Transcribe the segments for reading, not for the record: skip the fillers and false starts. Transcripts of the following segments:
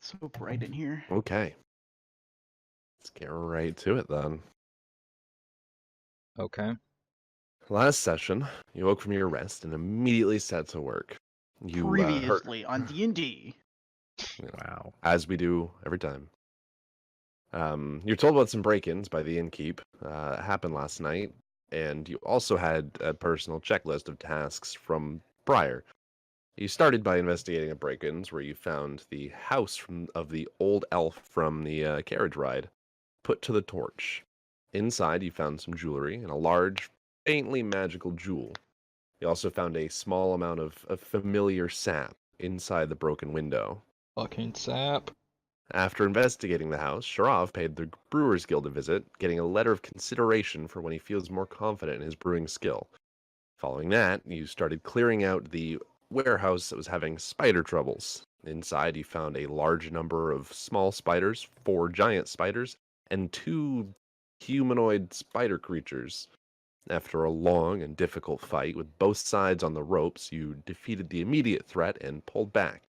So bright in here. Okay. Let's get right to it then. Okay. Last session, you woke from your rest and immediately set to work. You heard, Previously on D&D. Wow. as we do every time. You're told about some break-ins by the innkeep. Happened last night, and you also had a personal checklist of tasks from prior. You started by investigating a break-ins where you found the house of the old elf from the carriage ride put to the torch. Inside, you found some jewelry and a large, faintly magical jewel. You also found a small amount of familiar sap inside the broken window. Fucking sap. After investigating the house, Sharav paid the Brewers Guild a visit, getting a letter of consideration for when he feels more confident in his brewing skill. Following that, you started clearing out the warehouse that was having spider troubles. Inside, you found a large number of small spiders, 4 giant spiders, and 2 humanoid spider creatures. After a long and difficult fight with both sides on the ropes, you defeated the immediate threat and pulled back,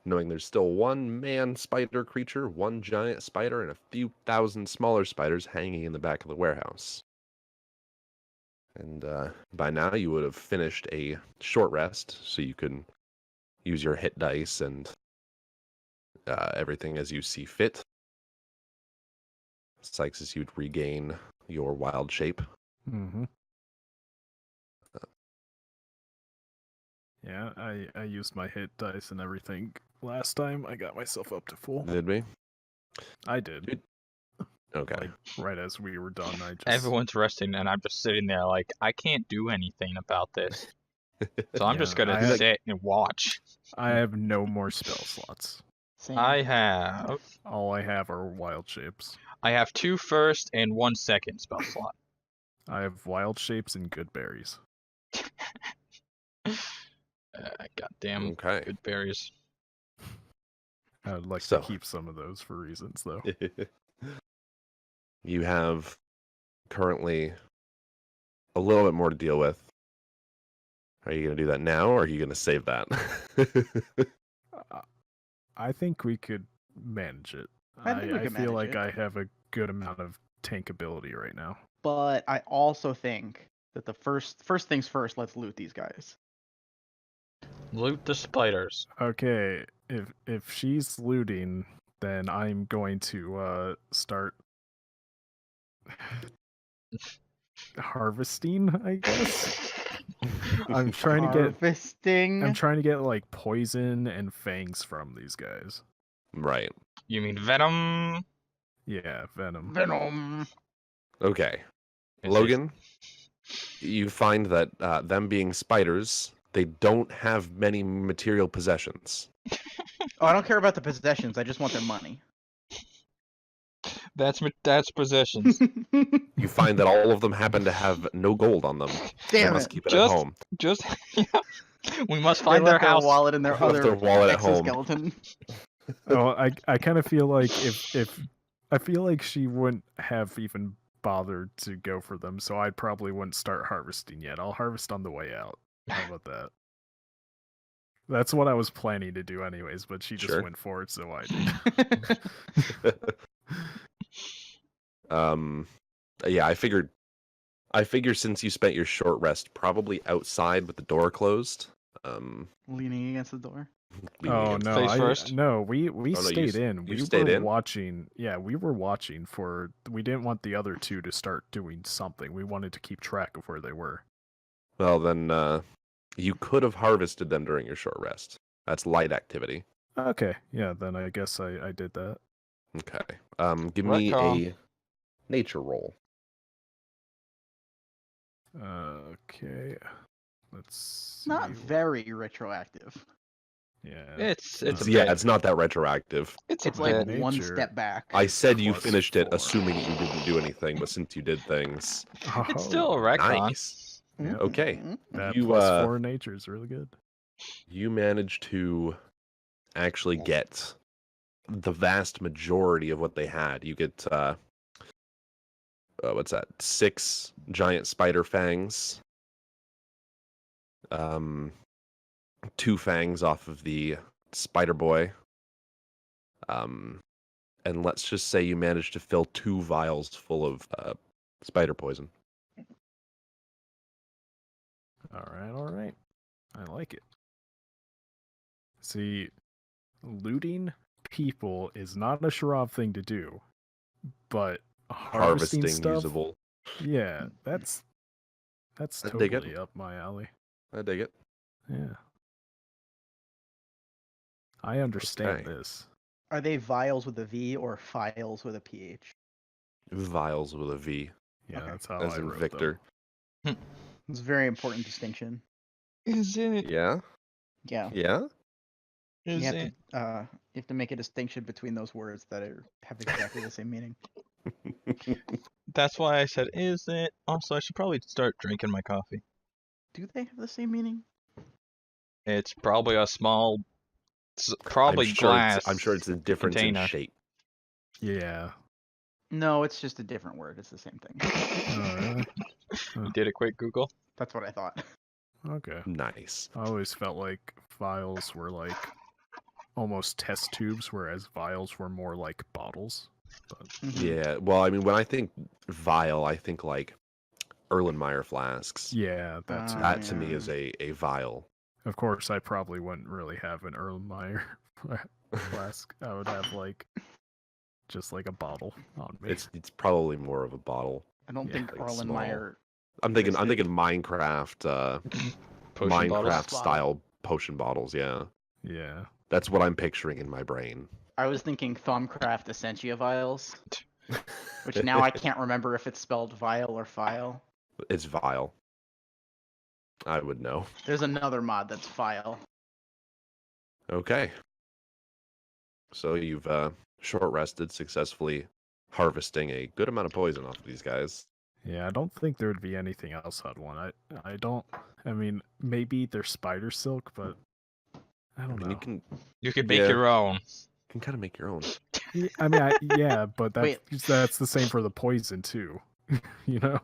knowing there's still 1 man spider creature, 1 giant spider, and a few thousand smaller spiders hanging in the back of the warehouse. And by now you would have finished a short rest, so you can use your hit dice and everything as you see fit. Sykes, as you'd regain your wild shape. Mm-hmm. Yeah, I used my hit dice and everything last time. I got myself up to full. Did we? I did. Okay. Like, right as we were done, I just... Everyone's resting, and I'm just sitting there like, I can't do anything about this. So I'm just gonna I- sit and watch. I have no more spell slots. Same. I have All I have are wild shapes. 2 first and 1 second spell slot. I have wild shapes and good berries. Goddamn Okay. good berries. I would like So- to keep some of those for reasons, though. You have currently a little bit more to deal with. Are you going to do that now, or are you going to save that? I think we could manage it. I think we could feel manage like it. I have a good amount of tank ability right now. But I also think that the first things first, let's loot these guys. Loot the spiders. Okay, if she's looting, then I'm going to start harvesting, I guess. I'm trying to Harvesting. get like poison and fangs from these guys. Right. You mean venom? Yeah, venom. Venom. Okay. Is Logan, you find that them being spiders, they don't have many material possessions. Oh, I don't care about the possessions. I just want their money. That's possessions. You find that all of them happen to have no gold on them. They Damn must it. keep it Just- at home. Just we must They find their left their house. wallet in their Left other their wallet at home. exoskeleton. Oh, I kind of feel like if I feel like she wouldn't have even bothered to go for them, so I probably wouldn't start harvesting yet. I'll harvest on the way out. How about that? That's what I was planning to do anyways, but she just Sure. went for it, so I did. Yeah, I figured since you spent your short rest probably outside with the door closed. Leaning against the door. leaning Oh against- no! Face first? We no, you stayed in. you We stayed were in? watching. Yeah, we were watching for. We didn't want the other two to start doing something. We wanted to keep track of where they were. Well, then you could have harvested them during your short rest. That's light activity. Okay, yeah. Then I guess I did that. Okay. Give me Retcon. a nature roll. Okay. Let's see. Not very retroactive. Yeah. It's It's a Yeah, bit. it's not that retroactive. It's a It's like bit. one Nature. step back. I said you Plus finished it 4. assuming you didn't do anything, but since you did things, It's still a retcon. nice. Yeah. Okay. That You, plus uh, 4 nature is really good. You managed to actually get the vast majority of what they had. You get what's that? 6 giant spider fangs. 2 fangs off of the spider boy. And let's just say you manage to fill 2 vials full of spider poison. All right. I like it. See, looting people is not a Sharav thing to do, but harvesting stuff, usable. yeah, that's I dig it. totally up my alley. I dig it. Yeah, I understand Okay. this. Are they vials with a V or files with a PH? Vials with a V, Yeah, Okay. that's how as I in wrote Victor. It's a very important distinction. Is it? Yeah? Yeah. Yeah? Is You it? have to make a distinction between those words that have exactly the same meaning. That's why I said, is it? Also, I should probably start drinking my coffee. Do they have the same meaning? It's probably a small, I'm probably sure glass. I'm sure it's a difference container. in shape. though. Yeah. No, it's just a different word. It's the same thing. Oh, really? You did a quick Google. That's what I thought. Okay. Nice. I always felt like vials were like almost test tubes, whereas vials were more like bottles. But Mhm. Yeah. Well, I mean, when I think vial, I think like Erlenmeyer flasks. yeah, that's That to me yeah. is a vial. Of course, I probably wouldn't really have an Erlenmeyer flask. I would have like just like a bottle on me. It's probably more of a bottle. I don't Yeah, think like Erlenmeyer. I'm thinking Existed. Minecraft Potion bottles. Minecraft style potion bottles, yeah. Yeah. That's what I'm picturing in my brain. I was thinking Thumbcraft Essentia vials, which now I can't remember if it's spelled vial or file. It's vile. I would know. There's another mod that's file. Okay. So you've short rested, successfully harvesting a good amount of poison off of these guys. Yeah, I don't think there would be anything else I'd want. I mean, maybe they're spider silk, but I I don't mean, know. You could make Yeah. your own. can kind of make your own. I mean, yeah, but Wait. that's the same for the poison too. You know?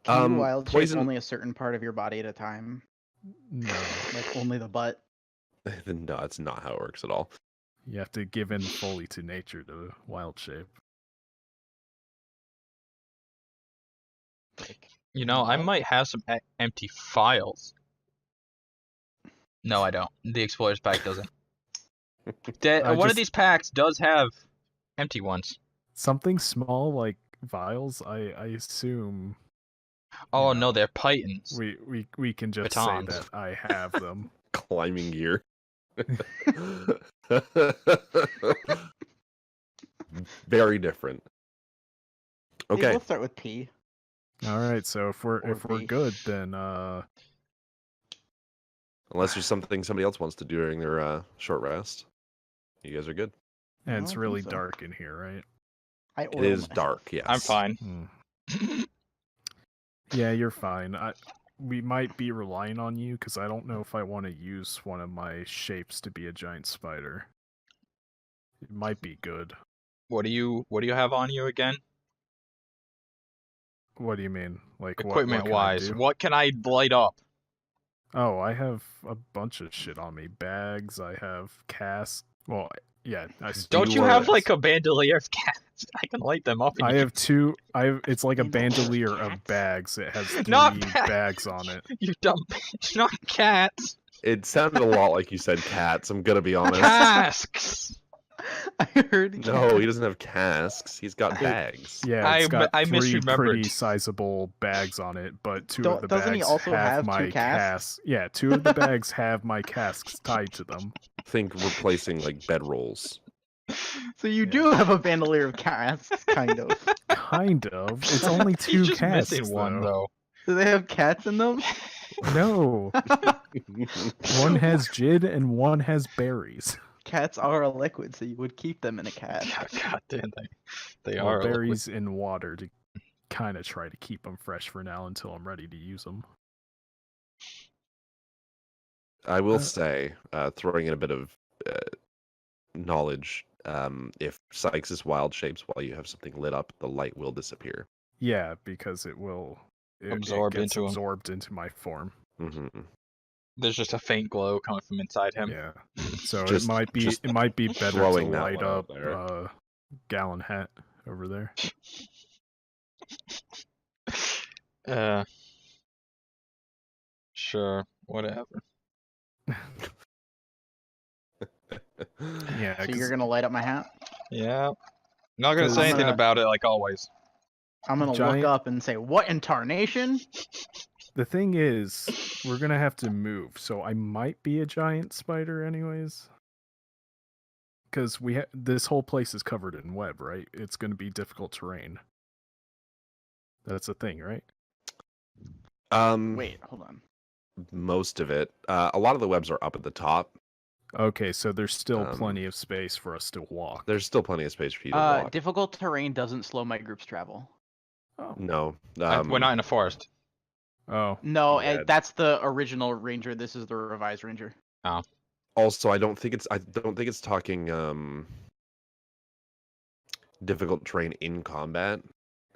Can you wild shape Poison. only a certain part of your body at a time? No, Like only the butt? No, that's not how it works at all. you have to give in fully to nature to wild shape. You know, I What? might have some empty files. No, I don't. The Explorer's pack doesn't. I One of just- these packs does have empty ones. Something small like vials, I assume Oh know, no, they're pythons. we can just Batons. say that I have them. Climbing gear. Very different. Hey, Okay. let's start with P. All right, so if we're B. good, then Unless there's something somebody else wants to do during their short rest, you guys are good. and I it's don't think really so. dark in here, right? I It oil is myself. dark, yes. I'm fine. Yeah, you're fine. We might be relying on you because I don't know if I want to use one of my shapes to be a giant spider. It might be good. What do you have on you again? What do you mean? Like Equipment what can I wise, do? what can I light up? Oh, I have a bunch of shit on me. Bags. I have casks. Well, yeah. Don't you have like a bandolier of cats? I can light them up. I have two. It's like a Bandolier of bandolier of cats? bags. It has 3 Not bags. bags on it. You dumb bitch, not cats. It sounded a lot like you said cats, I'm gonna be honest. Casks. I heard. No, he doesn't have casks. He's got bags. Yeah, it's got I 3 misremembered. pretty sizable bags on it, but 2 of the Doesn't he bags also have 2 my casks? Yeah, 2 of the bags have my casks tied to them. Think replacing like bedrolls. So you do have a bandolier of casks, kind of. Kind of. It's only 2 He's just casks. missing one though. Do they have cats in them? No, one has jid and one has berries. Cats are a liquid, so you would keep them in a cat. God damn, they Well, are a liquid. berries in water to kind of try to keep them fresh for now until I'm ready to use them. I will say, throwing in a bit of knowledge, if Sykes is wild shapes while you have something lit up, the light will disappear. Yeah, because it will it Absorb gets into 'em. absorbed into my form. Hmm There's just a faint glow coming from inside him. Yeah. So Just- it might be just better to throwing that light one out up there. Gallon Hat over there. Sure, whatever. Yeah. So 'cause you're gonna light up my hat? Yeah. I'm not gonna Cause- say I'm anything gonna- about it like always. I'm gonna Giant- look up and say, "What in tarnation?" The thing is, we're gonna have to move, so I might be a giant spider anyways. Because this whole place is covered in web, right? It's gonna be difficult terrain. That's a thing, right? Wait, hold on. Most of it. A lot of the webs are up at the top. Okay, so there's still Um, plenty of space for us to walk. There's still plenty of space for you to walk. Difficult terrain doesn't slow my group's travel. Oh. No. We're not in a forest. Oh. No, Yeah. that's the original ranger. This is the revised ranger. Also, I don't think it's talking difficult terrain in combat.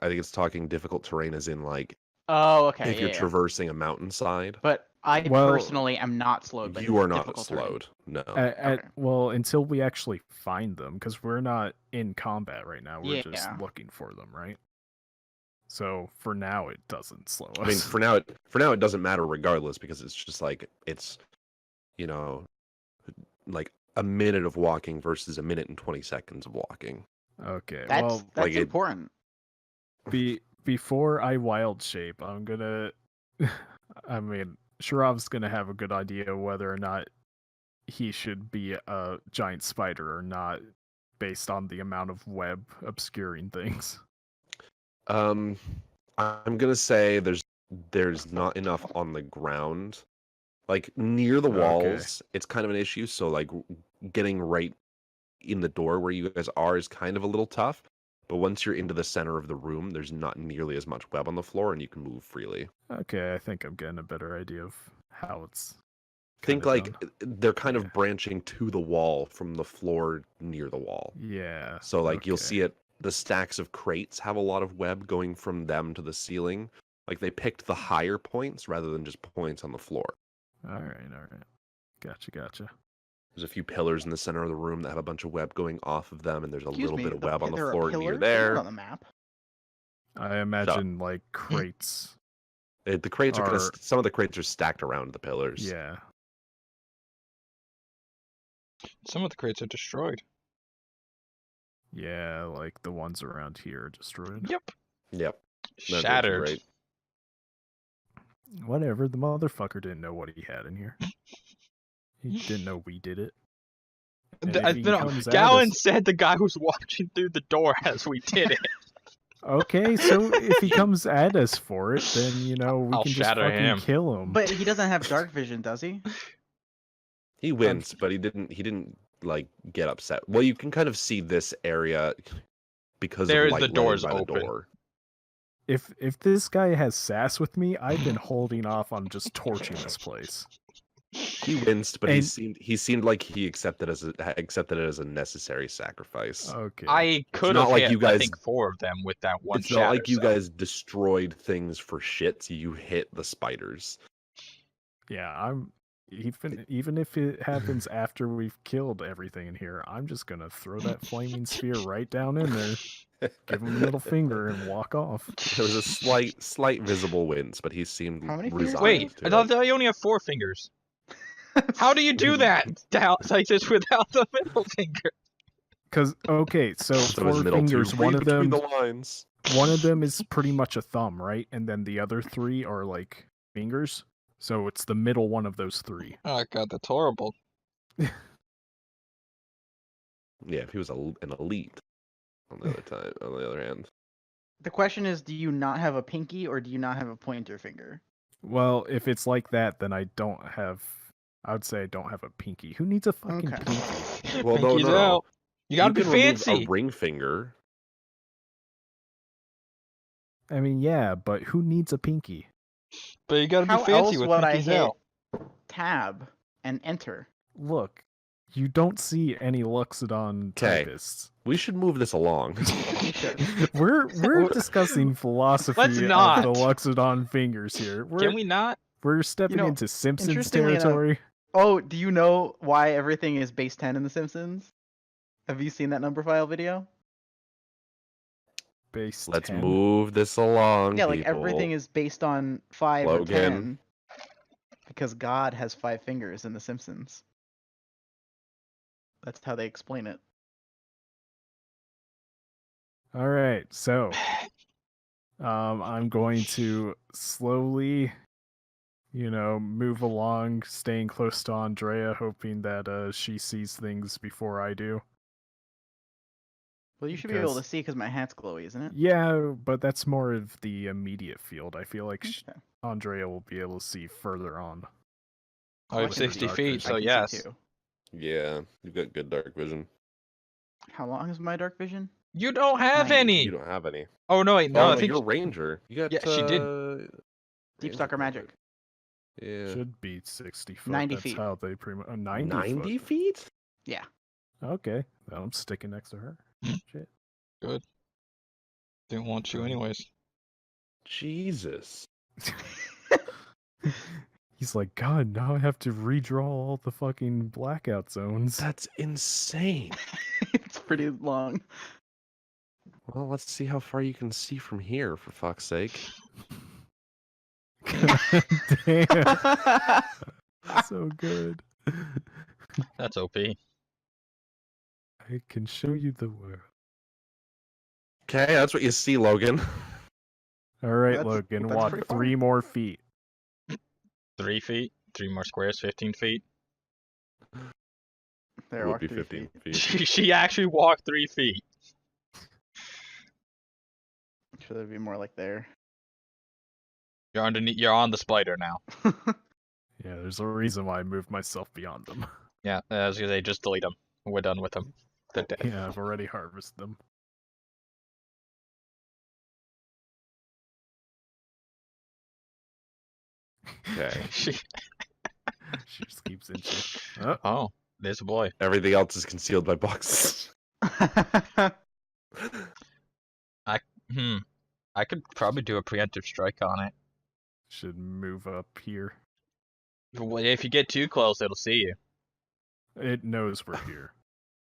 I think it's talking difficult terrain as in like Oh, okay. if you're yeah. traversing a mountainside. But I Well, personally am not slowed by You are not difficult terrain. slowed. No. Okay. Well, until we actually find them, because we're not in combat right now. We're just Yeah. looking for them, right? So for now, it doesn't slow us. I mean, for now it doesn't matter regardless because it's just like it's, you know, like a minute of walking versus a minute and 20 seconds of walking. Okay. That's Well, like it- important. before I wild shape, I'm gonna. I mean, Shirav's gonna have a good idea whether or not he should be a giant spider or not, based on the amount of web obscuring things. I'm gonna say there's not enough on the ground, like near the Okay. walls. It's kind of an issue. So like getting right in the door where you guys are is kind of a little tough. But once you're into the center of the room, there's not nearly as much web on the floor, and you can move freely. Okay, I think I'm getting a better idea of how it's. Think kinda like done. they're kind Yeah. of branching to the wall from the floor near the wall. Yeah. So like you'll okay. see it. The stacks of crates have a lot of web going from them to the ceiling. Like they picked the higher points rather than just points on the floor. All right. Gotcha. There's a few pillars in the center of the room that have a bunch of web going off of them, and there's a Excuse little me, bit of web on the there are floor pillars? near They're there. not on the map. I imagine like crates. The crates are Are- some of the crates are stacked around the pillars. Yeah. Some of the crates are destroyed. Yeah, like the ones around here are destroyed. Yep. Yep. Not doing too Shattered. great. Whatever, the motherfucker didn't know what he had in here. He didn't know we did it. And if he comes at Gallon us- said the guy was watching through the door as we did it. Okay, so if he comes at us for it, then we I'll can just shatter fucking him. kill him. But he doesn't have dark vision, does he? He winced, but he didn't like get upset. Well, you can kind of see this area because There of is light the letting doors by the open. door. If this guy has sass with me, I've been holding off on just torching this place. He winced, but he And- seemed like he accepted it as a necessary sacrifice. Okay. I could not have like hit, you I guys- think, 4 of them with that one It's shatter. not like you so- guys destroyed things for shit. You hit the spiders. Yeah, I'm even if it happens after we've killed everything in here, I'm just gonna throw that flaming sphere right down in there, give him a middle finger, and walk off. There was a slight visible wince, but he seemed How many fingers resigned Wait, to I thought it. they only have 4 fingers. How do you do that? Like this without the middle finger? Because okay, so So his 4 middle fingers, two, one read of between them, the lines. one of them is pretty much a thumb, right? And then the other 3 are like fingers. So it's the middle one of those 3. Oh god, that's horrible. Yeah, if he was an elite. On the other hand, The question is, do you not have a pinky or do you not have a pointer finger? Well, if it's like that, then I don't have. I would say I don't have a pinky. Who needs a fucking Okay. pinky? well, no, Pinky's no, no. out. You gotta be can remove fancy. A ring finger. I mean, yeah, but who needs a pinky? But you gotta be How fancy else with would I pinkies hit out. tab and enter? Look, you don't see any Luxodon 'Kay. typists. We should move this along. You should. We're discussing philosophy Let's of not. the Luxodon fingers here. Can we not? We're stepping know, into Simpsons interestingly enough- territory. Oh, do you know why everything is base 10 in The Simpsons? Have you seen that number file video? Base Let's 10. move this along, Yeah, people. like everything is based on 5 or Logan. 10. Because God has 5 fingers in The Simpsons. That's how they explain it. All right, so I'm going to slowly, move along, staying close to Ondrea, hoping that she sees things before I do. Well, you should be able to Because- see because my hat's glowy, isn't it? Yeah, but that's more of the immediate field. I feel like Okay. Ondrea will be able to see further on. Oh, I you have can 60 see. feet, I so can see yes. too. Yeah, you've got good dark vision. How long is my dark vision? You don't have 90. any. You don't have any. Oh no, wait, no. Oh, I no, think you're a ranger. You got. Yeah, she did. Deep Ranger Stalker credit. magic. Yeah. Should be 60 foot. 90 That's feet. how they pretty much. 90, 90 foot. feet? Yeah. Okay, well, I'm sticking next to her. Shit. good. Didn't want you anyways. Jesus. He's like, God, now I have to redraw all the fucking blackout zones. That's insane. It's pretty long. Well, let's see how far you can see from here, for fuck's sake. Damn, so good. That's OP. I can show you the world. Okay, that's what you see, Logan. All right, That's- Logan, that's walk pretty far. 3 more feet. 3 feet, 3 more squares, 15 feet. There It are would be 3 15 feet. feet. She actually walked 3 feet. Should it be more like there? You're underneath. You're on the spider now. Yeah, there's a reason why I moved myself beyond them. Yeah, I was gonna say just delete them. We're done with them. They're dead. Yeah, I've already harvested them. Okay. She- She just keeps inching. Oh, oh, there's a boy. Everything else is concealed by boxes. I could probably do a preemptive strike on it. should move up here. Well, if you get too close, it'll see you. It knows we're here.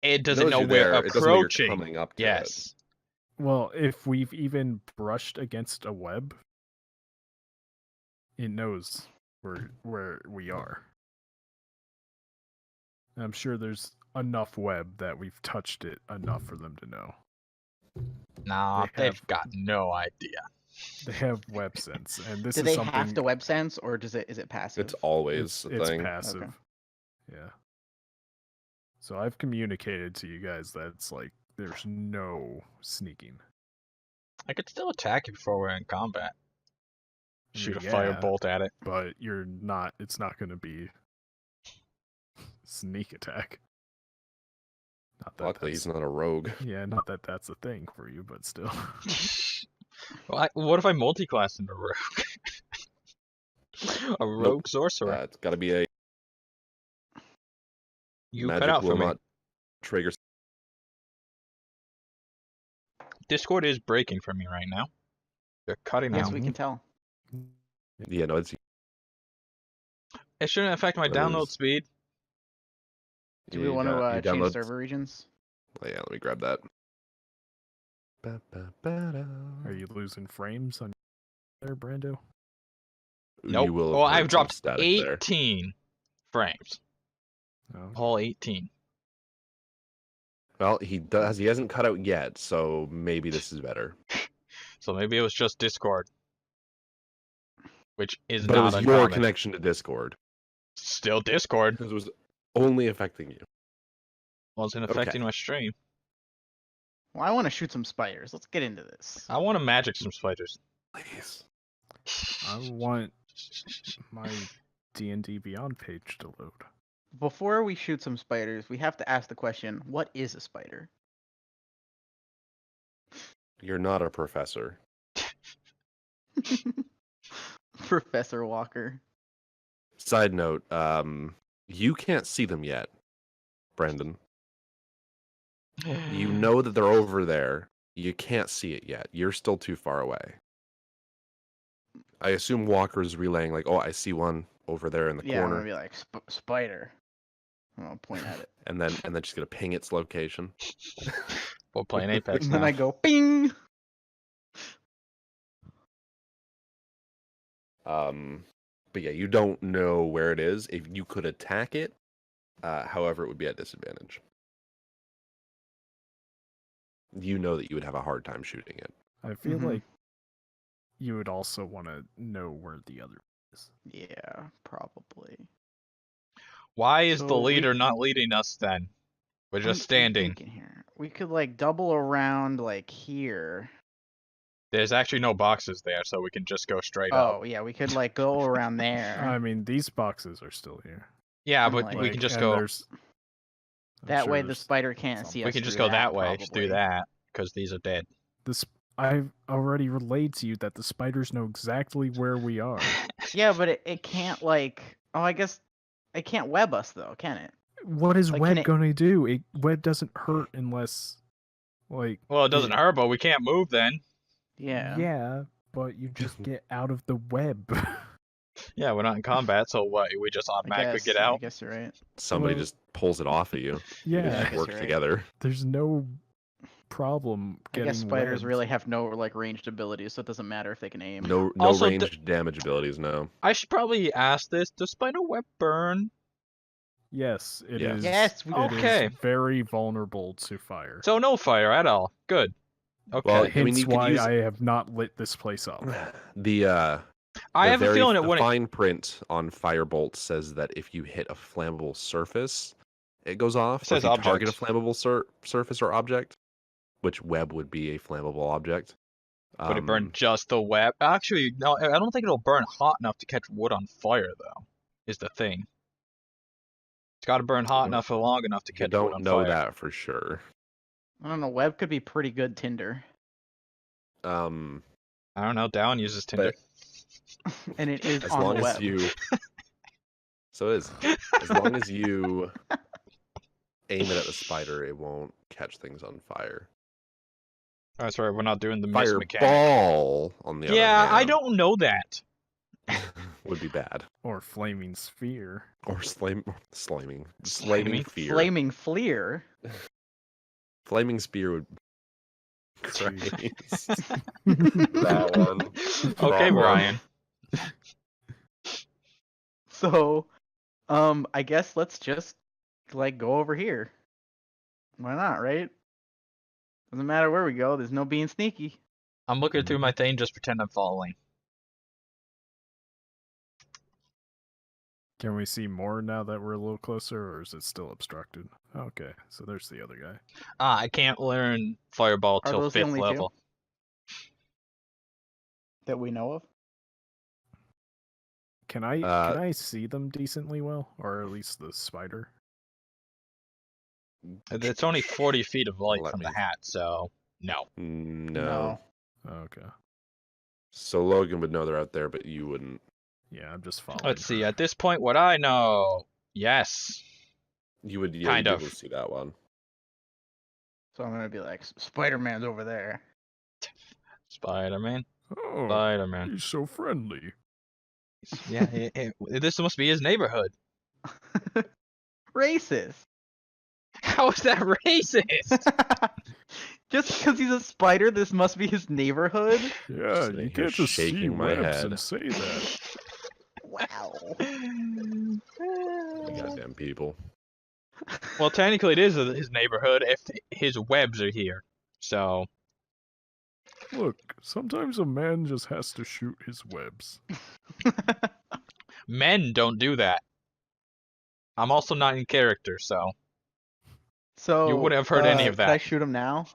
It doesn't Knows know you're we're there, it doesn't know you're approaching. coming up to it. Yes. Well, if we've even brushed against a web, it knows where we are. I'm sure there's enough web that we've touched it enough for them to know. Nah, They they've have- got no idea. They have web sense, and this Do is they something. have to web sense, or is it passive? It's always It's, a it's thing. passive. Okay. Yeah. So I've communicated to you guys that it's like there's no sneaking. I could still attack you before we're in combat. Shoot a Yeah, firebolt at it. but you're not. It's not going to be sneak attack. Not that Luckily, he's that's- not a rogue. Yeah, not that that's a thing for you, but still. Well, what if I multi-class into rogue? A rogue sorcerer. It's got to be a You magic cut out will for me. not trigger. Discord is breaking for me right now. They're cutting Yes, out. we can tell. Yeah, no, it's. It shouldn't affect my That download is- speed. Do we you want to you change download- server regions? Oh, yeah, let me grab that. Are you losing frames on there, Brando? Nope. You will have Well, heard I've some dropped static there. 18 frames. Oh, All 18. Well, he does. He hasn't cut out yet, so maybe this is better. So maybe it was just Discord. Which is But it not was uncommon. your connection to Discord. Still Discord. Because it was only affecting you. Wasn't Okay. affecting my stream. Well, I want to shoot some spiders. Let's get into this. I want to magic some spiders. Please. I want my D&D Beyond page to load. Before we shoot some spiders, we have to ask the question, what is a spider? You're not a professor. Professor Walker. Side note, you can't see them yet, Brendan. You know that they're over there. You can't see it yet. You're still too far away. I assume Walker's relaying like, oh, I see one over there in the Yeah, I'm corner, gonna be like spider. I'm gonna point at it. and then just gonna ping its location. We're playing Apex And then now. I go ping. But yeah, you don't know where it is. If you could attack it, however, it would be at disadvantage. You know that you would have a hard time shooting it. I feel Mhm. like you would also want to know where the other is. Yeah, probably. Why is the So we- leader not leading us then? We're just I'm standing. thinking here. We could like double around like here. There's actually no boxes there, so we can just go straight up. Oh yeah, we could like go around there. I mean, these boxes are still here. Yeah, and, but like- we can just and go. there's- I'm That sure way the there's spider can't some- see We us. can just through go that way probably. through that, because these are dead. this. I've already relayed to you that the spiders know exactly where we are. Yeah, but it can't like. Oh, I guess it can't web us though, can it? What is Like, can web it- gonna do? Web doesn't hurt unless, like. Well, it doesn't hurt, but we can't move then. Yeah. Yeah, but you just get out of the web. Yeah, we're not in combat, so what? We just I automatically guess, get I out. guess you're right. Somebody Well- just pulls it off of you. You yeah, just guess work you're right. together. there's no problem I getting guess spiders webbed. really have no like ranged abilities, so it doesn't matter if they can aim. No Also, range damage abilities. No. I should probably ask this: does spider web burn? Yes, it Yes. is. Yes, we- it is Okay. very vulnerable to fire. So no fire at all. Good. Okay. Well, I Hence mean, you could why use- I have not lit this place up. The I have a feeling it the wouldn't. fine print on Firebolt says that if you hit a flammable surface, it goes off. It says or if you target a object. flammable surface or object, which web would be a flammable object. Would it burn just the web? Actually, no. I don't think it'll burn hot enough to catch wood on fire, though. Is the thing. It's got to burn hot enough for long enough to I catch wood don't on know fire. that for sure. I don't know. Web could be pretty good Tinder, Um, I don't know. Down uses Tinder. and it is as on long the as web. you, so it is. As long as you aim it at the spider, it won't catch things on fire. Oh, that's right. We're not doing the miss mechanic. Fireball, on the Yeah, other I hand, don't know that. would be bad. Or flaming sphere. Or slaming Flaming- fear. Flaming Fleer. Flaming spear would. Jeez. Christ. That one. Okay, That one. Brian. So, I guess let's just like go over here. Why not, right? Doesn't matter where we go. There's no being sneaky. I'm looking through my thing. Just pretend I'm following. Can we see more now that we're a little closer, or is it still obstructed? Okay, so there's the other guy. I can't learn Fireball Are till those the 5th only two? level. That we know of. Can I see them decently well, or at least the spider? It's only 40 feet of light Let from the me- hat, so no. No. Okay. So Logan would know they're out there, but you wouldn't. Yeah, I'm just following. Let's see. At this point, what I know, yes. You would, yeah, Kind you'd of. be able to see that one. So I'm gonna be like, Spider-Man's over there. Spider-Man. Oh, Spider-Man. he's so friendly. Yeah, this must be his neighborhood. Racist. How is that racist? Just because he's a spider, this must be his neighborhood? Yeah, Sitting you here can't just see shaking my webs head. and say that. Wow. You goddamn people. Well, technically, it is his neighborhood if his webs are here. So, Look, sometimes a man just has to shoot his webs. men don't do that. I'm also not in character, so. So You wouldn't have heard any of Could I that. shoot him now?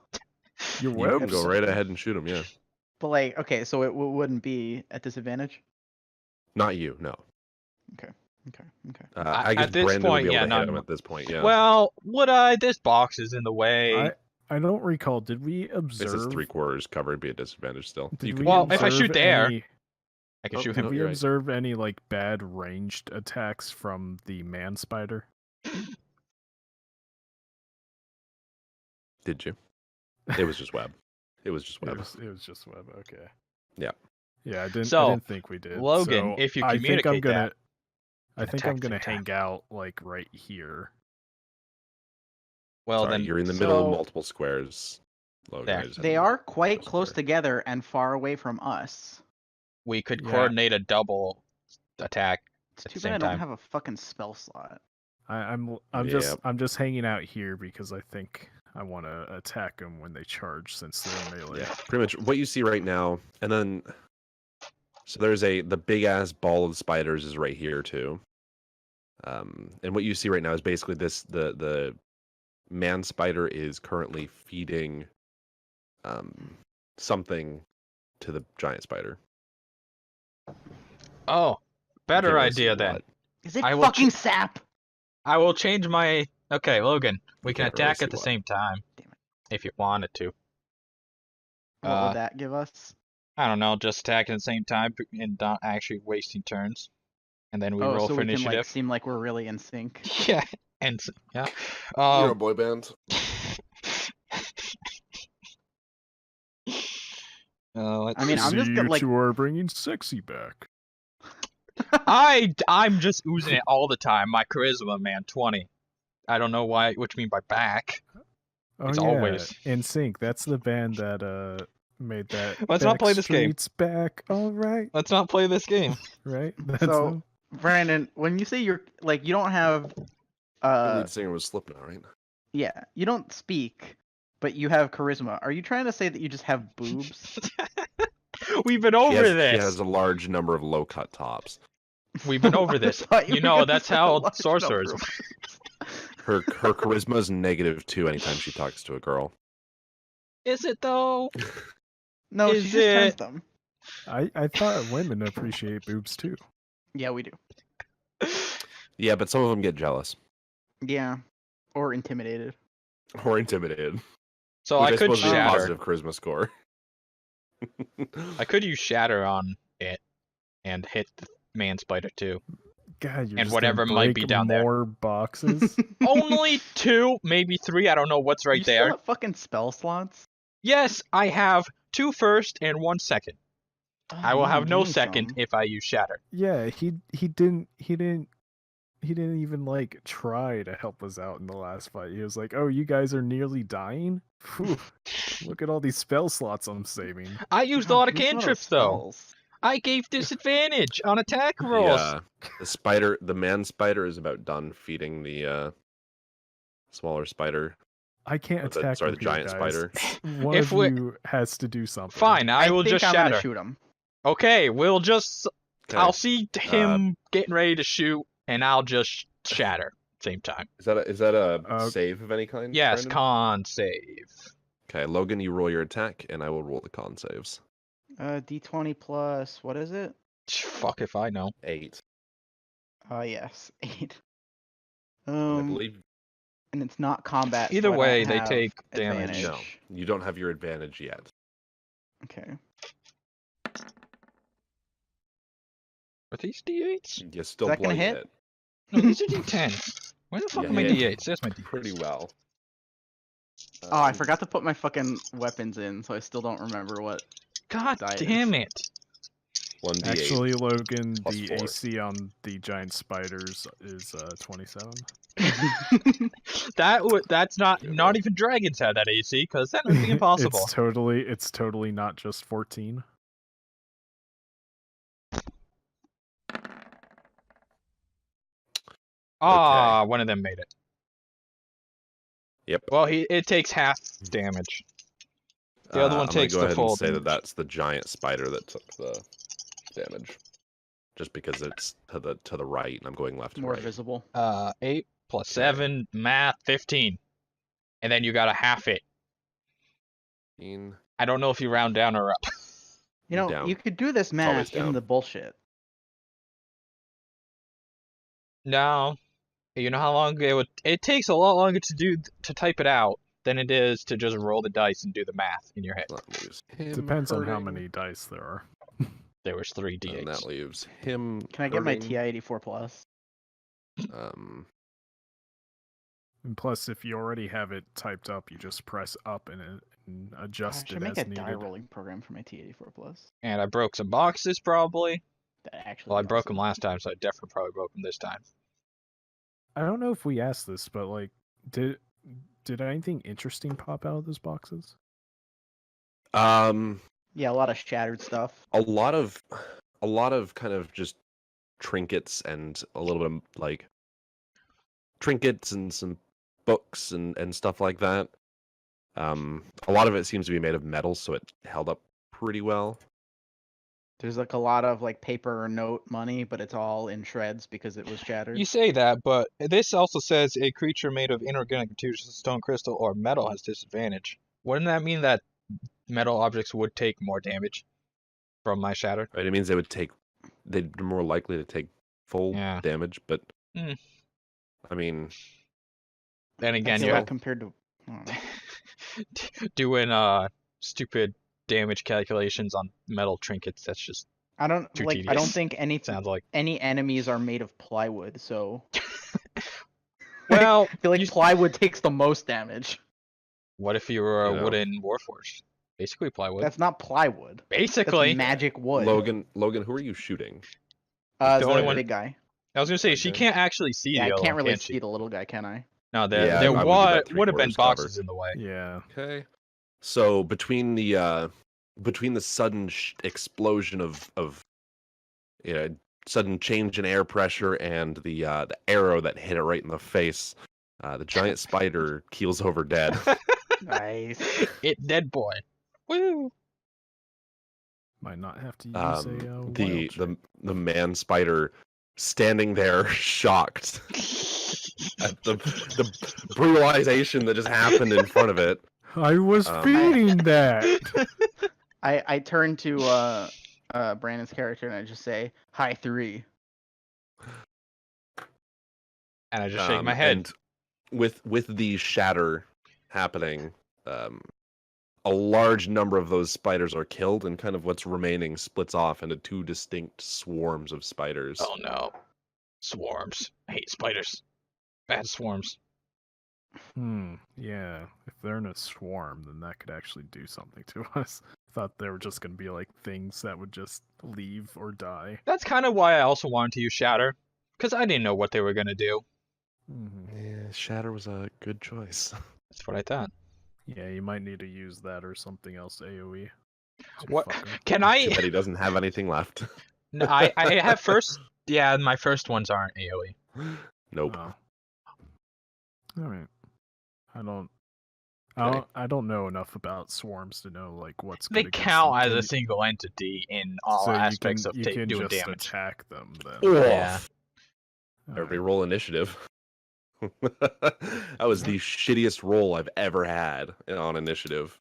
Your You can webs? go right ahead and shoot him, yeah. But like, okay, so it wouldn't be at disadvantage. Not you, no. Okay. I guess at this Brandon point, would be yeah, able to hit not- him at this point, yeah. Well, would I? This box is in the way. I don't recall. Did we observe? this is 3/4 covered, be a disadvantage still. Did You we could Well, use if I it. shoot there- any, I can Oh, shoot did him. we you're right. observe any like bad ranged attacks from the man spider? Did you? It was just web. It was just It web. was just web. Okay. Yeah. Yeah, I didn't. I So, didn't think we did. Logan, So if you I think I'm communicate gonna. that, I and think attack I'm at the gonna same hang out like right here. well Sorry, then, you're in the middle of So- multiple squares. Logan, There. I just had They to are quite go close square. together and far away from us. we could Yeah. coordinate a double attack It's at too the bad I same don't time. have a fucking spell slot. I'm Yep. I'm just hanging out here because I think I want to attack them when they charge since they're melee. Yeah, pretty much what you see right now, and then so there's the big ass ball of spiders is right here too. And what you see right now is basically the man spider is currently feeding something to the giant spider. Oh, You better can't really see idea then. what. Is it I will fucking sap? I will change my. Okay, Logan, we You can can't really attack see at the what. same time Damn it. if you wanted to. What Uh, would that give us? I don't know, just attacking at the same time and not actually wasting turns, and then we Oh, roll so for we can like initiative. seem like we're really in sync. Yeah, and yeah. You're a boy band. Let's I mean, see. I'm just See, gonna, you like- two are bringing sexy back. I'm just oozing it all the time. My charisma, man, 20. I don't know why. What you mean by back? Oh It's yeah, always- In Sync. That's the band that made that. Let's not play this game. Backstreet's Back. All right, Let's not play this game. right. That's So, them. Brandon, when you say you're like you don't have, The lead singer was Slipknot, right? yeah, you don't speak, but you have charisma. Are you trying to say that you just have boobs? We've been over She this. has a large number of low cut tops. We've been over I this. thought You were know, gonna that's say a how large sorcerers. number of Her charisma is -2 anytime she talks to a girl. Is it though? No, Is she just turns it- them. I thought women appreciate boobs too. Yeah, we do. Yeah, but some of them get jealous Yeah, or intimidated. or intimidated. So which I I could suppose is a shatter. positive charisma score. I could use shatter on it and hit the man spider too. God, you're And just whatever gonna might be break down there. more boxes. Only 2, maybe 3. I don't know what's right you there. Still have fucking spell slots. Yes, I have 2 first and 1 second. I will man, have no give me second some. if I use shatter. Yeah, he didn't even like try to help us out in the last fight. He was like, "Oh, you guys are nearly dying. Phew, look at all these spell slots I'm saving." I used a God, lot of give me some those cantrips though. spells. I gave disadvantage on attack rolls. Yeah, the man spider is about done feeding the smaller spider. I can't Or attack. the you here, giant guys. spider. One If of we- you has to do something. Fine, I will think just I'm shatter. gonna shoot him. Okay, we'll just. Okay. I'll see him getting ready to shoot, and I'll just shatter same time. Is that a Uh, save of any kind? Yes, Brandon? con save. Okay, Logan, you roll your attack, and I will roll the con saves. D20 plus what is it? Fuck if I know. 8. Yes, 8. And I believe And it's not combat. so Either I don't way, they have take damage. no, you don't have your advantage yet. Okay. Are these d8s? You still that gonna blight hit? it No, these are d10s. Where the fuck Yeah, are my hit. d8s? There's my d8s. pretty well. Oh, I forgot to put my fucking weapons in, so I still don't remember what. God Die damn is. it. 1d8. Actually, Logan, plus the 4. AC on the giant spiders is 27. That's not even dragons have that AC, because that would be impossible. It's totally not just 14. Ah, one of them made it. Yep. Well, it takes half damage. The other one I'm takes gonna go the ahead full and say damage. that's the giant spider that took the damage. Just because it's to the right, and I'm going left to More right. visible. 8 plus Okay. 7, math, 15. And then you gotta half it. 15. I don't know if you round down or up. You know, Down. you could do this always math in down. the bullshit. No. You know how long it takes a lot longer to type it out than it is to just roll the dice and do the math in your head. That leaves him Depends on how hurting, many dice there are. There was 3 And d8s. that leaves him. Can I get my hurting. TI-84 plus? And plus, if you already have it typed up, you just press up and I adjust should it make as a die needed. rolling program for my T84 Plus. And I broke some boxes probably. That actually. Well, I be broke them awesome. last time, so I definitely probably broke them this time. I don't know if we asked this, but like, did anything interesting pop out of those boxes? Yeah, a lot of shattered stuff. a lot of kind of just trinkets and a little bit of like trinkets and some books and stuff like that. A lot of it seems to be made of metal, so it held up pretty well. There's like a lot of like paper or note money, but it's all in shreds because it was shattered. You say that, but this also says a creature made of inorganic materials, stone, crystal, or metal has disadvantage. Wouldn't that mean that metal objects would take more damage from my shatter? Right? It means they'd be more likely to take full Yeah. damage, but Mm. I mean, Then I again, feel you like compared to. I don't know. doing stupid damage calculations on metal trinkets. That's just I don't too like. I don't tedious. think Sounds like. any enemies are made of plywood, so Well, I feel like you- plywood takes the most damage. what if you were a You know. wooden warforged? Basically plywood. That's not plywood. Basically. That's magic wood. Logan, who are you shooting? the The only one- big guy. I was gonna say Big she guy? can't actually see Yeah, the I other can't one, really can see she? the little guy, can I? No, there Yeah, there I would give that would have been 3/4 cover. boxes in the way. Yeah. Okay. So between the sudden explosion of sudden change in air pressure and the arrow that hit it right in the face, the giant spider keels over dead. Nice. It dead boy. Woo! Might not have to use a The wild the man spider standing there shocked at the brutalization that just happened in front of it. I was Um, feeding that. I turn to Brandon's character and I just say, "Hi 3." And I just shake my head. And with the shatter happening, a large number of those spiders are killed, and kind of what's remaining splits off into two distinct swarms of spiders. Oh no. Swarms. I hate spiders. Bad swarms. Yeah. If they're in a swarm, then that could actually do something to us. Thought they were just gonna be like things that would just leave or die. That's kind of why I also wanted to use Shatter. Because I didn't know what they were gonna do. Yeah, shatter was a good choice. That's what I thought. Yeah, you might need to use that or something else AoE. to What? fuck 'em. Can Too I? bad he doesn't have anything left. No, I have first. Yeah, my first ones aren't AoE. Nope. Oh. Alright. I don't Okay. I don't know enough about swarms to know like what's They good against count them. as a Can- single entity in all so aspects you of can doing just damage. attack them then. Yeah. Everybody Alright. roll initiative. That was the shittiest roll I've ever had on initiative.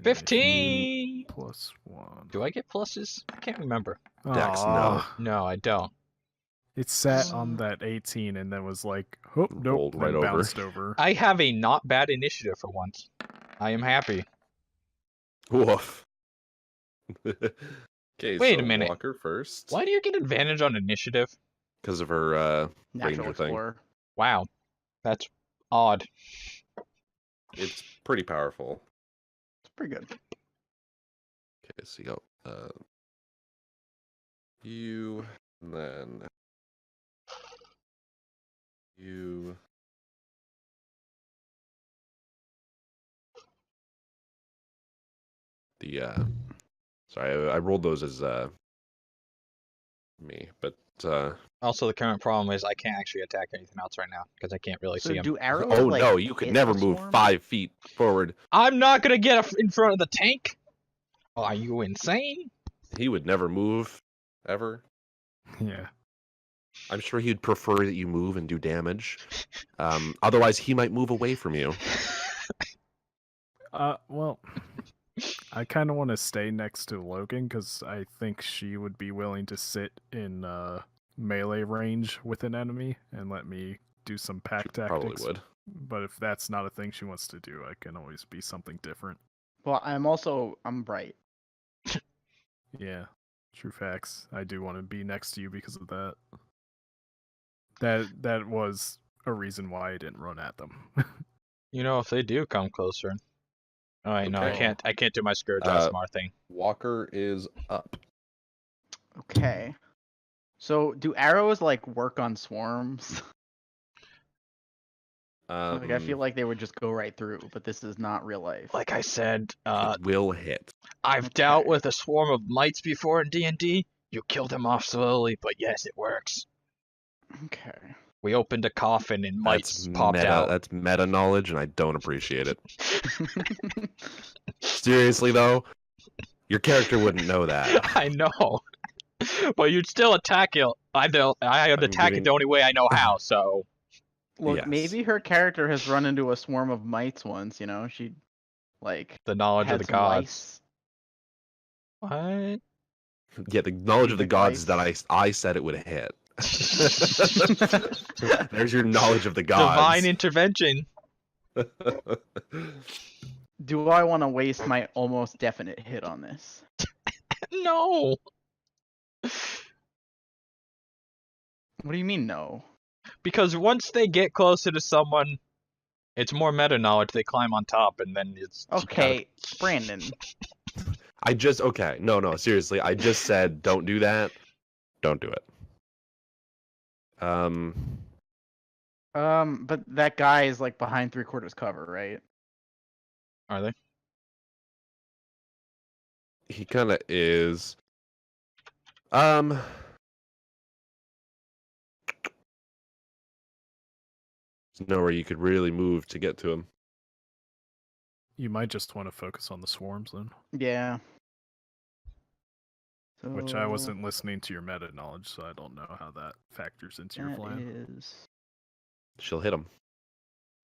15. plus 1. Do I get pluses? I can't remember. Dex, no. Aw, No, I don't. It sat on that 18 and then was like, oh, nope, Rolled then right over. bounced over. I have a not bad initiative for once. I am happy. Woof. Okay, Wait so a minute. Walker first. Why do you get advantage on initiative? Because of her Natural ranger thing. Explorer. Wow, that's odd. It's pretty powerful. It's pretty good. Okay, so you go you, and then you. The sorry, I rolled those as me, but Also, the current problem is I can't actually attack anything else right now because I can't really So see them. do arrows? oh like, no, you could hit never the move swarm? 5 feet forward. I'm not gonna get in front of the tank. Are you insane? He would never move, ever. Yeah. I'm sure he'd prefer that you move and do damage. Otherwise, he might move away from you. Well, I kind of want to stay next to Logan because I think she would be willing to sit in melee range with an enemy and let me do some pack She probably tactics. would. But if that's not a thing she wants to do, I can always be something different. Well, I'm bright. Yeah, true facts. I do want to be next to you because of that. That was a reason why I didn't run at them. You know, if they do come closer. Oh wait, no, I Okay. can't do my Scourge Uh, Asmar thing. Walker is up. Okay. So do arrows like work on swarms? Like I feel like they would just go right through, but this is not real life. Like I said, It will hit. I've Okay. dealt with a swarm of mites before in D&D. You kill them off slowly, but yes, it works. Okay. We opened a coffin and mites That's popped meta. out. That's meta knowledge, and I don't appreciate it. Seriously though, your character wouldn't know that. I know, but you'd still attack it. I would attack giving- it the only way I know how. So Look, Yes. maybe her character has run into a swarm of mites once. You know, she like the knowledge had of the some gods. lice. What? Yeah, the knowledge of the Big gods lice. that I said it would hit. There's your knowledge of the gods. Divine intervention. Do I want to waste my almost definite hit on this? No. What do you mean no? Because once they get closer to someone, it's more meta knowledge. They climb on top, and then it's you Okay, Brandon. Okay. No, seriously. I just said don't do that. Don't do it. But that guy is like behind 3/4 cover, right? Are they? He kind of is. There's nowhere you could really move to get to him. You might just want to focus on the swarms then. Yeah. Which I So, wasn't listening to your meta knowledge, so I don't know how that factors into your that plan. is- She'll hit him.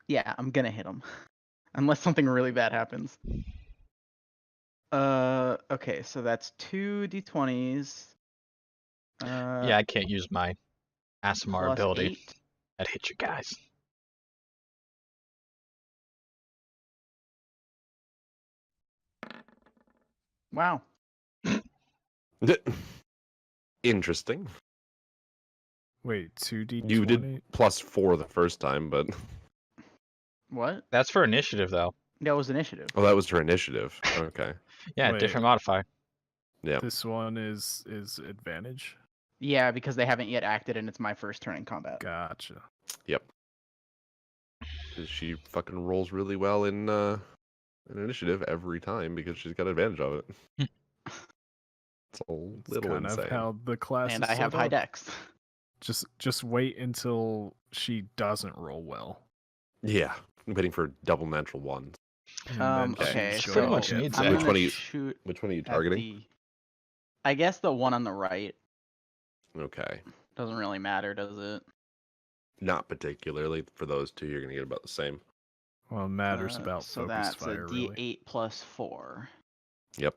Yeah, I'm gonna hit him. Unless something really bad happens. Okay, so that's 2 d20s. Yeah, I can't use my Asimar plus ability. 8. That hit you guys. Wow. Interesting. Wait, 2d20? You did +4 the first time, but What? That's for initiative, though. That was initiative. oh, that was her initiative. Okay. Yeah, Wait. different modifier. Yeah. This one is advantage. Yeah, because they haven't yet acted and it's my first turn in combat. Gotcha. Yep. 'Cause she fucking rolls really well in an initiative every time because she's got advantage of it. It's a It's little kind insane. of how the class And is I have set high up. dex. Just wait until she doesn't roll well. Yeah. I'm waiting for double natural ones. And then Okay, she'll pretty so much get needs I'm that. Which gonna one are you- shoot Which one are you at targeting? I guess the one on the right. Okay. Doesn't really matter, does it? Not particularly. For those two, you're going to get about the same. Well, it matters about so focus that's fire, a really. d8 plus 4. Yep.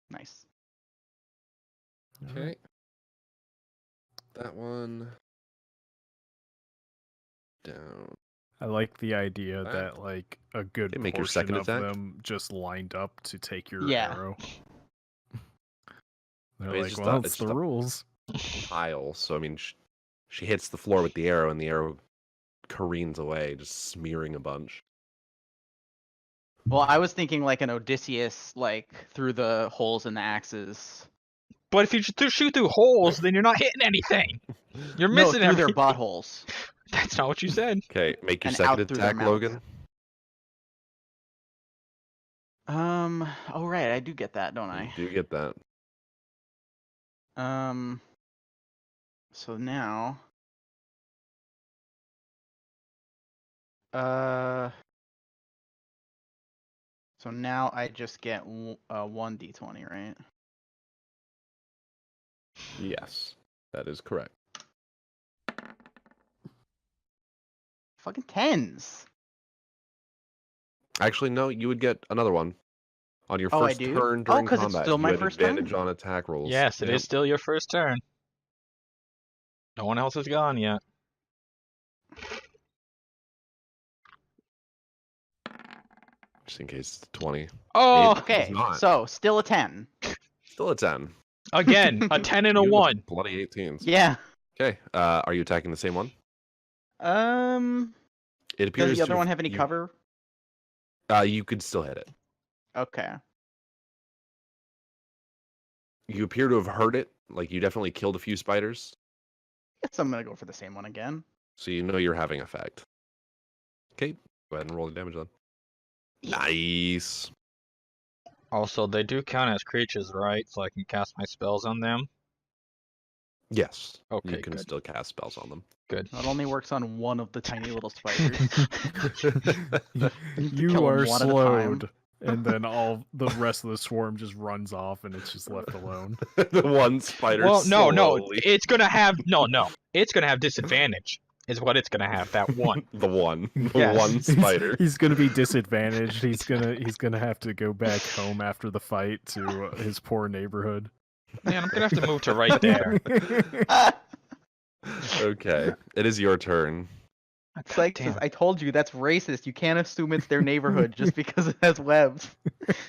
Nice. Okay. That one. Down. I like the idea That- that like a good Okay, make your portion second of attack. them just lined up to take your Yeah. arrow. They're I mean, like, well, it's it's the just a rules. pile. So, I mean, she hits the floor with the arrow, and the arrow careens away, just smearing a bunch. Well, I was thinking like an Odysseus, like through the holes in the axes. But if you shoot through holes, then you're not hitting anything. You're No, missing through their everything. buttholes. That's not what you said. Okay, make your And second out through their attack, mouth. Logan. Oh right, I do get that, don't You I? do get that. So now, so now I just get 1d20, right? Yes, that is correct. Fucking 10s. Actually, no, you would get another one on your Oh, I first do? turn Oh, during 'cause it's combat. still you my had first turn? advantage on attack rolls. Yes, it is Yep. still your first turn. No one else has gone yet. Just in case it's 20. Oh, It's Okay, not. so still a 10. Still a 10. again, a 10 and a You have 1. Bloody 18s. Yeah. Okay. Are you attacking the same one? It appears Does the other to one have any cover? You could still hit it. Okay. You appear to have hurt it. Like you definitely killed a few spiders. Guess I'm gonna go for the same one again. So you know you're having effect. Okay. Go ahead and roll the damage then. Yeah. Nice. Also, they do count as creatures, right? So I can cast my spells on them. Yes. Okay, You can good. still cast spells on them. Good. It only works on one of the tiny little spiders. You kill 'em are one at a time. slowed, and then all the rest of the swarm just runs off, and it's just left alone. The one spider. Well, no, slowly... it's gonna have it's gonna have disadvantage. Is what it's gonna have. That one. the one Yes. spider. He's gonna be disadvantaged. He's gonna have to go back home after the fight to his poor neighborhood. Man, I'm gonna have to move to right there. Okay, it is your turn. It's like, Damn. I told you, that's racist. You can't assume it's their neighborhood just because it has webs.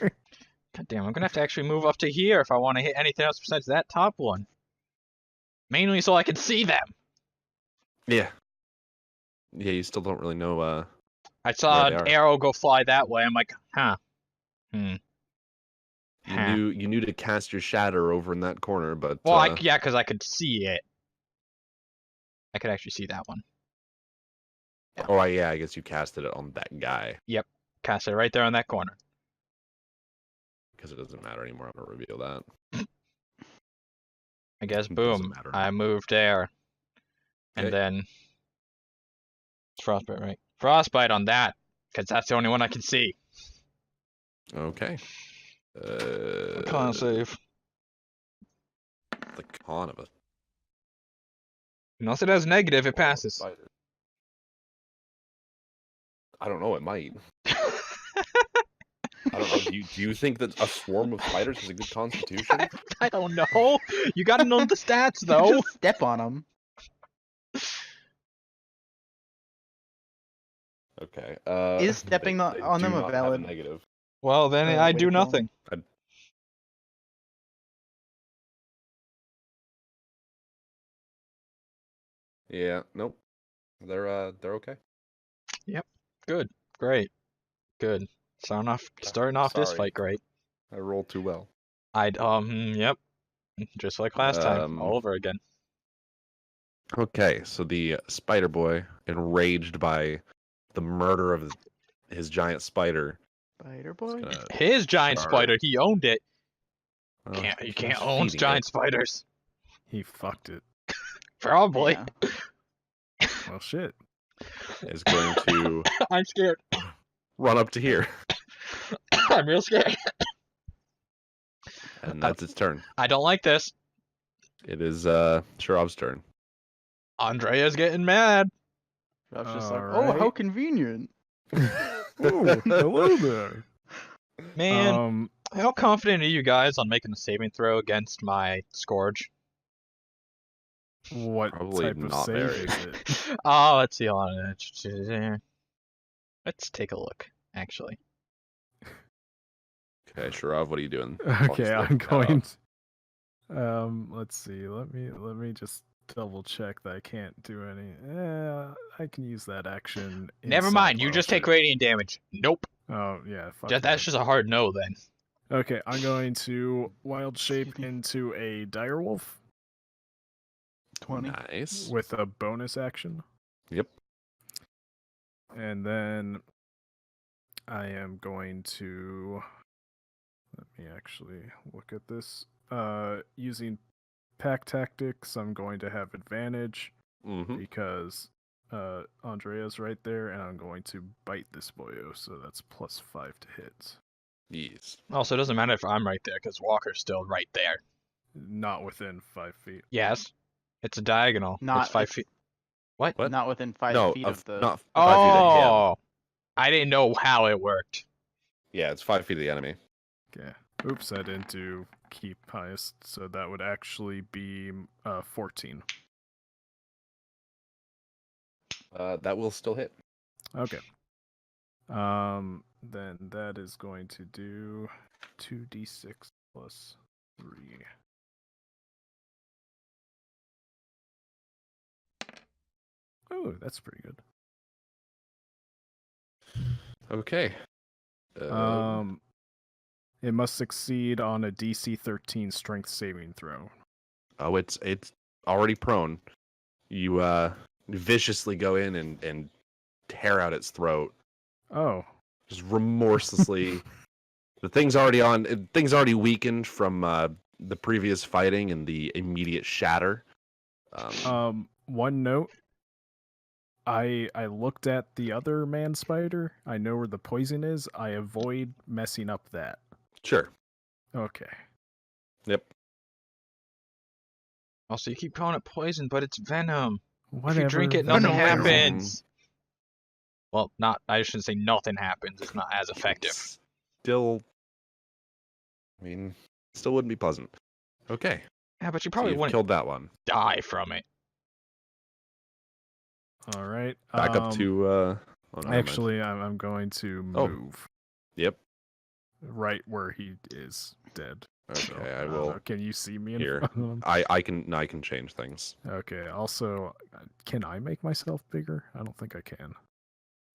God damn, I'm gonna have to actually move up to here if I want to hit anything else besides that top one. Mainly so I can see them. Yeah. Yeah, you still don't really know. I saw Where they an are. arrow go fly that way. I'm like, huh. Huh. You knew to cast your shatter over in that corner, but Well, yeah, because I could see it. I could actually see that one. oh yeah, I guess you casted it on that guy Cast it right there on that corner. because it doesn't matter anymore. I'm gonna reveal that. I guess, It doesn't boom, matter I now. moved there. And Okay. then... It's Frostbite, right? Frostbite on that, because that's the only one I can see. Okay. Con save. The con of it. Unless it has negative, it passes. Spider. I don't know. It might. I don't know. Do you think that a swarm of spiders has a good constitution? I don't know. You gotta know the stats, though. Just step on them. Okay. Is stepping they on do them a not have valid- negative? Well, then I way to do kill 'em? nothing. Yeah. Nope. They're okay. Good. Great. Good. Starting off this Sorry. fight great. I rolled too well. Yep. Just like last time, all over again. Okay, so the spider boy, enraged by the murder of his giant spider, Spider is boy? gonna, His giant Charge. spider, he owned it. well, You he can't was own feeding giant it, spiders. He fucked it. Probably. Yeah. Well, shit. is going to I'm scared. run up to here, I'm real scared. and that's its turn. I don't like this. It is Sharov's turn. Ondrea's getting mad. I was just like, oh, Alright. how convenient. Oh, hello there. Man, how confident are you guys on making a saving throw against my Scourge? What Probably type of not save very. is it? Oh, let's see on it. Let's take a look, actually. Okay, Sharov, what are you doing? Okay, Obviously, I'm that going. up. Let's see. Let me just double check that I can't do any. I can use that action. Never mind, you just take radiant damage. Nope. Oh yeah, fuck That's that. just a hard no then. Okay, I'm going to wild shape Excuse me. into a direwolf 20. Nice. with a bonus action, Yep. and then I am going to. Let me actually look at this. Using pack tactics, I'm going to have advantage Mm-hmm. because Ondrea's right there, and I'm going to bite this boyo, so that's +5 to hit. Yes. Also, it doesn't matter if I'm right there, because Walker's still right there. Not within 5 feet. Yes. It's a diagonal. Not it's 5 it's- feet. What? Not within 5 No, feet of the. not 5 feet of him. Oh! I didn't know how it worked. Yeah, it's 5 feet of the enemy. Okay. Oops, I didn't do keep highest, so that would actually be 14. That will still hit. Okay. Then that is going to do 2d6 plus 3. Oh, that's pretty good. Okay. It must succeed on a DC 13 Strength saving throw. Oh, it's already prone. You viciously go in and tear out its throat, Oh. just remorselessly. Thing's already weakened from the previous fighting and the immediate shatter. One note. I looked at the other man spider. I know where the poison is. I avoid messing up that. Sure. Okay. Yep. Also, you keep calling it poison, but it's venom. Whatever. If you drink it, nothing Venom. happens. Well, I shouldn't say nothing happens. It's not as effective. Still, I mean, still wouldn't be pleasant. Okay. Yeah, but you So probably you've wouldn't killed that one. die from it. All right. Back up to. Oh, no, never mind. Actually, I'm going to Oh. move Yep. right where he is dead. Okay, So, I don't will. know. Can you see me in Here. front of him? I can change things. Okay. Also, can I make myself bigger? I don't think I can,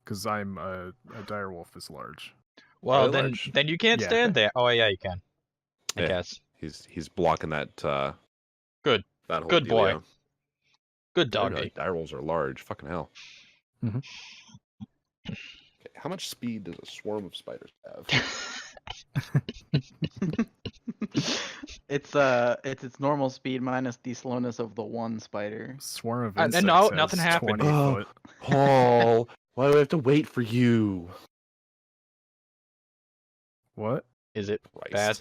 because I'm a direwolf is large. Well, Really large. then you can't Yeah. stand there. Oh yeah, you can. I Yeah. guess. He's blocking that. Good. That whole Good boy. dealio. Good Dude, doggy. direwolves are large. Fucking hell. Mhm. Okay, how much speed does a swarm of spiders have? It's its normal speed minus the slowness of the one spider. Swarm of And insects no, has nothing happened. 20 Oh. foot. Paul, why do I have to wait for you? What? Is it Christ. bad?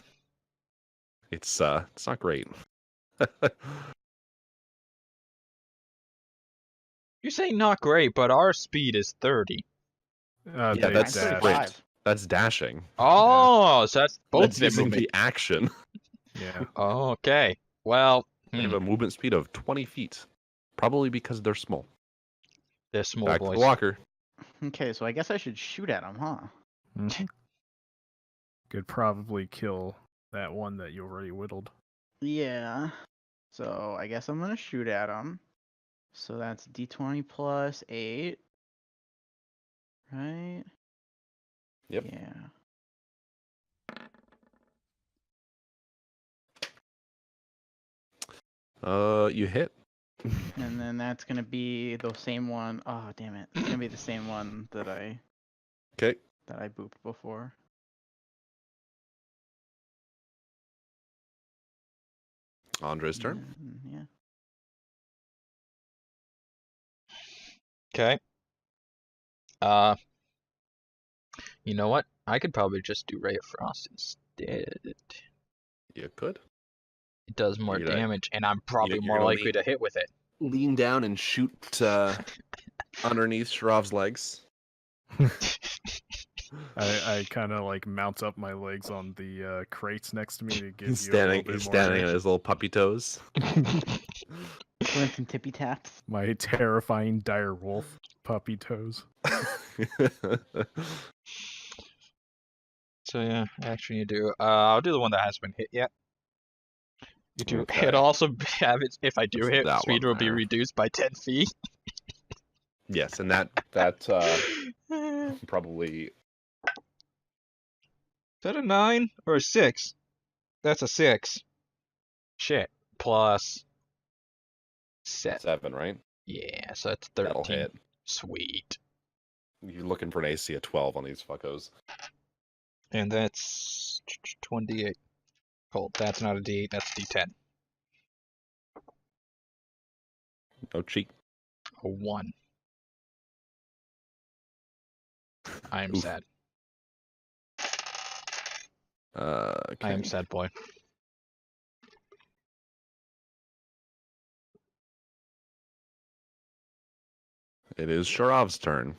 It's not great. You say not great, but our speed is 30. Yeah, They that's Mine's dash. 35. That's dashing. Oh, so that's both That's their using movement. the action. Yeah. Oh, okay. Well, They have a movement speed of 20 feet. Probably because they're small. they're small Back to boys. the walker. Okay, so I guess I should shoot at him, huh? Mhm. Could probably kill that one that you already whittled. Yeah. So I guess I'm gonna shoot at him. So that's D20 plus 8. Right? Yep. Yeah. You hit. And then that's gonna be the same one. Oh damn it. It's gonna be the same one that I Okay. booped before. Andre's turn. Yeah. Okay. You know what? I could probably just do Ray of Frost instead. You could. It does more You're gonna- damage, and I'm probably you're more gonna likely lean- to hit with it. Lean down and shoot underneath Sharov's legs. I kind of like mount up my legs on the crates next to me to give He's you a little standing. bit He's more standing on action. his little puppy toes. Doing some tippy taps. My terrifying dire wolf puppy toes. So yeah, action you do. I'll do the one that hasn't been hit yet. You do. Okay. It'll also have it. If I do Just hit, that speed one will be there. reduced by 10 feet. Yes, and that probably Is that a 9 or a 6? That's a 6. Shit. Plus 7. 7, right? Yeah, so that's 13. That'll hit. Sweet. You're looking for an AC of 12 on these fuckos. And that's 28. Cool. That's not a D8, that's a D10. No cheat. A 1. I am Oof. sad. Okay. I am sad boy. It is Sharov's turn.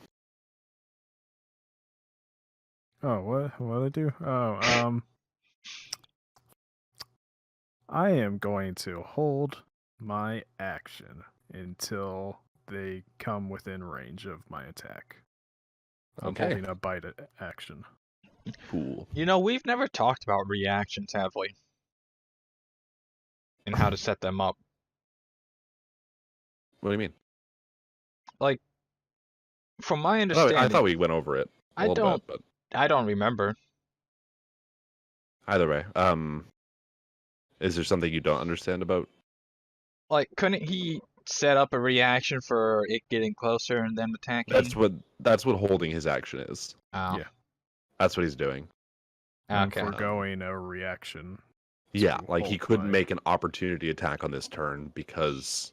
Oh, what did I do? Oh, I am going to hold my action until they come within range of my attack. I'm Okay. holding a bite action. Cool. You know, we've never talked about reactions, have we? And how to set them up. What do you mean? like, from my I understanding, thought we went over it a I little don't, bit, I don't remember. but either way, is there something you don't understand about? Like, couldn't he set up a reaction for it getting closer and then attacking? That's what holding his action is. Oh, Yeah. That's what he's doing. I'm okay. foregoing a reaction. Yeah, to like he hold couldn't my- make an opportunity attack on this turn because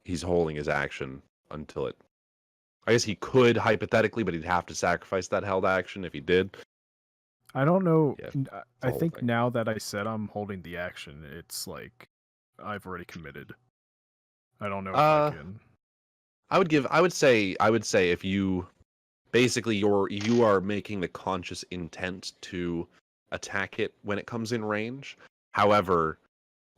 he's holding his action until it. I guess he could hypothetically, but he'd have to sacrifice that held action if he did. I don't know. Yeah, I whole think thing. now that I said I'm holding the action, it's like I've already committed. I don't know if I can. I would say if you basically you are making the conscious intent to attack it when it comes in range. However,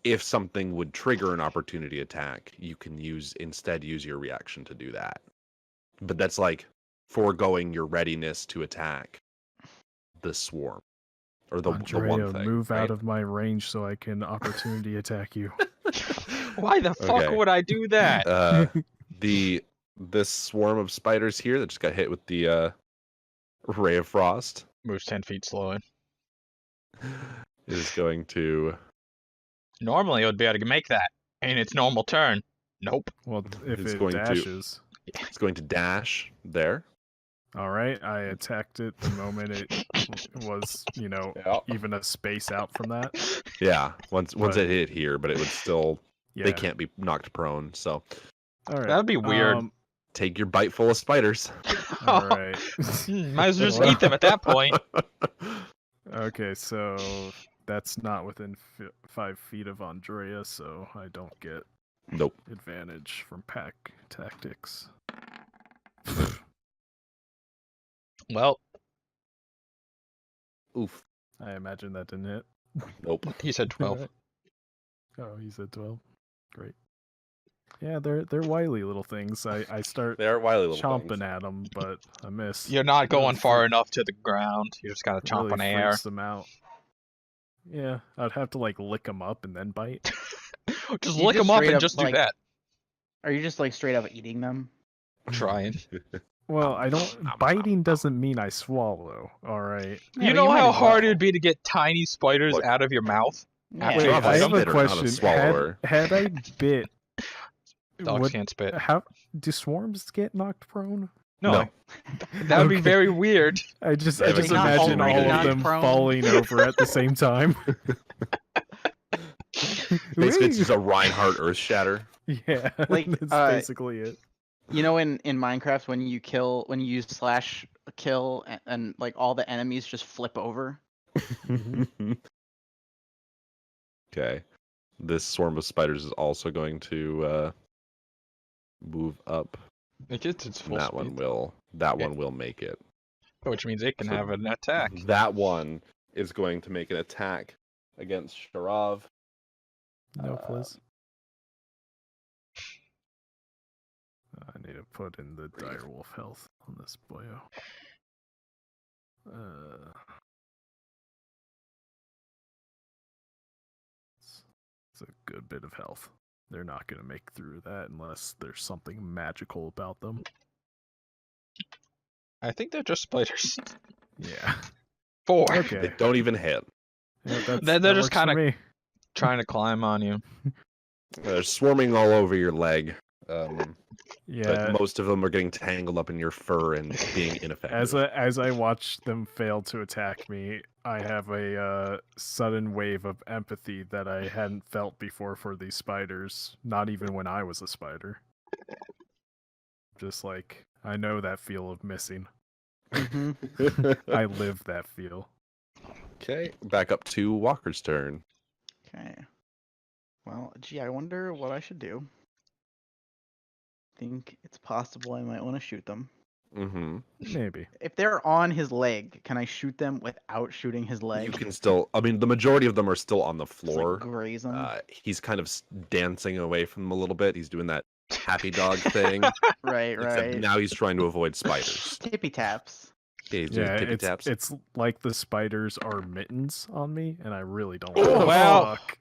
if something would trigger an opportunity attack, you can instead use your reaction to do that. But that's like foregoing your readiness to attack the swarm or the Ondrea, one thing. move out right? of my range so I can opportunity attack you. Why the fuck Okay. would I do that? This swarm of spiders here that just got hit with the ray of frost Moves 10 feet slower. is going to. Normally, it would be able to make that in its normal turn. Nope. Well, if It's it going to- dashes. It's going to dash there. All right, I attacked it the moment it was, Yeah. even a space out from that. Yeah. Once But- it hit here, but it would still. Yeah. They can't be knocked prone. So All right. That'd be weird. take your bite full of spiders. All right. Might as well just eat them at that point. Okay, so that's not within 5 feet of Ondrea, so I don't get Nope. advantage from pack tactics. Well, Oof. I imagine that didn't hit. Nope. he said 12. Alright. Oh, he said 12. Great. Yeah, they're wily little things. I start They are wily little chomping things. at them, but I miss. You're not going Really far freak- enough to the ground. You just gotta it chomp really on air. freaks them out. Yeah, I'd have to like lick them up and then bite. Just You lick just them up straight and up, just do like- that. Are you just like straight up eating them? Trying. Well, I don't. Biting doesn't mean I swallow. All right. You know how hard it would be to get tiny spiders Look. out of your mouth? Yeah. Wait, Shrub I is have a bitter, not a question. swallower. Had I bit, Dogs would, can't spit. how do swarms get knocked prone? No, that would be Okay. very weird. I just Yeah, but imagine not all already of knocked them prone. falling over at the same time. Basically, it's just a Reinhardt Earth Shatter. Yeah, Like, that's basically it. You know, in Minecraft, when you use slash kill and like all the enemies just flip over. Okay. This swarm of spiders is also going to move up. It gets its full That speed, one will make it. which means it can So have an attack. That one is going to make an attack against Sharav. No, please. I need to put in the direwolf health on this boyo. It's a good bit of health. They're not going to make through that unless there's something magical about them. I think they're just spiders. Yeah. 4. They Okay. don't even hit. Yeah, They're that just works for kinda- me. Trying to climb on you. They're swarming all over your leg. Yeah. But most of them are getting tangled up in your fur and being ineffective. As I watch them fail to attack me, I have a sudden wave of empathy that I hadn't felt before for these spiders. Not even when I was a spider. Just like I know that feel of missing. I live that feel. Okay, back up to Walker's turn. Okay. Well, gee, I wonder what I should do. Think it's possible I might want to shoot them. Mm-hmm. Maybe. If they're on his leg, can I shoot them without shooting his leg? You can still. I mean, the majority of them are still on the Just, like, floor. graze them. He's kind of dancing away from them a little bit. He's doing that happy dog thing. Right, Except right. now he's trying to avoid spiders. Tippy taps. Yeah, he's doing Yeah, tippy taps. it's like the spiders are mittens on me, and I really don't. Oh, give a well. fuck.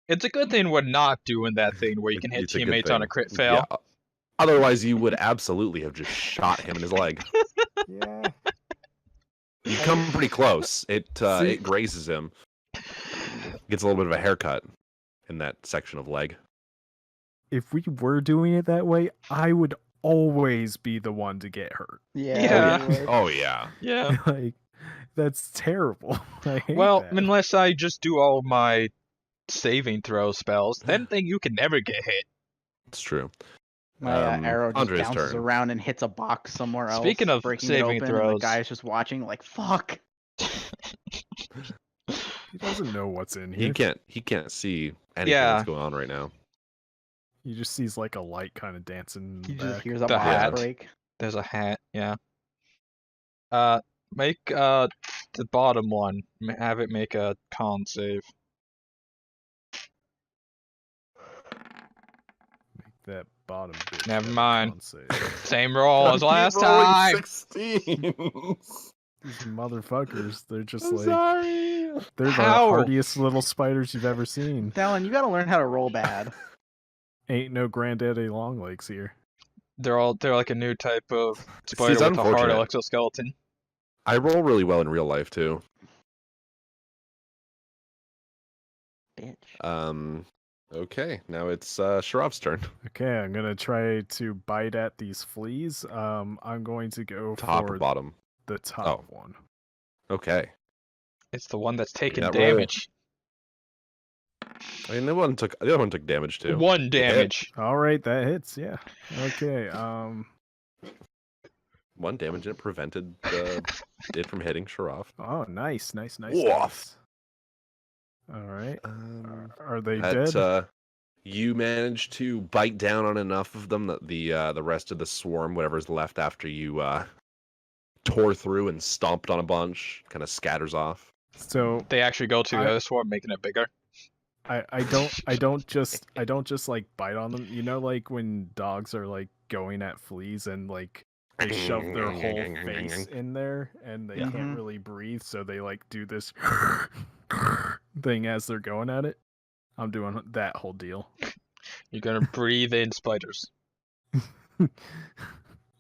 It's a good thing we're not doing that thing where you can hit It's a good teammates on a thing. crit fail. Yeah. Otherwise, you would absolutely have just shot him in his leg. Yeah. You come pretty close. It See? it grazes him. Gets a little bit of a haircut in that section of leg. If we were doing it that way, I would always be the one to get hurt. Yeah. you would. Oh yeah. Yeah. Like, that's terrible. I hate Well, that. unless I just do all my saving throw spells, then you can never get hit. It's true. My arrow just Andre's bounces turn. around and hits a box somewhere else. Speaking of breaking saving it open, throws- and the guy's just watching like, fuck. He doesn't know what's in here. He can't see anything Yeah. that's going on right now. He just sees like a light kind of dancing in the He just back. hears a The box hat. break. There's a hat, yeah. Make the bottom one. Have it make a con save. Make that bottom bitch. Never have a mind. con save. Same roll as Keep last rolling time. 16s. These motherfuckers, they're just I'm like sorry. they're the How? hardiest little spiders you've ever seen. Dallin, you gotta learn how to roll bad. Ain't no granddaddy longlegs here. They're like a new type of It's spider with a hard unfortunate. exoskeleton. I roll really well in real life too. Bitch. Okay, now it's Sharov's turn. Okay, I'm gonna try to bite at these fleas. I'm going to go Top for or bottom? the top one. Okay. It's the one that's taking that roll. damage. I mean, the other one took damage too. 1 damage. All right, that hits. Yeah. Okay. 1 damage and it prevented it from hitting Sharov. Oh, nice. Woof. Woof. All right. Are they That, dead? you managed to bite down on enough of them that the rest of the swarm, whatever's left after you tore through and stomped on a bunch, kind of scatters off. So They actually go to the other swarm, making it bigger. I don't just like bite on them. You know, like when dogs are like going at fleas and like they shove their whole face in there and they Yeah. can't really breathe, so they like do this thing as they're going at it. I'm doing that whole deal. You're gonna breathe in spiders.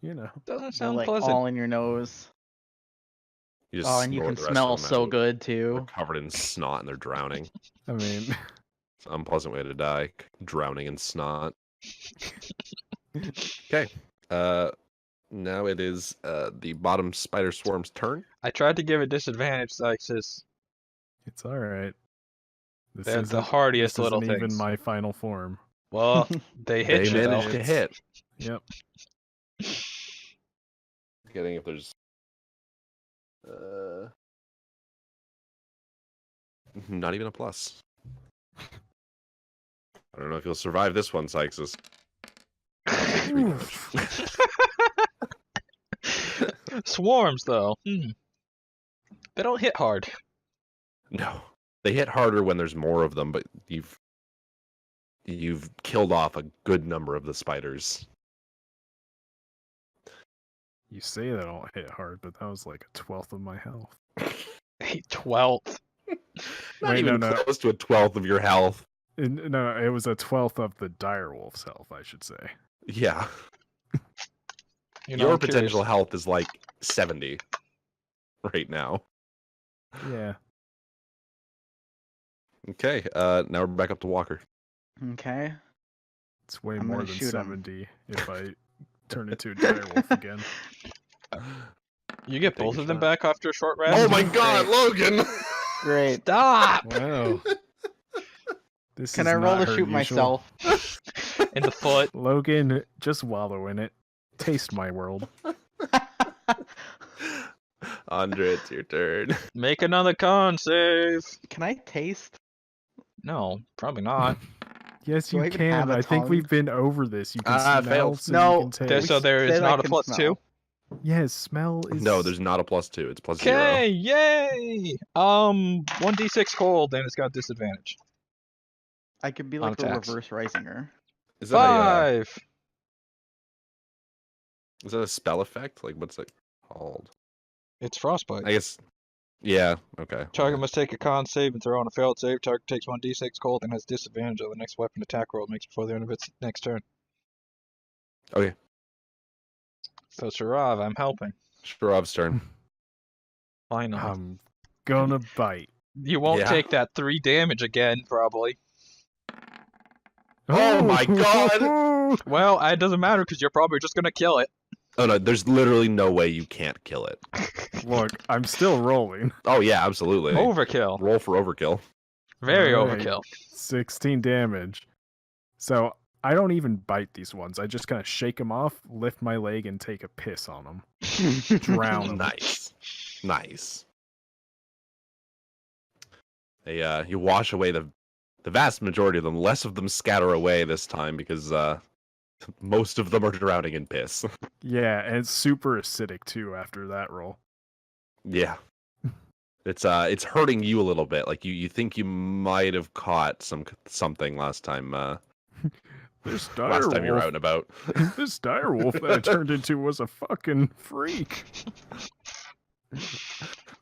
You know. Doesn't They're, sound like pleasant. all in your nose. You just Oh, and you snort can the rest of smell them so out. good They're too. covered in snot and they're drowning. I mean, It's an unpleasant way to die, drowning in snot. Okay. Now it is the bottom spider swarm's turn. I tried to give it disadvantage, Sykes. it's all right. This They're the isn't- hardiest this little isn't even things. my final form. Well, they hit They you though. managed to hit. Yep. Getting if there's not even a plus. I don't know if you'll survive this one, Sykes. I'll take 3 damage. Swarms though. They don't hit hard. No, they hit harder when there's more of them, but you've killed off a good number of the spiders. You say that I don't hit hard, but that was like a 12th of my health. A 12th. Not Wait, even no. close to a 12th of your health. No, it was a 12th of the direwolf's health, I should say. Yeah, You know, your I'm curious. potential health is like 70 right now. Yeah. Okay, now we're back up to Walker. Okay. It's way I'm more gonna than shoot 'em. 70 if I turn into a direwolf again. You get Take both a of them shot. back after a short rest. Oh my God, Logan! Great. Stop! Wow. This Can is I roll not to her shoot usual. myself? In the foot. Logan, just wallow in it. Taste my world. Ondrea, it's your turn. Make another con save. Can I taste? No, probably not. Yes, Do I you even can. have a I think tongue? we've been over this. You can Ah, smell, failed. so No, you can taste. So there Say is that I not a can plus smell. 2. Yes, smell is. No, there's not a +2. It's +0. Okay, yay! 1d6 cold, and it's got disadvantage. I could be On like the attacks. reverse Risinger. Is that a 5. is that a spell effect? Like what's it called? It's frostbite. I guess. Yeah. Okay. Target must take a con save and throw on a failed save. Target takes 1d6 cold and has disadvantage on the next weapon attack roll it makes before the end of its next turn. Okay, So Sharav, I'm helping. Shirov's turn. Finally. I'm gonna bite. You won't Yeah. take that 3 damage again, probably. Oh my god! Well, it doesn't matter because you're probably just gonna kill it. Oh no, there's literally no way you can't kill it. Look, I'm still rolling. Oh yeah, absolutely. Overkill. Roll for overkill. Very Alright. overkill. 16 damage. So I don't even bite these ones. I just kind of shake them off, lift my leg, and take a piss on them. Drown them. Nice. Nice. You wash away the vast majority of them. Less of them scatter away this time because most of them are drowning in piss. Yeah, and it's super acidic too after that roll. Yeah. It's hurting you a little bit. Like you think you might have caught something last time. This Last time you were out and about. This dire wolf that I turned into was a fucking freak.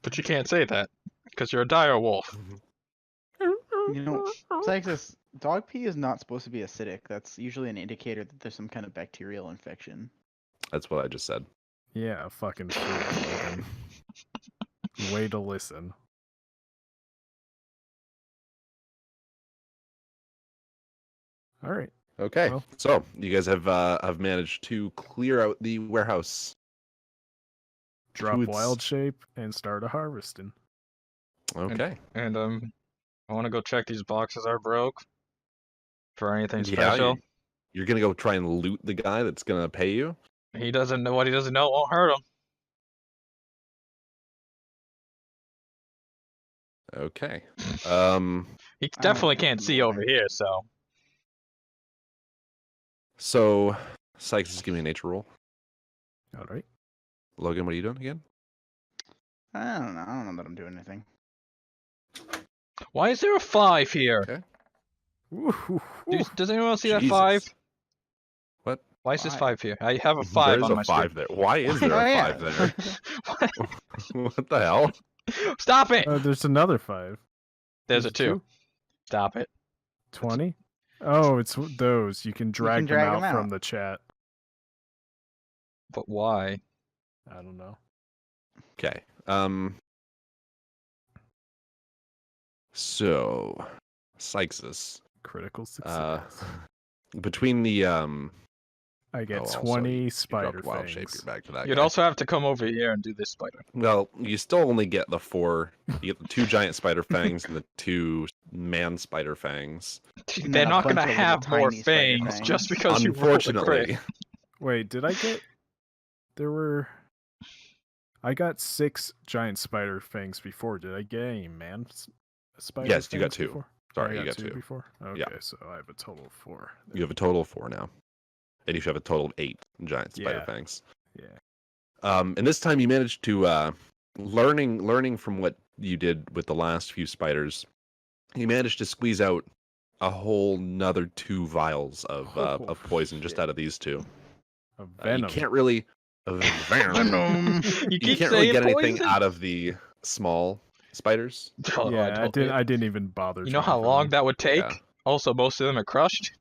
But you can't say that because you're a dire wolf. You know, it's like this. Dog pee is not supposed to be acidic. That's usually an indicator that there's some kind of bacterial infection. That's what I just said. Yeah, fucking freak. Logan. Way to listen. All right. Okay. Well. So you guys have managed to clear out the warehouse. Drop Foods. wild shape and start a harvesting. Okay. And I want to go check these boxes are broke for anything Yeah, special. you're gonna go try and loot the guy that's gonna pay you. He doesn't know what he doesn't know won't hurt him. Okay. He definitely can't see over here, so So Sykes, just give me a nature roll. All right. Logan, what are you doing again? I don't know. I don't know that I'm doing anything. why is there a 5 here? Okay. Does anyone else see that Jesus. 5? What? Why is this 5 Five. here? I have a 5 There is on my a 5 there. Why is there Oh, a yeah. 5 there? What the hell? screen. Stop it! There's another 5. There's a 2. Stop it. 20? Oh, it's those. You can drag, drag them them out from out. the chat. But why? I don't know. Okay. So Sykes, Critical success. between the I get also, 20 you spider dropped wild shape, fangs. you're back to that. You'd guy. also have to come over here and do this spider. Well, you still only get the 4. You get the 2 giant spider fangs and the 2 man spider fangs. And They're then a not bunch gonna of little have more tiny spider fangs fangs. just because you rolled a Unfortunately. crit. Wait, did I get... I got 6 giant spider fangs before. Did I get any man spider Yes, you got fangs 2. before? Sorry, I you got 2. before? Okay, Yeah. so I have a total of 4. You have a total of 4 now. And you should have a total of 8 giant spider Yeah. fangs. Yeah. And this time you managed to learning from what you did with the last few spiders, you managed to squeeze out a whole nother 2 vials of Oh, poison just shit. out of these 2. A You venom. can't really Venom. You you keep can't really saying get anything poison? out of the small spiders. Oh, Yeah, I didn't even bother. You know how trying for long them. that would take? Yeah. Also, most of them are crushed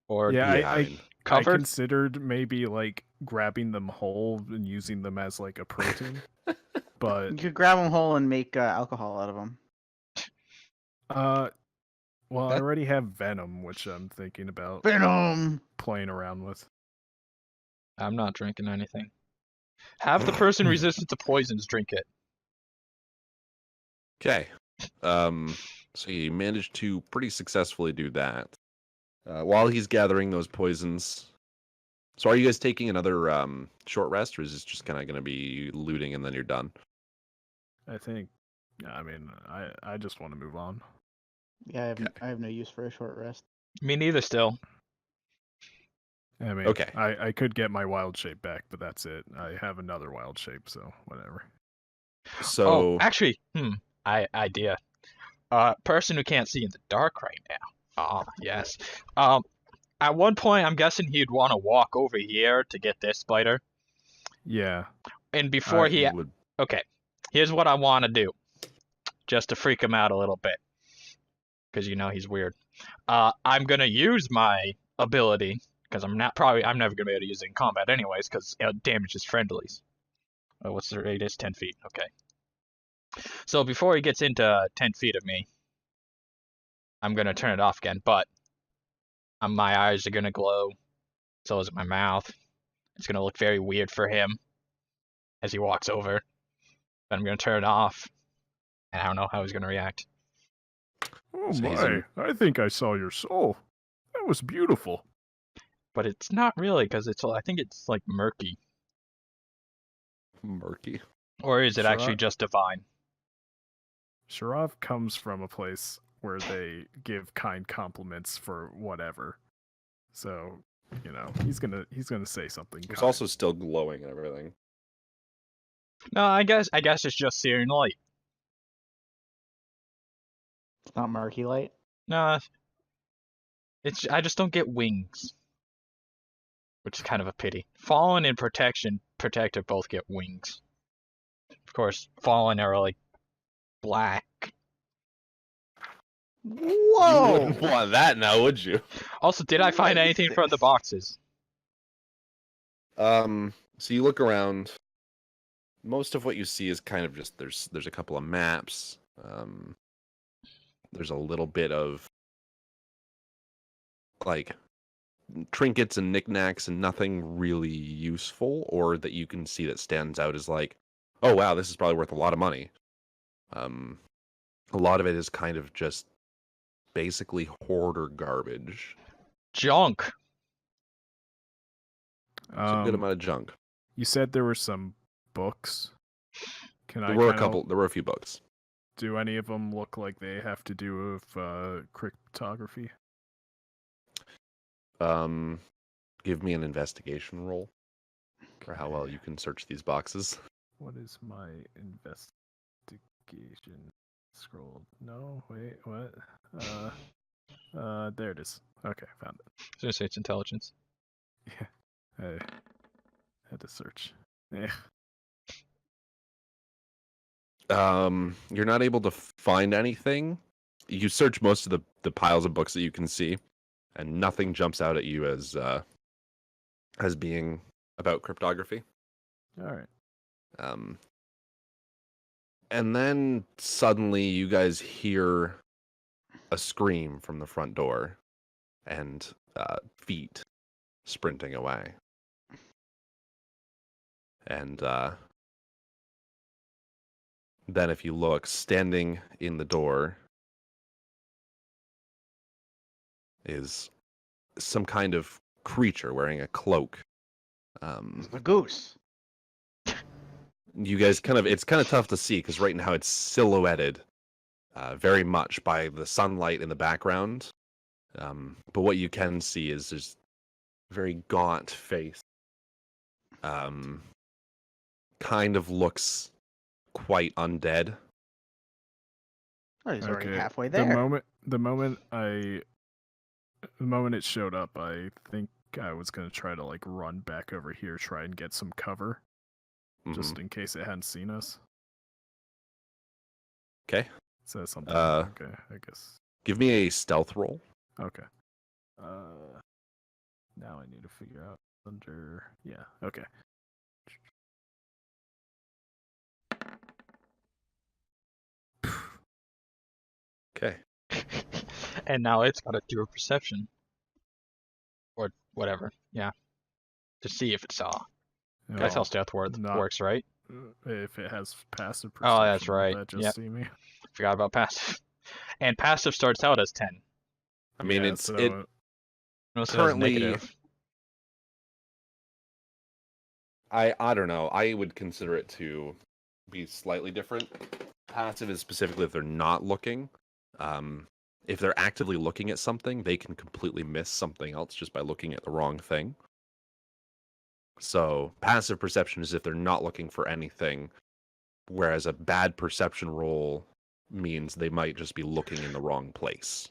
or Yeah, Yeah, I mean, I covered. considered maybe like grabbing them whole and using them as like a protein, You but could grab them whole and make alcohol out of them. well, I That- already have venom, which I'm thinking about Venom. playing around with. I'm not drinking anything. Have the person resistant to poisons drink it. Okay. So you managed to pretty successfully do that. While he's gathering those poisons. So are you guys taking another short rest, or is this just kind of going to be looting and then you're done? I think. I mean, I just want to move on. Yeah, Okay. I have no use for a short rest. Me neither. Still, I mean, Okay. I could get my wild shape back, but that's it. I have another wild shape, so whatever. So oh, actually, idea. Person who can't see in the dark right now. Ah, yes. At one point, I'm guessing he'd want to walk over here to get this spider, Yeah. and before he would Okay, here's what I want to do, just to freak him out a little bit, because you know he's weird. I'm gonna use my ability because I'm never gonna be able to use it in combat anyways, because it damages friendlies. Oh, what's the radius? 10 feet. Okay. So before he gets into 10 feet of me, I'm gonna turn it off again. But my eyes are gonna glow. So is my mouth. It's gonna look very weird for him as he walks over. But I'm gonna turn it off, and I don't know how he's gonna react. Oh So he's my! in- I think I saw your soul. That was beautiful. But it's not really, because I think it's like murky. Murky. Or is it Sure. actually just divine? Sharav comes from a place where they give kind compliments for whatever. So, he's gonna say something. It's kind. also still glowing and everything. No, I guess it's just searing light. It's not murky light. No, I just don't get wings, which is kind of a pity. Fallen and Protector both get wings. Of course, Fallen are like black. You Whoa! wouldn't want that now, would you? Also, did I find anything from the boxes? So you look around. Most of what you see is kind of just there's a couple of maps. There's a little bit of like trinkets and knickknacks and nothing really useful or that you can see that stands out as like, oh wow, this is probably worth a lot of money. A lot of it is kind of just basically hoarder garbage. Junk. It's a good amount of junk. You said there were some books. Can There I were kinda- a few books. Do any of them look like they have to do with cryptography? Give me an investigation roll for how well you can search these boxes. What is my investigation? Scroll. No, wait, what? There it is. Okay, found it. I was gonna say it's intelligence. Yeah, I had to search. Yeah. You're not able to find anything. You search most of the piles of books that you can see, and nothing jumps out at you as being about cryptography. All right. And then suddenly you guys hear a scream from the front door, and feet sprinting away. And then if you look, standing in the door is some kind of creature wearing a cloak. It's a goose. You guys it's kind of tough to see because right now it's silhouetted very much by the sunlight in the background. But what you can see is there's very gaunt face. Kind of looks quite undead. Oh, he's already Okay, halfway there. The moment it showed up, I think I was gonna try to like run back over here, try and get some cover, just in case it hadn't seen us. Okay. So that's something. Uh, Okay, I guess. Give me a stealth roll. Okay. Now I need to figure out under. Yeah. Okay. Okay. And now it's got to do a perception. Or whatever. Yeah. To see if it saw. That's how stealth works, right? If it has passive perception. Oh, that's right. Will that just Yep. see me? Forgot about passive. And passive starts out as 10. I mean, Yeah, it's so, it Notice it has currently. negative. I don't know. I would consider it to be slightly different. Passive is specifically if they're not looking. If they're actively looking at something, they can completely miss something else just by looking at the wrong thing. So passive perception is if they're not looking for anything, whereas a bad perception roll means they might just be looking in the wrong place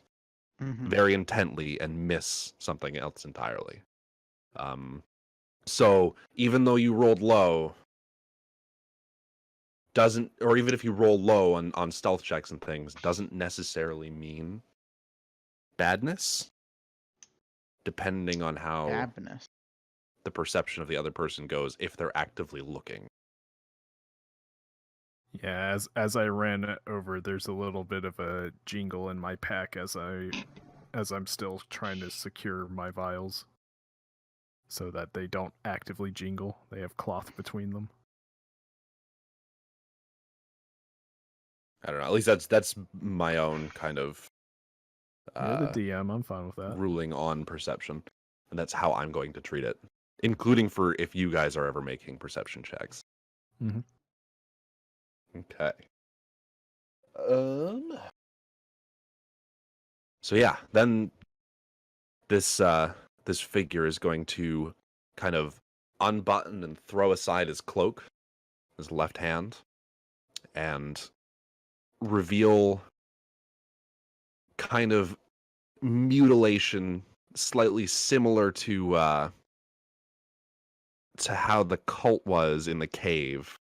very intently and miss something else entirely. So even though you rolled low, or even if you roll low on stealth checks and things, doesn't necessarily mean badness. depending on how Dampness. the perception of the other person goes, if they're actively looking. Yeah, as I ran over, there's a little bit of a jingle in my pack as I'm still trying to secure my vials, so that they don't actively jingle. They have cloth between them. I don't know. At least that's my own kind of You're the DM. I'm fine with that. ruling on perception, and that's how I'm going to treat it, including for if you guys are ever making perception checks. Mhm. Okay. So yeah, then this figure is going to kind of unbutton and throw aside his cloak, his left hand, and reveal kind of mutilation slightly similar to how the cult was in the cave,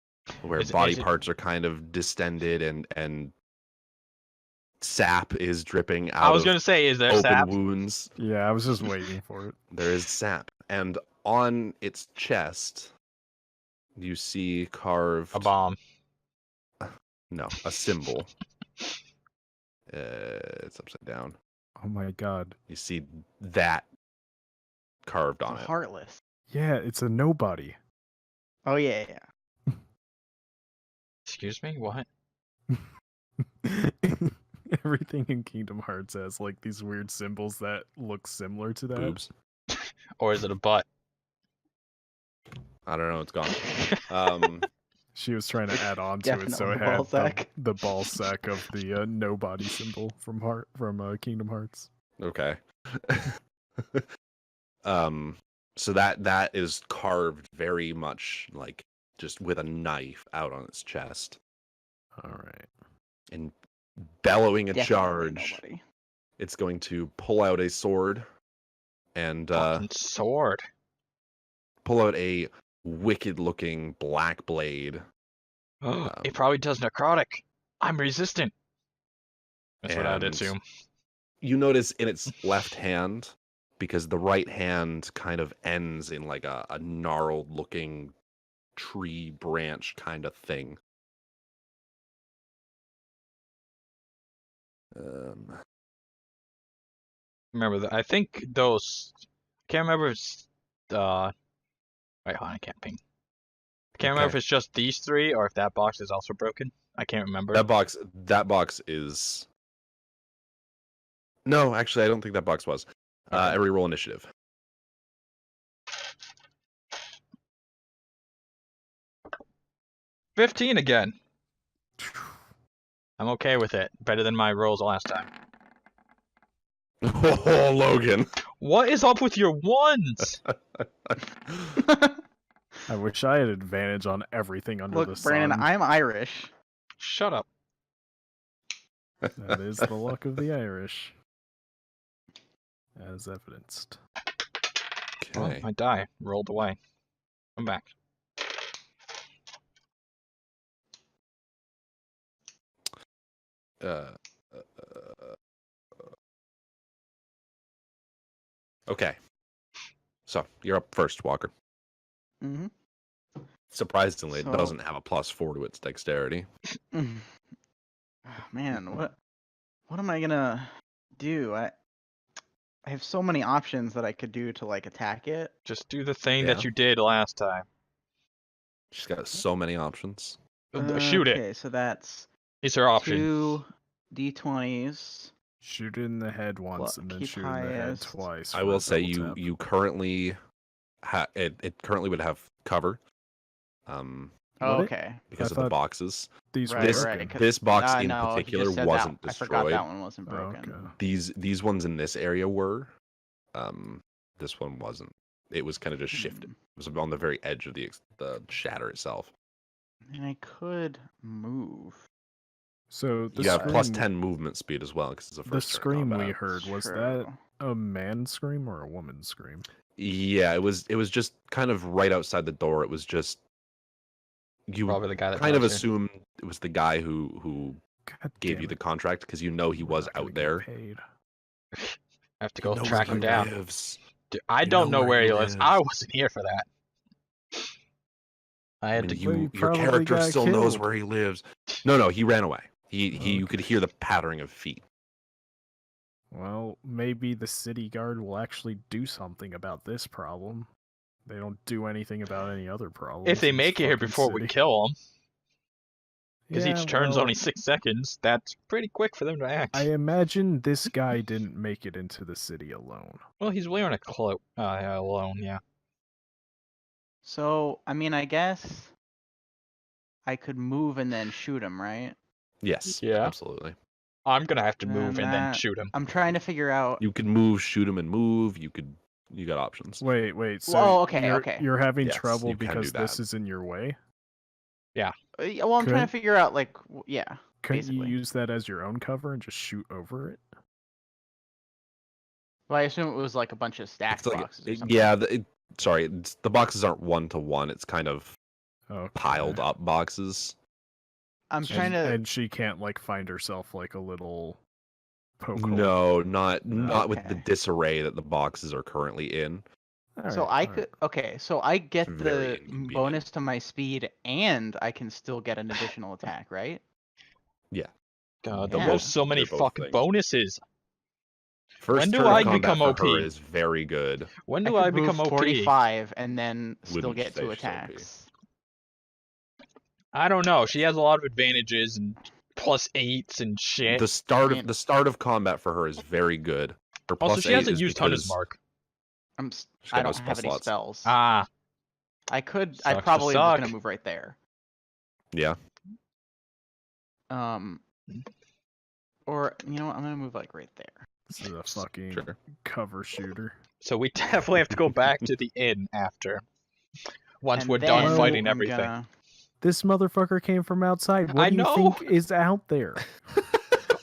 where body parts are kind of distended and sap is dripping out. I was gonna say, is there open sap? wounds. Yeah, I was just waiting for it. There is sap, and on its chest, you see carved A bomb. No, a symbol. It's upside down. Oh my god. You see that carved on it. Heartless. Yeah, it's a nobody. Oh yeah, yeah. Excuse me, what? Everything in Kingdom Hearts has like these weird symbols that look similar to that. Boobs. Or is it a butt? I don't know. It's gone. She was trying to add on to it, so Definitely it the had ball sack. the ball sack of the nobody symbol from Kingdom Hearts. Okay. So that is carved very much like just with a knife out on its chest, All right. and bellowing a Definitely charge. nobody. It's going to pull out a sword and Fucking sword. pull out a wicked-looking black blade. It probably does necrotic. I'm resistant. That's what I'd And assume. You notice in its left hand, because the right hand kind of ends in like a gnarled-looking tree branch kind of thing. Remember that? I think those. Can't remember if it's. Wait, hold on, I can't ping. I can't remember if it's just these three or if that box is also broken. I can't remember. That box is. No, actually, I don't think that box was. Okay. Every roll initiative. $15 again. I'm okay with it. Better than my rolls last time. Oh, Logan. What is up with your ones? I wish I had advantage on everything under the Look, sun. Brandon, I'm Irish. Shut up. That is the luck of the Irish, as evidenced. Oh, Okay. my die rolled away. I'm back. Okay. So you're up first, Walker. Mm-hmm. Surprisingly, So- it doesn't have a +4 to its dexterity. Oh, man, what am I gonna do? I have so many options that I could do to like attack it. Just do the thing Yeah. that you did last time. She's got so many options. Shoot it. Okay, so that's It's her option. 2 d20s. Shoot it in the head once and then keep shoot it in the head highest. twice. I for will a say double you tap. you currently it currently would have cover, Oh, Would it? okay. because I of the thought boxes. These Right, This right. broken. 'cause- this box in no, he particular just said wasn't that. I destroyed. forgot that one wasn't Oh, broken. okay. These ones in this area were. This one wasn't. It was kind of just shifted. Hmm. It was on the very edge of the shatter itself. And I could move. So the You have scream, +10 movement speed as well because it's a the first turn scream we combat. heard, was True. that a man scream or a woman scream? Yeah, it was just kind of right outside the door. It was just you Probably the guy that kind of knows her. assumed it was the guy who God gave damn you the it. contract because you know he We're was not gonna out get there. paid. I have to He go knows track where him he down. lives. Dude, I You don't know where he lives. lives. I wasn't here for that. I I had mean, to. Well, he your probably character got still knows killed. where he lives. No, he ran away. You could Okay. hear the pattering of feet. Well, maybe the city guard will actually do something about this problem. They don't do anything about any other problems. If they in this make it here fucking before we city. kill him, because Yeah, each turn's well, only 6 seconds, that's pretty quick for them to act. I imagine this guy didn't make it into the city alone. Well, he's wearing a cloak. Alone, yeah. So, I mean, I guess I could move and then shoot him, right? Yes, Yeah. absolutely. I'm gonna have to And move and then that- shoot him. I'm trying to figure out. You could move, shoot him, and move. You got options. Wait, so Well, okay, you're, okay. you're having Yes, trouble you can do because this that. is in your way? Well, I'm trying to figure out, like, yeah. Couldn't Basically. you use that as your own cover and just shoot over it? Well, I assume it was like a bunch of stacked It's like, boxes or something. yeah. Sorry, the boxes aren't 1-to-1. It's kind of Okay. piled up boxes. I'm trying to. And she can't like find herself like a little poke hole. No, not with the Okay. disarray that the boxes are currently in. So I could. Okay, so I get It's the very inconvenient. bonus to my speed, and I can still get an additional attack, right? God, Yeah. there's so many They're both fucking things. bonuses. First When do turn of I combat become for OP? her is very good. When I do could I become move OP? 45 and then still Wouldn't get say 2 she's OP. attacks. I don't know. She has a lot of advantages and +8s and shit. The start Man. of the start of combat for her is very good. Her Also, plus she 8 hasn't is used because Hunter's Mark. she's got I no don't spell have any slots. spells. Ah, I could. Sucks I to probably was gonna suck. move right there. Yeah. Or you know what? I'm gonna move like right there. This is a fucking Sure. cover shooter. so we definitely have to go back to the inn after. Once And we're done then fighting I'm everything. gonna- This motherfucker came from outside. What I do you know. think is out there?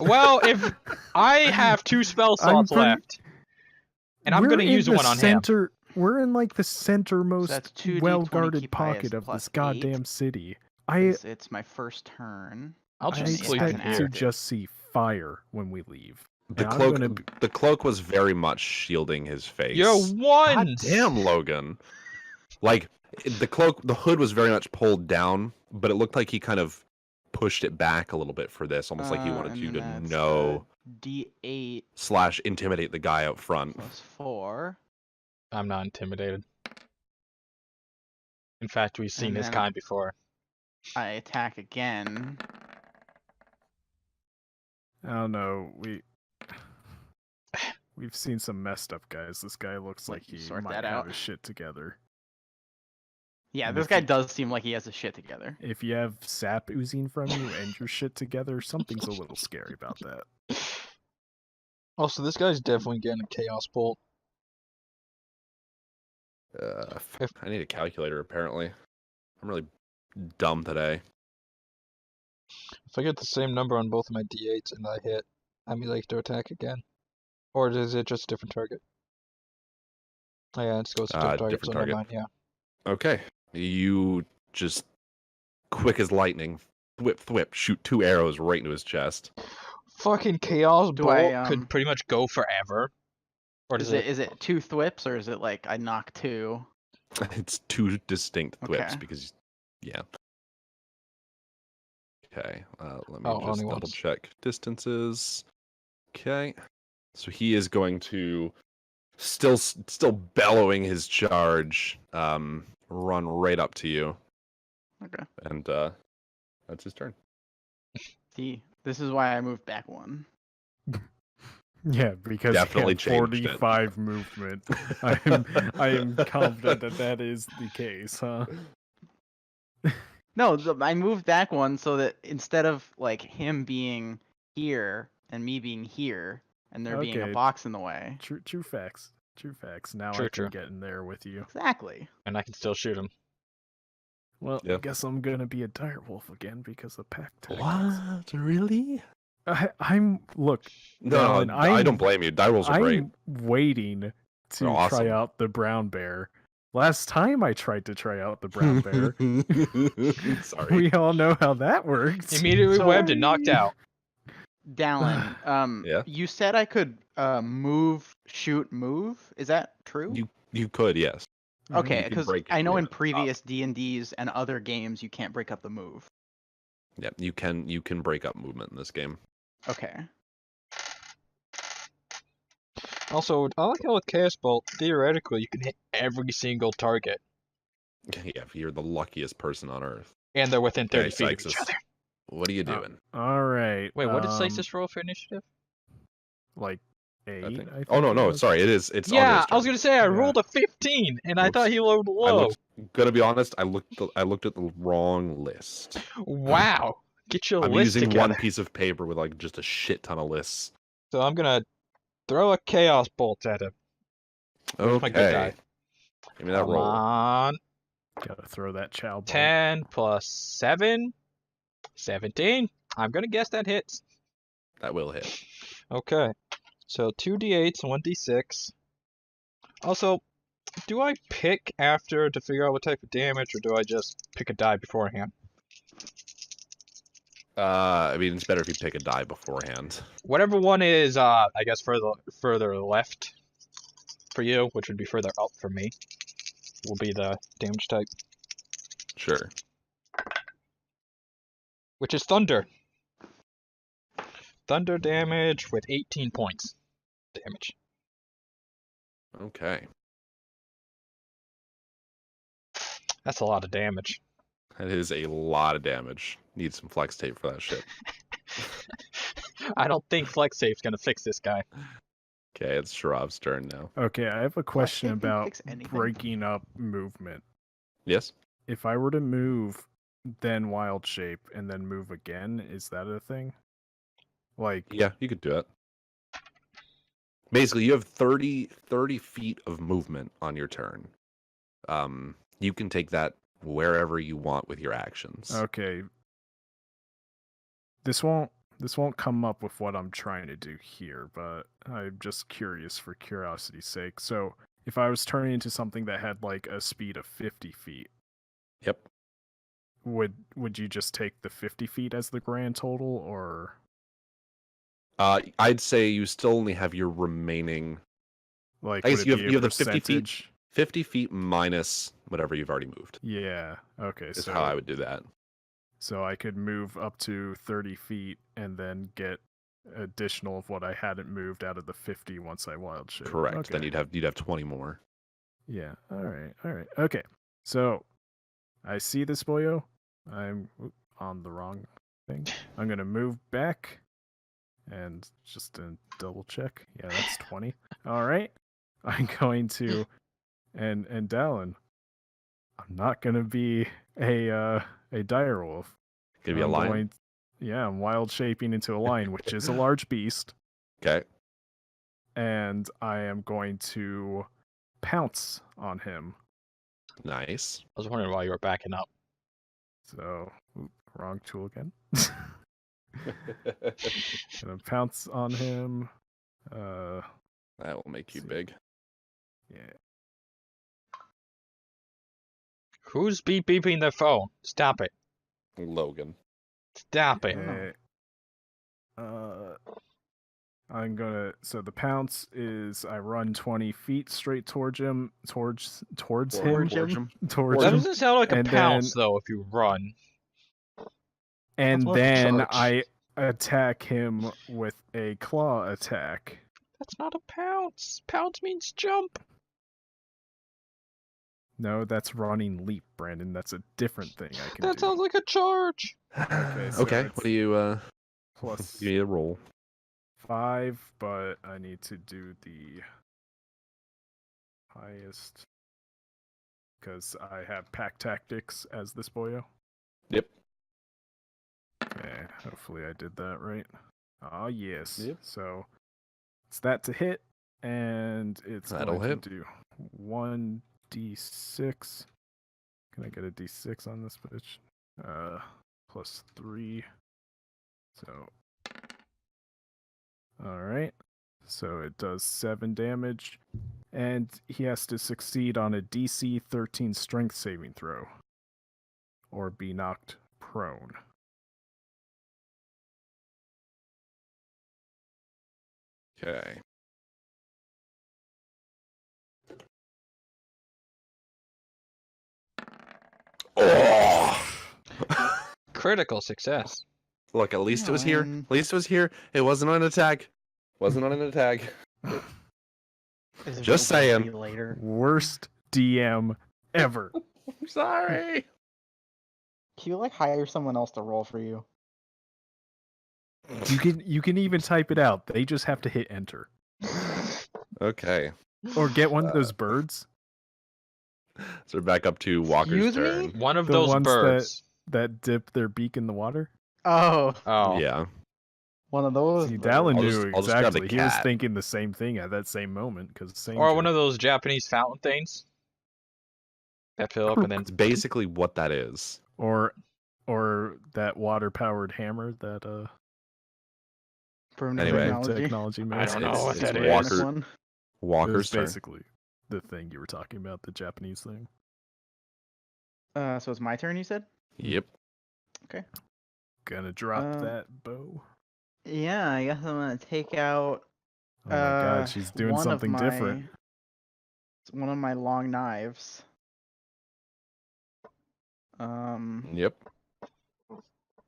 Well, if I have 2 spell I'm slots pretty- left, and I'm We're gonna in use the one on him. center. We're in like the that's centermost, 2d20 well-guarded keep high pocket as of plus this 8. goddamn city. It's my first turn. I'll I just sleep in expect here. to just see fire when we leave. The And I'm cloak gonna the cloak was very much shielding his face. You're God once. damn, Logan. Like the hood was very much pulled down, but it looked like he kind of pushed it back a little bit for this, almost like he wanted And you then to that's know D8 / intimidate the guy out front. plus 4. I'm not intimidated. In fact, we've seen And this then- kind before. I attack again. I don't know. We've seen some messed up guys. This guy looks like Let me he sort might that have out. his shit together. Yeah, And this if guy you- does seem like he has his shit together. If you have sap oozing from you and your shit together, something's a little scary about that. Also, this guy's definitely getting a Chaos Bolt. I need a calculator apparently. I'm really dumb today. If I get the same number on both of my D8s and I hit, I'm likely to attack again. Or is it just a different target? Oh yeah, it goes to different target, different so never target. mind, yeah. Okay. You just quick as lightning, thwip, shoot 2 arrows right into his chest. Fucking Chaos Do Bolt I, could pretty much go forever. Or does it? Is it 2 thwips or is it like I knock 2? It's 2 distinct thwips Okay. because, yeah. Okay, let me Oh, just only double once. check distances. Okay, so he is going to still bellowing his charge, run right up to you, Okay. and that's his turn. See, this is why I moved back 1. Yeah, because Definitely he had changed it. 45 movement. I am confident that is the case, huh? No, I moved back 1 so that instead of like him being here and me being here and there being a Okay. box in the way. True facts. True facts. Now True, I can true. get in there with you. Exactly. And I can still shoot him. Well, Yeah. I guess I'm gonna be a direwolf again because of pack tactics. What? Really? I'm look. No, Dylan, I don't blame you. Die rolls are great. I'm waiting to They're awesome. try out the brown bear. Last time I tried to try out the brown bear, Sorry. we all know how that works. Immediately So- webbed and knocked out. Dallin, Yeah? you said I could move shoot, move. Is that true? You could, yes. Okay, You can because break it I know with in it. previous D&Ds and other games you can't break up the move. Yeah, you can break up movement in this game. Okay. Also, I like how with Chaos Bolt, theoretically, you can hit every single target, Yeah, if you're the luckiest person on earth. and they're within 30 Okay, feet of each Sixus. other. What are you doing? All right. Wait, what did Sixus roll for initiative? Like 8, I think. I think. Oh no, it no, was. sorry. It's Yeah, Ondrea's I was turn. gonna say I Yeah. rolled a 15, and I thought Whoops. he rolled I low. looked. Gonna be honest. I looked at the wrong list. Wow, get your I'm list using together. one piece of paper with like just a shit ton of lists. So I'm gonna throw a Chaos Bolt at him. Where's my good die? Okay. Give me that Come roll. on. Gotta throw that chow ball. 10 plus 7, 17. I'm gonna guess that hits. That will hit. Okay, so 2d8s, 1d6. Also, do I pick after to figure out what type of damage, or do I just pick a die beforehand? I mean, it's better if you pick a die beforehand. Whatever one is, I guess further left for you, which would be further up for me, will be the damage type, Sure. which is thunder. Thunder damage with 18 points damage. Okay. That's a lot of damage. That is a lot of damage. Need some flex tape for that shit. I don't think Flex Safe's gonna fix this guy. Okay, it's Shirav's turn now. Okay, I have a question tape can about fix anything. breaking up movement. Yes. If I were to move, then wild shape, and then move again, is that a thing? Like, Yeah, you could do it. Basically, you have 30 feet of movement on your turn. You can take that wherever you want with your actions. okay, this won't come up with what I'm trying to do here, but I'm just curious for curiosity's sake. So, if I was turning into something that had like a speed of 50 feet, Yep. would you just take the 50 feet as the grand total, or I'd say you still only have your remaining. like I would guess it you be have a you have the 50 feet. percentage? 50 feet minus whatever you've already moved. Yeah. Okay. Is So how I would do that. So I could move up to 30 feet and then get additional of what I hadn't moved out of the 50 once I wild shape. Correct. Okay. Then you'd have 20 more. Yeah. All right. All right. Okay. So I see this boyo. I'm on the wrong thing. I'm gonna move back and just to double check. Yeah, that's 20. All right. I'm going to and Dallin. I'm not gonna be a dire wolf. Could be a lion. I'm wild shaping into a lion, which is a large beast, Okay. and I am going to pounce on him. Nice. I was wondering why you were backing up. So, wrong tool again. Gonna pounce on him. That will make you see. big. Yeah. Who's beeping their phone? Stop it. Logan. Stop it. I'm gonna. So the pounce is I run 20 feet straight towards him. Towards him. Towards That doesn't sound like a And pounce, then- though, if you run. And more of a then charge. I attack him with a claw attack. That's not a pounce. Pounce means jump. No, that's running leap, Brandon. That's a different thing I can That do. sounds like a charge. Okay, so Okay. it's What do you Plus you need a roll? 5, but I need to do the highest because I have pack tactics as this boyo. Yep. Okay, hopefully I did that right. Ah, yes. Yep. So it's that to hit, and it's That'll going hit. to do 1d6. Can I get a d6 on this bitch? Plus 3. So, all right. So it does 7 damage, and he has to succeed on a DC 13 Strength saving throw, or be knocked prone. Okay. Oh! Critical success. Look, at least it was here. Man. At least it was here. It wasn't on an attack. Wasn't on an attack. Is it Just will be saying. later. Worst DM ever. I'm sorry. Can you like hire someone else to roll for you? You can even type it out. They just have to hit enter. Okay. Or get one of those birds. So we're back up to Walker's Excuse me? turn. One of The those ones birds. that dip their beak in the water. Oh, Oh. Yeah. one of those. See, birds. Dallin I'll knew just grab the exactly. He was cat. thinking the same thing at that same moment because same. Or one joke. of those Japanese fountain things that fill up and then It's basically what that is. or that water powered hammer that Primitive Anyway. technology. technology I makes. don't know what it's that is. Walker- One. It Walker's was turn. basically the thing you were talking about, the Japanese thing. So it's my turn. You said. Yep. Gonna drop Um, that bow. Yeah, I guess I'm gonna take out. Oh my god, she's doing one of something different. One of my long knives. Yep.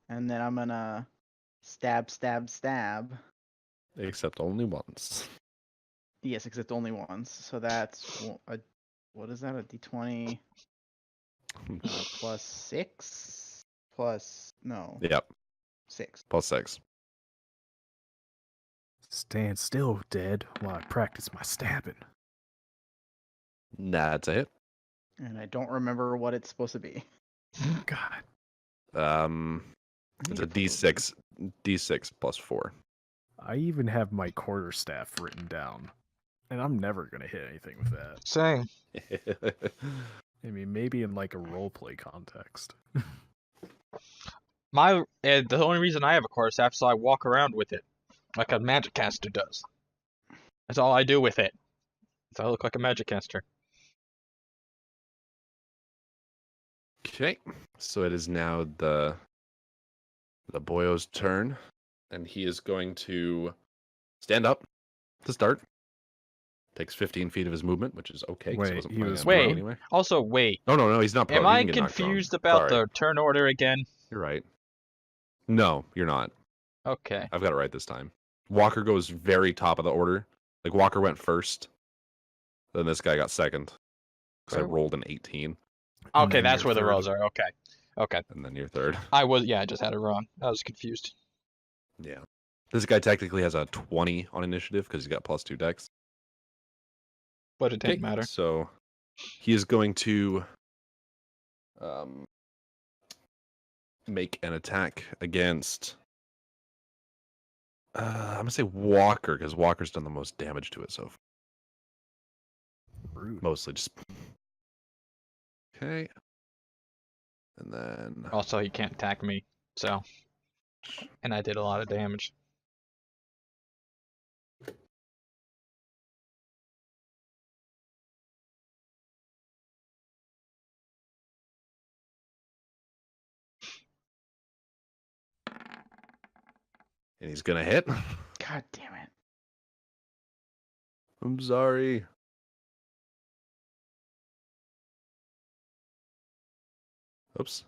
And then I'm gonna stab. Except only once. Yes, except only once. So that's what is that? A d20 plus 6 plus Yep. 6. Plus 6. Stand still, dead, while I practice my stabbing. That's a hit. And I don't remember what it's supposed to be. God. It's a D6 plus 4. I even have my quarterstaff written down. And I'm never gonna hit anything with that. Same. I mean, maybe in like a roleplay context. The only reason I have a quarterstaff is so I walk around with it, like a magic caster does. That's all I do with it. So I look like a magic caster. Okay. So it is now the boyo's turn, and he is going to stand up to start. Takes 15 feet of his movement, which is okay. 'Cause Wait, wasn't he planning was on Wait. prone anyway. Also, wait. No, he's not prone. Am He I can get knocked prone. confused about Sorry. the turn order again? You're right. No, you're not. Okay. I've got it right this time. Walker goes very top of the order. Like Walker went first. Then this guy got second. Because I Where- rolled an 18. And Okay, then that's you're where the third. rolls are. Okay. And then you're third. I just had it wrong. I was confused. Yeah. This guy technically has a 20 on initiative because he's got plus 2 dex. But it didn't matter. So he is going to make an attack against I'm gonna say Walker, because Walker's done the most damage to it so far. Rude. Mostly just okay. And then Also, he can't attack me, so. And I did a lot of damage. and he's gonna hit. God damn it. I'm sorry. Oops.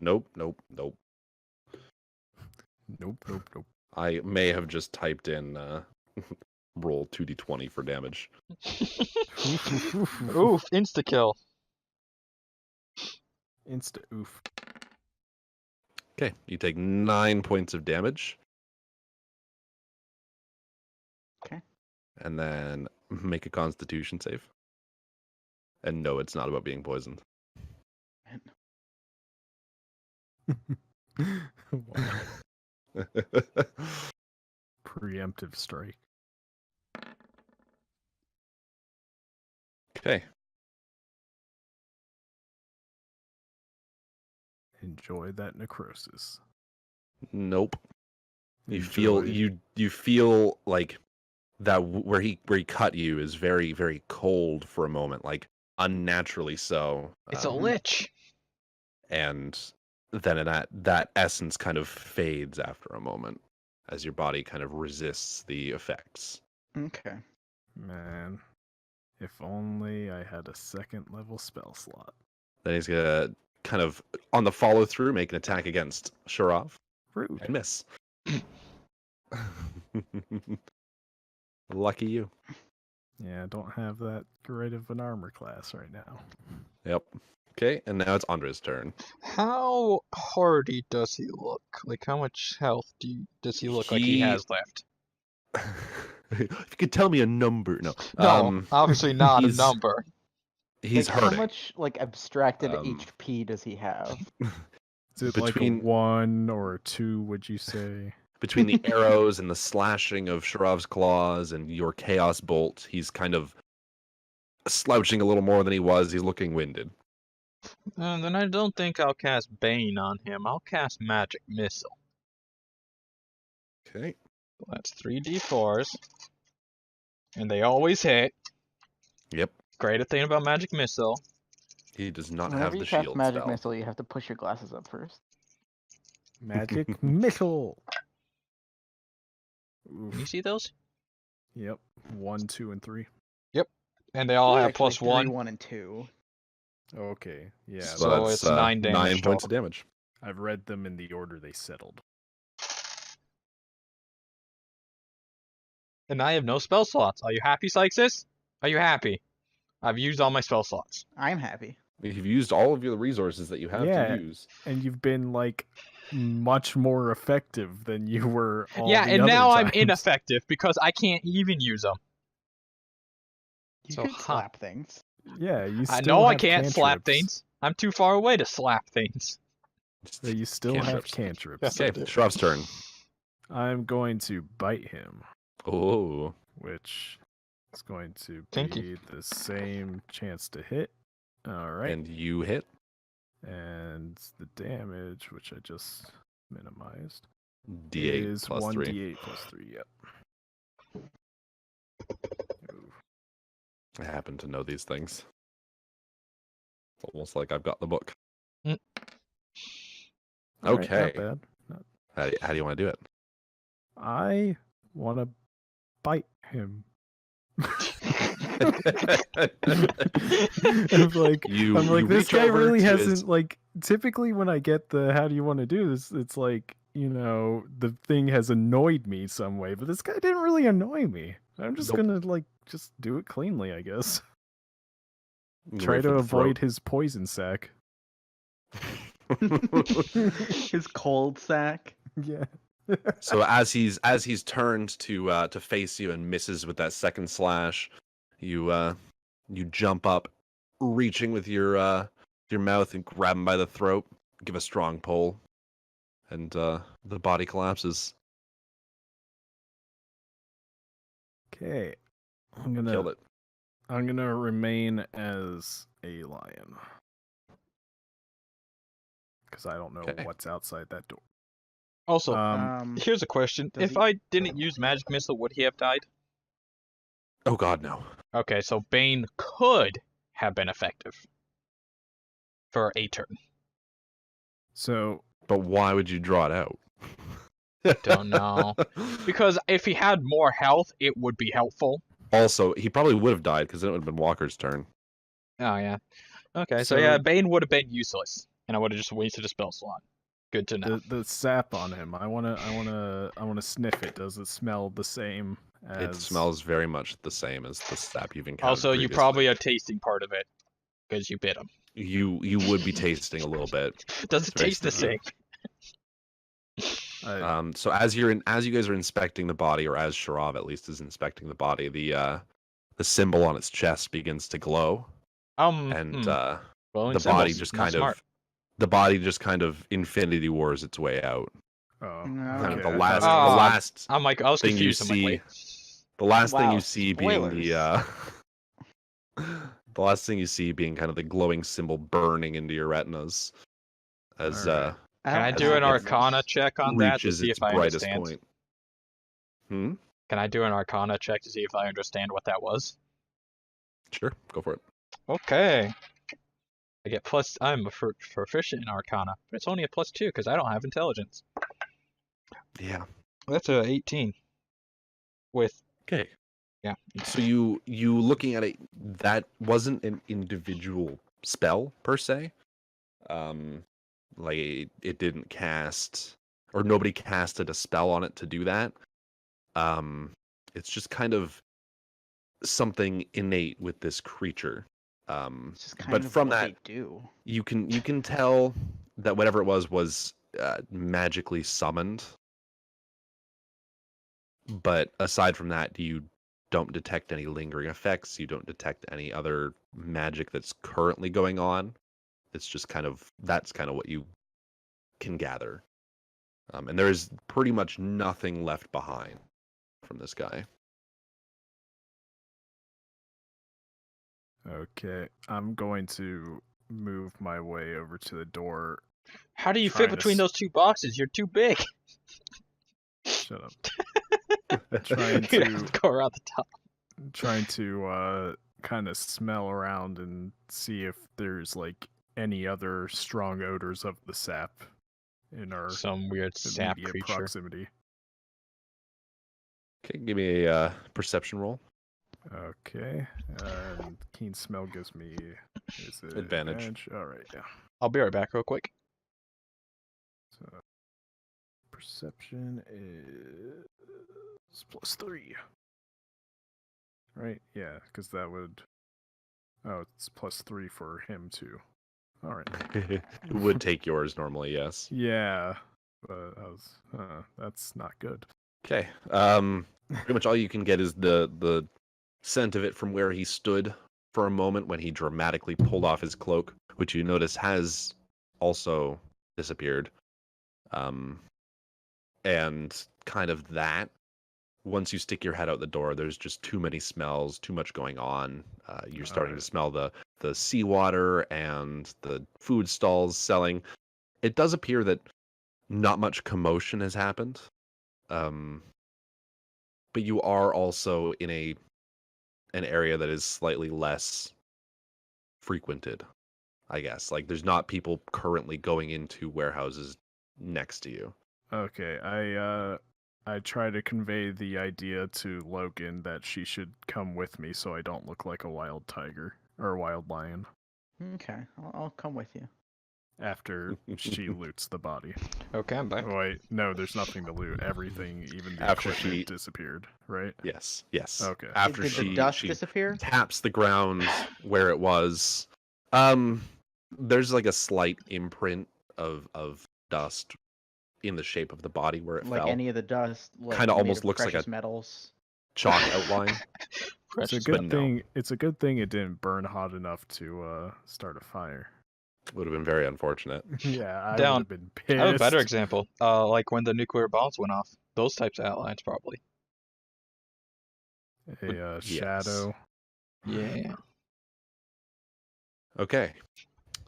Nope. Nope. I may have just typed in roll 2d20 for damage. Oof, insta kill. Insta oof. Okay, you take 9 points of damage. Okay. And then make a constitution save. And no, it's not about being poisoned. Wow. Preemptive strike. Okay. Enjoy that necrosis. Nope. You Enjoy- you feel like that where he cut you is very, very cold for a moment, like unnaturally so. It's a lich. And then that essence kind of fades after a moment as your body kind of resists the effects. Okay. Man. If only I had a second level spell slot. Then he's gonna kind of on the follow through make an attack against Shurov Rude. and miss. Lucky you. Yeah, I don't have that great of an armor class right now. Yep. Okay, and now it's Ondrea's turn. How hardy does he look? Like, how much health does he look like he has left? If you could tell me a number, no. No, obviously not a he's- number. He's Like, hurting. How much like abstracted Um, HP does he have? Is it Between- like a 1 or a 2, would you say? Between the arrows and the slashing of Shurov's claws and your chaos bolt, he's kind of slouching a little more than he was. He's looking winded. Then I don't think I'll cast Bane on him. I'll cast Magic Missile. Okay. That's 3d4s. And they always hit. Yep. Great thing about Magic Missile. He does not Whenever have you the cast shield magic spell. missile, you have to push your glasses up first. Magic missile. Can you see those? Yep. 1, 2, and 3. And they all have Actually, plus 3, 1. 1, and 2. Okay. Yeah. So that's, it's 9 damage 9 points total. of damage. I've read them in the order they settled. And I have no spell slots. Are you happy, Sykes? Are you happy? I've used all my spell slots. I'm happy. You've used all of your resources that you have Yeah. to use. And you've been like much more effective than you were all Yeah, the and other now I'm times. ineffective because I can't even use them. You So can hot. slap things. Yeah, you still I know I have can't slap cantrips. things. I'm too far away to slap things. Yeah, you still have Cantrips. cantrips. Yes, I Okay, do. Shrov's turn. I'm going to bite him, Oh. which is going to Thank be the same chance to hit. All right. And you hit. And the damage, which I just minimized, D8 is plus 3. 1d8 plus 3. Yep. Ooh. I happen to know these things. It's almost like I've got the book. Mm. All right, Okay. not bad. How do you want to do it? I want to bite him. I'm like, You- I'm like, you this reach guy over really to hasn't his- like. Typically, when I get the "how do you want to do this," it's like, you know, the thing has annoyed me some way, but this guy didn't really annoy me. I'm just Nope. gonna like just do it cleanly, I guess. You Try wait to for the avoid his poison sac. throat. His cold sack. Yeah. So as he's turned to face you and misses with that second slash, you jump up, reaching with your mouth and grab him by the throat, give a strong pull, and the body collapses. Okay. Killed it. I'm gonna remain as a lion. Because I don't know Okay. what's outside that door. Also, here's a question. does If he- I didn't use Magic Missile, would he have died? Oh God, no. Okay, so Bane could have been effective for a turn. So But why would you draw it out? Don't know. Because if he had more health, it would be helpful. Also, he probably would have died because then it would have been Walker's turn. Oh, yeah. Okay, so So- yeah, Bane would have been useless, and I would have just wasted a spell slot. Good to know. the sap on him. I wanna sniff it. Does it smell the same as It smells very much the same as the sap you've encountered. Also, you previously. probably are tasting part of it because you bit him. You would be tasting a little bit. Does it It's very taste the same? sticky. So as you guys are inspecting the body, or as Shurov at least is inspecting the body, the symbol on its chest begins to glow, and Glowing the body symbols, just not kind of Infinity Wars its way out. Oh, No. Kind of Okay, the I last, thought- the last, I'm like, I was thing you confused. I'm like, wait. the last thing Wow, you see being spoilers. the last thing you see being kind of the glowing symbol burning into your retinas, as Alright. Can I as do it an gets- Arcana check on that to reaches see its if I brightest understand? point. Hmm. Can I do an Arcana check to see if I understand what that was? Sure, go for it. Okay. I get plus. I'm proficient in Arcana, but it's only a +2 because I don't have intelligence. Yeah. That's a 18. With Okay. Yeah. So you looking at it, that wasn't an individual spell per se. Like it didn't cast, or nobody casted a spell on it to do that. It's just kind of something innate with this creature. It's just kind But of from what that, they do. you can tell that whatever it was magically summoned. But aside from that, you don't detect any lingering effects. You don't detect any other magic that's currently going on. It's just that's kind of what you can gather. And there is pretty much nothing left behind from this guy. Okay, I'm going to move my way over to the door. How do you fit Trying to between s- those two boxes? You're too big. Shut up. Trying You to have to go around the top. kind of smell around and see if there's like any other strong odors of the sap in our Some weird sap immediate creature. proximity. Okay, give me a perception roll. Okay, and keen smell gives me Advantage. All right, yeah. I'll be right back real quick. So perception is +3. Right? Yeah, because that would. Oh, it's +3 for him too. All right. It would take yours normally, yes. Yeah, but that's not good. Okay. Pretty much all you can get is the scent of it from where he stood for a moment when he dramatically pulled off his cloak, which you notice has also disappeared. And kind of that. Once you stick your head out the door, there's just too many smells, too much going on. You're starting to Alright. smell the seawater and the food stalls selling. It does appear that not much commotion has happened. But you are also in an area that is slightly less frequented, I guess. Like there's not people currently going into warehouses next to you. Okay, I try to convey the idea to Logan that she should come with me so I don't look like a wild tiger or a wild lion Okay, I'll come with you. after she loots the body. Okay, I'm back. Oh, wait, no, there's nothing to loot. Everything, even the After equipment, she- disappeared, right? Yes. Okay. After Did the she dust she disappear? taps the ground where it was, there's like a slight imprint of dust in the shape of the body where it Like fell. any of the dust? Like Kinda made almost of looks like precious a- metals. Chalk outline. It's a Precious. good no. thing. It's a good thing it didn't burn hot enough to start a fire. Would have been very unfortunate. Yeah, I Down. would have been pissed. I have a better example. Like when the nuclear bombs went off. Those types of outlines, probably. A Yes. shadow. Yeah. Okay.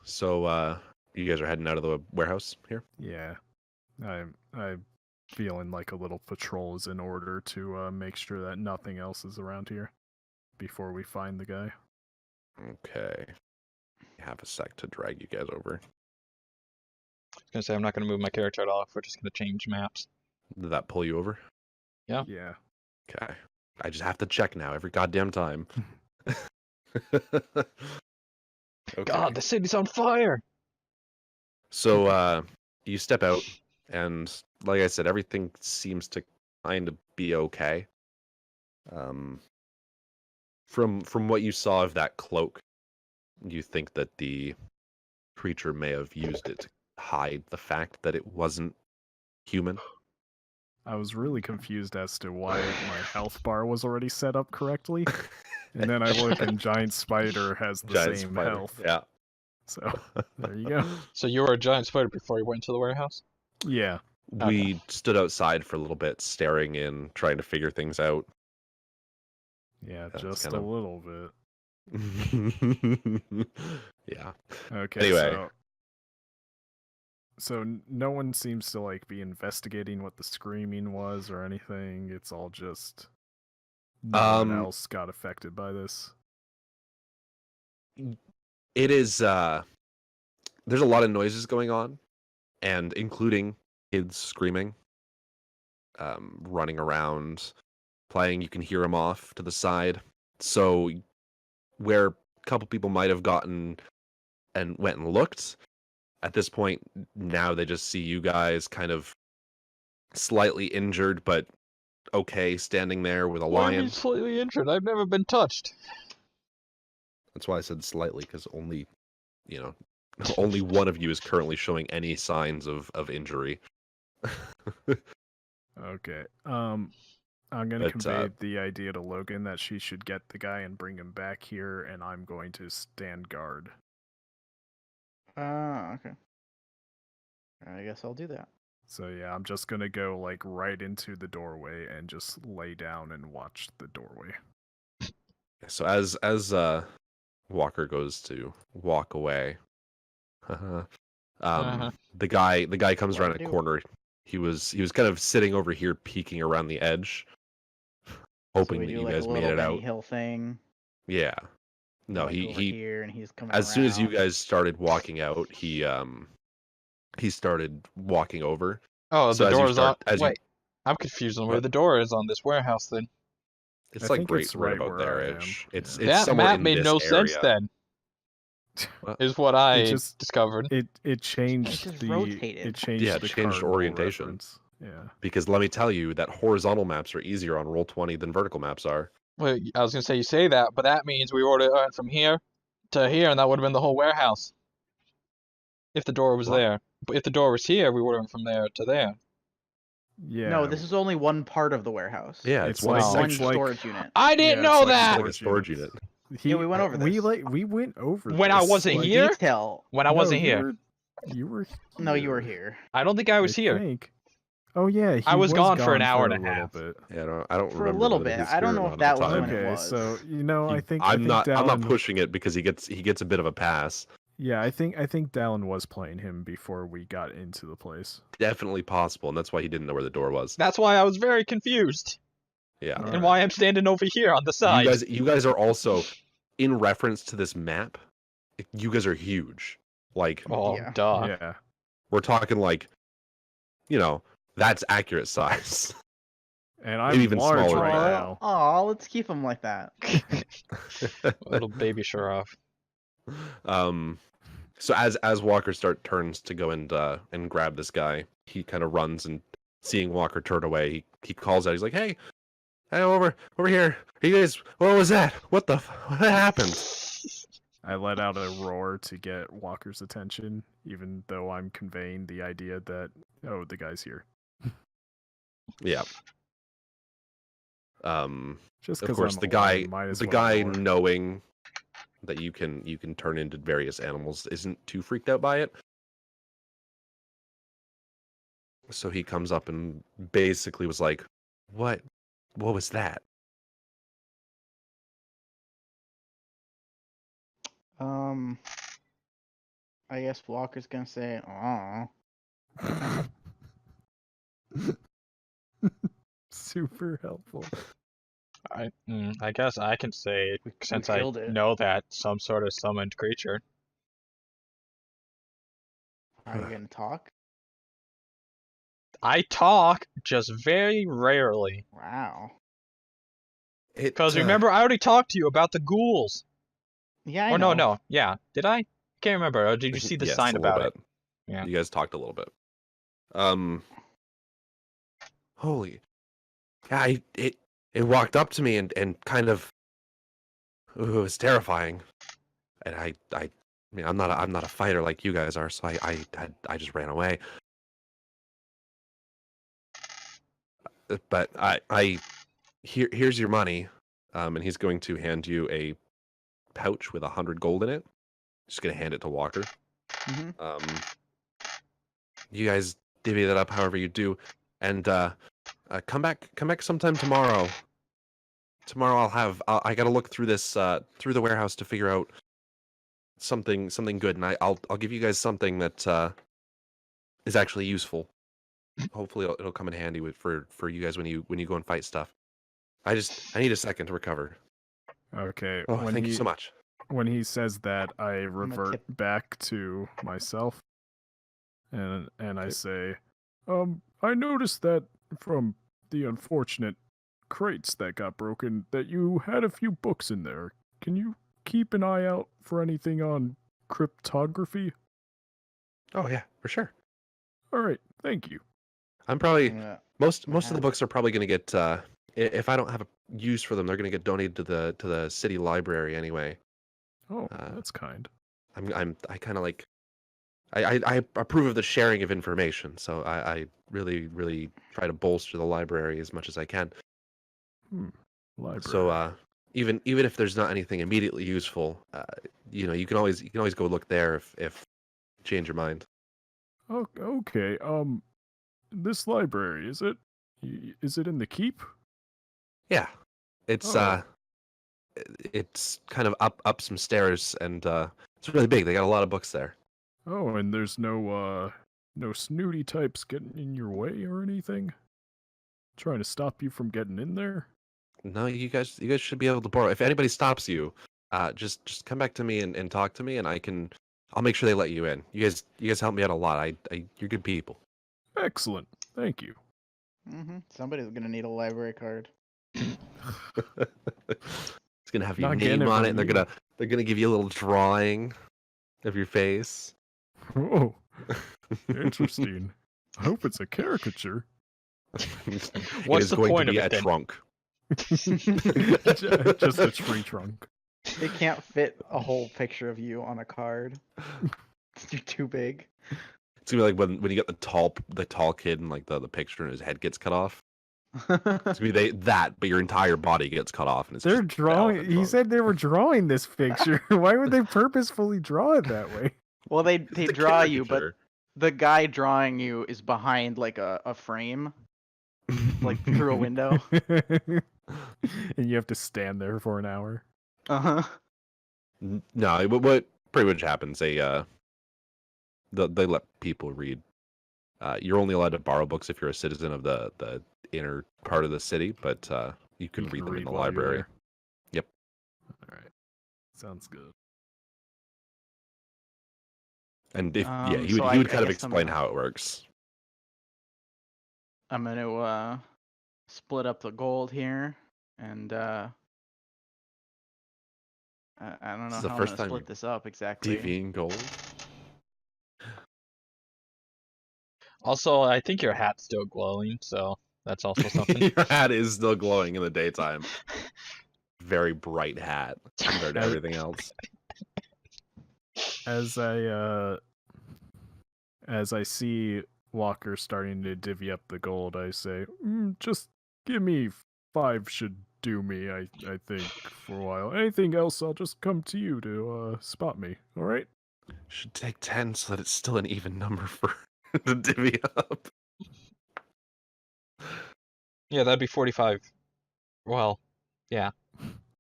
So you guys are heading out of the warehouse here? Yeah, I'm feeling like a little patrol is in order to make sure that nothing else is around here before we find the guy. Okay. Have a sec to drag you guys over. I was gonna say I'm not gonna move my character at all if we're just gonna change maps. Did that pull you over? Yeah. Yeah. Okay. I just have to check now every goddamn time. Okay. God, the city's on fire! So you step out and like I said, everything seems to kind of be okay. From what you saw of that cloak, you think that the creature may have used it to hide the fact that it wasn't human. I was really confused as to why my health bar was already set up correctly. And then I look and Giant Spider has the Giant same spider. health. Yeah. So there you go. So you were a giant spider before you went into the warehouse? Yeah. We stood outside for a little bit, staring in, trying to figure things out. Yeah, That's just kind a of- little bit. Yeah. Okay, Anyway. so no one seems to like be investigating what the screaming was or anything. It's all just no one else got affected by this. It is there's a lot of noises going on, and including kids screaming, running around. playing. You can hear him off to the side. So where a couple people might have gotten and went and looked, at this point, now they just see you guys kind of slightly injured, but okay, standing there with a Why am I lion. slightly injured? I've never been touched. That's why I said slightly, because only, only one of you is currently showing any signs of injury. Okay. I'm gonna But, convey the idea to Logan that she should get the guy and bring him back here, and I'm going to stand guard. Okay. I guess I'll do that. So yeah, I'm just gonna go like right into the doorway and just lay down and watch the doorway. So as Walker goes to walk away, the guy comes around a corner. He was kind of sitting over here, peeking around the edge, hoping so we that do you like guys a made little it Benny out. Hill thing. Yeah. No, like over he here and he's coming as soon as you around. guys started walking out, he started walking over. Oh, So the as you door's on. start- as you- Wait, I'm confused on where What? the door is on this warehouse then. It's I like think right, it's right right about where there I am. ish. Yeah. It's That somewhere map in made this no area. sense then. What? Is what I just- discovered. It changed just the rotated. it changed Yeah, it the changed cardinal orientation. reference. Yeah. Because let me tell you that horizontal maps are easier on Roll20 than vertical maps are. Well, I was gonna say you say that, but that means we would have went from here to here, and that would have been the whole warehouse. If the door was What? there, but if the door was here, we would have went from there to there. Yeah. No, this is only one part of the warehouse. Yeah, It's it's one like- One section. storage unit. I didn't Yeah, know it's like that. It's like a storage unit. Yeah, we went over We this. we went over When I this, wasn't like- here? Detail. When I No, wasn't here, You were. No, you were here. I don't think I was here. Think. Oh yeah, he I was gone for an gone hour for and a half. Bit. Yeah, I don't For a remember little whether bit. he's I don't here or know not if at that the was time. when it Okay, was. so I think I'm not Dallin, pushing it because he gets a bit of a pass. Yeah, I think Dallin was playing him before we got into the place. Definitely possible, and that's why he didn't know where the door was. That's why I was very confused, Yeah. All and right. why I'm standing over here on the side. You guys are also, in reference to this map, you guys are huge. Like, Oh, Yeah. duh. Yeah. we're talking like, that's accurate size. And I'm Maybe even large smaller right than that. now. Oh, let's keep him like that. Little baby Sheriff. So as Walker turns to go and grab this guy, he kind of runs, and seeing Walker turn away, he calls out. He's like, "Hey, over here! You guys, what was that? What happened?" I let out a roar to get Walker's attention, even though I'm conveying the idea that the guy's here. Yeah. Just Of because course, I'm the guy alone, might as the well guy roar. knowing that you can turn into various animals isn't too freaked out by it. So he comes up and basically was like, "What was that?" I guess Walker's gonna say, "Aw." Super helpful. I guess I can say, We since I killed it. know that, some sort of summoned creature. Are you gonna talk? I talk, just very rarely. Wow. Because remember, I already talked to you about the ghouls. Yeah, I Or know. no, yeah. Did I? Can't remember. Or did you see the Yes, sign a little about it? bit. Yeah. You guys talked a little bit. Holy, yeah, it walked up to me and kind of, it was terrifying. And I mean, I'm not a fighter like you guys are, so I just ran away. But here's your money, and he's going to hand you a pouch with 100 gold in it. Just gonna hand it to Walker. Mm-hmm. You guys divvy that up however you do, and come back sometime tomorrow. Tomorrow I gotta look through this through the warehouse to figure out something good, and I'll give you guys something that is actually useful. Hopefully it'll come in handy for you guys when you go and fight stuff. I need a second to recover. Okay. Oh, thank you so much. When he says that, I revert tip. back to myself, and I say, I noticed that from the unfortunate crates that got broken that you had a few books in there. Can you keep an eye out for anything on cryptography? Oh yeah, for sure. All right, thank you. I'm probably Yeah. most of the have books are probably going to get if I don't have a use for them, they're going to get donated to the city library anyway. Oh, Uh, that's kind. I kind of like I approve of the sharing of information, so I really try to bolster the library as much as I can. Library. So even if there's not anything immediately useful, you can always go look there if you change your mind. Oh, okay. This library, is it in the keep? Yeah, it's Oh. it's kind of up some stairs, and it's really big. They got a lot of books there. Oh, and there's no snooty types getting in your way or anything? Trying to stop you from getting in there? No, you guys should be able to borrow. If anybody stops you, just come back to me and talk to me, and I'll make sure they let you in. You guys help me out a lot. You're good people. Excellent. Thank you. Somebody's gonna need a library card. It's gonna have your Not getting name it on from it, and you. they're gonna give you a little drawing of your face. Oh, interesting. I hope it's a caricature. What's it is the going point to be of it a then? trunk. Just a tree trunk. It can't fit a whole picture of you on a card. You're too big. It's gonna be like when you get the tall kid and like the picture and his head gets cut off. It's gonna be but your entire body gets cut off and it's They're just drawing. skeleton He trunk. said they were drawing this picture. Why would they purposefully draw it that way? Well, they It's a draw you, but caricature. the guy drawing you is behind like a frame, like through a window. And you have to stand there for an hour. Uh-huh. No, what pretty much happens? They let people read. You're only allowed to borrow books if you're a citizen of the inner part of the city, but you can read them in the while you're library. there. Yep. All right. Sounds good. And if he so would kind of I guess explain how it works. I'm gonna split up the gold here, and I don't know This is the how I'm first gonna time split this up exactly. DVing gold. Also, I think your hat's still glowing, so that's also something. Your hat is still glowing in the daytime. Very bright hat compared to everything else. As I see Walker starting to divvy up the gold, I say, just give me 5 should do me, I think, for a while. Anything else, I'll just come to you to spot me, alright? Should take 10 so that it's still an even number for the divvy up. Yeah, that'd be 45. Well, yeah.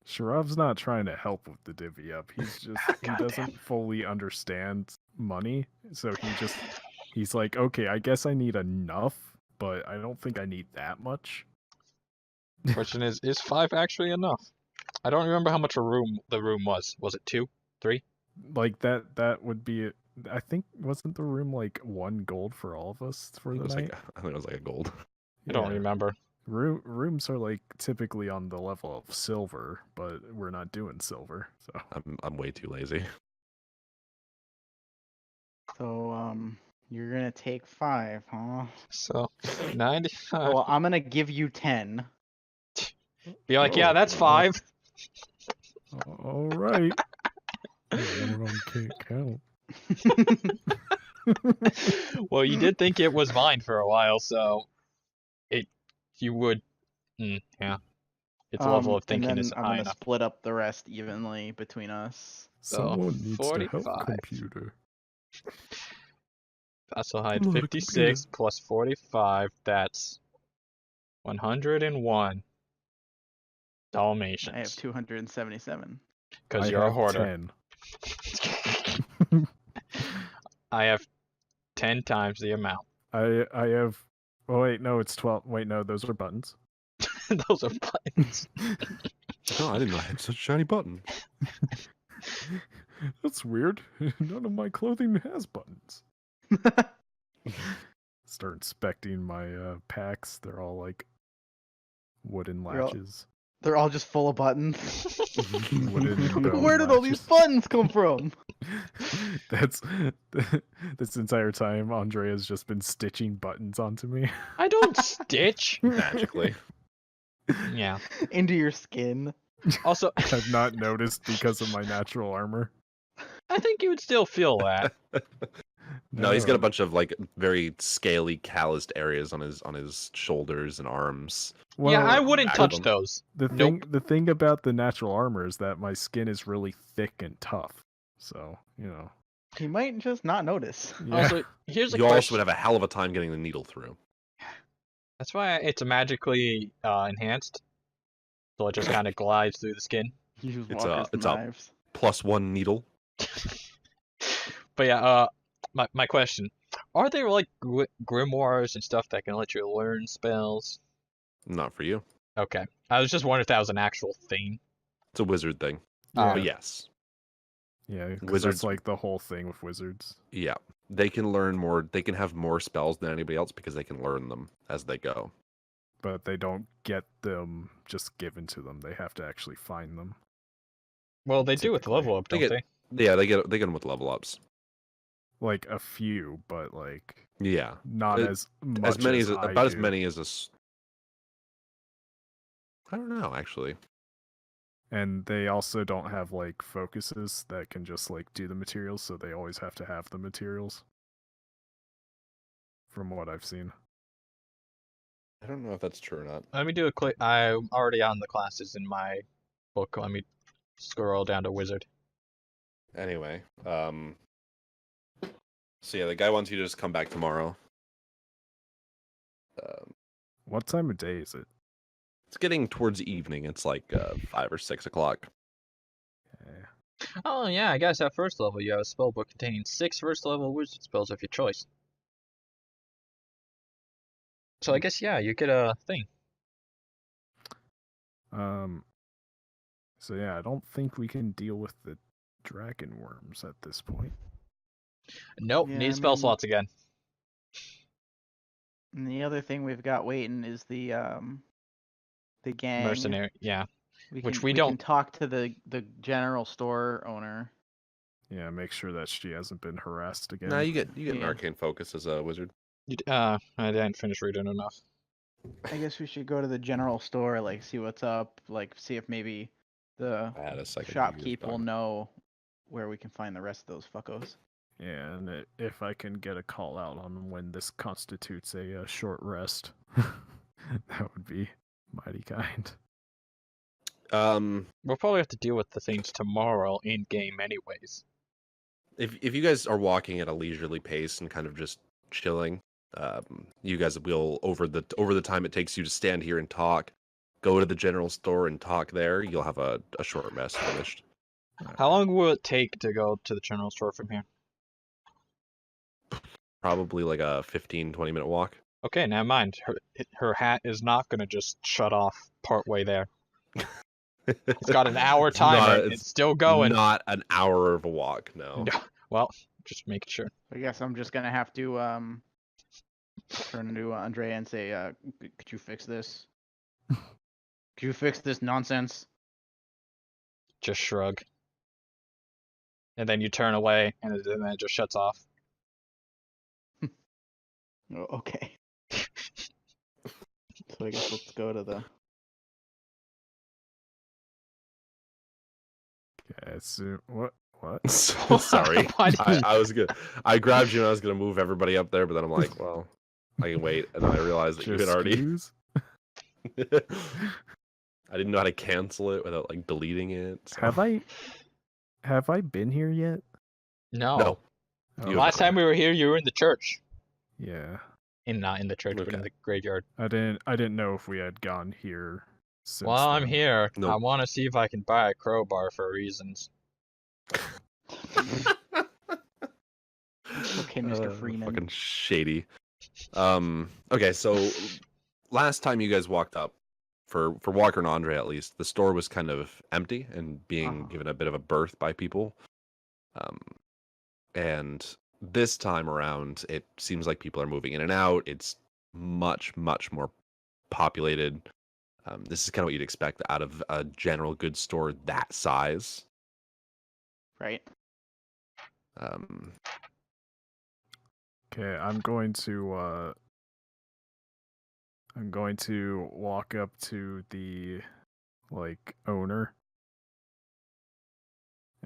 Sharav's not trying to help with the divvy up. He's just, he doesn't fully understand money, so he's like, okay, I guess I need enough, but I don't think I need that much. Question is 5 actually enough? I don't remember how much the room was. Was it 2? 3? Like that would be it. I think wasn't the room like 1 gold for all of us for the night? I think it was like a gold. I don't remember. Rooms are like typically on the level of silver, but we're not doing silver, so I'm way too lazy. So you're gonna take 5, huh? So 95. Well, I'm gonna give you 10. Be like, yeah, that's 5. All right. Moron can't count. Well, you did think it was mine for a while, so you would. Yeah. Its level of thinking and then isn't I'm high gonna enough. split up the rest evenly between us. Someone needs to 45. help computer. So I had Lord, 56 plus 45. That's 101 Dalmatians. I have 277. Because I you're a have hoarder. 10. I have 10 times the amount. I have. Oh wait, no, it's 12. Wait, no, those are buttons. Those are buttons. Oh, I didn't know I had such shiny buttons. That's weird. None of my clothing has buttons. Start inspecting my packs. They're all like wooden They're all- latches. They're all just full of buttons. Wooden bone Where did all these latches. buttons come from? That's this entire time Ondrea's just been stitching buttons onto me. I don't stitch. Magically. Yeah. Into your skin. Also, I've not noticed because of my natural armor. I think you would still feel that. No, he's got a bunch of like very scaly, calloused areas on his shoulders and arms. Yeah, I wouldn't back touch of 'em. those. The thing about the natural armor is that my skin is really thick and tough. So, you know. He might just not notice. Yeah. Also, here's a You also question. would have a hell of a time getting the needle through. That's why it's magically enhanced. So it just kind of glides through the skin. Use It's Walker's it's a- knives. +1 needle. But yeah, my question: are there like grimoires and stuff that can let you learn spells? Not for you. Okay, I was just wondering if that was an actual thing. It's a wizard thing. Yeah. But yes. Yeah, 'cause Wizards- that's like the whole thing with wizards. Yeah. They can learn more. They can have more spells than anybody else because they can learn them as they go. But they don't get them just given to them. They have to actually find them. Well, they do with Typically. level up, They don't get- they? Yeah, they get them with level ups. Like a few, but like Yeah. not It- as much As many as as I about as do. many as I don't know actually. And they also don't have like focuses that can just like do the materials, so they always have to have the materials. From what I've seen. I don't know if that's true or not. Let me do a quick. I'm already on the classes in my book. Let me scroll down to wizard. Anyway, so yeah, the guy wants you to just come back tomorrow. What time of day is it? It's getting towards evening. It's like 5 or 6 o'clock. Eh, Oh yeah, I guess at first level you have a spell book containing 6 first level wizard spells of your choice. So I guess yeah, you get a thing. So yeah, I don't think we can deal with the dragon worms at this point. Nope, Yeah, need I spell mean- slots again. And the other thing we've got waiting is the gang. Mercenary, yeah. Which we can don't- talk to the general store owner. Yeah, make sure that she hasn't been harassed again. Nah, you get an Yeah. arcane focus as a wizard. I didn't finish reading enough. I guess we should go to the general store, like see what's up, like see if maybe the I had a second. shopkeep will know where we can find the rest of those fuckos. Yeah, and if I can get a call out on when this constitutes a short rest, that would be mighty kind. We'll probably have to deal with the things tomorrow in game anyways. If you guys are walking at a leisurely pace and kind of just chilling, you guys will over the time it takes you to stand here and talk, go to the general store and talk there. You'll have a short rest finished. How long will it take to go to the general store from here? Probably like a 15-20 minute walk. Okay, never mind. Her hat is not gonna just shut off partway there. It's got an hour It's not- timer. it's It's still going. Not an hour of a walk. No. Well, just making sure. I guess I'm just gonna have to turn to Ondrea and say, could you fix this? Could you fix this nonsense? Just shrug. And then you turn away, and then it just shuts off. Oh, okay. So I guess let's go to the. Yeah, so what? Sorry. Why did- I was good. I grabbed you and I was gonna move everybody up there, but then I'm like, well, I can wait. And then I realized that you had already. Excuse? I didn't know how to cancel it without like deleting it. so- Have I been here yet? No. No. Oh, You- Last time we were here, you were in the church. Yeah, Not in the church, but in Okay. the graveyard. I didn't know if we had gone here. Since While I'm then. here, I Nope. want to see if I can buy a crowbar for reasons. Okay, Mr. Freeman. Fucking shady. Okay, so last time you guys walked up, for Walker and Andre at least, the store was kind of empty and being Uh-huh. given a bit of a berth by people. And this time around, it seems like people are moving in and out. It's much, much more populated. This is kind of what you'd expect out of a general goods store that size. Right. Okay, I'm going to walk up to the owner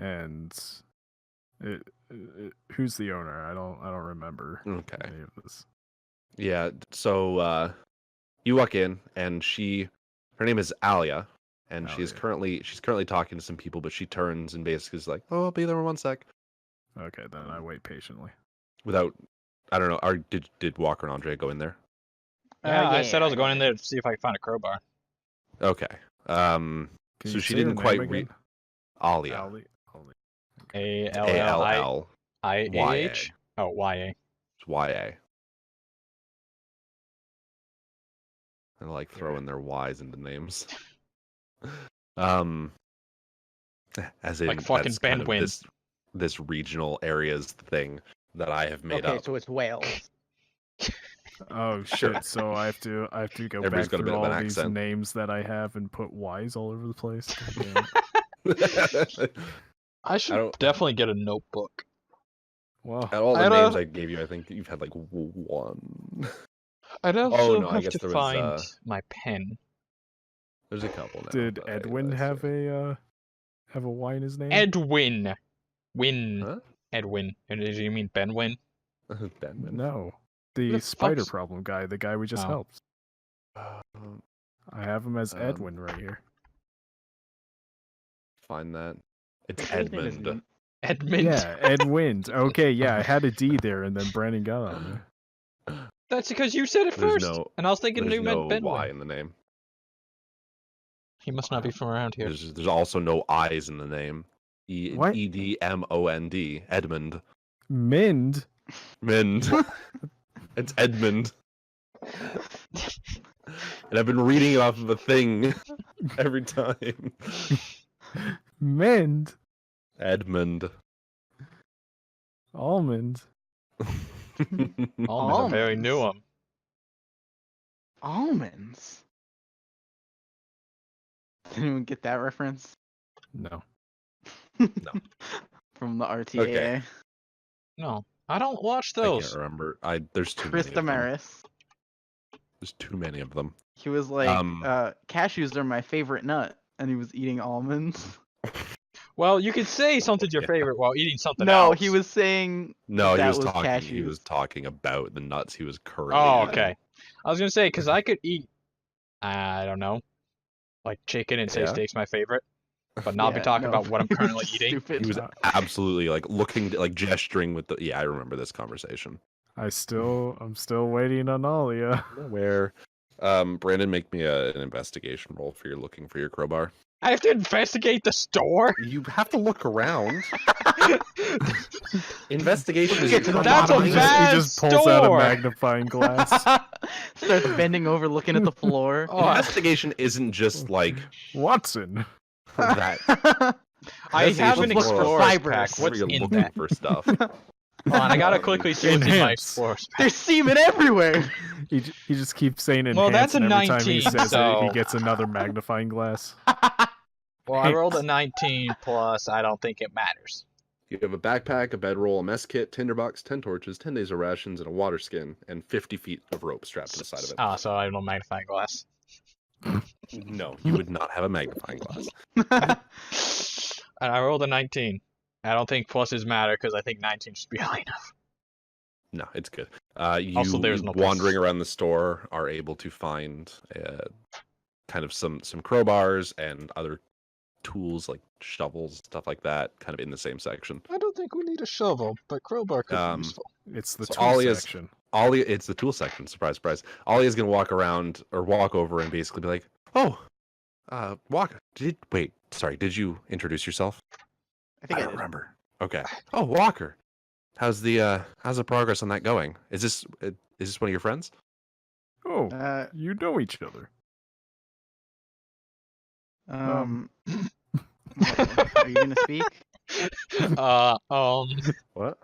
and who's the owner? I don't remember Okay. any of this. Yeah, so you walk in and her name is Alia, and she's Alia. currently talking to some people, but she turns and basically is like, "Oh, I'll be there in 1 sec." Okay, then I wait patiently. Without, I don't know, did Walker and Andre go in there? Yeah, I said I was go going in ahead. there to see if I could find a crowbar. Okay. Can So you she say her didn't name quite again? Alia. Ali. A It's L L I ALLYA. H. Oh, Y-A. It's YA. I like Okay. throwing their Y's into names. As in Like fucking that's kind of Benwin. this regional areas thing that I have made Okay, up. so it's Wales. Oh Sure. shit! So I have to go Everybody's back got a bit through of an all these accent. names that I have and put Y's all over the place. God damn it. I should definitely get a notebook. Well, Out of all the I'd, names I gave you, I think you've had like one. I'd Oh also no, I have guess to there was find my pen. there's a couple now. did that Edwin I have see. a Y in his name? Edwin. Win. Huh? Edwin. And do you mean Benwin? Benman. No, Who the the spider fuck's- problem guy, the guy we just Oh. helped. Um, I have him as Um, Edwin right here. Find that. It's Pretty sure his name is Edmund. Edmund. Yeah, Edwind. Okay, yeah, I had a D there, and then Brandon got on me. That's because you said it There's first. no And I was thinking there's you meant no Benwin. Y in the name. He must not be from around here. There's also no I's in the name. What? Edmond. Edmund. Mind? Mind. It's Edmund. And I've been reading it off of a thing every time. Mind? Edmund. Almond? Almonds are very new. Almonds. Did anyone get that reference? No. From the RTA. Okay. No, I don't watch I those. can't remember. There's too Chris many of them. Damaris. There's too many of them. He was like, Um, cashews are my favorite nut, and he was eating almonds. Well, you could say something's your Yeah. favorite while eating something No, else. he was saying No, that he was was talking. cashews. He was talking about the nuts he was currently. Oh, eating. okay. I was gonna say because I could eat, I don't know, like chicken and say Yeah. steak's my favorite, but not be Yeah, talking no, about what I'm he was currently eating. stupid. He was absolutely like looking, like gesturing with the. Yeah, I remember this conversation. I'm still waiting on Alia. Where, Brandon, make me an investigation roll for your looking for your crowbar. I have to investigate the store. You have to look around. Investigation is Get to the That's bottom a of he it. bad just pulls out a store. magnifying glass. Starts bending over, looking at the floor. Oh, Investigation isn't just like Watson. that. I have Investigation's an Look for explorer's fibers. pack. Where What's you're in looking that? for stuff. Hold on, I gotta quickly see what's in my Enhance. explorer's pack. There's semen everywhere. He just keeps saying enhance, Well, that's a and every time 19, he says it, so- he gets another magnifying glass. Well, I rolled a 19 plus. I don't think it matters. You have a backpack, a bedroll, a mess kit, tinderbox, 10 torches, 10 days of rations, and a water skin, and 50 feet of rope strapped to the side of it. Ah, so I have no magnifying glass. No, you would not have a magnifying glass. And I rolled a 19. I don't think pluses matter because I think 19 should be high enough. No, it's good. You Also, there's no wandering place. around the store are able to find kind of some crowbars and other tools like shovels, stuff like that, kind of in the same section. I don't think we need a shovel, but crowbar could Um, be useful. It's the So tool Alia's- section. Ollie, it's the tool section. Surprise, surprise. Ollie's gonna walk around or walk over and basically be like, "Oh, Walker, did you introduce yourself?" I think I don't did. remember. Okay. Oh, Walker, how's the progress on that going? Is this one of your friends? Oh, Uh, you know each other. Are you gonna speak? Uh, What?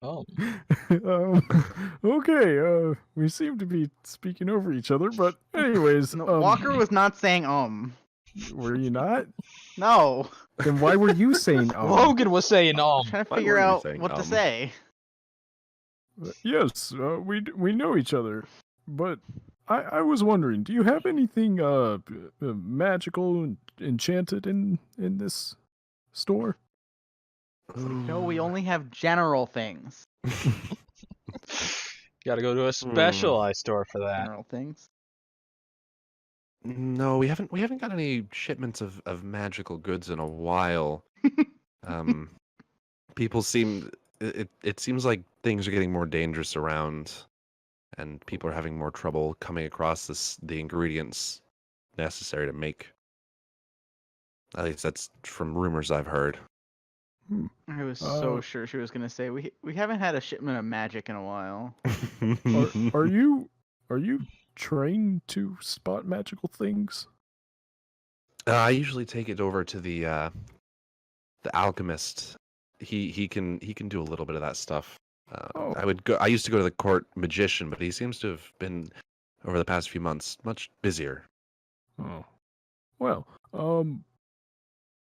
Oh. Okay, we seem to be speaking over each other, but anyways, No, Walker was not saying were you not? No. Then why were you saying Logan was saying I'm trying to Why figure were you out saying, what to say. Yes, we know each other, but I was wondering, do you have anything magical and enchanted in this store? No, we only have general things. Gotta go to a specialized store for that. General things. No, we haven't got any shipments of magical goods in a while. People seem it seems like things are getting more dangerous around, and people are having more trouble coming across the ingredients necessary to make. At least that's from rumors I've heard. I was so sure she was gonna say we haven't had a shipment of magic in a while. Are you trained to spot magical things? I usually take it over to the alchemist. He can do a little bit of that stuff. Oh. I used to go to the court magician, but he seems to have been over the past few months much busier. Oh. Well,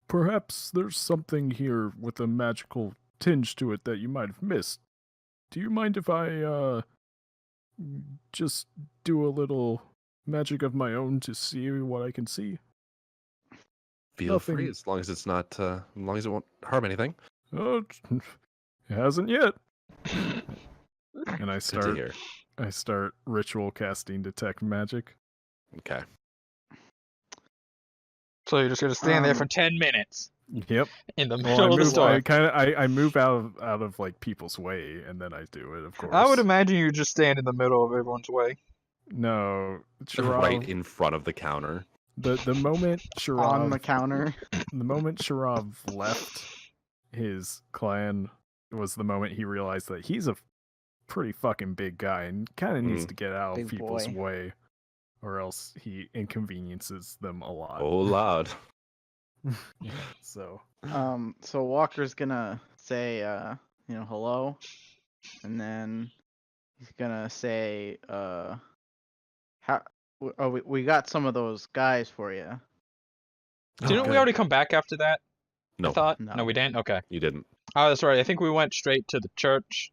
perhaps there's something here with a magical tinge to it that you might have missed. Do you mind if I just do a little magic of my own to see what I can see? Feel free, as long as it's not, as long as it won't harm anything. Oh, it hasn't yet. And I Good to hear. start ritual casting detect magic. Okay. So you're just gonna stand there for 10 minutes Yep. in the middle of the store. I move out of like people's way, and then I do it. Of course. I would imagine you just stand in the middle of everyone's way. No, Sharav, Right in front of the counter. The moment Sharav On the counter. the moment Sharav left his clan was the moment he realized that he's a pretty fucking big guy and kind of needs to get out of Big people's boy. way, or else he inconveniences them a lot. Oh, loud. So So Walker's gonna say hello, and then he's gonna say we got some of those guys for you. Didn't we already come back after that? No, I thought. No. No, we didn't. Okay. you didn't. Oh, that's right. I think we went straight to the church.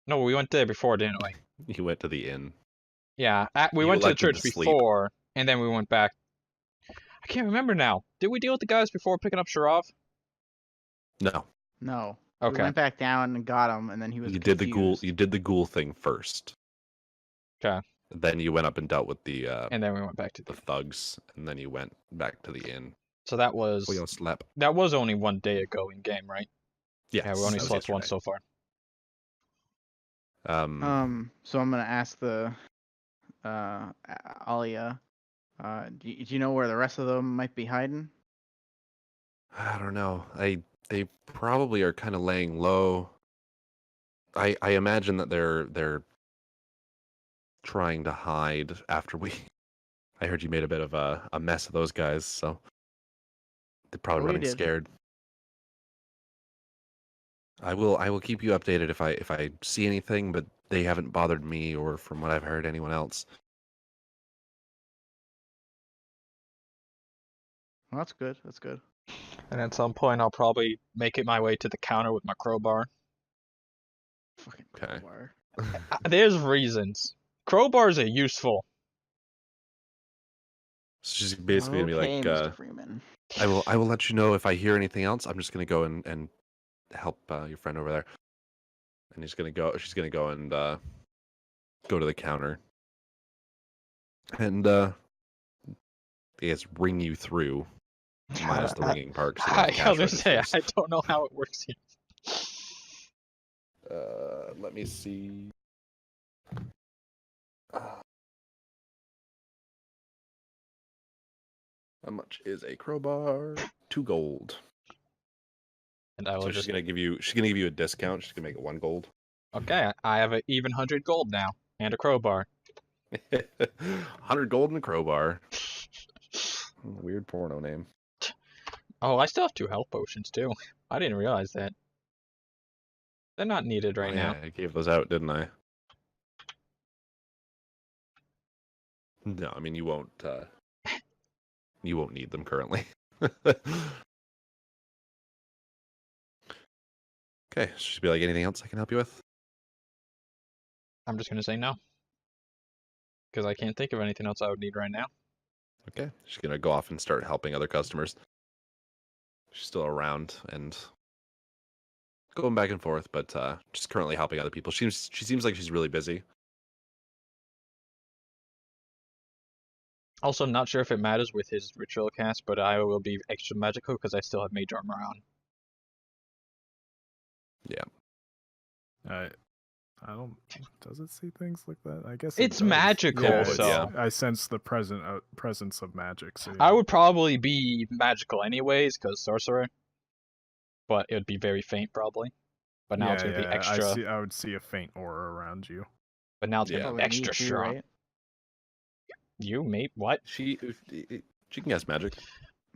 No, we went there before, didn't we? You went to the inn. Yeah, we You went to the elected church to sleep. before, and then we went back. I can't remember now. Did we deal with the guys before picking up Sharav? No, No. Okay. We went back down and got him, and then he was you did the ghoul. confused. You did the ghoul thing first. Okay. Then you went up and dealt with the And then we went back to the thugs, and then you went back to the inn. So that was We all slept. that was only one day ago in game, right? Yes, Yeah, we only that was slept once yesterday. so far. So I'm gonna ask the Alia. Do you know where the rest of them might be hiding? I don't know. They probably are kind of laying low. I imagine that they're trying to hide after we. I heard you made a bit of a mess of those guys, so they're probably We running did. scared. I will keep you updated if I see anything, but they haven't bothered me or, from what I've heard, anyone else. Well, that's good. That's good. And at some point, I'll probably make it my way to the counter with my crowbar. Fucking Okay. crowbar. There's reasons. Crowbars are useful. So she's basically gonna be Okay, like, Mr. Freeman. I will let you know if I hear anything else. I'm just gonna go and help your friend over there. And she's gonna go and go to the counter. And I guess ring you through. Minus the ringing part. 'cause you don't have I was gonna cash say, registers. I don't know how it works here. Let me see. How much is a crowbar? 2 gold. And I will So just she's gonna give you a discount. She's gonna make it 1 gold. okay. I have an even 100 gold now and a crowbar. 100 gold and a crowbar. Weird porno name. Oh, I still have 2 health potions too. I didn't realize that. They're not needed right now. I gave those out, didn't I? No, I mean you won't need them currently. Okay, should be like anything else I can help you with? I'm just gonna say no. Because I can't think of anything else I would need right now. Okay, she's gonna go off and start helping other customers. She's still around and going back and forth, but just currently helping other people. She seems like she's really busy. Also, not sure if it matters with his ritual cast, but I will be extra magical because I still have mage armor on. Yeah. I don't. Does it see things like that? I guess It's it does. magical, Yeah, so yeah. I sense the presence of magic. So I would probably be magical anyways because sorcerer, but it would be very faint probably. But now it's gonna be extra. I would see a faint aura around you. But now it's Yeah. gonna Probably be me extra too, strong. right? You, mate? What? She can cast magic.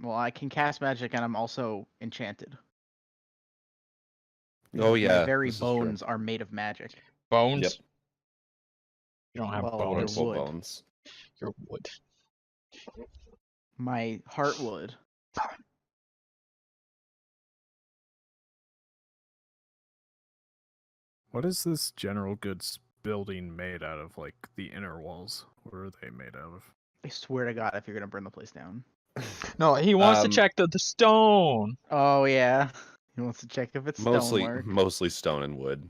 Well, I can cast magic, and I'm also enchanted. Oh yeah, My very this is true. bones are made of magic. Bones? Yep. You don't have Well, Quote bones. they're unquote wood. bones. You're wood. My heart would. What is this general goods building made out of? Like the inner walls? What are they made out of? I swear to God, if you're gonna burn the place down. No, he wants to check the stone. Oh yeah, he wants to check if it's stonework. Mostly stone and wood.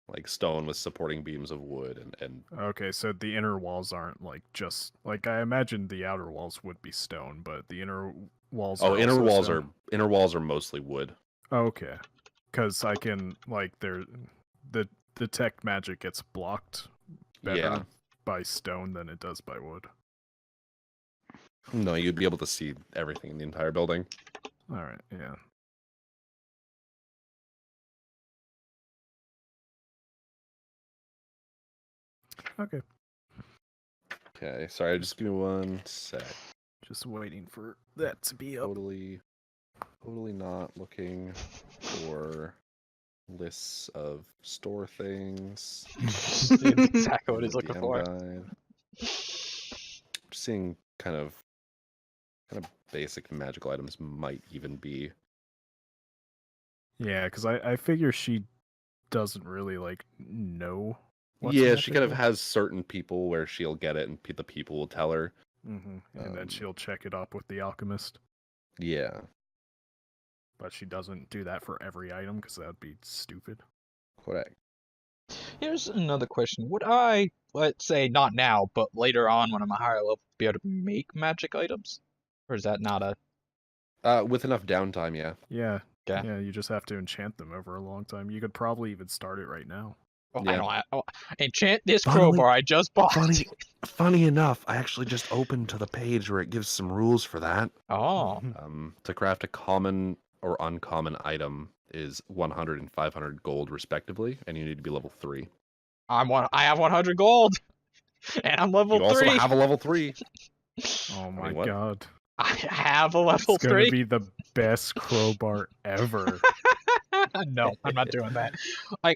Like stone with supporting beams of wood and Okay, so the inner walls aren't like just like I imagined the outer walls would be stone, but the inner walls. oh, are inner also walls stone? inner walls are mostly wood. Okay, because I can like the detect magic gets blocked better Yeah. by stone than it does by wood. No, you'd be able to see everything in the entire building. All right, yeah. Okay, Okay, sorry, just give me one sec. just waiting for that to be up. Totally not looking for lists of store things. Exactly what he's in the looking DM for. guide. Just seeing kind of basic magical items might even be. Yeah, because I figure she doesn't really like know. What's Yeah, she kind of magical. has certain people where she'll get it and the people will tell her. And then she'll check it up with the alchemist. Yeah, But she doesn't do that for every item because that would be stupid. correct. Here's another question. Would I, let's say not now, but later on when I'm a higher level, be able to make magic items? Or is that not a... With enough downtime, yeah. Yeah. Okay. Yeah, you just have to enchant them over a long time. You could probably even start it right now. Oh, Yeah. I don't have... Oh, enchant this Funnily- crowbar I just bought! Funny enough, I actually just opened to the page where it gives some rules for that. Oh. To craft a common or uncommon item is 100 and 500 gold respectively, and you need to be level 3. I have 100 gold! And I'm level You 3! also have a level 3. Oh my mean, what? god. I have a level It's gonna 3! be the best crowbar ever. No, I'm not doing that.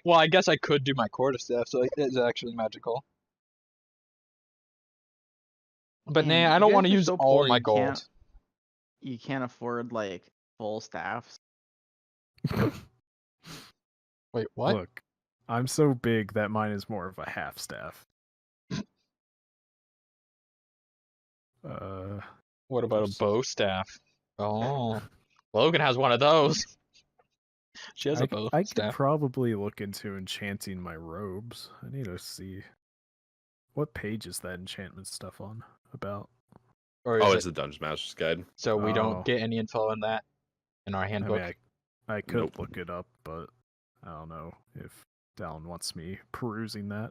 Well, I guess I could do my quarterstaff, so it's actually magical. But Man, nah, I you don't guys want to are use so all poor, my you gold. can't- You can't afford like full staffs. Wait, what? Look, I'm so big that mine is more of a half staff. What about a bow staff? Oh, Logan has one of those. She has a bow I could staff. probably look into enchanting my robes. I need to see what page is that enchantment stuff on about. Or Oh, is it's it the Dungeon Master's Guide. so we Oh. don't get any info on that in our I handbook? mean, I could Nope. look it up, but I don't know if Dallin wants me perusing that.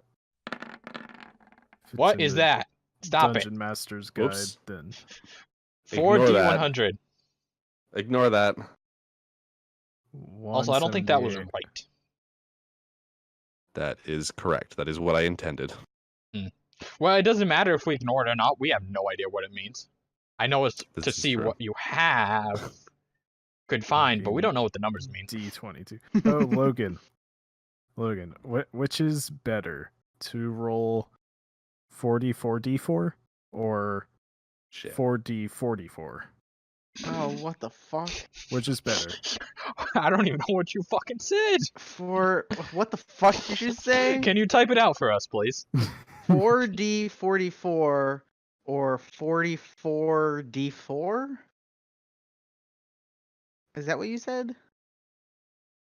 If it's What in is the that? Stop Dungeon Master's Guide, Whoops. then it. Ignore that. 4D100. Ignore that. Also, I don't think that was 178. right. That is correct. That is what I intended. Well, it doesn't matter if we ignore it or not. We have no idea what it means. I know it's This to is see true. what you have could find, but we don't know what the numbers mean. D22. Oh, Logan. Logan, which is better, to roll 44d4 or Shit. 4d44? Oh, what the fuck? Which is better? I don't even know what you fucking said. What the fuck did you say? Can you type it out for us, please? 4D44 or 44D4? Is that what you said?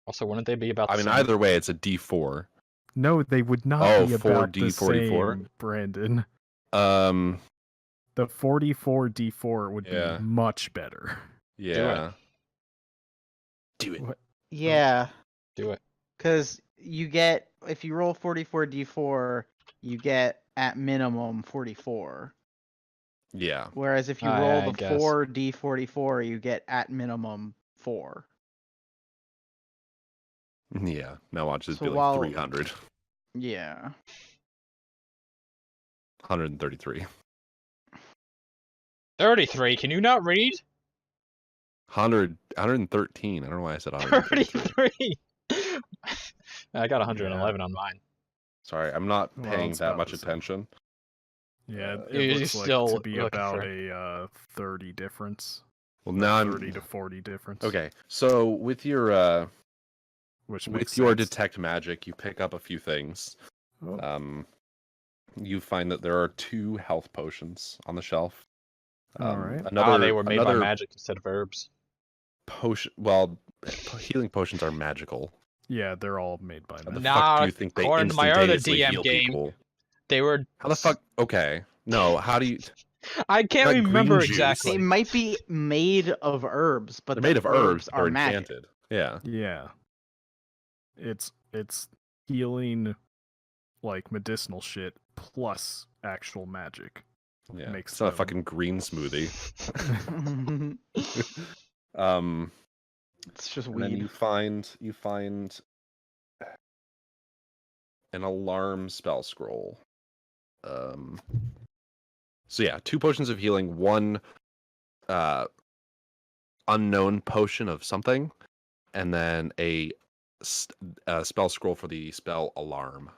Also, wouldn't they be about the I mean, same? either way, it's a D4. No, they would not Oh, be about the 4d44? same, Brandon. Um, The 44d4 would Yeah. be much better. yeah. Do it. What? Yeah, Do it. because you get, if you roll 44D4, you get at minimum 44. Yeah. Whereas if you I roll the guess. 4D44, you get at minimum 4. Yeah. Now watch this So be like while- 300. Yeah. 133. 33. Can you not read? 113. I don't know why I said 133. 33. I got 111 on mine. Sorry, I'm not Well, paying it's that about much the same. attention. Yeah, You're it looks like still to be looking about for- a 30 difference. Well, now I'm 30 to 40 difference. okay. So with your Which makes with your sense. detect magic, you pick up a few things. Oh, You find that there are 2 health potions on the shelf. Alright. Another they were made by another magic instead of herbs. potion. Well, healing potions are magical. yeah, they're all made by How the magic. Nah, fuck do you think they according to my other instantaneously DM heal game, people? They were. How the fuck? Okay, no. How do you? I can't Like remember green juice. They exactly. might be made of herbs, but They're the made of herbs. are They're magic. enchanted. Yeah. Yeah. It's healing, like medicinal shit plus actual magic. Yeah. Makes It's not a them- fucking green smoothie. It's just And then weed. you find an alarm spell scroll. So yeah, 2 potions of healing, 1 unknown potion of something, and then a spell scroll for the spell alarm.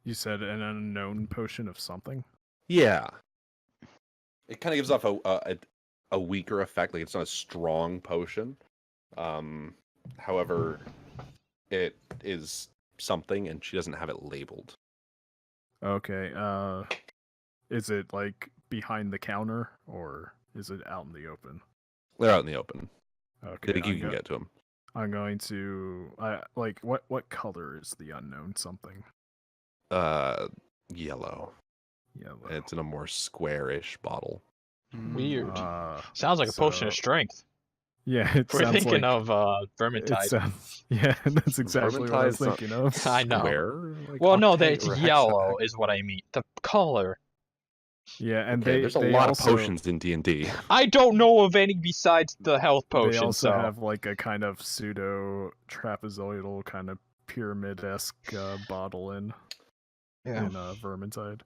You said an unknown potion of something? Yeah. It kind of gives off a weaker effect, like it's not a strong potion. However, it is something, and she doesn't have it labeled. Okay, is it like behind the counter or is it out in the open? They're out in the open. Okay, Like, you can get to them. I'm going to like what color is the unknown something? Yellow. Yellow. It's in a more squarish bottle. Weird. Uh, Sounds like a potion of so- strength. yeah, it We're sounds thinking like, of it Vermintide. sounds, yeah, that's exactly what I was Vermintide's not- thinking of. I know. Square? Like Well, no, octane it's or yellow hexagon? is what I mean. The color. Yeah, and Okay, they there's a they lot also, of potions in D&D. I don't know of any besides the health potion. They also so have like a kind of pseudo trapezoidal kind of pyramid-esque bottle in Vermintide.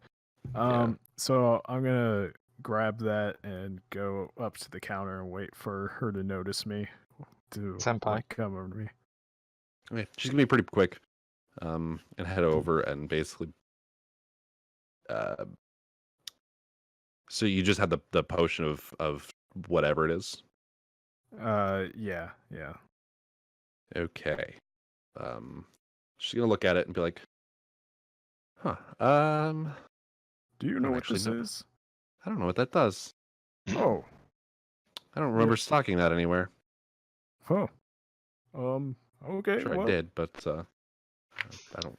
So I'm gonna grab that and go up to the counter and wait for her to notice me. To Senpai. like, come over to me. Okay, she's gonna be pretty quick. And head over and basically. So you just had the potion of whatever it is. Yeah. Okay. She's gonna look at it and be like, "Huh. Do you know don't what actually this know. is? I don't know what that does. Oh. I don't remember stocking that anywhere. Oh. Okay. Sure, well, I did, but I don't.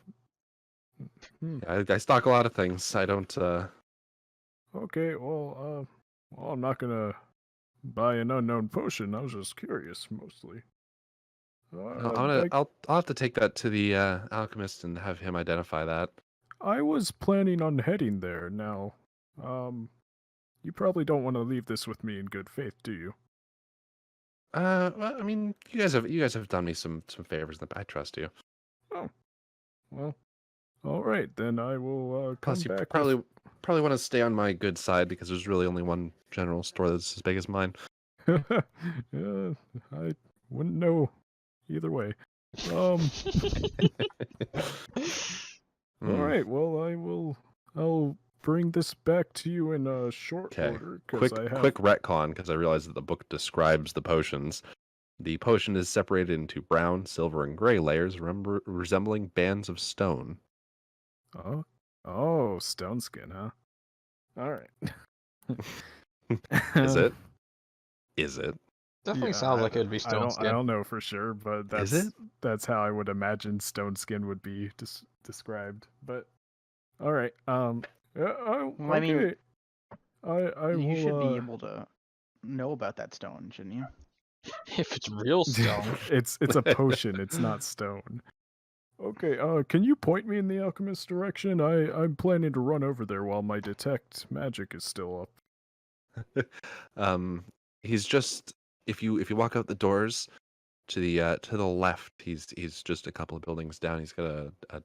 hmm. Yeah, I stock a lot of things. I don't. Okay. Well, I'm not gonna buy an unknown potion. I was just curious, mostly. I'll have to take that to the alchemist and have him identify that. I was planning on heading there. Now, you probably don't want to leave this with me in good faith, do you? Well, I mean, you guys have done me some favors. I trust you. Oh, well, all right then. I will come Plus, you back. probably want to stay on my good side because there's really only one general store that's as big as mine. Yeah, I wouldn't know either way. All Hmm. right. Well, I'll bring this back to you in a short Okay. order because I have. Quick retcon, because I realize that the book describes the potions. The potion is separated into brown, silver, and gray layers, resembling bands of stone. Oh, stone skin, huh? All right. Is it? Is it? Definitely Yeah, sounds like it would be I stone don't. I skin. don't know for sure, but Is it? that's how I would imagine stone skin would be described. But all right. Well, I mean, okay. I you will. should be able to know about that stone, shouldn't you? If it's real stone. it's a potion. It's not stone. Okay. Can you point me in the alchemist's direction? I'm planning to run over there while my detect magic is still up. He's just if you walk out the doors to the left, he's just a couple of buildings down. He's got a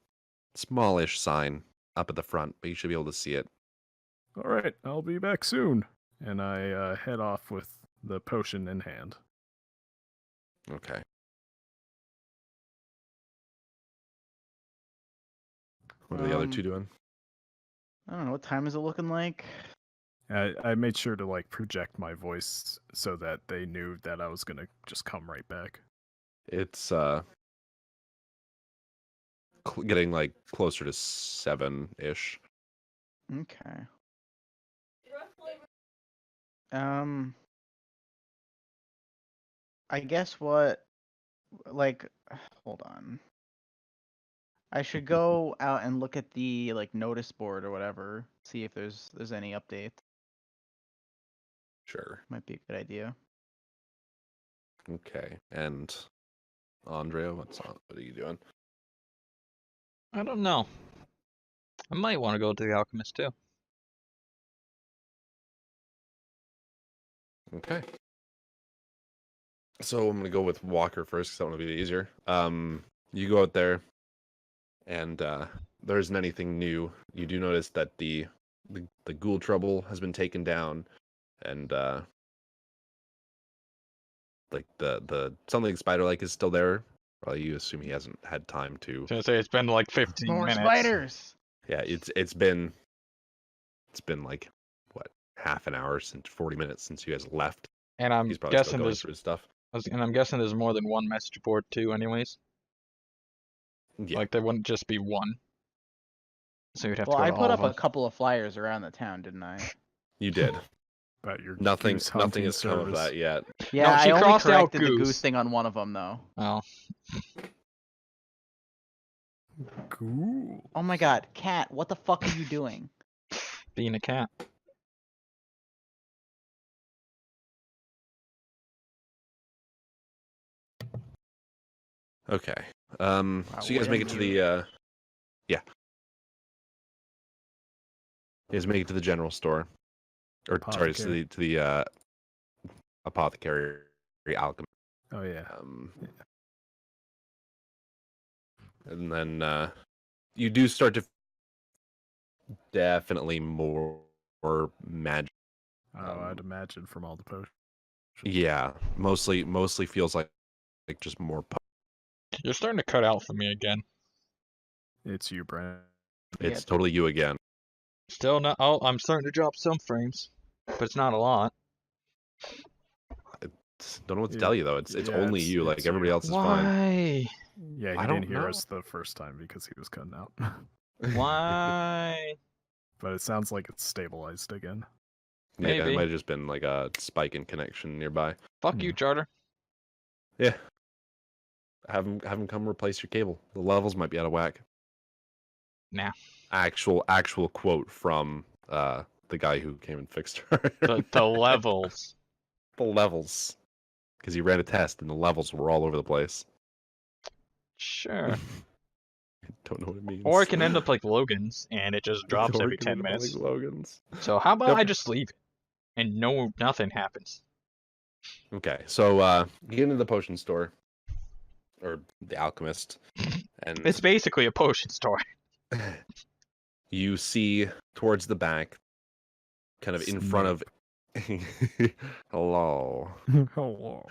smallish sign up at the front, but you should be able to see it. All right. I'll be back soon. And I head off with the potion in hand. Okay. What are the other two doing? I don't know. What time is it looking like? I made sure to like project my voice so that they knew that I was gonna just come right back. It's getting like closer to 7-ish. Okay. Um, I guess like, hold on. I should go out and look at the like notice board or whatever, see if there's any updates. Sure. Might be a good idea. Okay. And Ondrea, what are you doing? I don't know. I might want to go to the alchemist too. Okay. So I'm gonna go with Walker first because that one will be easier. You go out there, and there isn't anything new. You do notice that the ghoul trouble has been taken down, and like the something spider like is still there. Well, you assume he hasn't had time to. I was gonna say it's been like 15 More minutes. spiders. Yeah, it's been like what, half an hour since 40 minutes since you guys left. And I'm He's probably still guessing going there's through his stuff. and I'm guessing there's more than one message board too, anyways. Yeah. Like there wouldn't just be one. So you'd have Well, to go I to put all up of a them. couple of flyers around the town, didn't I? You did. About your Nothing goose nothing hunting has come of service. that yet. Yeah, she I only crossed out corrected the goose goose. thing on one of them though. Oh, Cool. Oh my god, cat, what the fuck are you doing? being a cat. Okay. So you guys way make to it to mute. the yeah. You guys make it to the general store. Or sorry, Apothecary. to the apothecary alchemy. Oh yeah. And then you do start to definitely more magic. I'd imagine from all the potions. Yeah, mostly feels like just more. You're starting to cut out for me again. It's you, Brent. It's Yeah. totally you again. Still not. Oh, I'm starting to drop some frames, but it's not a lot. Don't know what to Yeah, tell you though. It's yeah, only it's- you. Like it's everybody you. else is fine. Why? Yeah, he I didn't don't hear know. us the first time because he was cutting out. Why? But it sounds like it's stabilized again. Yeah, it Maybe. might have just been like a spike in connection nearby. Fuck you, Charter. Yeah. Have him come replace your cable. The levels might be out of whack. Nah. Actual quote from the guy who came and fixed her. The levels. The levels. Because he ran a test and the levels were all over the place. Sure. Don't know what it means. Or it can end up like Logan's, and it just drops Or every it can 10 end up minutes. like Logan's. So how about Yep. I just leave it, and nothing happens. Okay, so you get into the potion store. Or the alchemist. And It's basically a potion store. you see towards the back, kind of in front of hello. Hello.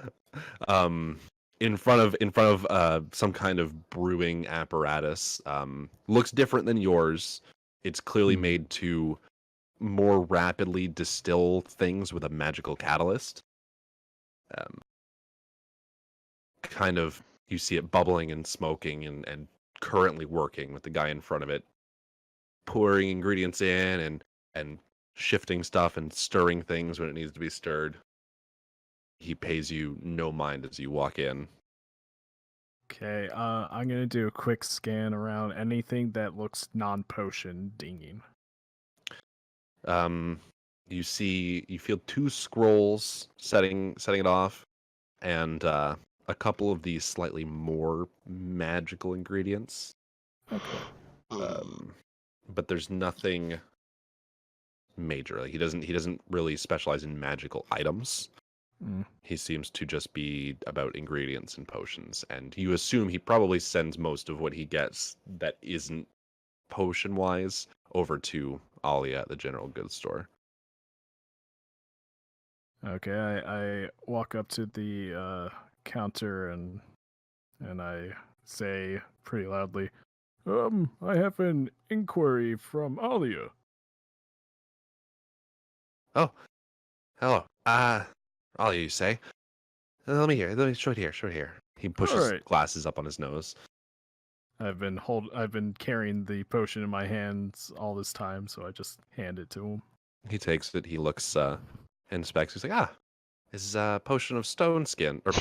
in front of some kind of brewing apparatus. Looks different than yours. It's clearly made to more rapidly distill things with a magical catalyst. Kind of, you see it bubbling and smoking and currently working with the guy in front of it, pouring ingredients in and shifting stuff and stirring things when it needs to be stirred. He pays you no mind as you walk in. Okay, I'm gonna do a quick scan around anything that looks non-potion dinging. You feel 2 scrolls setting it off, and a couple of these slightly more magical ingredients. Okay. But there's nothing major. Like he doesn't really specialize in magical items. He seems to just be about ingredients and potions, and you assume he probably sends most of what he gets that isn't potion wise over to Alia at the general goods store. Okay, I walk up to the counter and I say pretty loudly, I have an inquiry from Alia. Oh, hello. Alia, you say? Let me short here. He pushes Alright. glasses up on his nose. I've been carrying the potion in my hands all this time, so I just hand it to him. He takes it. He looks, inspects. He's like, this is a potion of stone skin. Or,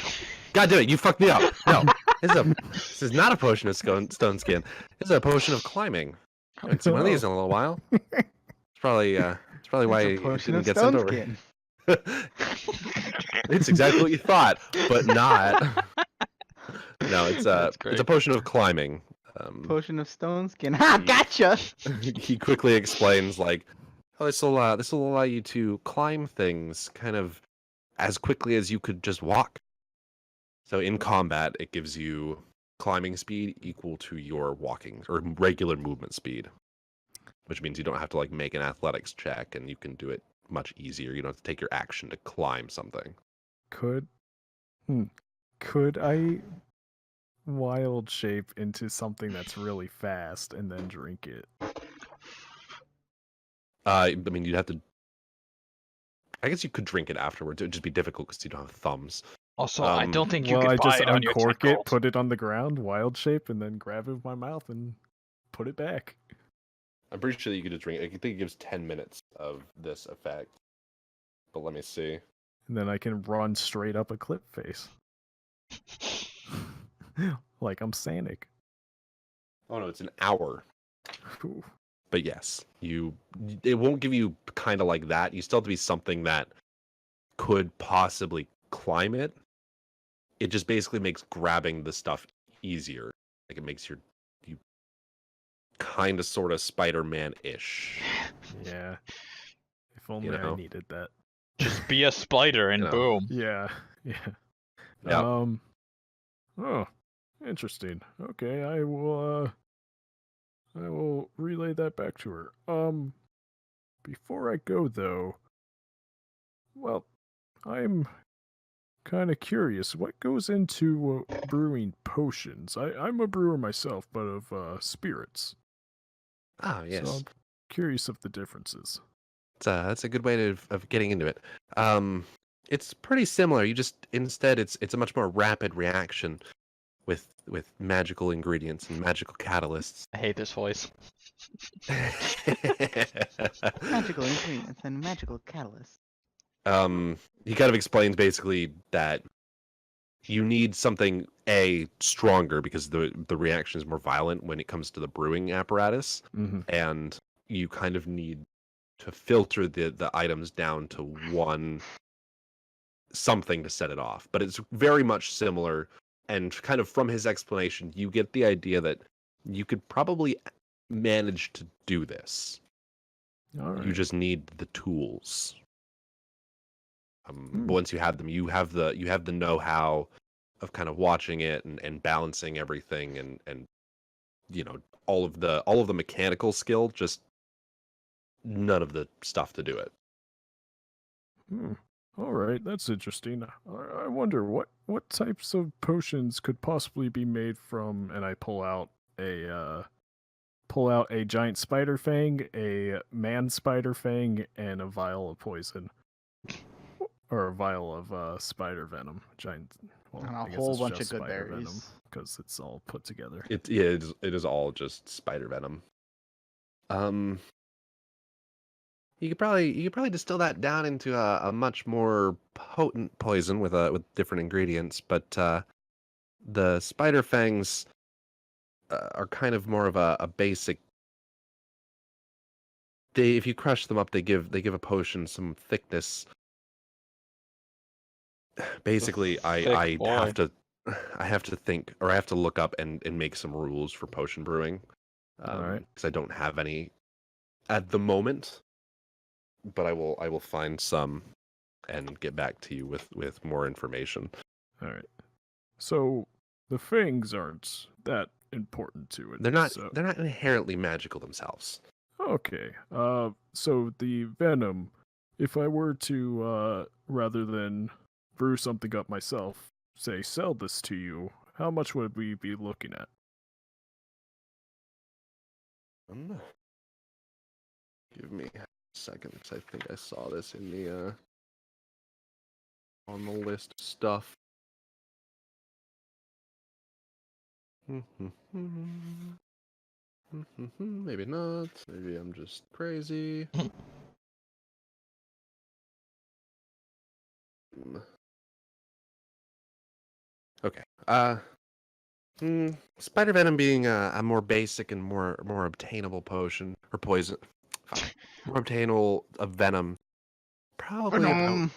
God damn it, you fucked me up. No, this is not a potion of stone skin. This is a potion of climbing. I haven't seen one of these in a little while. It's probably why It's a you potion didn't of get sent stone over. skin. It's exactly what you thought, but not. No, it's a potion of climbing. Potion of stone skin. Ha! Gotcha. He quickly explains, like, this will allow you to climb things kind of as quickly as you could just walk. So in combat, it gives you climbing speed equal to your walking or regular movement speed, which means you don't have to like make an athletics check, and you can do it much easier. You don't have to take your action to climb something. Could I wild shape into something that's really fast and then drink it? I mean, you'd have to. I guess you could drink it afterwards. It would just be difficult because you don't have thumbs. Also, I don't think you Well, could I buy just it on your uncork tentacles. it, put it on the ground, wild shape, and then grab it with my mouth and put it back. I'm pretty sure that you could just drink it. I think it gives 10 minutes of this effect. But let me see. And then I can run straight up a cliff face. Like I'm Sonic. Oh no, it's an hour. Ooh. But yes, it won't give you kind of like that. You still have to be something that could possibly climb it. It just basically makes grabbing the stuff easier. Like it makes you kind of sort of Spider-Man-ish. Yeah. If only You know? I needed that. Just be a spider and You know. boom. Yeah. Yep. Oh, interesting. Okay, I will relay that back to her. Before I go though, well, I'm kind of curious. What goes into brewing potions? I'm a brewer myself, but of spirits. Ah, yes. So I'm curious of the differences. That's a good way of getting into it. It's pretty similar. You just instead it's a much more rapid reaction with magical ingredients and magical catalysts. I hate this voice. Magical ingredients and magical catalysts. He kind of explains basically that you need something stronger because the reaction is more violent when it comes to the brewing apparatus, and you kind of need to filter the items down to one something to set it off. But it's very much similar, and kind of from his explanation, you get the idea that you could probably manage to do this. All right. You just need the tools. But once you have them, you have the know-how of kind of watching it and balancing everything and all of the mechanical skill, just none of the stuff to do it. All right, that's interesting. I wonder what types of potions could possibly be made from. And I pull out a giant spider fang, a man spider fang, and a vial of poison, or a vial of spider venom. Giant. Well, And a I guess whole it's bunch just of good spider venom berries. because it's all put together. It is all just spider venom. You could probably distill that down into a much more potent poison with different ingredients, but the spider fangs are kind of more of a basic. If you crush them up, they give a potion some thickness. Basically, Thick I boy. have to I have to think, or I have to look up and make some rules for potion brewing, All right. because I don't have any at the moment. But I will find some and get back to you with more information. All right. So the fangs aren't that important to it. They're not So inherently magical themselves. okay. So the venom, if I were to rather than brew something up myself, say sell this to you, how much would we be looking at? Give me a second, because I think I saw this in the on the list of stuff. Maybe not. Maybe I'm just crazy. Okay. Spider venom being a more basic and more obtainable potion or poison, more obtainable of venom, probably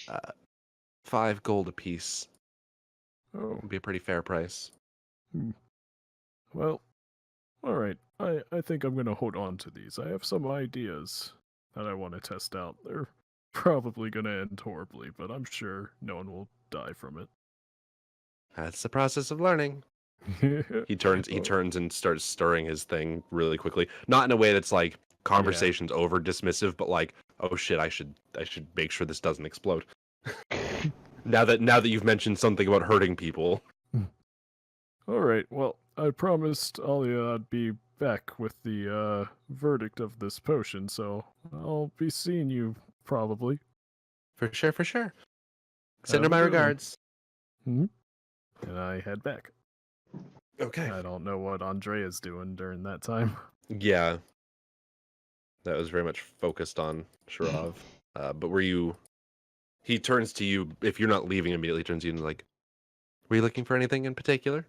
about 5 gold apiece. Oh, Would be a pretty fair price. well, all right. I think I'm gonna hold on to these. I have some ideas that I want to test out. They're probably gonna end horribly, but I'm sure no one will die from it. That's the process of learning. He turns and starts stirring his thing really quickly. Not in a way that's like conversation's over dismissive, but like, oh shit, I should make sure this doesn't explode. now that you've mentioned something about hurting people. All right. Well, I promised Alia I'd be back with the verdict of this potion, so I'll be seeing you probably. For sure. Send her Have a my good one. regards. And I head back. Okay. I don't know what Ondrea's doing during that time. Yeah. That was very much focused on Sharav. But were you... He turns to you, if you're not leaving immediately, turns to you and like, were you looking for anything in particular?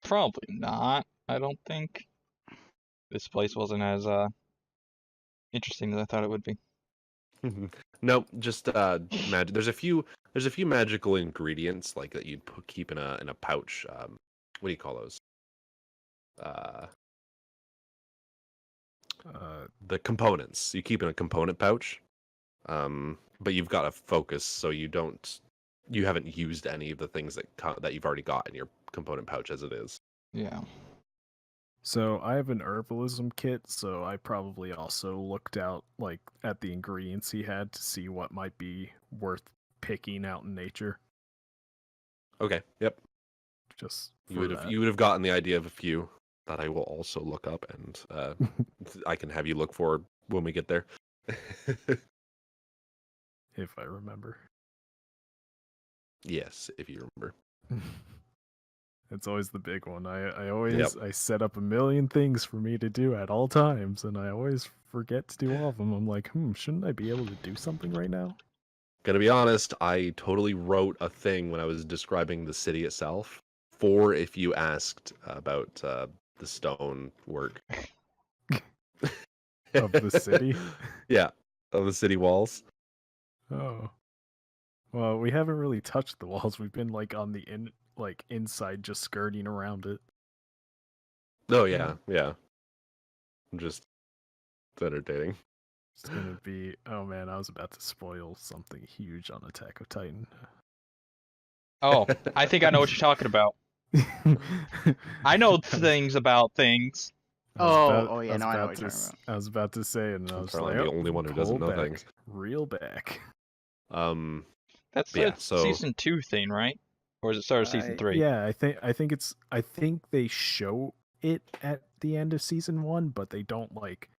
Probably not. I don't think. This place wasn't as interesting as I thought it would be. Nope, just magic. There's a few magical ingredients like that you'd keep in a pouch. What do you call those? The components. You keep in a component pouch. But you've got to focus so you haven't used any of the things that you've already got in your component pouch as it is. Yeah. So I have an herbalism kit, so I probably also looked out like at the ingredients he had to see what might be worth picking out in nature. Okay. Yep. Just You would have gotten the idea of a few that I will also look up, and I can have you look for when we get there. if I remember. Yes, if you remember. It's always the big one. I set up a million things for me to do at all times, and I always forget to do all of them. I'm like, shouldn't I be able to do something right now? Gonna be honest, I totally wrote a thing when I was describing the city itself for if you asked about the stone work. Of the city? Yeah, of the city walls. Oh. Well, we haven't really touched the walls. We've been like on the inside, just skirting around it. Oh yeah. Just entertaining. It's gonna be. Oh man, I was about to spoil something huge on Attack of Titan. Oh, I think I know what you're talking about. I know things about things. Oh, yeah, no, I know what you're talking about. I was about to say, and I was Apparently like, I'm the only one who doesn't pull know back, things. reel back. That's Yeah, a so season 2 thing, right? Or is it start of season 3? Yeah, I think they show it at the end of season 1, but they don't like.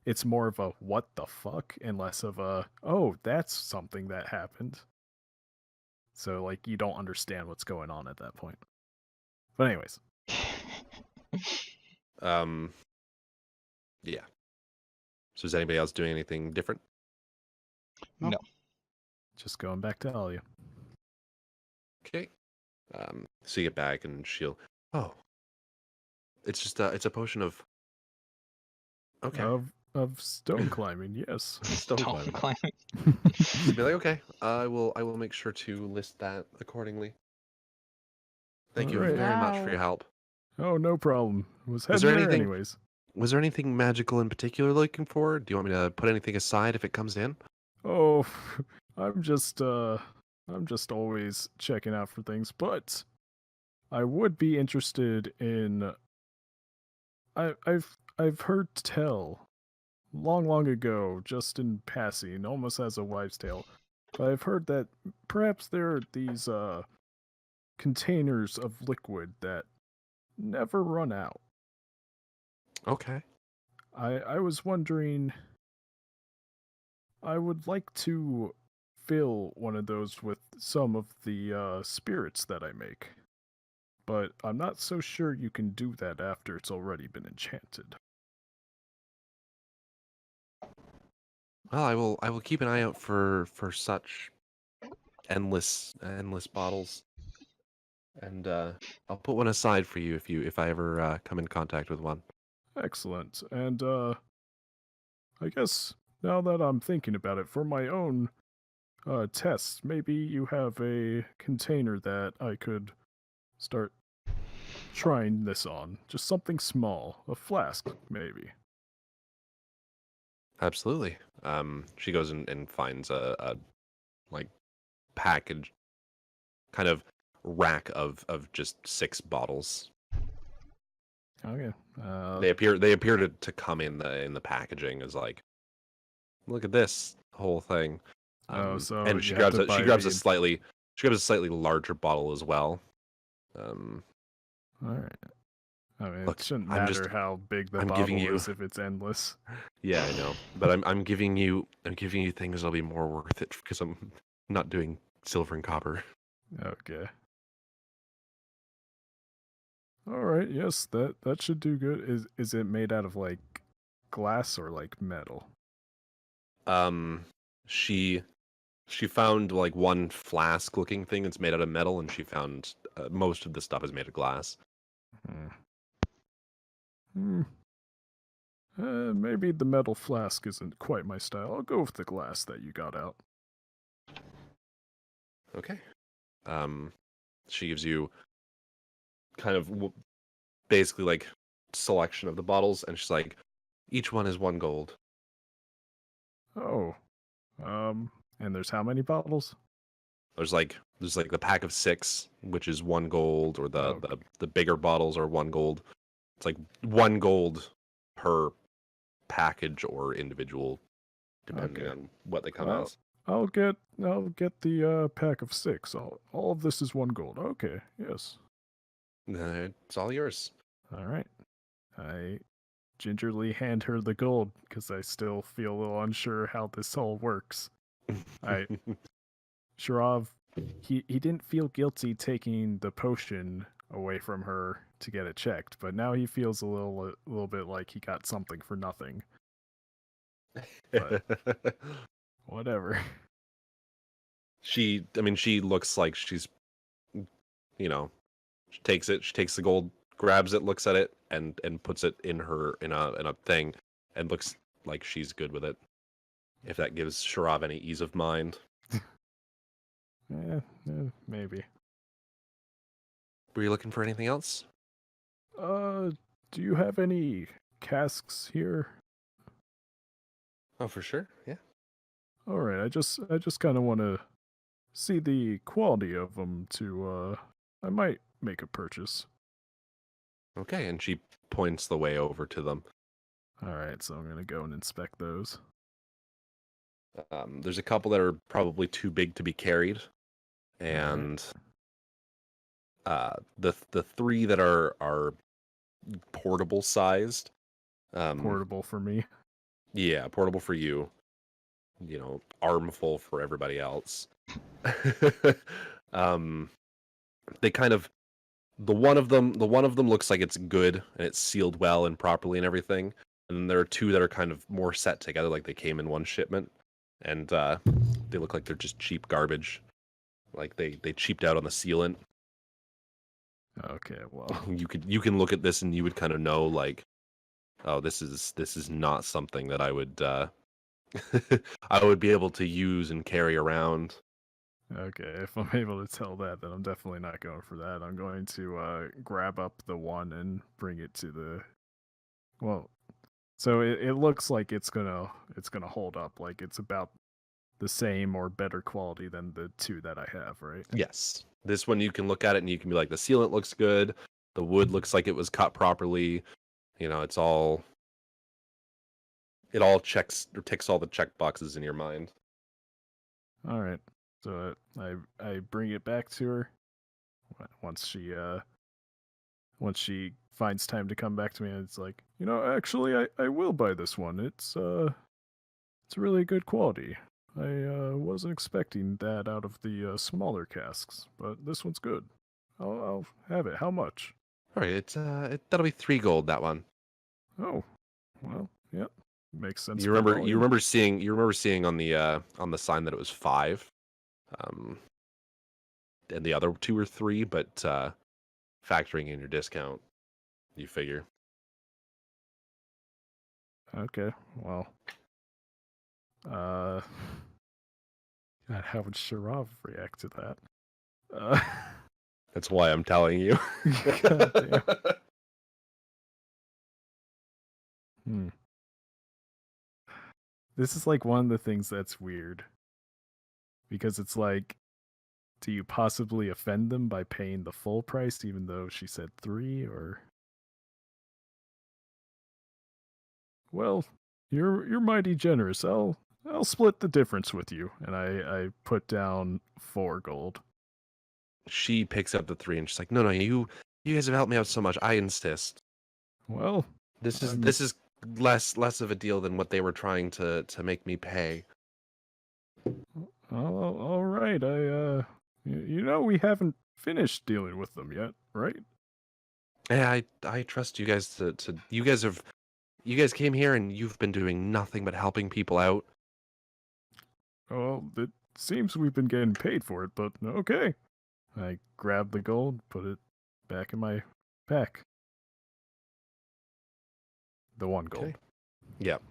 It's more of a what the fuck, and less of a oh that's something that happened. So like you don't understand what's going on at that point. But anyways, yeah. So is anybody else doing anything different? No. just going back to Alia. Okay. So you get back and she'll. Oh. It's just it's a potion of. Okay. Of stone climbing, yes. Stone climbing. climbing. She'd be like, okay, I will make sure to list that accordingly. Thank you Alright. very much for your Wow. help. Oh, no problem. Was heading there there anything- anyways. Was there anything magical in particular looking for? Do you want me to put anything aside if it comes in? Oh, I'm just always checking out for things, but I would be interested in I've heard tell long ago, just in passing, almost as a wives' tale. But I've heard that perhaps there are these containers of liquid that never run out. Okay. I was wondering, I would like to fill one of those with some of the spirits that I make. But I'm not so sure you can do that after it's already been enchanted. Well, I will keep an eye out for such endless bottles, and I'll put one aside for you if I ever come in contact with one. Excellent. And I guess now that I'm thinking about it, for my own tests, maybe you have a container that I could start trying this on. Just something small, a flask, maybe. Absolutely. She goes and finds a like package, kind of rack of just 6 bottles. Okay. They appear to come in the packaging as like, look at this whole thing. So and she you have grabs to a buy she grabs a the- slightly larger bottle as well. All right. I mean, Look, it shouldn't I'm matter just- how big the I'm bottle giving you- is if it's endless. Yeah, I know, but I'm giving you things that'll be more worth it because I'm not doing silver and copper. Okay. All right. Yes, that should do good. Is it made out of like glass or like metal? She found like one flask looking thing that's made out of metal, and she found most of the stuff is made of glass. Maybe the metal flask isn't quite my style. I'll go with the glass that you got out. Okay. She gives you kind of basically like selection of the bottles, and she's like, each one is 1 gold. Oh. And there's how many bottles? There's like the pack of 6, which is 1 gold, or Oh. the bigger bottles are 1 gold. It's like 1 gold per package or individual, depending Okay. on what they come Well, as. I'll get the pack of 6. All of this is 1 gold. Okay. Yes. It's all yours. All right. I gingerly hand her the gold because I still feel a little unsure how this all works. Sharav, he didn't feel guilty taking the potion away from her to get it checked, but now he feels a little bit like he got something for nothing. Whatever. She looks like she's, she takes the gold, grabs it, looks at it, and puts it in a thing, and looks like she's good with it. If that gives Sharav any ease of mind. Maybe. Were you looking for anything else? Do you have any casks here? Oh, for sure. Yeah. All right, I just kind of want to see the quality of them to I might make a purchase. Okay, and she points the way over to them. All right, so I'm gonna go and inspect those. There's a couple that are probably too big to be carried, and the three that are portable sized. Portable for me. Yeah, portable for you. You know, armful for everybody else. They kind of the one of them looks like it's good and it's sealed well and properly and everything. And then there are two that are kind of more set together, like they came in one shipment, and they look like they're just cheap garbage. Like they cheaped out on the sealant. Okay, well, You can look at this and you would kind of know like, oh, this is not something that I would I would be able to use and carry around. okay. If I'm able to tell that, then I'm definitely not going for that. I'm going to grab up the one and bring it to the. Well, so it looks like it's gonna hold up. Like it's about the same or better quality than the two that I have, right? Yes. This one you can look at it and you can be like, the sealant looks good. The wood looks like it was cut properly. You know, it all checks or ticks all the check boxes in your mind. All right. So I bring it back to her once she finds time to come back to me, and it's like, actually I will buy this one. It's really good quality. I wasn't expecting that out of the smaller casks, but this one's good. I'll have it. How much? All right, that'll be 3 gold, that one. Oh, well, yep, makes sense. You for remember volume. seeing on the sign that it was 5. And the other 2 or 3, but factoring in your discount, you figure. Okay, well, God, how would Sharav react to that? That's why I'm telling you. God damn. Hmm. This is like one of the things that's weird. Because it's like, do you possibly offend them by paying the full price even though she said 3, or well, you're mighty generous. I'll split the difference with you. And I put down 4 gold. She picks up the 3 and she's like, no, you guys have helped me out so much. I insist. Well, This is less of a deal than what they were trying to make me pay. all right. We haven't finished dealing with them yet, right? Yeah, I trust you guys to you guys came here and you've been doing nothing but helping people out. Well, it seems we've been getting paid for it, but okay. I grab the gold, put it back in my pack. The 1 gold. Okay. Yep.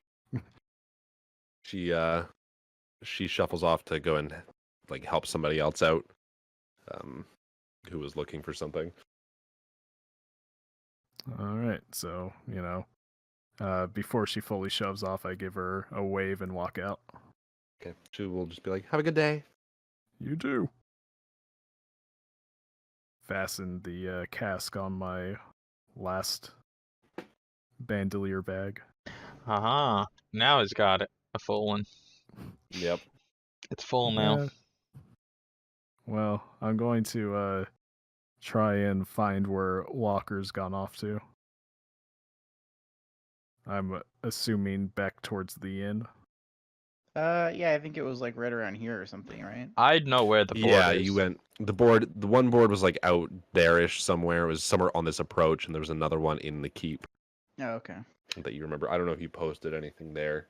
She shuffles off to go and like help somebody else out, who was looking for something. All right, so before she fully shoves off, I give her a wave and walk out. Okay. She will just be like, "Have a good day." You do. Fasten the cask on my last bandolier bag. Aha. Now it's got it. A full one. Yep. It's full now. Yeah. Well, I'm going to try and find where Walker's gone off to. I'm assuming back towards the inn. Yeah, I think it was like right around here or something, right? I'd know where the board Yeah, is. you went the one board was like out there-ish somewhere. It was somewhere on this approach, and there was another one in the keep Oh, okay. that you remember. I don't know if you posted anything there,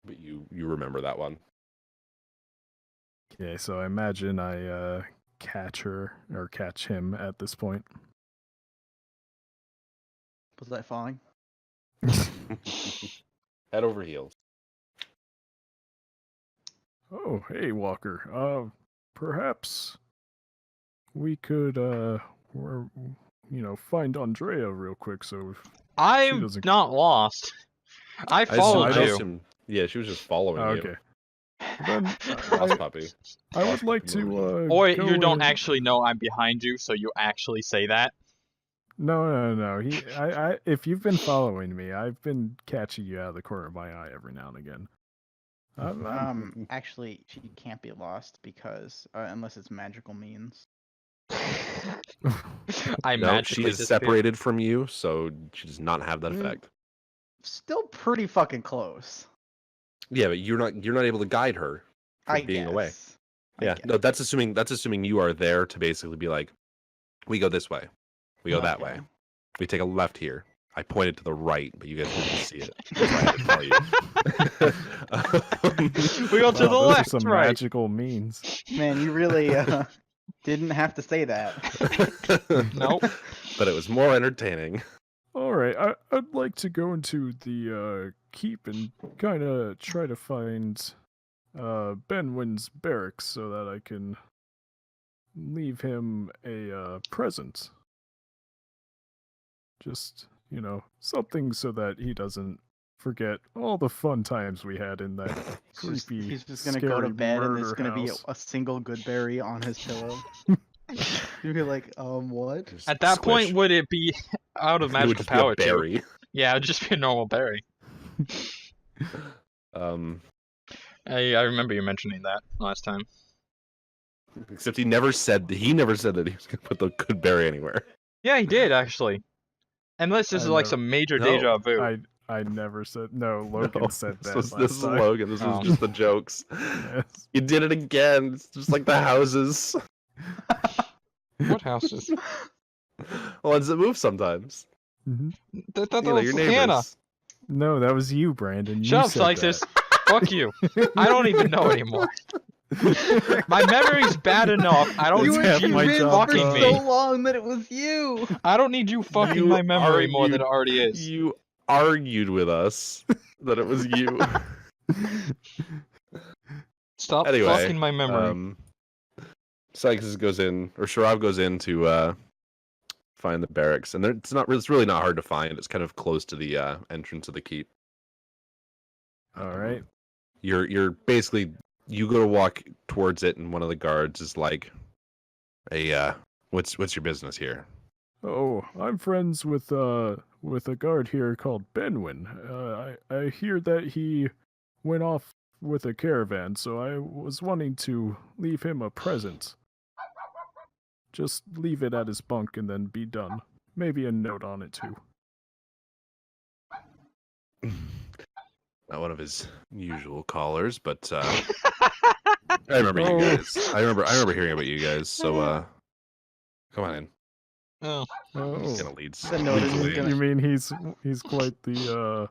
but you remember that one. Okay, so I imagine I catch her or catch him at this point. Was that falling? Head over heels. Oh, hey Walker. Perhaps we could find Ondrea real quick so I'm doesn't- not lost. I I followed you. assume, yeah, she was just following you. okay. Then Lost puppy. I would like to Or go you don't and- actually know I'm behind you, so you actually say that. No. If you've been following me, I've been catching you out of the corner of my eye every now and again. Actually, she can't be lost because unless it's magical means. I No, she magically is disappeared. separated from you, so she does not have that Mm. effect. Still pretty fucking close. Yeah, but you're not able to guide her from I being guess. away. I Yeah, guess. no, that's assuming you are there to basically be like, we go this way, we go that way, Okay. we take a left here. I pointed to the right, but you guys didn't see it. That's why I had to tell you. We go to the Wow, those left, are some right. magical means. Man, you really didn't have to say that. Nope. But it was more entertaining. All right, I'd like to go into the keep and kind of try to find Benwin's barracks so that I can leave him a present. Just, something so that he doesn't forget all the fun times we had in that creepy, He's just gonna go to scary bed and there's murder gonna be house. a single good berry on his pillow. You'd be like, what? Just At that squish. point, would it be out of It would magical just power be a too? berry. Yeah, it would just be a normal berry. I remember you mentioning that last time. Except he never said that he was gonna put the good berry anywhere. Yeah, he did actually. Unless this I is like know. some major No, deja vu. I never said no. Logan No, said this that. was, last this is time. Logan. This Oh. was just the jokes. Yes. You did it again. It's just like the houses. What houses? Ones that move sometimes. Mhm. That You know, was your Hannah. neighbors. No, that was you, Brandon. Shut up, you said Sykes. Fuck you. I don't even know anymore. My memory's bad enough. I don't It's You need half were you my convinced job for fucking done. so me. long that it was you. I don't need you fucking You my memory more than argued- it already is. You argued with us that it was you. Stop Anyway, fucking my memory. Sykes goes in, or Sharav goes in to find the barracks, and it's really not hard to find. It's kind of close to the entrance of the keep. All right. You're basically, you go to walk towards it, and one of the guards is like, "Hey, what's your business here?" Oh, I'm friends with a guard here called Benwin. I hear that he went off with a caravan, so I was wanting to leave him a present. Just leave it at his bunk and then be done. Maybe a note on it too. Not one of his usual callers, but I remember you guys. I remember hearing about you guys. So come on in. Oh. He's Oh, gonna lead. The note is lead. gonna- you mean he's quite the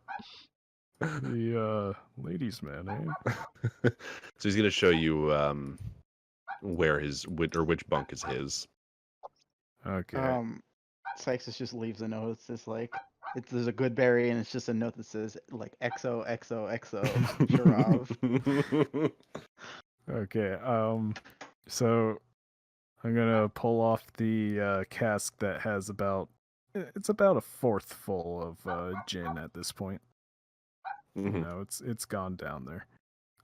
ladies' man, eh? So he's gonna show you where which bunk is his. Okay. Sykes just leaves a note. It's just like there's a good berry and it's just a note that says like XOXOXO Sharav. Okay. So I'm gonna pull off the cask that has about a fourth full of gin at this point. Mhm. It's gone down there.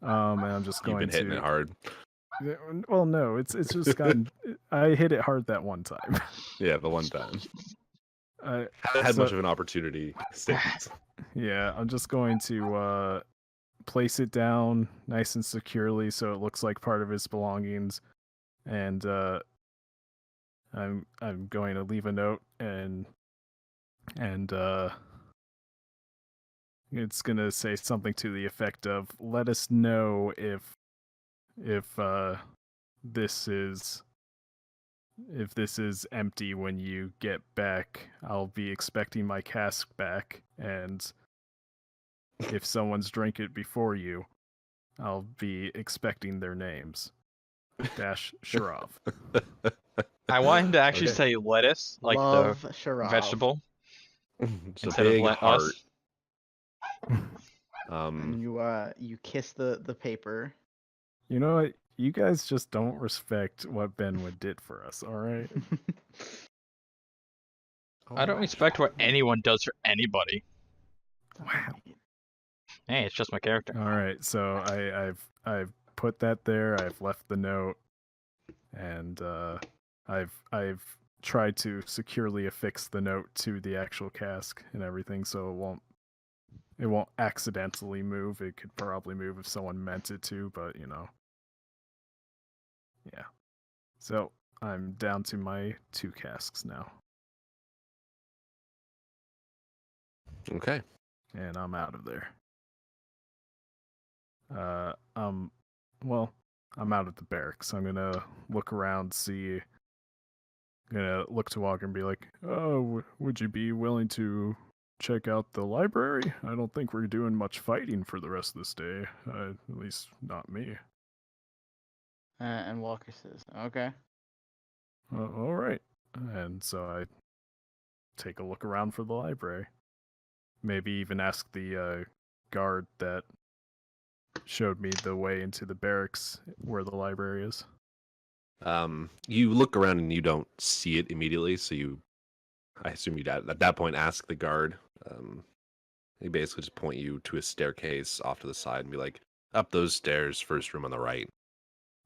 And I'm just You've going been hitting to. it hard. Well, no, it's just gone. I hit it hard that one time. Yeah, the one time. I Haven't had So- much of an opportunity since. Yeah, I'm just going to place it down nice and securely so it looks like part of his belongings, and I'm going to leave a note and it's gonna say something to the effect of, "Let us know if this is empty when you get back. I'll be expecting my cask back, and if someone's drank it before you, I'll be expecting their names. Dash Sharav." I want him to actually Okay. say lettuce, like Love the Sharav. vegetable, It's a instead of big let heart. us. And you kiss the paper. You know what? You guys just don't respect what Benwood did for us, alright? I don't respect what anyone does for anybody. Wow. Hey, it's just my character. Alright, so I've put that there, I've left the note, and I've try to securely affix the note to the actual cask and everything, so it won't accidentally move. It could probably move if someone meant it to, but yeah. So I'm down to my 2 casks now, Okay. and I'm out of there. Well, I'm out of the barracks. I'm gonna look around, see. I'm gonna look to Walker and be like, "Oh, would you be willing to check out the library? I don't think we're doing much fighting for the rest of this day. At least not me." And Walker says, "Okay." All right. And so I take a look around for the library. Maybe even ask the guard that showed me the way into the barracks where the library is. You look around and you don't see it immediately, so I assume you'd at that point ask the guard. They basically just point you to a staircase off to the side and be like, up those stairs, first room on the right.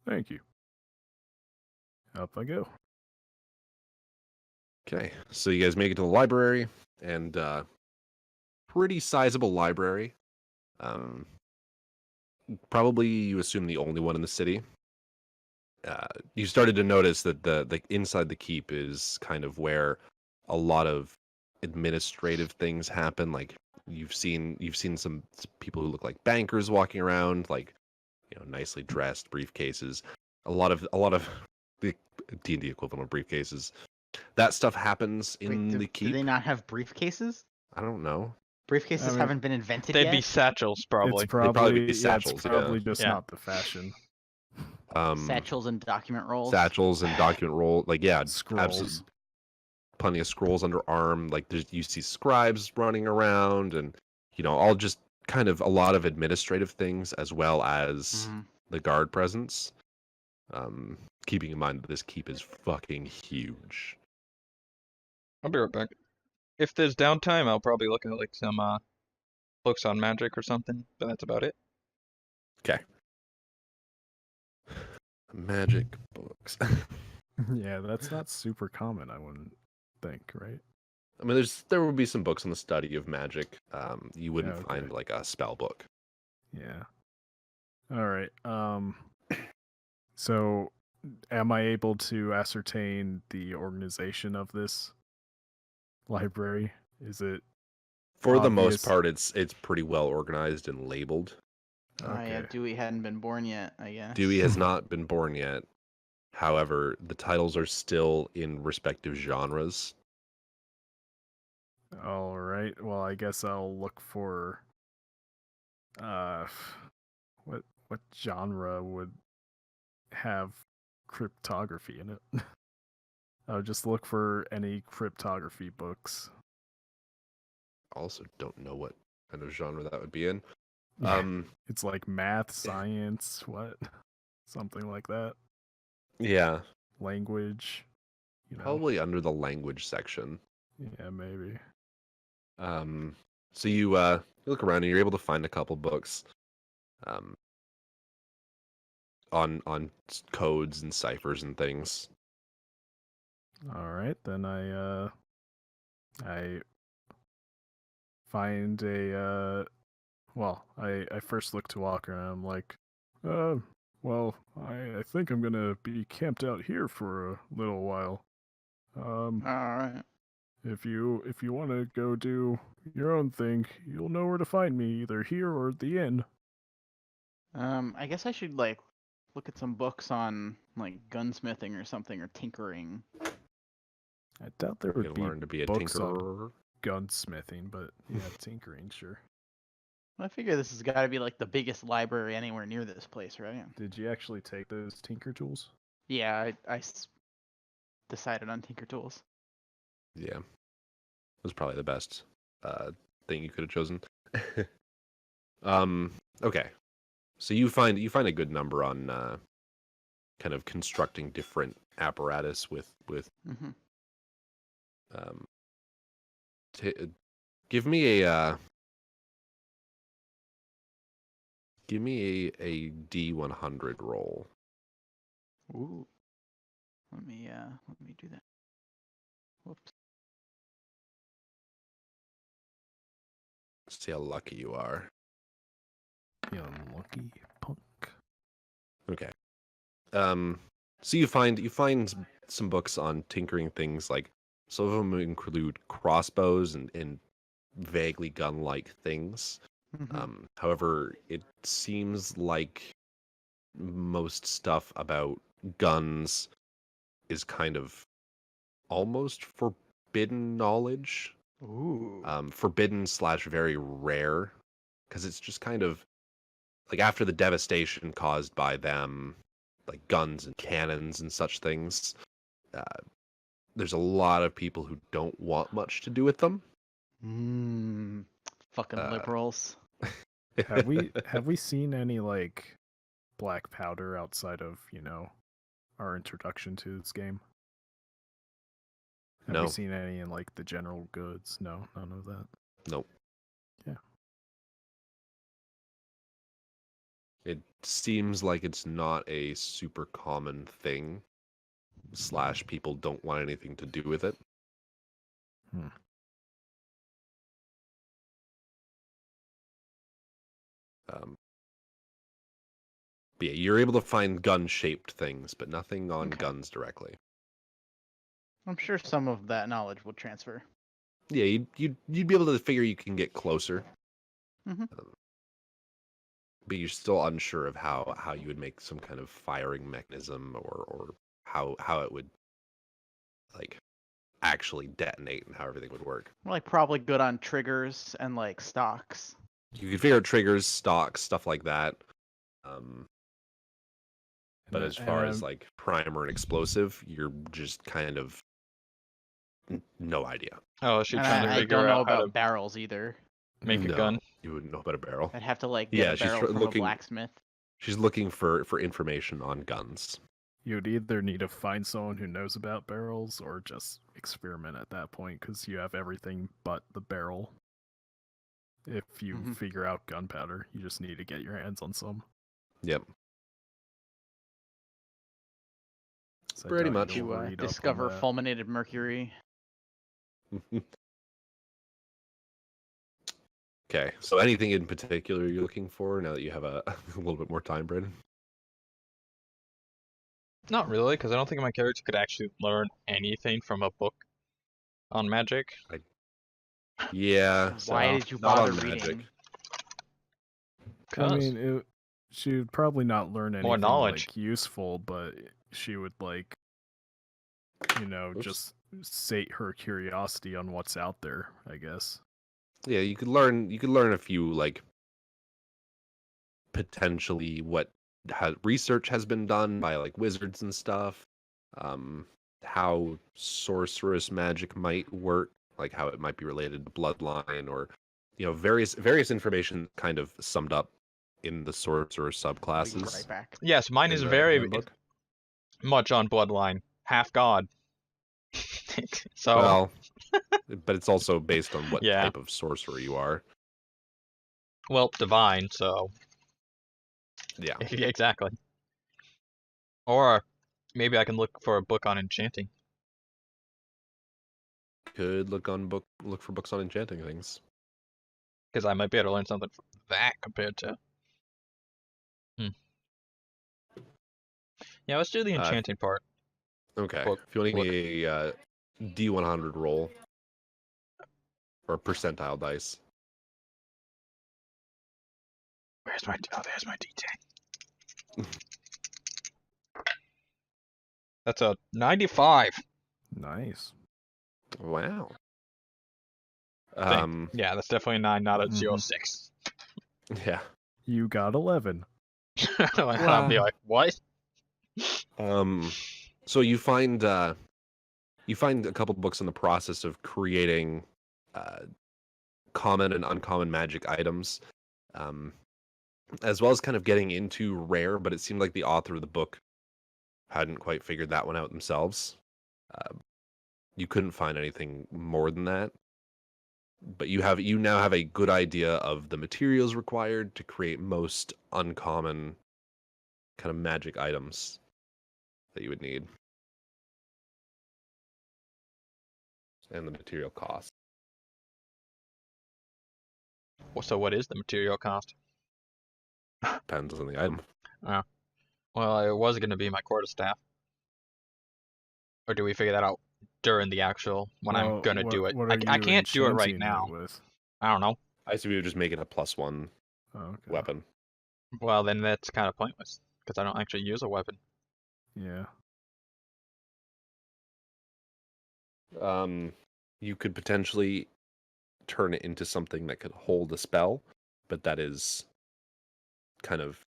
Thank you. Up I go. Okay, so you guys make it to the library, and pretty sizable library. Probably you assume the only one in the city. You started to notice that the inside the keep is kind of where a lot of administrative things happen. Like you've seen some people who look like bankers walking around, like nicely dressed, briefcases. A lot of the D&D equivalent of briefcases. That stuff happens in the Do keep. they not have briefcases? I don't know. Briefcases I mean, haven't been invented They'd yet. be satchels, probably. It's probably, probably be yeah, it's satchels, probably just Yeah. not the fashion. Satchels and document rolls. Satchels and document roll, like Scrolls. absolutely, plenty of scrolls under arm. Like you see scribes running around, and all just kind of a lot of administrative things as well as Mhm. the guard presence. Keeping in mind that this keep is fucking huge. I'll be right back. If there's downtime, I'll probably look at like some books on magic or something, but that's about it. Okay. Magic books. Yeah, that's not super common, I wouldn't think, right? I mean, there will be some books on the study of magic. You wouldn't Okay. find like a spell book. Yeah. All right. So am I able to ascertain the organization of this library? Is it For the obvious? most part, it's pretty well organized and labeled. Okay. Yeah, Dewey hadn't been born yet, I guess. Dewey has not been born yet. However, the titles are still in respective genres. All right. Well, I guess I'll look for what genre would have cryptography in it. I'll just look for any cryptography books. Also, don't know what kind of genre that would be in. Yeah. It's like math, science, what? Something like that. Yeah, Language. probably under the language section. Yeah, maybe. So you look around and you're able to find a couple books, on codes and ciphers and things. All right, then I find I first look to Walker and I'm like, well, I think I'm gonna be camped out here for a little while. All right. If you want to go do your own thing, you'll know where to find me, either here or at the inn. I guess I should like look at some books on like gunsmithing or something or tinkering. I doubt there You would can be learn to be a books on tinkerer. gunsmithing, but yeah, tinkering, sure. I figure this has got to be like the biggest library anywhere near this place, right? Did you actually take those tinker tools? Yeah, I decided on tinker tools. Yeah, it was probably the best thing you could have chosen. Okay, so you find a good number on kind of constructing different apparatus with Mm-hmm. give me a D100 roll. Ooh. Let me do that. Whoops. See how lucky you are. You unlucky punk. Okay. So you find some books on tinkering things, like some of them include crossbows and vaguely gun-like things. However, it seems like most stuff about guns is kind of almost forbidden knowledge. Ooh. Forbidden / very rare, because it's just kind of like after the devastation caused by them, like guns and cannons and such things. Uh, there's a lot of people who don't want much to do with them. Fucking Uh, liberals. Have we seen any like black powder outside of, our introduction to this game? Have we No, seen any in like the general goods? No, none of that. nope. Yeah. It seems like it's not a super common thing. / people don't want anything to do with it. Hmm. But yeah, you're able to find gun-shaped things, but nothing on Okay. guns directly. I'm sure some of that knowledge will transfer. Yeah, you'd be able to figure you can get closer, Mhm. but you're still unsure of how you would make some kind of firing mechanism or how it would like actually detonate and how everything would work. We're like probably good on triggers and like stocks. You could figure out triggers, stocks, stuff like that. But And, as far as and like primer and explosive, you're just kind of no idea. Oh, is she And trying to I figure don't know out how to about barrels either. make a No, gun? you wouldn't know about a barrel. I'd have to like Yeah, get a she's barrel from a looking- blacksmith. She's looking for information on guns. you'd either need to find someone who knows about barrels or just experiment at that point, because you have everything but the barrel. If you Mhm. figure out gunpowder, you just need to get your hands on some. Yep. So I Pretty doubt much. you'll To read up on discover that. fulminated mercury. Okay, so anything in particular you're looking for now that you have a little bit more time, Brandon? Not really, because I don't think my character could actually learn anything from a book on magic. Yeah. Why So, did you not bother on magic. reading? I 'Cause mean, she would probably not learn More anything knowledge. like useful, but she would like, Oops. just sate her curiosity on what's out there, I guess. Yeah, you could learn a few like potentially what research has been done by like wizards and stuff. How sorceress magic might work, like how it might be related to bloodline or various information kind of summed up in the sorcerer I'll be subclasses right back. yes, mine in is the very handbook. much on bloodline, half god. So Well, but it's also based on what Yeah. type of sorcerer you are. well, divine. So Yeah. exactly. Or maybe I can look for a book on enchanting. Could look for books on enchanting things. Because I might be able to learn something from that compared to. Yeah, let's do the enchanting part. Okay. Book- If you want to look. give me a D100 roll or percentile dice. Where's my? Oh, there's my D10. That's a 95. Nice. Wow. Yeah, that's definitely a 9, not a Mhm. 06. Yeah. You got 11. I'll be like, what? So you find a couple books in the process of creating common and uncommon magic items, as well as kind of getting into rare, but it seemed like the author of the book hadn't quite figured that one out themselves. You couldn't find anything more than that, but you now have a good idea of the materials required to create most uncommon kind of magic items that you would need. and the material cost. So what is the material cost? Depends on the item. Well, it was going to be my quarterstaff. Or do we figure that out during the actual, when I'm Well, going to do it? What are I you can't do it right enchanting now. with? I don't know. I assume you're just making a +1 Oh, okay. weapon. Well, then that's kind of pointless, because I don't actually use a weapon. Yeah. You could potentially turn it into something that could hold a spell, but that is kind of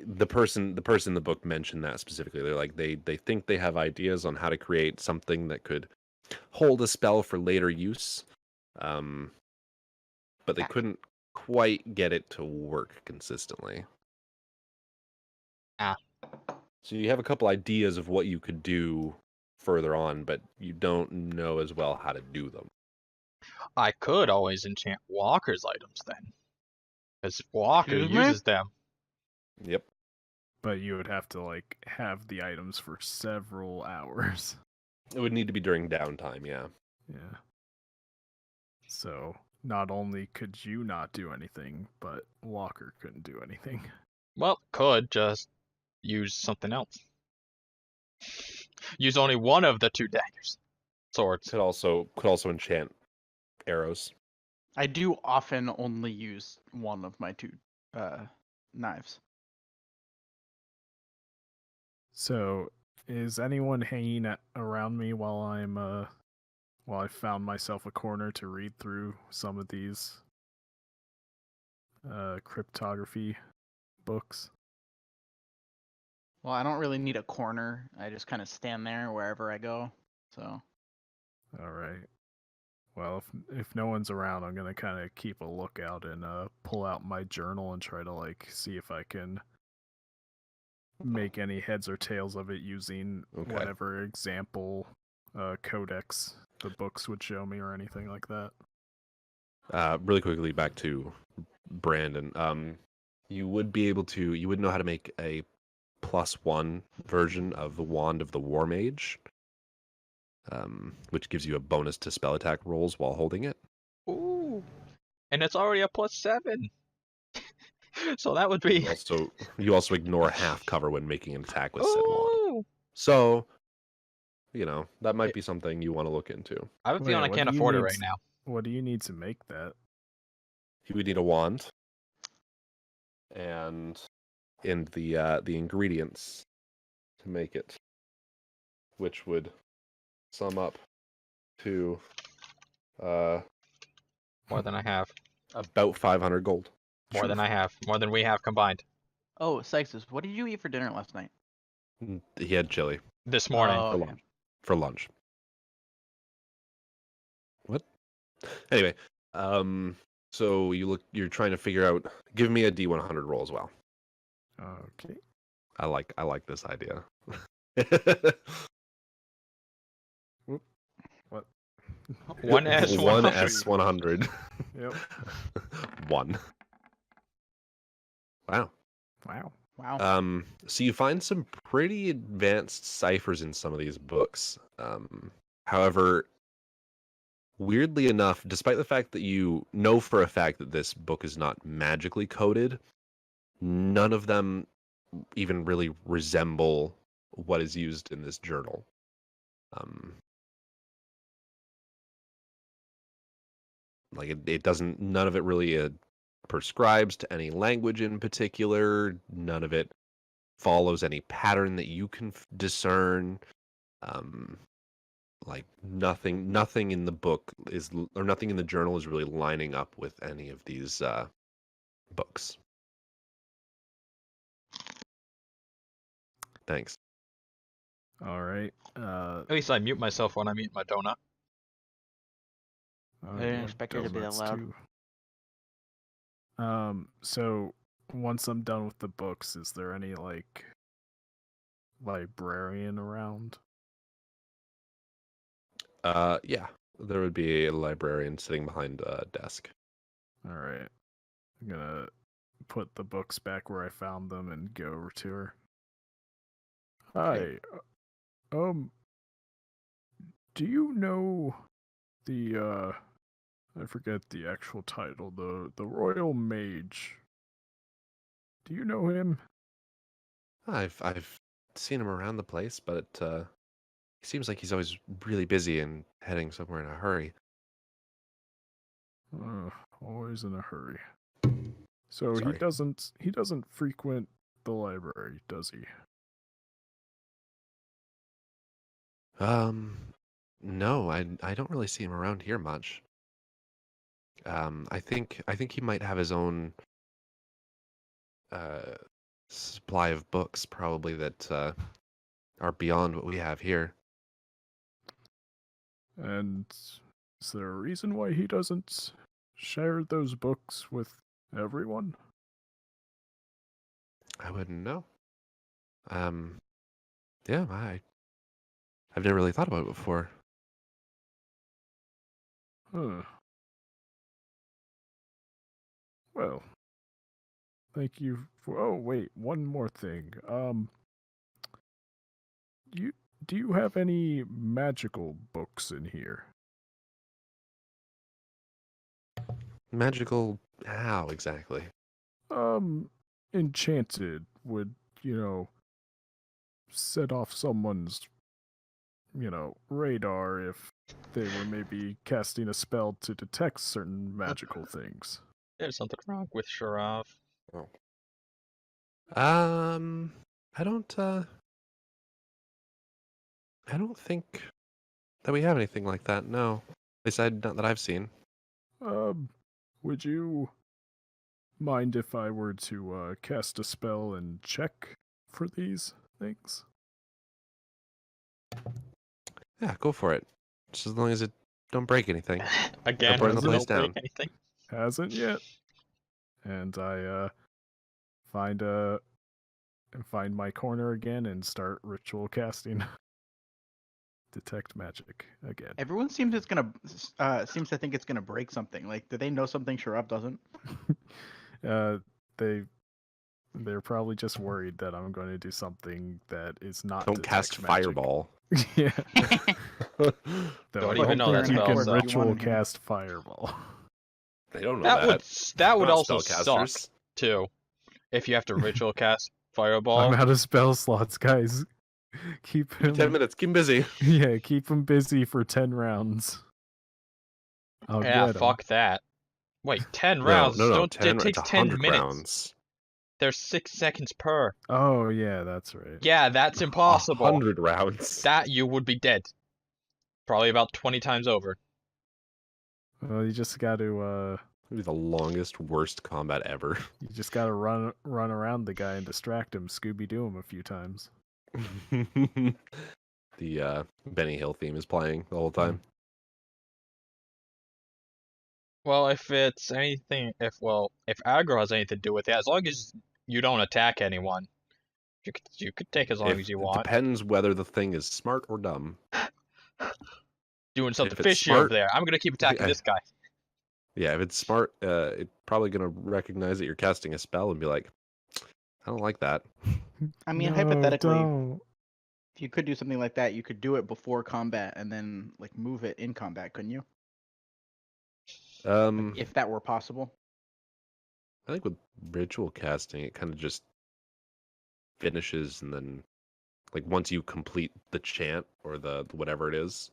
the person in the book mentioned that specifically. They're like they think they have ideas on how to create something that could hold a spell for later use, but they Gotcha. couldn't quite get it to work consistently. Ah. So you have a couple ideas of what you could do further on, but you don't know as well how to do them. I could always enchant Walker's items then. Because Walker Excuse me? uses them. Yep. But you would have to like have the items for several hours. It would need to be during downtime, yeah. Yeah. So not only could you not do anything, but Walker couldn't do anything. Well, could just use something else. Use only one of the 2 daggers. Swords. Could also enchant arrows. I do often only use one of my 2 knives. So is anyone hanging around me while I found myself a corner to read through some of these cryptography books? Well, I don't really need a corner. I just kind of stand there wherever I go. So All right. Well, if no one's around, I'm gonna kind of keep a lookout and pull out my journal and try to like see if I can make any heads or tails of it using Okay. whatever example codex the books would show me or anything like that. Really quickly back to Brandon. You would know how to make a +1 version of the Wand of the War Mage, which gives you a bonus to spell attack rolls while holding it. Ooh. And it's already a +7. So that would be... You also ignore half cover when making an attack with said wand. Ooh. So, that might be something you want to look into. I have a Wait, feeling I what can't do you afford it need right now. What do you need to make that? You would need a wand, and the ingredients to make it, which would sum up to More than I have. about 500 gold. More than I have. More than we have combined. Oh, Sykes, what did you eat for dinner last night? He had chili This morning. Oh, for okay. lunch. For lunch. What? Anyway, so you're trying to figure out. Give me a D100 roll as well. Okay. I like this idea. What? 1S100. 1S100. Yep. 1. Wow. Wow. Wow. So you find some pretty advanced ciphers in some of these books. However, weirdly enough, despite the fact that you know for a fact that this book is not magically coded, none of them even really resemble what is used in this journal. It doesn't. None of it really prescribes to any language in particular. None of it follows any pattern that you can discern. Nothing in the book or nothing in the journal is really lining up with any of these books. Thanks. All right. At least I mute myself when I'm eating my donut. I didn't expect her to be that loud. So once I'm done with the books, is there any like librarian around? Yeah, there would be a librarian sitting behind a desk. All right. I'm gonna put the books back where I found them and go over to her. Hi. Okay. Do you know the I forget the actual title, the Royal Mage? Do you know him? I've seen him around the place, but he seems like he's always really busy and heading somewhere in a hurry. Always in a hurry. So Sorry. he doesn't frequent the library, does he? No, I don't really see him around here much. I think he might have his own uh supply of books probably that are beyond what we have here. And is there a reason why he doesn't share those books with everyone? I wouldn't know. Yeah, I've never really thought about it before. Huh. Well, thank you for. Oh, wait, one more thing. You do you have any magical books in here? Magical how exactly? Enchanted would, set off someone's, radar if they were maybe casting a spell to detect certain magical things. There's something wrong with Sharav. Oh. I don't think that we have anything like that, no. At least not that I've seen. Would you mind if I were to cast a spell and check for these things? Yeah, go for it. Just as long as it don't break anything. Again, burn the don't place break down. anything. Hasn't yet. And I find my corner again and start ritual casting. Detect magic again. Everyone seems seems to think it's gonna break something. Like, do they know something Sharab doesn't? They're probably just worried that I'm going to do something that is not Don't cast detect magic. fireball. Yeah. Don't even know that you spell, can so- ritual cast fireball. They don't know That that. would Not also suck spellcasters. too. If you have to ritual cast fireball. I'm out of spell slots, guys. Keep him 10 minutes, keep him busy. Yeah, keep him busy for 10 rounds. I'll Yeah, get him. fuck that. Wait, 10 No, rounds? no, Don't, 10, it takes it's 10 100 minutes. rounds. There's 6 seconds per. Oh, yeah, that's right. Yeah, that's impossible. 100 rounds. That you would be dead. Probably about 20 times over. Well, you just got to It'd be the longest, worst combat ever. run around the guy and distract him, Scooby-Doo him a few times. The Benny Hill theme is playing the whole time. Well, if it's anything, if aggro has anything to do with it, as long as you don't attack anyone, you could take as long as you It want. depends whether the thing is smart or dumb. Doing something if it's fishy smart- over there. I'm gonna keep attacking Yeah. this guy. Yeah, if it's smart, it's probably gonna recognize that you're casting a spell and be like, I don't like that. I mean, No, hypothetically, don't. if you could do something like that, you could do it before combat and then like move it in combat, couldn't you? If that were possible. I think with ritual casting, it kind of just finishes, and then, like, once you complete the chant or the whatever it is,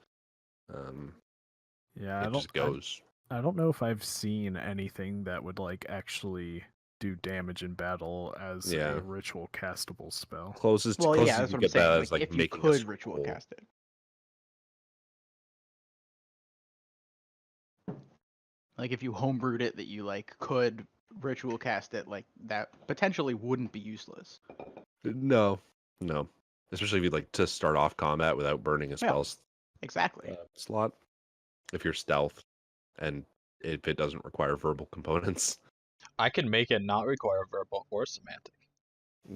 Yeah, it just goes. I don't know if I've seen anything that would like actually do damage in battle as Yeah. a ritual castable spell. Closest, Well, closest yeah, you that's can what I'm get saying. that Like, is like if you making a could ritual scroll. cast it. Like, if you homebrewed it that you like could ritual cast it, like that potentially wouldn't be useless. No, especially if you'd like to start off combat without burning a spell Exactly. slot. If you're stealth, and if it doesn't require verbal components, I can make it not require verbal or semantic.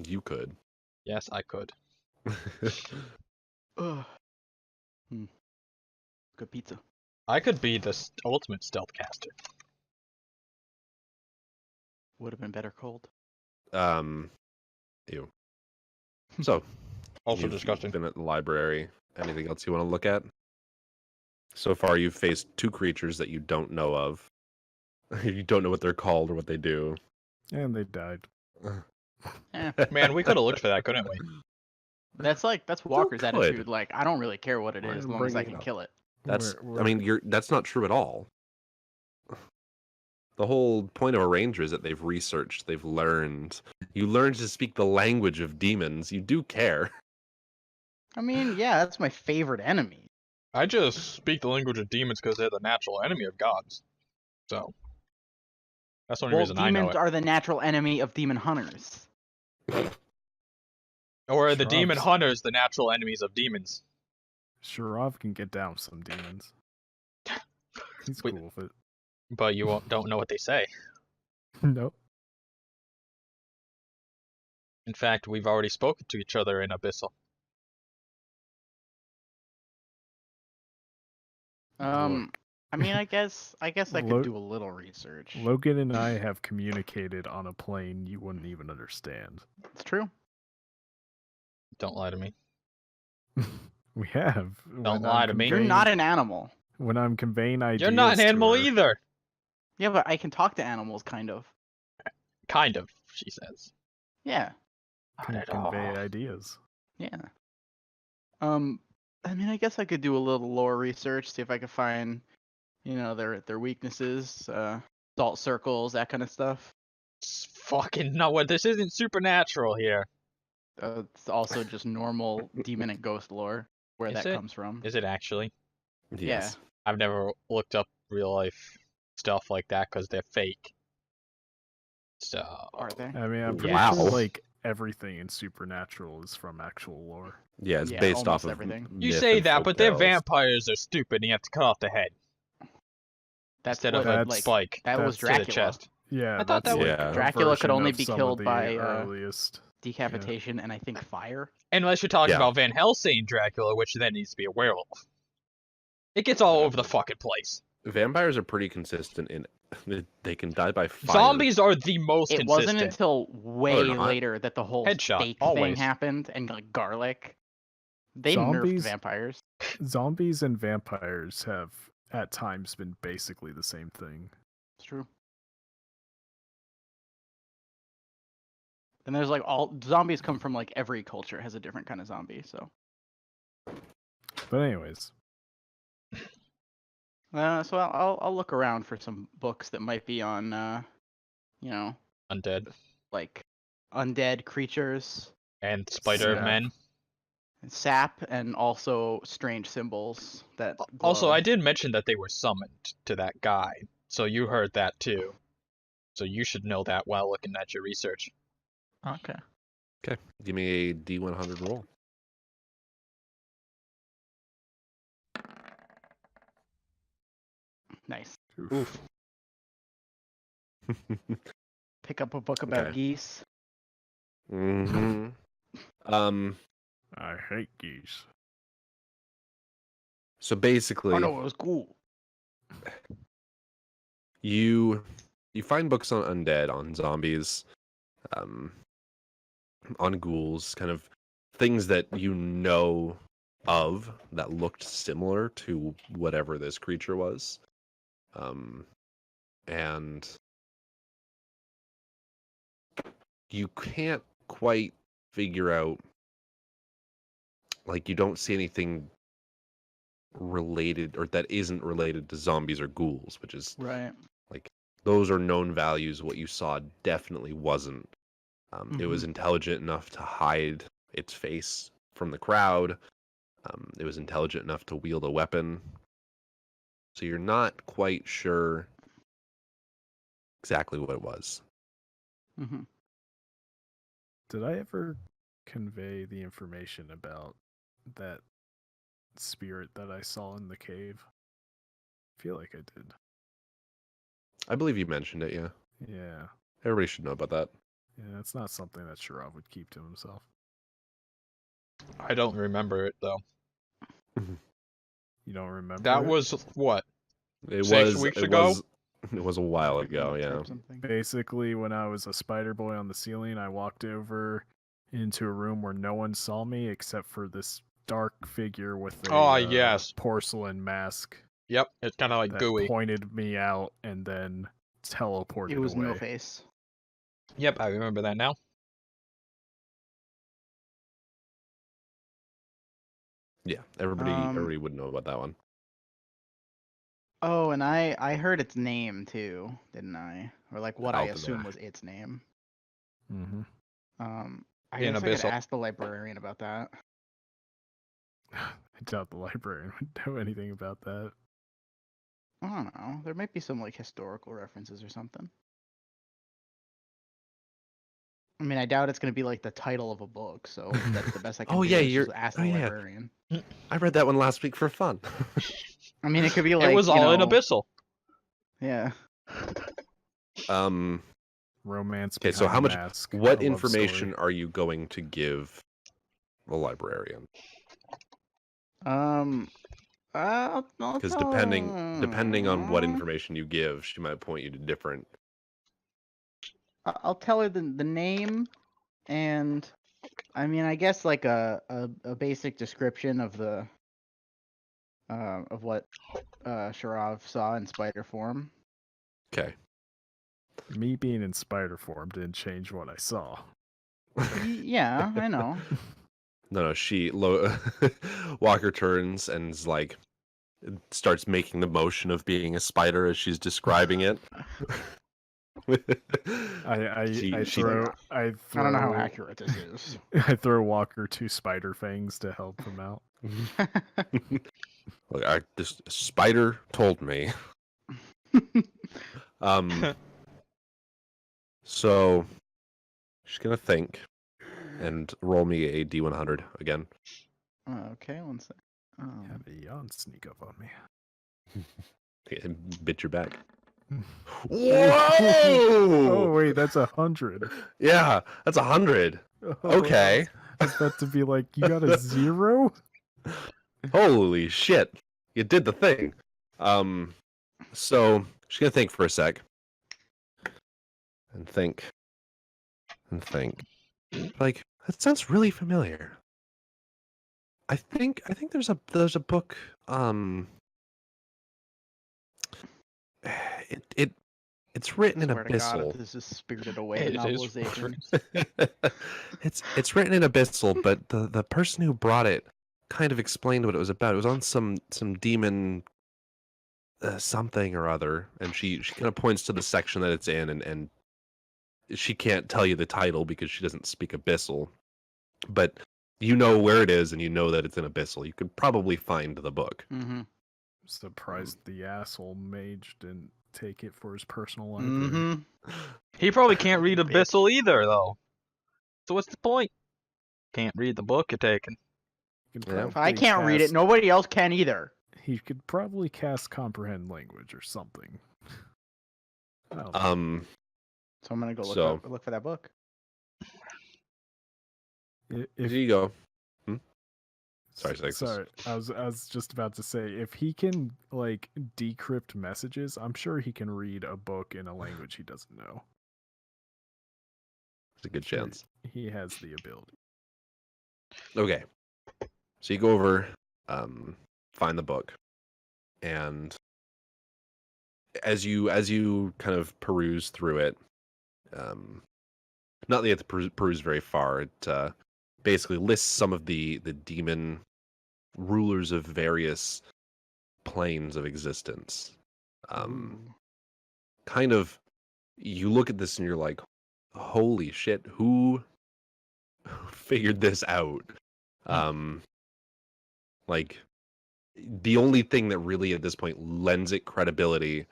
you could. Yes, I could. Ugh. Good pizza. I could be the ultimate stealth caster. Would have been better cold. Ew. So, Also you've disgusting. been at the library. Anything else you want to look at? So far, you've faced 2 creatures that you don't know of. You don't know what they're called or what they do. And they died. Eh, Man, we could have looked for that, couldn't we? that's Walker's could. attitude. Like, I don't really care what it Why is, as are you long as I bringing it can up? kill it. That's. We're- I mean, that's not true at all. The whole point of a ranger is that they've researched, they've learned. You learn to speak the language of demons. You do care. I mean, yeah, that's my favorite enemy. I just speak the language of demons because they're the natural enemy of gods. So that's the only Well, reason I know demons it. are the natural enemy of demon hunters. Or are the demon Shrubs. hunters the natural enemies of demons? Shirov can get down with some demons. He's Wait. cool with it. But you don't know what they say. Nope. In fact, we've already spoken to each other in Abyssal. Look, I mean, I guess I could Lo- do a little research. Logan and I have communicated on a plane you wouldn't even understand. It's true. Don't lie to me. We have. Don't lie to me. You're not an animal. When I'm conveying ideas. You're not an to animal her, either. Yeah, but I can talk to animals, kind of. Kind of, she says. Yeah. Can Not at all. convey ideas. Yeah. I mean, I guess I could do a little lore research, see if I could find, their weaknesses, salt circles, that kind of stuff. It's fucking no. What? This isn't supernatural here. It's also just normal demon and ghost lore, where Is that it? comes from. Is it actually? Yes. I've never looked up real life stuff like that because they're fake. So Are they? I mean, I'm pretty Wow. sure like everything in Supernatural is from actual lore. Yeah, it's Yeah, based off almost of everything. you myth say and that, but their folktales. vampires are stupid, and you have to cut off the head That's instead what, of a That's- spike that was that's to the Dracula. chest. Yeah, I thought that's that was- like Yeah. a Dracula could version only of be some of killed the by, earliest. Decapitation and I think fire. Unless you're talking Yeah. about Van Helsing Dracula, which then needs to be a werewolf. It gets all over the fucking place. Vampires are pretty consistent in they can die by fire. Zombies are the most It consistent. wasn't until way not. later that the whole Headshot, steak always. thing happened and like garlic. They nerfed Zombies- vampires. Zombies and vampires have at times been basically the same thing. It's true. And there's like all zombies come from like every culture has a different kind of zombie. So, But anyways, so I'll look around for some books that might be on, Undead like undead creatures, and Spider Yeah. Men. sap, and also strange symbols that. Also, glow. I did mention that they were summoned to that guy, so you heard that too. So you should know that while looking at your research. Okay. Okay, give me a D100 roll. Nice. oof. Pick up a book about Okay. geese. hmm I hate geese. So basically, Oh no, it was cool. you find books on undead, on zombies, on ghouls, kind of things that you know of that looked similar to whatever this creature was, and you can't quite figure out, like, you don't see anything related or that isn't related to zombies or ghouls, which is Right. those are known values. What you saw definitely wasn't. It was intelligent enough to hide its face from the crowd. It was intelligent enough to wield a weapon. So you're not quite sure exactly what it was. Mm-hmm. Did I ever convey the information about that spirit that I saw in the cave? I feel like I did. I believe you mentioned it, yeah. Yeah. Everybody should know about that. Yeah, it's not something that Shirov would keep to himself. I don't remember it though. You don't remember? That it? was what? It 6 was weeks it ago? was it was a while ago, yeah. Basically, when I was a spider boy on the ceiling, I walked over into a room where no one saw me except for this dark figure with a Oh, yes. porcelain mask Yep, it's kind of like that gooey. pointed me out and then teleported It was away. no face. Yep, I remember that now. Yeah, everybody would know about that one. Oh, and I heard its name too, didn't I? Or like what I assume Alderney. was its name. Mm-hmm. I In guess I could Abyssal. ask the librarian about that. I doubt the librarian would know anything about that. I don't know. There might be some like historical references or something. I mean, I doubt it's gonna be like the title of a book, so that's the best I can Oh do. yeah, Is you're. just ask Oh the yeah, librarian. I read that one last week for fun. I mean, it could be It like was all in Abyssal. Yeah. Romance Okay, behind so how the much? mask. What a love information story. are you going to give the librarian? I'll Because tell depending on what her. information you give, she might point you to different. I'll tell her the name, and I mean, I guess like a basic description of the of what Sharav saw in spider form. Okay. Me being in spider form didn't change what I saw. Yeah, I know. No, Walker turns and is like, starts making the motion of being a spider as she's describing it. I She- throw I don't know how accurate this is. I throw Walker 2 spider fangs to help him out. Look, this spider told me. So she's gonna think and roll me a D100 again. Okay, one sec. Have a yawn sneak up on me. Okay, bit your back. Oh Whoa! wait, that's 100. Yeah, that's 100. Oh, Okay. I was about to be like, you got a 0? Holy shit. You did the thing. So she's gonna think for a sec. And think. And think. Like, that sounds really familiar. I think there's a book, it's written in Swear to God, Abyssal. if this is Spirited Away It is novelization. It's written in Abyssal, but the person who brought it kind of explained what it was about. It was on some demon something or other, and she kind of points to the section that it's in, and she can't tell you the title because she doesn't speak Abyssal, but you know where it is, and you know that it's in Abyssal. You could probably find the book. Mm-hmm. Surprised the asshole mage didn't take it for his personal library. Mm-hmm. He probably can't read Bitch. Abyssal either, though. So what's the point? Can't read the book you're taking. He could Yeah. If I probably can't read it, cast- nobody else can either. He could probably cast comprehend language or something. I don't know. So I'm gonna go So- look for that book. There If you go. Sorry, Sexus. sorry, I was just about to say, if he can like decrypt messages, I'm sure he can read a book in a language he doesn't know. It's a good Sure, chance. He has the ability. Okay. So you go over, find the book, and as you kind of peruse through it, not that you have to peruse very far. It basically lists some of the demon rulers of various planes of existence. Ooh. Kind of, you look at this and you're like, holy shit, who figured this out? Like, the only thing that really at this point lends it credibility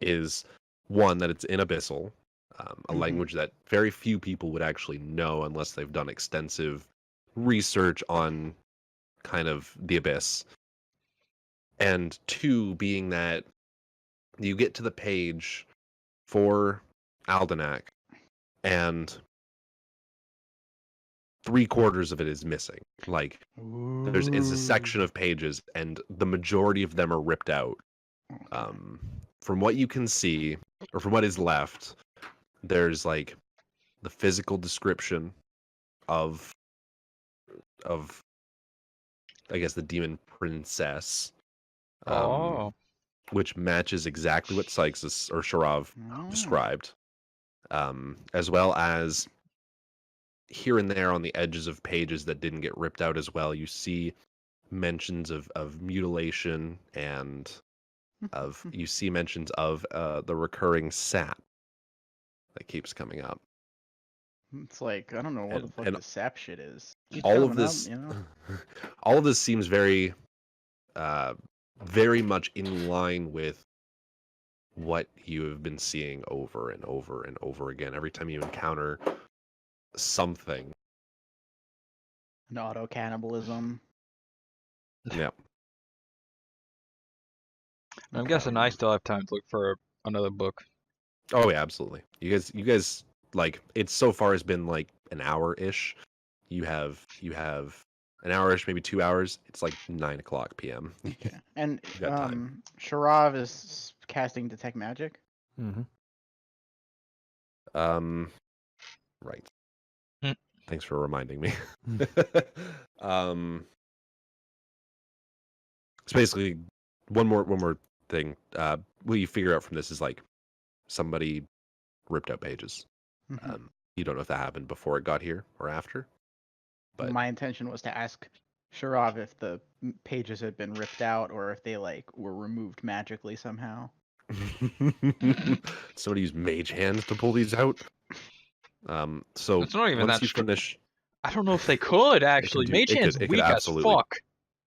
is one, that it's in Abyssal, a Mhm. language that very few people would actually know unless they've done extensive research on kind of the Abyss. And two, being that you get to the page for Aldenac, and 3/4 of it is missing. Like, it's a section of pages, and the majority of them are ripped out. From what you can see, or from what is left, there's like the physical description of I guess the demon princess. Oh. which matches exactly what Sykes or Sharav described, as well as here and there on the edges of pages that didn't get ripped out as well. You see mentions of mutilation and you see mentions of the recurring sap that keeps coming up. It's like, I don't know what the fuck and this sap shit is. Keeps all of coming this, up, you know? all of this seems very, very much in line with what you have been seeing over and over and over again. Every time you encounter something. An auto cannibalism. Yeah. I'm guessing I still have time to look for another book. Oh yeah, absolutely. You guys like it's so far has been like an hour ish. You have an hour ish, maybe 2 hours. It's like 9:00 p.m. Okay. And You got time. Sharav is casting detect magic. Mm-hmm. Right. Hmm. Thanks for reminding me. It's basically one more thing. What you figure out from this is like somebody ripped out pages. Mhm. You don't know if that happened before it got here or after. But My intention was to ask Sharav if the pages had been ripped out or if they like were removed magically somehow. somebody use mage hand to pull these out. So It's not even once that you str- finish, I don't know if they could actually. Mage Hand's it could weak as absolutely fuck.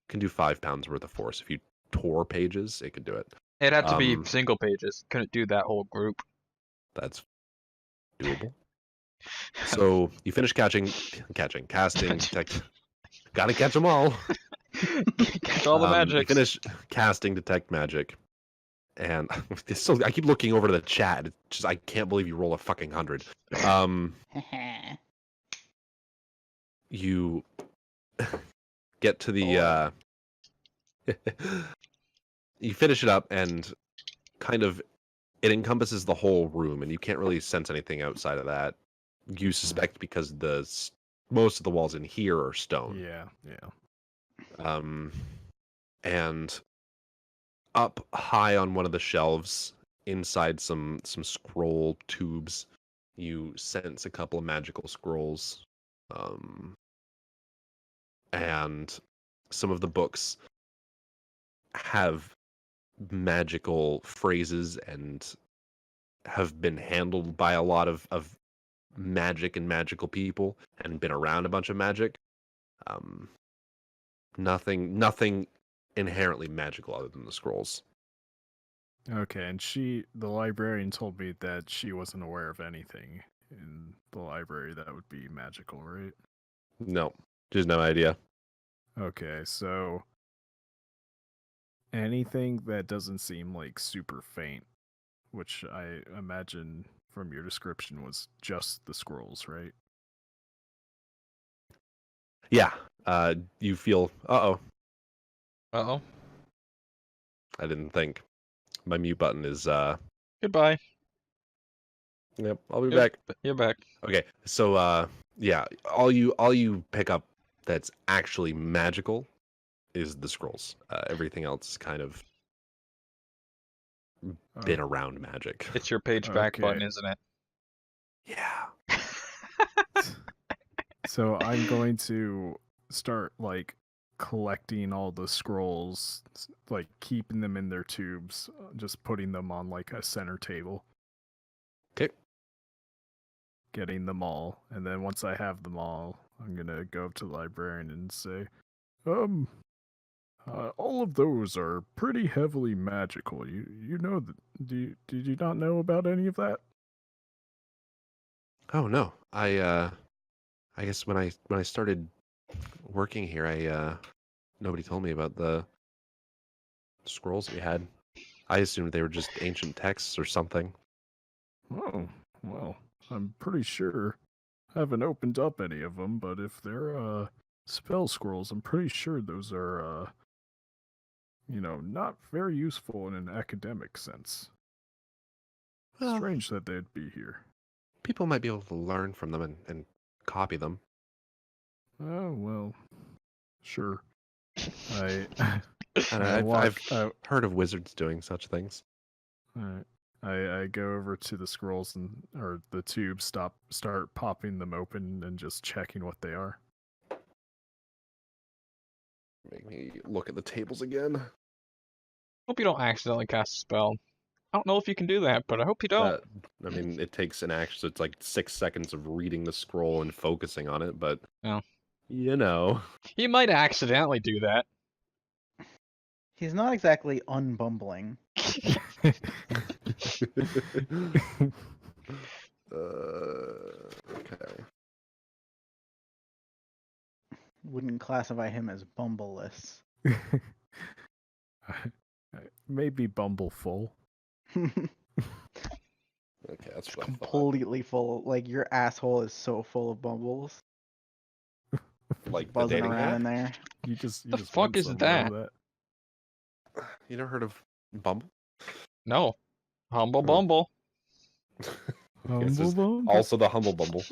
can do 5 pounds worth of force. If you tore pages, it could do it. It had to be Um, single pages. Couldn't do that whole group. That's doable. So you finish casting, detect. Gotta catch them all. Catch all the You magics. finish casting detect magic, and I keep looking over to the chat. It's just I can't believe you roll a fucking 100. You get to the you finish it up, and kind of it encompasses the whole room, and you can't really sense anything outside of that. You suspect because most of the walls in here are stone. Yeah. And up high on one of the shelves, inside some scroll tubes, you sense a couple of magical scrolls, and some of the books have magical phrases and have been handled by a lot of magic and magical people and been around a bunch of magic. Nothing inherently magical other than the scrolls. Okay, and the librarian told me that she wasn't aware of anything in the library that would be magical, right? No, just no idea. Okay, so anything that doesn't seem like super faint, which I imagine from your description was just the scrolls, right? Yeah. You feel, uh-oh, Uh-oh. I didn't think. My mute button is, Goodbye. yep, I'll be Yep, back. You're back. Okay, so, yeah, all you pick up that's actually magical is the scrolls. Everything else is kind of been around magic. It's your page back Okay. button, isn't it? Yeah. So I'm going to start like collecting all the scrolls, like keeping them in their tubes, just putting them on like a center table. Okay. Getting them all, and then once I have them all, I'm gonna go up to the librarian and say, all of those are pretty heavily magical. You know that? Did you not know about any of that? Oh no, I guess when I started working here, nobody told me about the scrolls we had. I assumed they were just ancient texts or something. Oh, well, I'm pretty sure I haven't opened up any of them, but if they're spell scrolls, I'm pretty sure those are not very useful in an academic sense. Well, Strange that they'd be here. people might be able to learn from them and copy them. Oh, well, sure. I And I walk. I've heard of wizards doing such things. Alright. I go over to the scrolls or the tubes, start popping them open and just checking what they are. Make me look at the tables again. Hope you don't accidentally cast a spell. I don't know if you can do that, but I hope you don't. I mean, it takes an action, so it's like 6 seconds of reading the scroll and focusing on it, but Oh. you know. You might accidentally do that. He's not exactly unbumbling. Okay. Wouldn't classify him as bumbleless. Maybe Bumbleful. Okay, that's what I thought. Completely full. Like your asshole is so full of bumbles. Like the Buzzing dating around app? in there. You just The just fuck went is somewhere that? with You never heard of Bumble? No. Humble Hmm. Bumble. This is Humble also the Humble Bumble.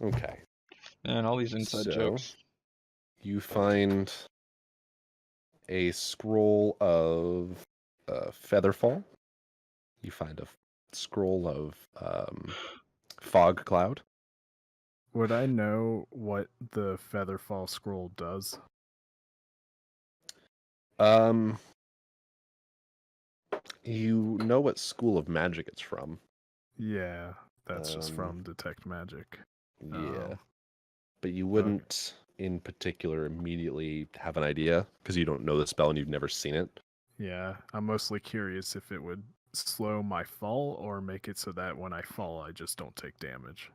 Okay. And all these inside So- jokes. You find a scroll of Featherfall. You find a scroll of Fog Cloud. Would I know what the Featherfall scroll does? You know what school of magic it's from. Yeah, that's just Um, from Detect Magic. Yeah. Oh. But you wouldn't, in particular, immediately have an idea because you don't know the spell and you've never seen it. Yeah, I'm mostly curious if it would slow my fall or make it so that when I fall, I just don't take damage.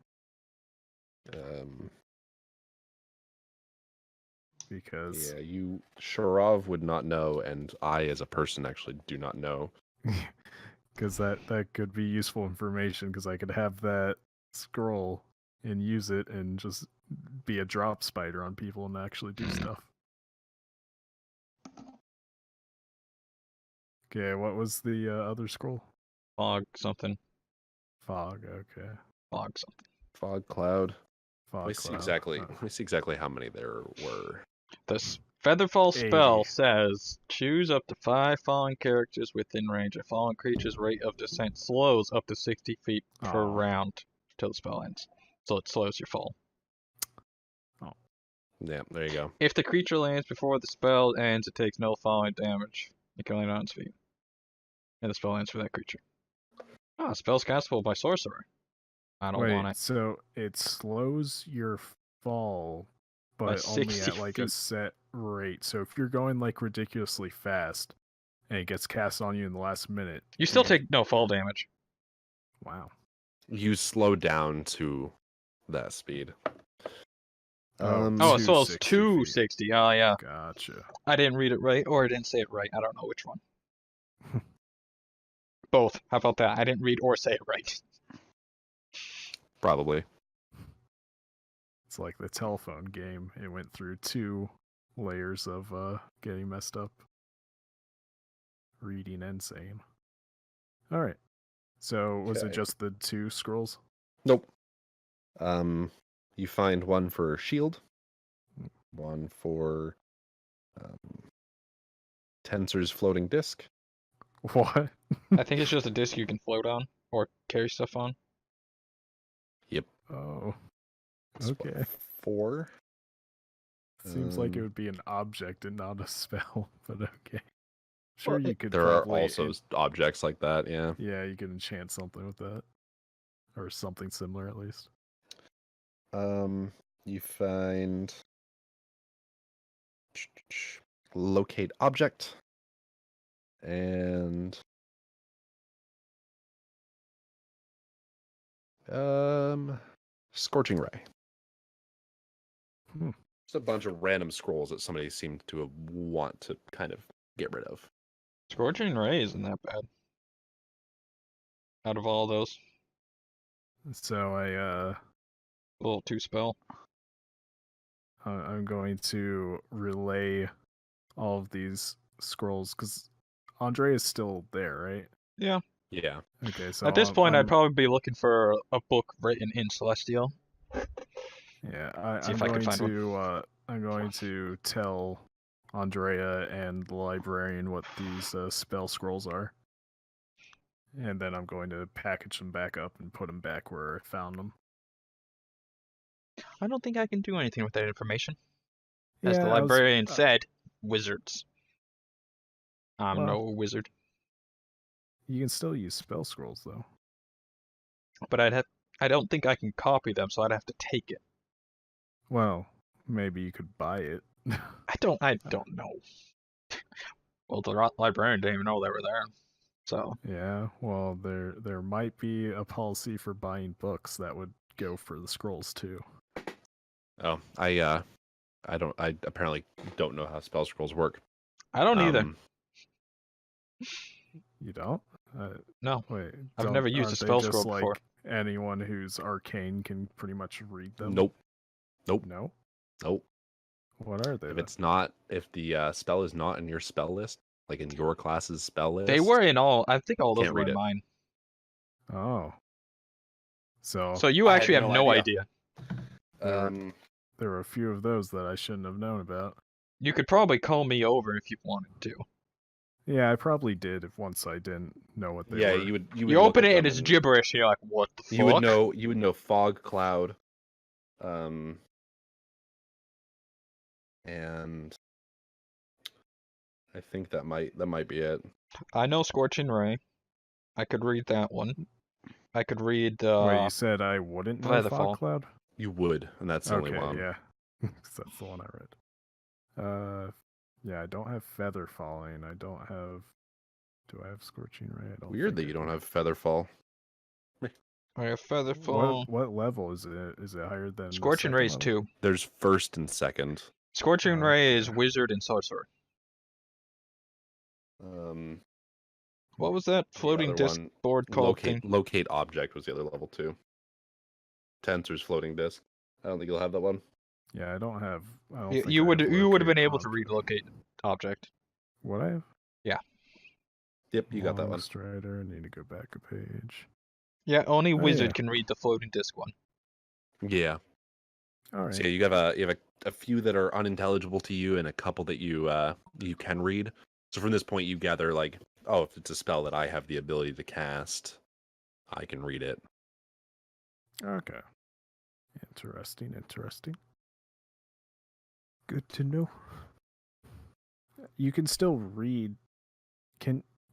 Because Yeah, Sharav would not know, and I, as a person, actually do not know. because that could be useful information because I could have that scroll and use it and just be a drop spider on people and actually do stuff. Okay, what was the other scroll? Fog something. Fog. Okay, Fog something. Fog Cloud. fog. Let me see cloud. exactly. Oh. Let me see exactly how many there were. This Featherfall spell 80. says choose up to 5 fallen characters within range. A fallen creature's rate of descent slows up to 60 feet per Aw. round till the spell ends. So it slows your fall. Yeah, there you go. If the creature lands before the spell ends, it takes no falling damage. It can land on its feet. And the spell ends for that creature. Ah, spell's castable by sorcerer. I don't Wait, want it. so it slows your fall, By but only 60 at like a feet. set rate. So if you're going like ridiculously fast and it gets cast on you in the last minute, You still you- take no fall damage. Wow. You slow down to that speed. Oh, Oh, so it's 260 feet. 260. Oh, yeah. Gotcha. I didn't read it right, or I didn't say it right. I don't know which one. Both. How about that? I didn't read or say it right. Probably. It's like the telephone game. It went through 2 layers of getting messed up. Reading and saying. Alright. So was it Okay. just the 2 scrolls? Nope. You find one for shield, one for Tensor's floating disc. What? I think it's just a disc you can float on or carry stuff on. Yep. Oh. That's what, Okay. 4. Seems like it Um, would be an object and not a spell, but okay. Sure, Well, you could There are probably also objects like that. Yeah. yeah, you could enchant something with that. Or something similar at least. You find locate object and scorching ray. Hmm. Just a bunch of random scrolls that somebody seemed to want to kind of get rid of. Scorching Ray isn't that bad. Out of all those. So Little 2 spell. I'm going to relay all of these scrolls because Ondrea is still there, right? Yeah. Yeah. Okay, so At this point, I'm, I'd probably be looking for a book written in Celestial. yeah, See I'm if I can going find one. to I'm going to tell Ondrea and the librarian what these spell scrolls are. And then I'm going to package them back up and put them back where I found them. I don't think I can do anything with that information. As the Yeah, librarian said, wizards. I'm well, no wizard. you can still use spell scrolls though. But I don't think I can copy them, so I'd have to take it. Well, maybe you could buy it. I don't know. Well, the librarian didn't even know they were there. So Yeah, well, there might be a policy for buying books that would go for the scrolls too. Oh, I apparently don't know how spell scrolls work. I don't either. You don't? No, Wait, I've never used a aren't they spell just scroll before. like anyone who's arcane can pretty much read them? Nope. No. Nope. What are they? If then? it's not, if the spell is not in your spell list, like in your class's spell list, They were in all. I think all those Can't were read in it. mine. Oh. So So you I actually had have no no idea. idea. there were a few of those that I shouldn't have known about. You could probably call me over if you wanted to. Yeah, I probably did if once I didn't know what they yeah, were. you would. You look open at it and them it's gibberish. You're like, what the fuck? You would know. You would know fog cloud, and I think that might be it. I know Scorching Ray. I could read that one. I could read Wait, you said I wouldn't know Featherfall. Fog Cloud? You would, and that's the only one. yeah. 'Cause that's the one I read. Yeah, I don't have Feather Falling. I don't have... Do I have Scorching Ray? I don't Weird that think you I don't do. have Featherfall. I have Featherfall. What level is it? Is it higher than the Scorching second Ray's level? 2. There's first and second. Scorching Ray is Okay. Wizard and Sorcerer. Um, What was that the floating other disc one, board called thing? locate object was the other level 2. Tensor's floating disk. I don't think you'll have that one. Yeah, I don't have... I don't You, think you I would have you would have been Locate able to Object. read locate object. What I have? Yep, you got that Long one. Strider. I need to go back a page. Yeah, only Wizard yeah. can read the floating disc one. Yeah. All right. So yeah, you have a few that are unintelligible to you, and a couple that you can read. So from this point, you gather like, oh, if it's a spell that I have the ability to cast, I can read it. Okay. Interesting. Good to know. You can still read.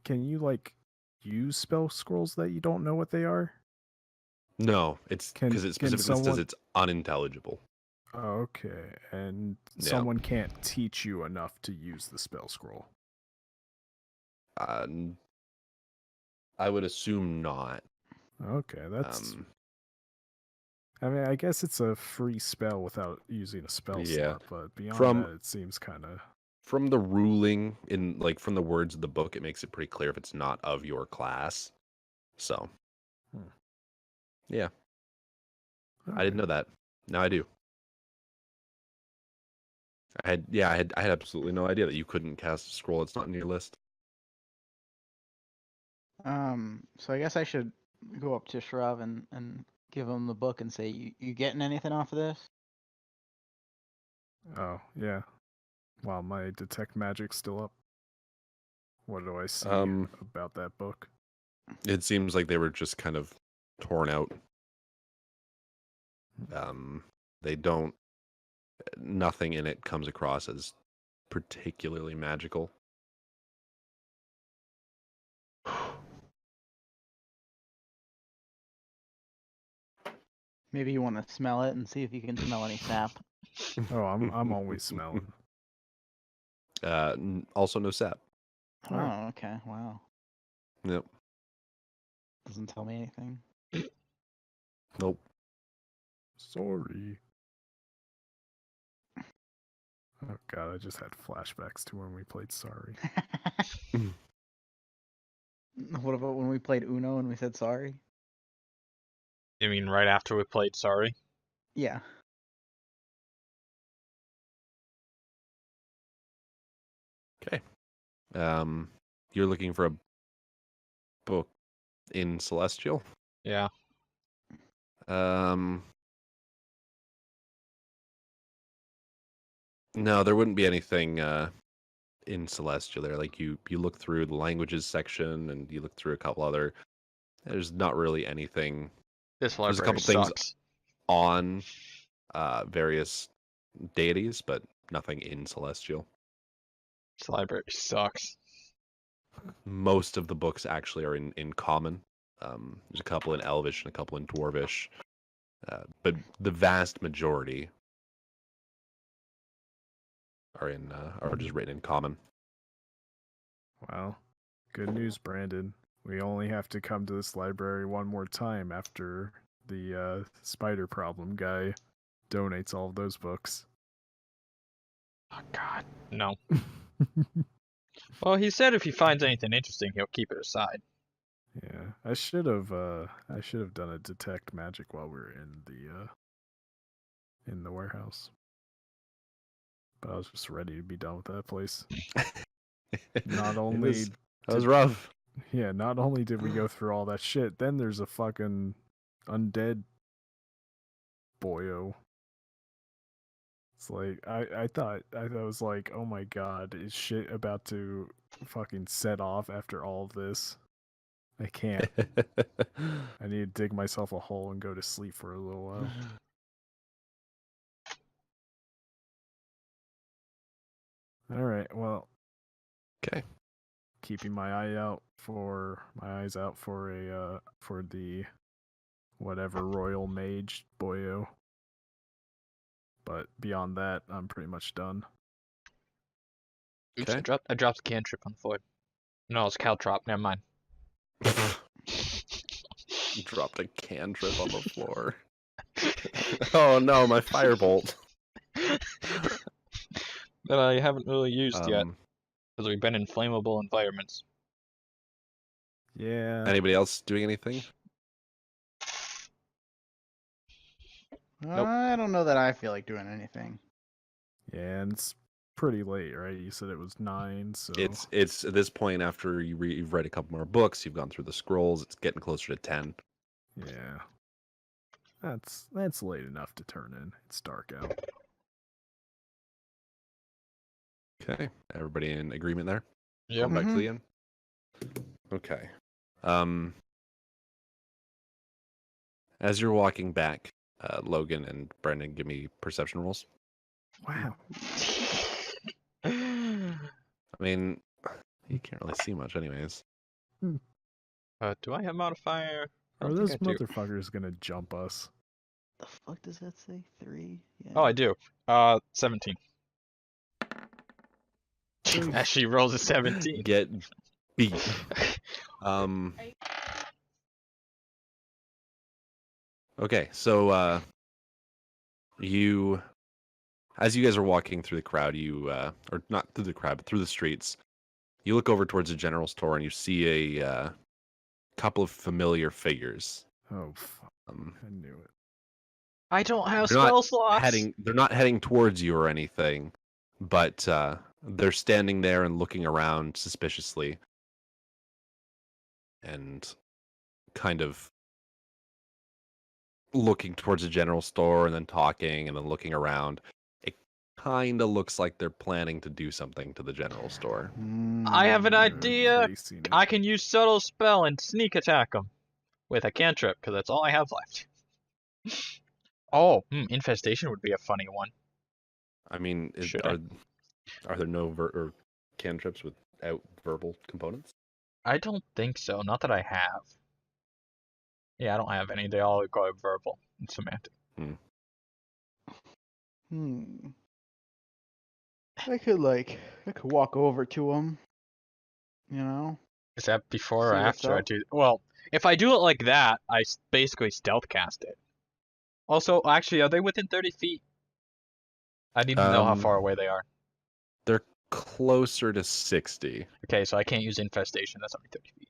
Can you like use spell scrolls that you don't know what they are? No, it's Can- because it can specifically says someone- it's unintelligible. Okay, and Yeah. someone can't teach you enough to use the spell scroll. I would assume not. Okay, that's. Um, I mean, I guess it's a free spell without using a spell Yeah. slot, but beyond From- that, it seems kind of. from the ruling from the words of the book, it makes it pretty clear if it's not of your class. So, yeah, I didn't know that. Now I do. I had absolutely no idea that you couldn't cast a scroll that's not in your list. So I guess I should go up to Shrav and give him the book and say, you getting anything off of this? Oh yeah. Wow, my detect magic's still up. What do I see about that book? It seems like they were just kind of torn out. They don't. Nothing in it comes across as particularly magical. Maybe you want to smell it and see if you can smell any sap. Oh, I'm always smelling. Also no sap. Oh, Alright. okay. Wow. Yep. Doesn't tell me anything. Nope. Sorry. Oh god, I just had flashbacks to when we played Sorry. What about when we played Uno and we said sorry? You mean right after we played Sorry? Yeah. Okay. You're looking for a book in Celestial? Yeah. No, there wouldn't be anything in Celestial there. Like you look through the languages section and you look through a couple other. There's not really anything. This There's a library couple things sucks. on various deities, but nothing in Celestial. This library sucks. Most of the books actually are in common. There's a couple in Elvish and a couple in Dwarvish, but the vast majority are just written in common. Well, good news, Brandon. We only have to come to this library one more time after the spider problem guy donates all of those books. Oh God, no. Well, he said if he finds anything interesting, he'll keep it aside. Yeah, I should have done a detect magic while we were in the warehouse. But I was just ready to be done with that place. Not only that was rough. Yeah, not only did we go through all that shit, then there's a fucking undead boyo. It's like I thought I was like, oh my god, is shit about to fucking set off after all of this? I can't. I need to dig myself a hole and go to sleep for a little while. All right, well. Okay. Keeping my eyes out for the whatever royal mage boyo. But beyond that, I'm pretty much done. Oops, Okay. I dropped the cantrip on the floor. No, it's caltrop. Never mind. Dropped a cantrip on the floor. Oh no, my firebolt. That I haven't really used yet, Um, because we've been in flammable environments. Yeah. Anybody else doing anything? Nope. I don't know that I feel like doing anything. Yeah, and it's pretty late, right? You said it was 9, so It's at this point after you've read a couple more books, you've gone through the scrolls. It's getting closer to 10. yeah. That's late enough to turn in. It's dark out. Okay, everybody in agreement there? Yep. Going back to the end. Okay. As you're walking back, Logan and Brendan, give me perception rolls. Wow. I mean, you can't really see much, anyways. Do I have modifier? I Are don't those think I do. motherfuckers gonna jump us? The fuck does that say? 3? Yeah. Oh, I do. 17. Actually rolls a 17. Get beat. Okay, so as you guys are walking through the crowd, or not through the crowd, but through the streets, you look over towards the general store and you see a couple of familiar figures. Oh, fuck. I knew it. I don't have They're not spell slots. They're not heading towards you or anything, but they're standing there and looking around suspiciously and kind of looking towards the general store and then talking and then looking around. It kind of looks like they're planning to do something to the general store. I have an idea. Facing it. I can use subtle spell and sneak attack them with a cantrip, because that's all I have left. Oh, infestation would be a funny one. I mean, Should I? are there no or cantrips without verbal components? I don't think so. Not that I have. Yeah, I don't have any. They all go verbal and semantic. I could walk over to him. You know? Is that before or See what's after I up? do? Well, if I do it like that, I basically stealth cast it. Also, actually, are they within 30 feet? I need to know how far away they are. They're closer to 60. Okay, so I can't use infestation. That's only 30 feet.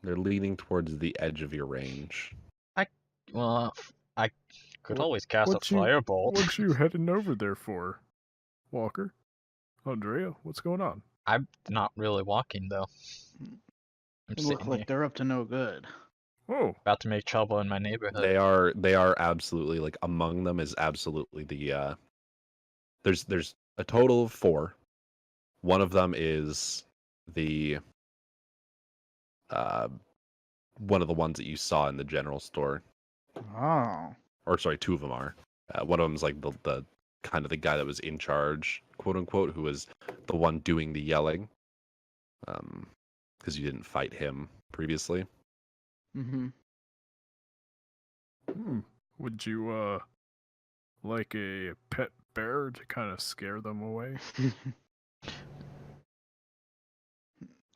They're leaning towards the edge of your range. Well, I could always cast what a firebolt. What you heading over there for, Walker? Ondrea, what's going on? I'm not really walking though. I'm They sitting look like here, they're up to no good. Oh, about to make trouble in my neighborhood. They are absolutely, like, among them is absolutely the there's a total of 4. One of them is the one of the ones that you saw in the general store. Oh. Or sorry, two of them are. One of them is like the kind of the guy that was in charge, quote unquote, who was the one doing the yelling. Because you didn't fight him previously. Mm-hmm. Would you like a pet bear to kind of scare them away?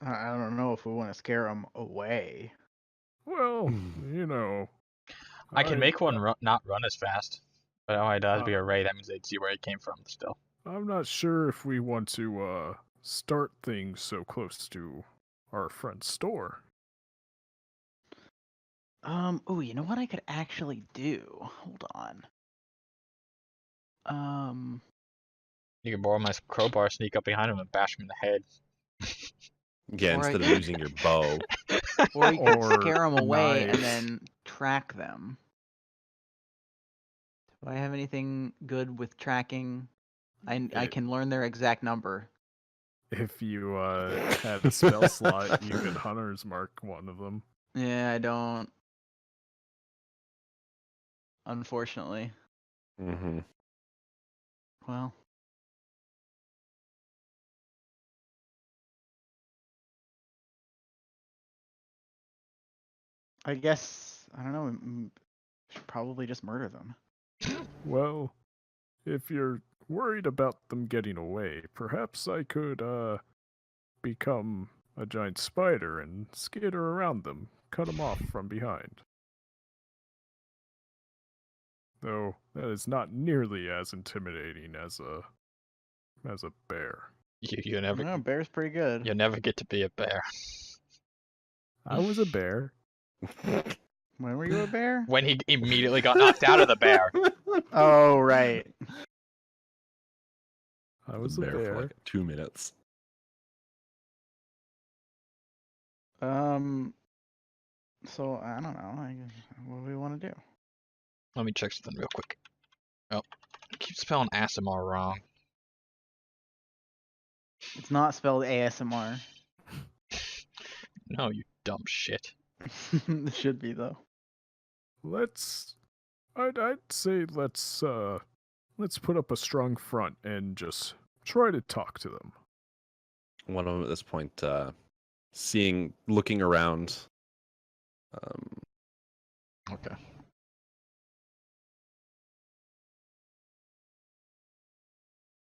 I don't know if we want to scare them away. Well, you know, I can make one not run as fast. But oh, it does be a raid. That means they'd see where it came from still. I'm not sure if we want to start things so close to our friend's store. Oh, you know what I could actually do? Hold on. You can borrow my crowbar, sneak up behind him, and bash him in the head. Yeah, Or instead of using your bow. Or you could Or scare them away and knives. then track them. Do I have anything good with tracking? I can learn their exact number. If you had a spell slot, you could Hunter's Mark one of them. Yeah, I don't. Unfortunately. Mm-hmm. Well. I guess, I don't know, should probably just murder them. Well, if you're worried about them getting away, perhaps I could become a giant spider and skitter around them, cut them off from behind. Though that is not nearly as intimidating as a bear. You never No, bear's pretty good. you never get to be a bear. I was a bear. When were you a bear? When he immediately got knocked out of the bear. Oh, right. I was a bear for bear. like 2 minutes. So I don't know. What do we want to do? Let me check something real quick. Oh, I keep spelling ASMR wrong. It's not spelled ASMR. No, you dumb shit. It should be though. I'd say let's put up a strong front and just try to talk to them. One of them at this point, looking around. Okay.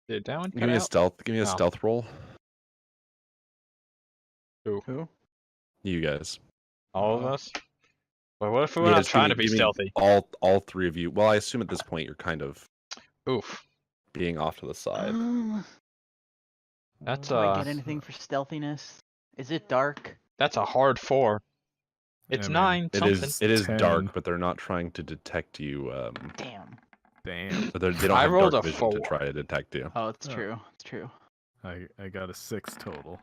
Did that one cut Give me a out? stealth. Give me a Oh. stealth roll. Who? You guys. All of us? Well, what if we're Yeah, not just trying to be give me stealthy? all three of you. Well, I assume at this point you're kind of Oof. being off to the side. That's Do I get anything for stealthiness? Is it dark? That's a hard 4. It's I mean, 9 something. It is 10. dark, but they're not trying to detect you. Damn. Damn. But they don't I have rolled dark a vision to 4. try to detect you. Oh, it's Oh. true. It's true. I got a 6 total.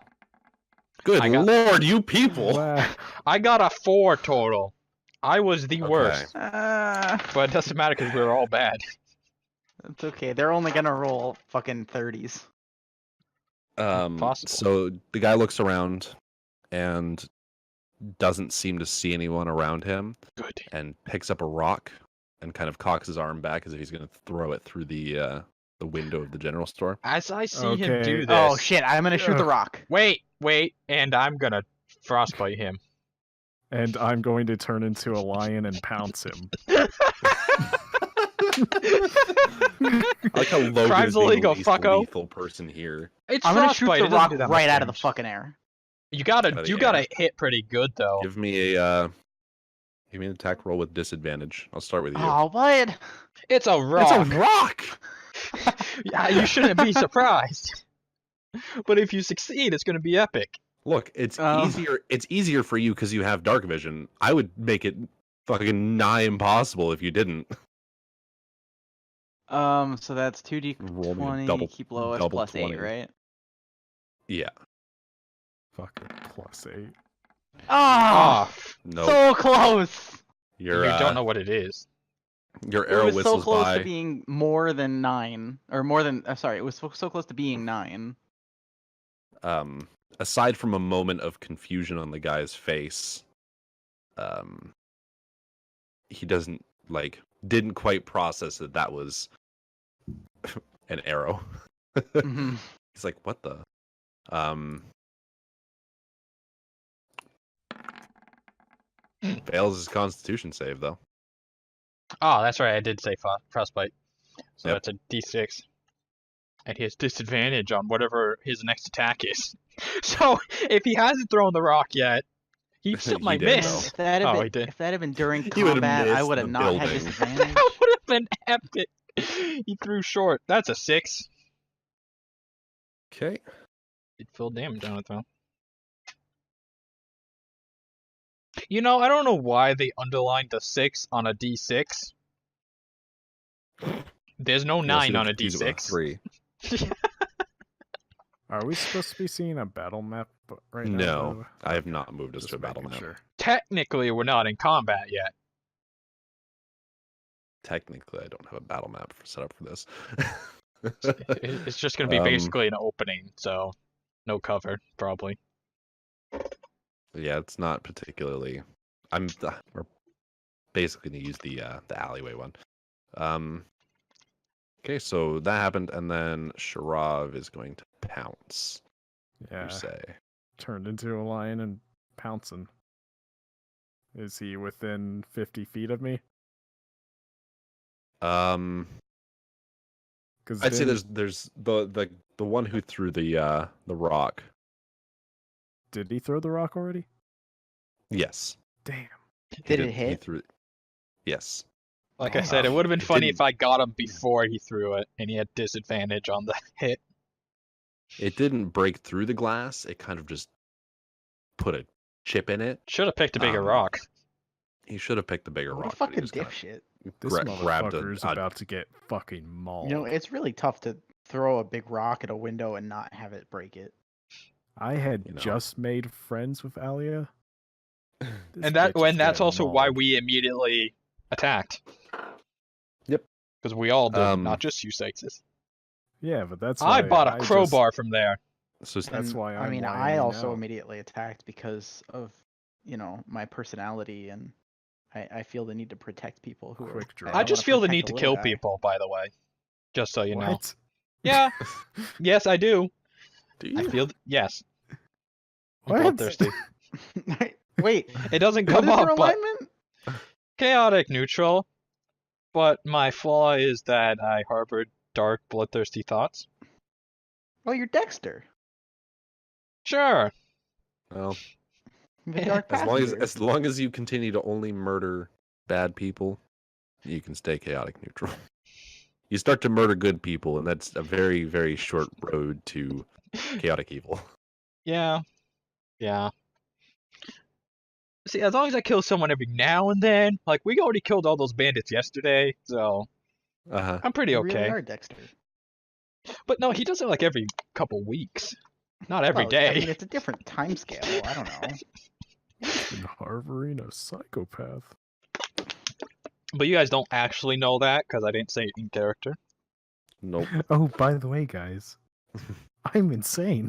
Good I got- lord, you people! Wow. I got a 4 total. I was the Okay. worst. But it doesn't matter because we were all bad. It's okay. They're only gonna roll fucking 30s. Possible. So the guy looks around and doesn't seem to see anyone around him, Good. and picks up a rock and kind of cocks his arm back as if he's going to throw it through the window of the general store. As I see him Okay. do this. Oh shit! I'm gonna shoot the Ugh. rock. Wait, and I'm gonna frostbite him. And I'm going to turn into a lion and pounce him. I like how Logan Crime's is being illegal, the least fucko. lethal person here. It's I'm gonna shoot frostbite. the It doesn't rock do that right much out of the damage. fucking air. You Out of gotta the gotta hit pretty good though. Give me an attack roll with disadvantage. I'll start with you. Oh, what? It's a It's rock. a rock! Yeah, you shouldn't be surprised. But if you succeed, it's gonna be epic. Look, it's Um. easier. It's easier for you because you have dark vision. I would make it fucking nigh impossible if you didn't. So that's Roll me a 2d20. double- Keep lowest double plus 20. 8, right? Yeah. Fucking +8. Oh, Ah, No. so close. Your you don't know what it is. your It arrow was so whistles close by. to being more than 9, or more than. Sorry, it was so close to being 9. aside from a moment of confusion on the guy's face, he didn't quite process that was an arrow. Mhm. He's like, what the? Fails his Constitution save though. Oh, that's right. I did say frostbite. So Yep. that's a D6. And he has disadvantage on whatever his next attack is. So if he hasn't thrown the rock yet, he still He might did, miss. though. He did. If that had been during He would've combat, I missed would have the not had building. disadvantage. That would have been epic. He threw short. That's a 6. Okay. Did full damage on it though. You know, I don't know why they underlined the 6 on a D6. There's no 9 on a D6. 3. Are we supposed to be seeing a battle map right now? No, though? I have not moved us Just to a battle making map. sure. Technically, we're not in combat yet. Technically, I don't have a battle map set up for this. It's just going to be basically an opening, so no cover, probably. Yeah, it's not particularly. We're basically gonna use the alleyway one. Okay, so that happened, and then Sharav is going to pounce. Yeah, You say? turned into a lion and pouncing. Is he within 50 feet of me? I'd say there's the one who threw the rock. Did he throw the rock already? Yes. Damn. Did it He hit? threw. Yes. Like I said, it would have been It funny didn't- if I got him before he threw it, and he had disadvantage on the hit. It didn't break through the glass. It kind of just put a chip in it. Should have picked a bigger Um, rock. He should have picked the bigger What rock. a but he fucking just kinda dipshit. This grabbed motherfucker's about to get fucking mauled. You know, it's really tough to throw a big rock at a window and not have it break it. I had you know. just made friends with Alia. This And bitch is that's getting also why mauled. we immediately attacked. Yep. Because we all did, Um, not just you, Sexes. Yeah, but that's I why bought a I just- crowbar from there. So That's And, why I I'm mean, I whining also out. immediately attacked because of, my personality, and I feel the need to protect people who Quick are. draw. I don't just wanna feel the protect need a to little kill guy. people, by the way. Just so you know. What? Yeah. Yes, I do. do I you? feel yes. I'm What? bloodthirsty. Wait, It doesn't what come is your up, but alignment? chaotic neutral. But my flaw is that I harbored dark, bloodthirsty thoughts. Oh, you're Dexter. Sure. Well, The Dark as Passenger. long as you continue to only murder bad people, you can stay chaotic neutral. You start to murder good people, and that's a very, very short road to chaotic evil. Yeah. Yeah. See, as long as I kill someone every now and then, like we already killed all those bandits yesterday, so Uh-huh. I'm pretty You okay. really are Dexter. But no, he does it like every couple weeks. Not every Well, day. I mean, it's a different time scale. I don't know. Been harboring a psychopath. But you guys don't actually know that because I didn't say it in character. Nope. Oh, by the way, guys, I'm insane.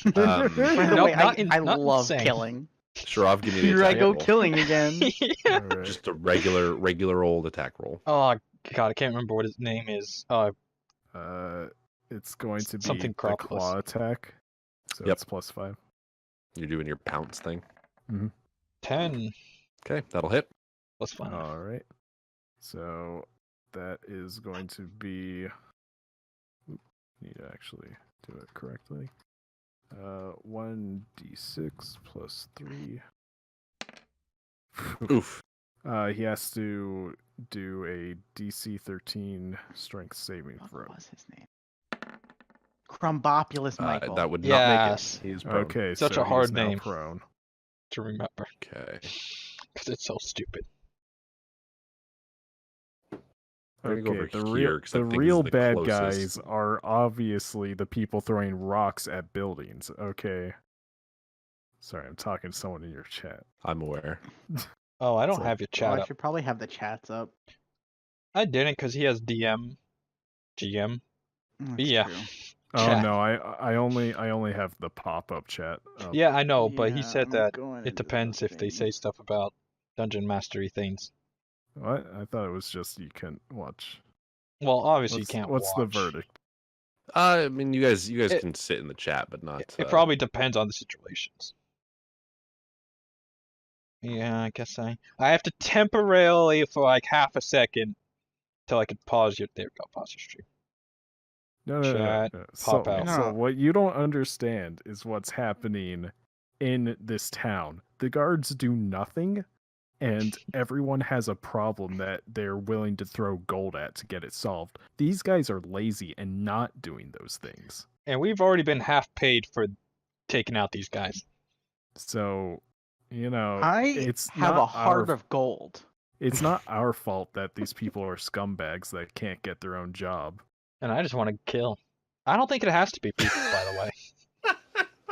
By the Nope, way, not I not love insane. killing. Sharav, give me the Here I attack go roll. killing again. Yeah. Alright. Just a regular old attack roll. Oh god, I can't remember what his name is. It's going to be Something the Cropolis. claw attack. So Yep. it's +5. You're doing your pounce thing. 10 Okay, that'll hit. plus 5. Alright. So that is going to be. Oop, need to actually do it correctly. 1d6 plus 3. Oof. He has to do a DC 13 strength saving throw. What was his name? Crumbopulous Michael. That would not Yes. make it. He is prone. Okay, Such so a hard he's now name. prone. To remember. Okay. Because it's so stupid. We're gonna go over Okay, here 'cause I the think this is real the bad closest. guys are obviously the people throwing rocks at buildings. Okay. Sorry, I'm talking to someone in your chat. I'm aware. Oh, I don't So- have your Oh, chat I up. should probably have the chats up. I didn't because he has DM, GM. That's Yeah. true. Oh chat. no, I only have the pop-up chat up. Yeah, I know, but he Yeah, said I'm that going it into the depends if they thing. say stuff about dungeon mastery things. What? I thought it was just you couldn't watch. Well, obviously you What's, can't what's the watch. verdict? I mean, you guys It- can sit in the chat, but not. It probably depends on the situations. Yeah, I guess I have to temporarily for like half a second till I could pause your. There we go, pause your stream. No. Chat, pop out. So No. what you don't understand is what's happening in this town. The guards do nothing, and everyone has a problem that they're willing to throw gold at to get it solved. These guys are lazy and not doing those things. And we've already been half paid for taking out these guys. So, you know, I it's have not a heart our, of gold. it's not our fault that these people are scumbags that can't get their own job. And I just want to kill. I don't think it has to be people, by the way.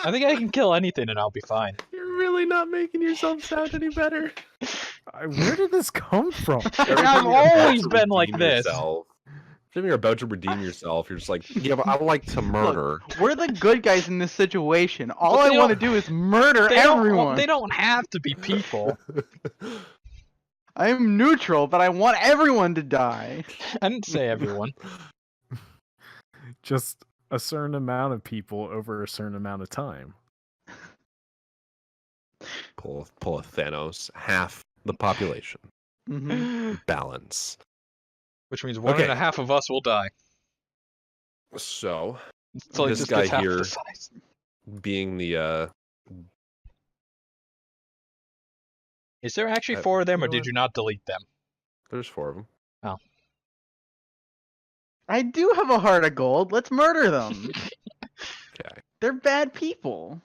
I think I can kill anything and I'll be fine. You're really not making yourself sound any better. Where did this come from? Every I've time you're about always to been like redeem this. yourself- every time you're about to redeem yourself, you're just like, yeah, but I like to murder. We're the good guys in this situation. All But I they want to don't- do is murder They everyone. they don't have to be people. I'm neutral, but I want everyone to die. I didn't say everyone. Just a certain amount of people over a certain amount of time. pull a Thanos, half the population, Hmm. balance. Which means one Okay. and a half of us will die. So, So This this guy gets half here- the size. being the Is there actually I 4 of them, or feel did like- you not delete them? there's 4 of them. I do have a heart of gold. Let's murder them. Okay. They're bad people.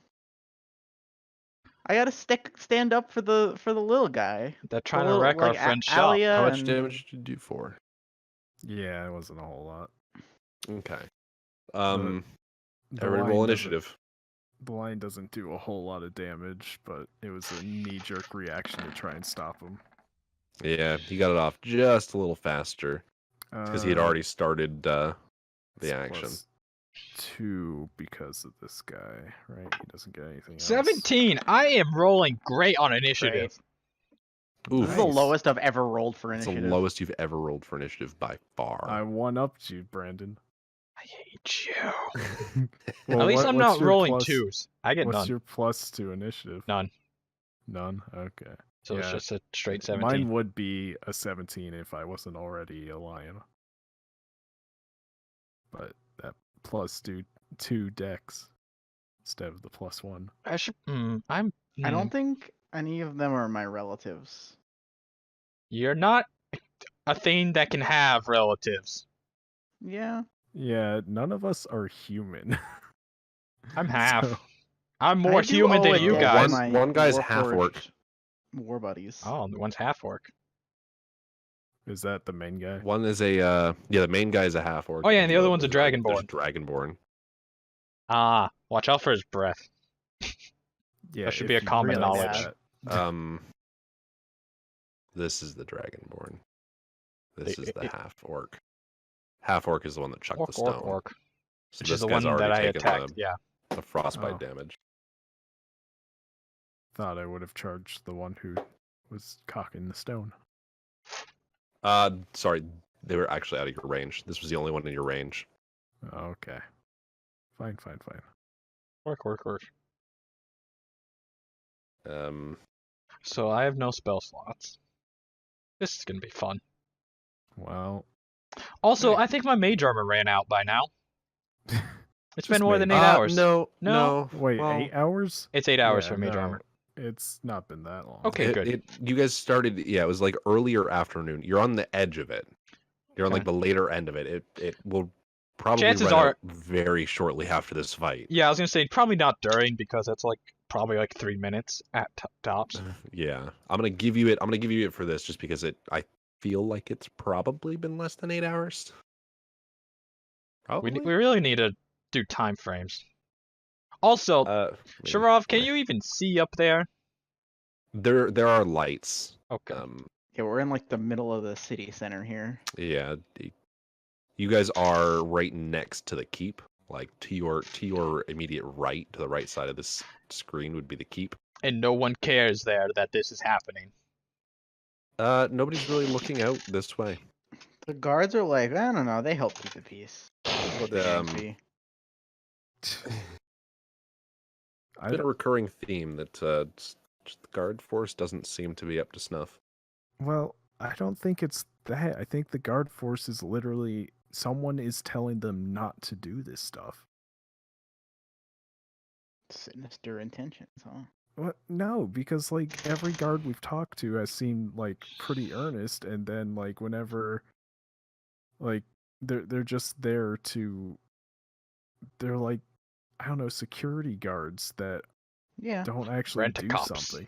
I gotta stand up for the little guy. They're trying little- to wreck our like friend's shop. Alia How much and- damage did you do for? Yeah, it wasn't a whole lot. Okay. The Everybody line roll doesn't- initiative. The line doesn't do a whole lot of damage, but it was a knee-jerk reaction to try and stop him. Yeah, he got it off just a little faster because he had already started the it's action. +2 because of this guy, right? He doesn't get anything else. 17. I am rolling great on initiative. Oof. This is the Nice. lowest I've ever rolled for It's the initiative. lowest you've ever rolled for initiative by far. I one-upped you, Brandon. I hate you. Well, At least I'm not what's your rolling plus- 2s. I get What's none. your plus to initiative? None. None? Okay. So it's yeah. just a straight 17. Mine would be a 17 if I wasn't already a lion. But that plus two decks instead of the +1. I should. I don't think any of them are my relatives. You're not a thing that can have relatives. Yeah. Yeah, none of us are human. I'm half. So- I'm more I do human owe than a you debt to guys. my One guy's half Warforged orc. War buddies. Oh, the one's half orc. Is that the main guy? One is a the main guy is a half orc. Oh, yeah, and the other one's a there's dragonborn. Dragonborn. Ah, watch out for his breath. Yeah, That should if be a you common realize knowledge. that. This is the dragonborn. This is the it- half orc. Half orc is the one that chucked the stone. Orc. So Which this is the guy's one that already I taken attacked. Yeah. the frostbite Oh. damage. Thought I would have charged the one who was cocking the stone. Sorry, they were actually out of your range. This was the only one in your range. Okay. Fine. Orc. Um, So I have no spell slots. This is gonna be fun. Well, Also, I think my mage armor ran out by now. It's been Just more than mage. 8 hours. No. wait, Well, 8 hours? It's 8 hours Yeah, for mage no, armor. It's not been that long. Okay, good. You guys started. Yeah, it was like earlier afternoon. You're on the edge of it. You're on Okay. like the later end of it. It will probably Chances run are- out very shortly after this fight. Yeah, I was gonna say probably not during because that's like probably like 3 minutes at tops. Yeah, I'm gonna give you it. I'm gonna give you it for this just because I feel like it's probably been less than 8 hours. We Probably. really need to do time frames. Also, Maybe. Sharov, can you even see up there? There are lights. Okay. Yeah, we're in like the middle of the city center here. Yeah. You guys are right next to the keep, Like to your immediate right, to the right side of this screen would be the keep. And no one cares there that this is happening. Nobody's really looking out this way. The guards are like, I don't know, they help keep the peace. What they can see. I Been a recurring theme that just the guard force doesn't seem to be up to snuff. Well, I don't think it's that. I think the guard force is literally someone is telling them not to do this stuff. Sinister intentions, huh? What? No, because like every guard we've talked to has seemed like pretty earnest, and then like whenever, like they're just there to, they're like, I don't know, security guards that Yeah. don't actually do Rent-a-cops. something.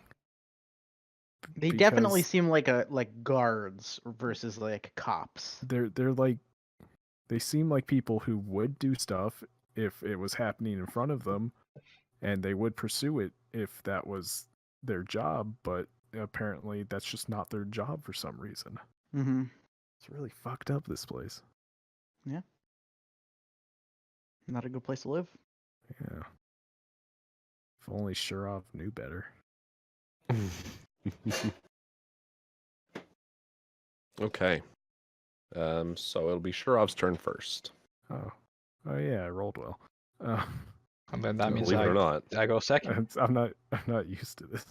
They definitely Because seem like guards versus like cops. they're like, they seem like people who would do stuff if it was happening in front of them, and they would pursue it if that was their job, but apparently that's just not their job for some reason. Mm-hmm. It's really fucked up, this place. Not a good place to live. Yeah. If only Shurov knew better. Okay. So it'll be Shurov's turn first. Oh yeah, I rolled well. And then that means Believe it or not. I go second. I'm not used to this.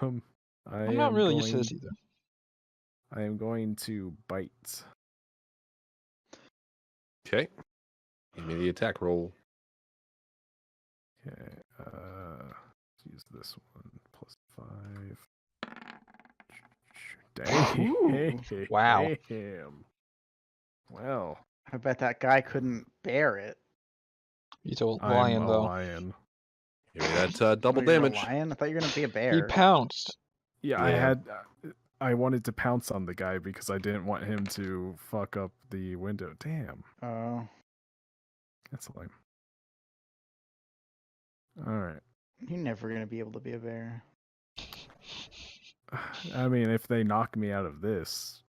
I'm not really used to this either. I am going to bite. Okay. Give me the attack roll. Okay, let's use this one +5. Damn. Wow. Damn. Well, I bet that guy couldn't bear it. He's a I'm lion, a though. lion. Give me that double Oh, you're a damage. lion? I thought you were gonna be a He bear. pounced. Yeah, Yeah. I wanted to pounce on the guy because I didn't want him to fuck up the window. Damn, Oh, that's lame. All right. you're never gonna be able to be a bear. I mean, if they knock me out of this,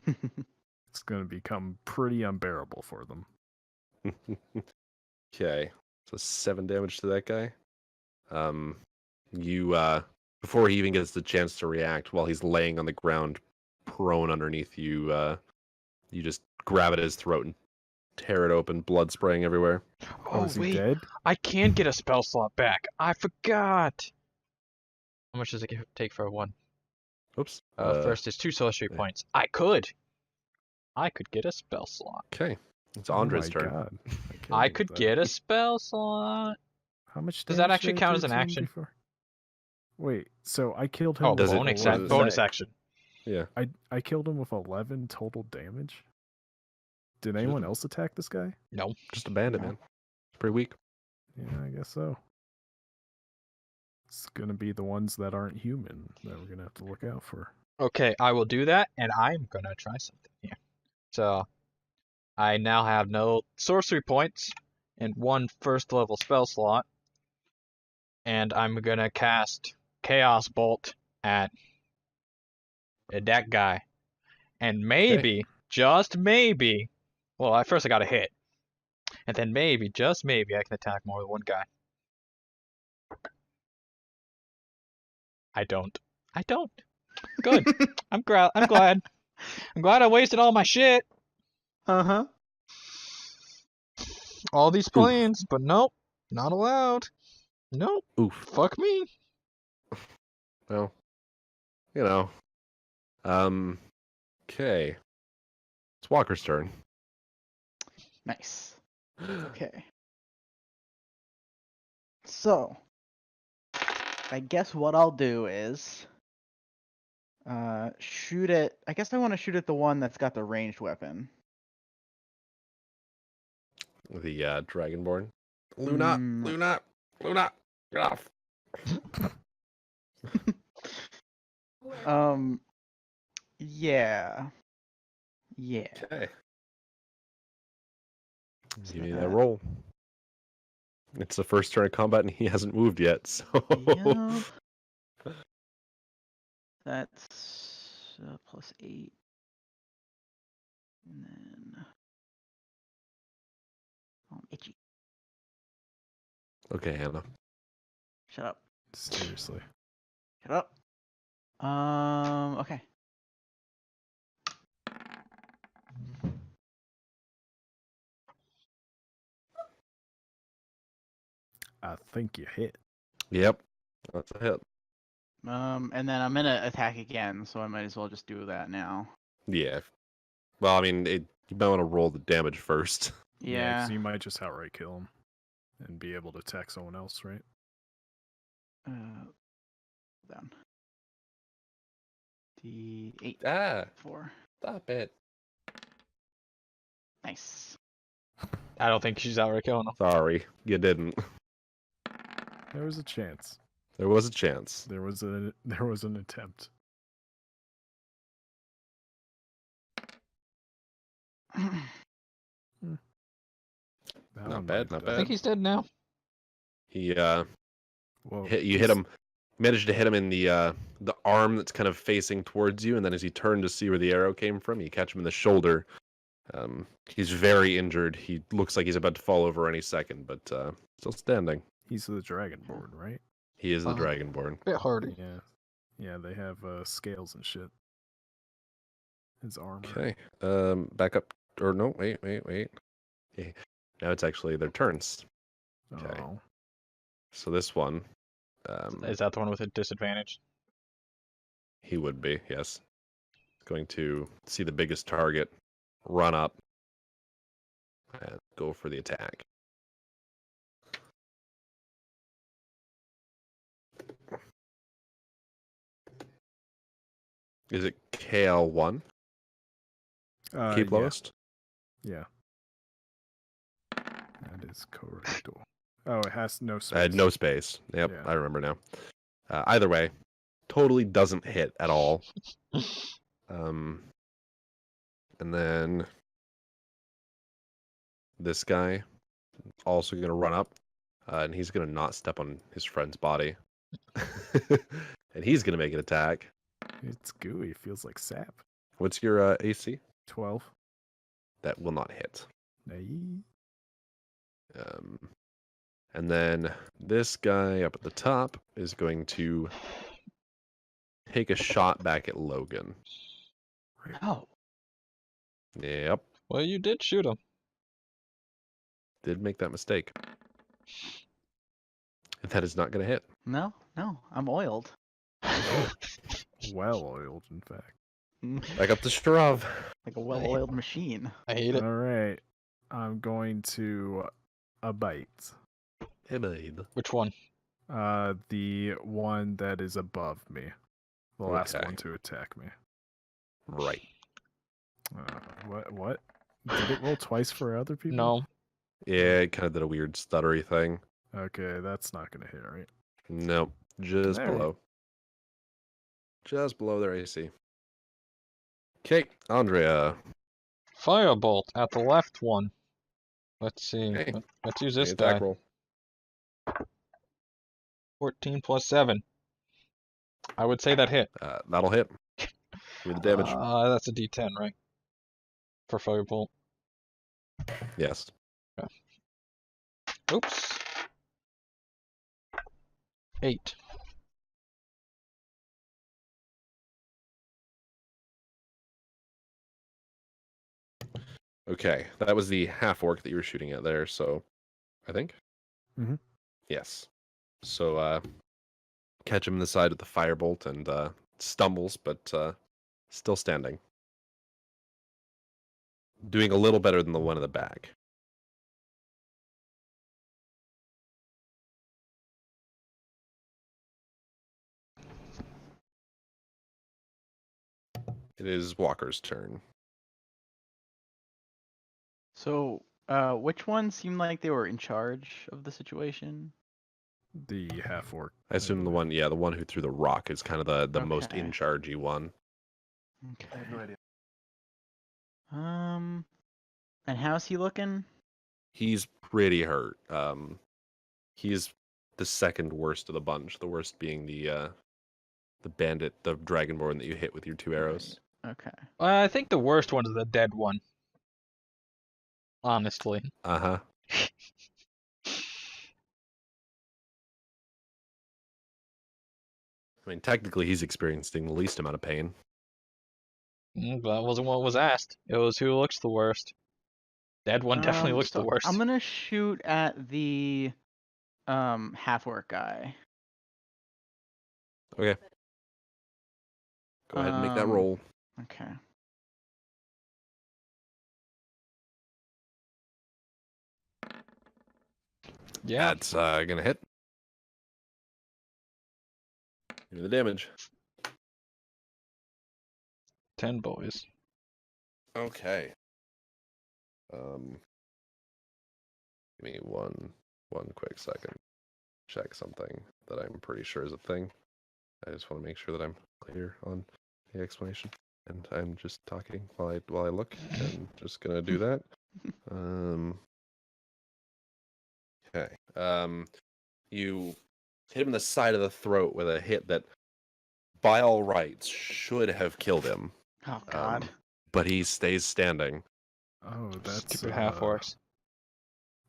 it's going to become pretty unbearable for them. Okay. So 7 damage to that guy. You before he even gets the chance to react, while he's laying on the ground prone underneath you, you just grab at his throat and tear it open, blood spraying everywhere. Oh, is he wait. dead? I can get a spell slot back. I forgot. How much does it take for one? Oops. First is 2 sorcery yeah. points. I could get a spell slot. Okay. It's Oh Andre's my turn. God. I could get a spell slot. How much Does that damage actually did I count do as an to him action? before? Wait, so I killed him Oh, with Does it- bonus, what does it bonus say? action. Yeah. I killed him with 11 total damage. Did anyone else attack this guy? No. Just a bandit, No. man. It's pretty weak. Yeah, I guess so. It's gonna be the ones that aren't human that we're gonna have to look out for. Okay, I will do that, and I'm gonna try something here. So, I now have no sorcery points and 1 first level spell slot, and I'm gonna cast Chaos Bolt at that guy, and maybe, just maybe, well, at first I got a hit, and then maybe, just maybe, I can attack more than one guy. I don't. Good. I'm glad. I'm glad I wasted all my shit. Uh-huh. All these plans, but nope, not allowed. Nope. Oof. Fuck me. Well, okay. It's Walker's turn. Nice. Okay. So, I guess what I'll do is shoot it. I guess I want to shoot at the one that's got the ranged weapon. The Dragonborn. Luna, Mm. Luna, get off. Yeah. Yeah. Okay. So Give me that roll. It's the first turn of combat and he hasn't moved yet, so. Yep. That's +8. And then. Oh, I'm itchy. Okay, Hannah. Shut up. Seriously. Shut up. Okay. I think you hit. Yep, that's a hit. And then I'm gonna attack again, so I might as well just do that now. Yeah. Well, I mean, you might want to roll the damage first. Yeah, 'cause Yeah. you might just outright kill him and be able to attack someone else, right? Down. D8. Ah, 4. stop it. Nice. I don't think she's outright killing him. Sorry, you didn't. There was a chance. There was a chance. There was an attempt. That Not one bad, might not die. I think he's dead now. He Whoa, you hit him, managed to hit him in the arm that's kind of facing towards you, and then as he turned to see where the arrow came from, you catch him in the shoulder. He's very injured. He looks like he's about to fall over any second, but still standing. He's the Dragonborn, right? He is the Uh-huh. Dragonborn. Bit hardy. Yeah. Yeah, they have scales and shit. His armor. Okay. Back up. Or no, wait. Okay. Now it's actually their turns. Okay. Oh. So this one, Is that the one with a disadvantage? he would be, yes. Going to see the biggest target, run up, and go for the attack. Is it KL1? Keep Yeah. lowest? Yeah. That is correct. Oh, it has no space. I had no space. Yep, Yeah. I remember now. Either way, totally doesn't hit at all. And then this guy also going to run up, and he's going to not step on his friend's body. And he's going to make an attack. It's gooey. It feels like sap. What's your AC? 12. That will not hit. Nay. And then this guy up at the top is going to take a shot back at Logan. Oh. Yep, Well, you did shoot him. did make that mistake. And that is not going to hit. No, I'm oiled. Well oiled, in fact. Back up to Strav. Like a well-oiled machine. I hate it. All right. I'm going to bite. Hey, babe. Which one? The one that is above me. The last Okay. one to attack me. Right. What? Did it roll twice for other people? No. Yeah, it kind of did a weird stuttery thing. Okay, that's not gonna hit, right? Nope, just Alright. below. Just below their AC. Okay, Ondrea. Firebolt at the left one. Let's see. Hey. Let's use Hey, this attack guy. roll. 14 plus 7. I would say that hit. That'll hit. Give me the damage. That's a D10, right? For firebolt. Yes. Oops. 8. Okay, that was the half orc that you were shooting at there, so I think? Mhm. Yes. So, catch him in the side with the firebolt and stumbles, but still standing. Doing a little better than the one in the back. It is Walker's turn. So, which one seemed like they were in charge of the situation? The half orc. I assume the one who threw the rock is kind of the most Okay. in chargey one. Okay. I have no idea. And how's he looking? He's pretty hurt. He's the second worst of the bunch. The worst being the bandit, the dragonborn that you hit with your 2 arrows. Okay. I think the worst one is the dead one. Honestly. Uh huh. I mean, technically, he's experiencing the least amount of pain. That wasn't what was asked. It was who looks the worst. Dead one definitely looks the So worst. I'm gonna shoot at the half orc guy. Okay. Go ahead and make that roll. Okay. Yeah. That's gonna hit. Give me the damage. 10 boys. Okay. Give me one quick second. Check something that I'm pretty sure is a thing. I just want to make sure that I'm clear on the explanation. And I'm just talking while I look, and just gonna do that. Okay. You hit him in the side of the throat with a hit that, by all rights, should have killed him. Oh God. But he stays standing. Oh, that's Stupid half orcs.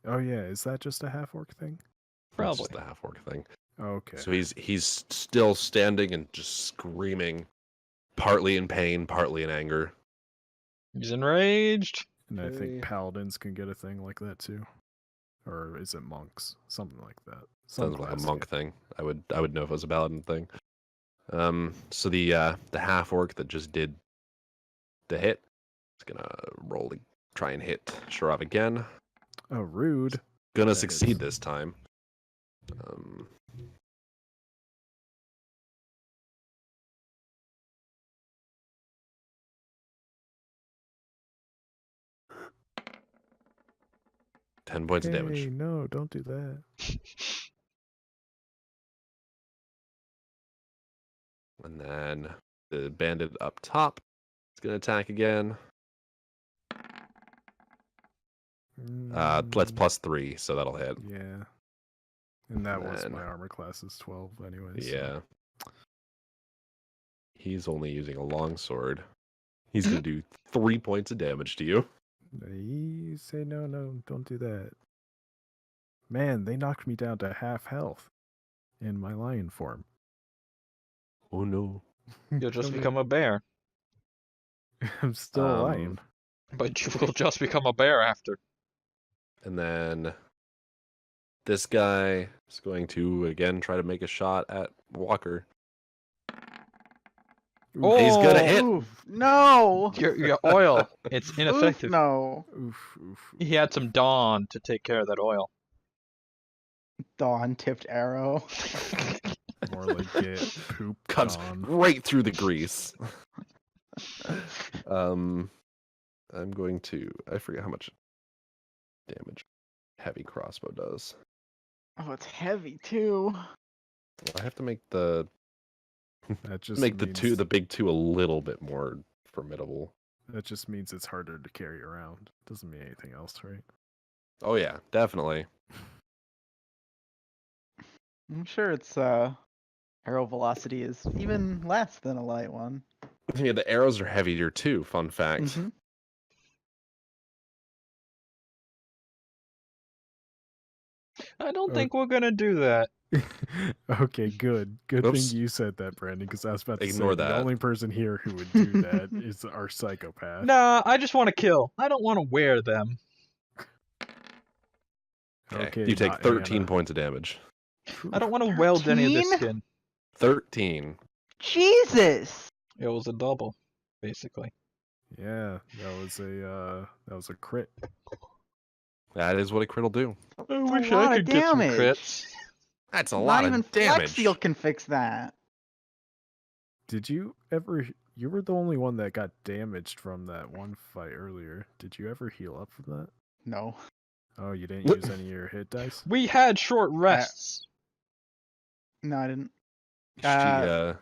Oh yeah, is that just a half orc thing? That's Probably. just the half orc thing. Okay. So he's still standing and just screaming, partly in pain, partly in anger. He's enraged. And I Okay. think paladins can get a thing like that too. Or is it monks? Something like that. Sounds like a monk thing. I would know if it was a paladin thing. So the half orc that just did the hit is gonna roll to try and hit Sharav again. Oh, rude. Gonna That succeed hits. this time. 10 points of damage. Hey, no, don't do that. And then the bandit up top is gonna attack again. Let's +3, so that'll hit. Yeah. And that was then- my armor class is 12 anyways. Yeah. He's only using a longsword. He's gonna do 3 points of damage to you. You say no, don't do that. Man, they knocked me down to half health in my lion form. Oh no. You'll just Don't do- become a bear. I'm still a lion. But you will just become a bear after. And then this guy is going to again try to make a shot at Walker. Oh, He's gonna hit. Oof, no. Your oil. It's Oof, ineffective. no. Oof, oof. He had some Dawn to take care of that oil. Dawn tipped arrow. More like get poop Cuts on. right through the grease. I'm going to. I forget how much damage heavy crossbow does. Oh, it's heavy too. I have to make the That just make means, the big two a little bit more formidable. That just means it's harder to carry around. Doesn't mean anything else, right? Oh yeah, definitely. I'm sure its arrow velocity is even less than a light one. Yeah, the arrows are heavier too. Fun fact. Mhm. I don't think we're gonna do that. Okay, good. Good Oops. thing you said that, Brandon, because I was about to Ignore say that. the only person here who would do that is our psychopath. Nah, I just want to kill. I don't want to wear them. Okay, you take not 13 Anna. points of damage. I don't want to weld any of this 13? skin. 13. Jesus. It was a double, basically. Yeah, that was a crit. That is what a crit will do. I That's a wish lot I of could get some damage. crits. That's a Not lot even of damage. Flex Seal can fix that. Did you ever? You were the only one that got damaged from that one fight earlier. Did you ever heal up from that? No. Oh, you didn't use any of your hit dice? We had short rests. No, I didn't. She, oh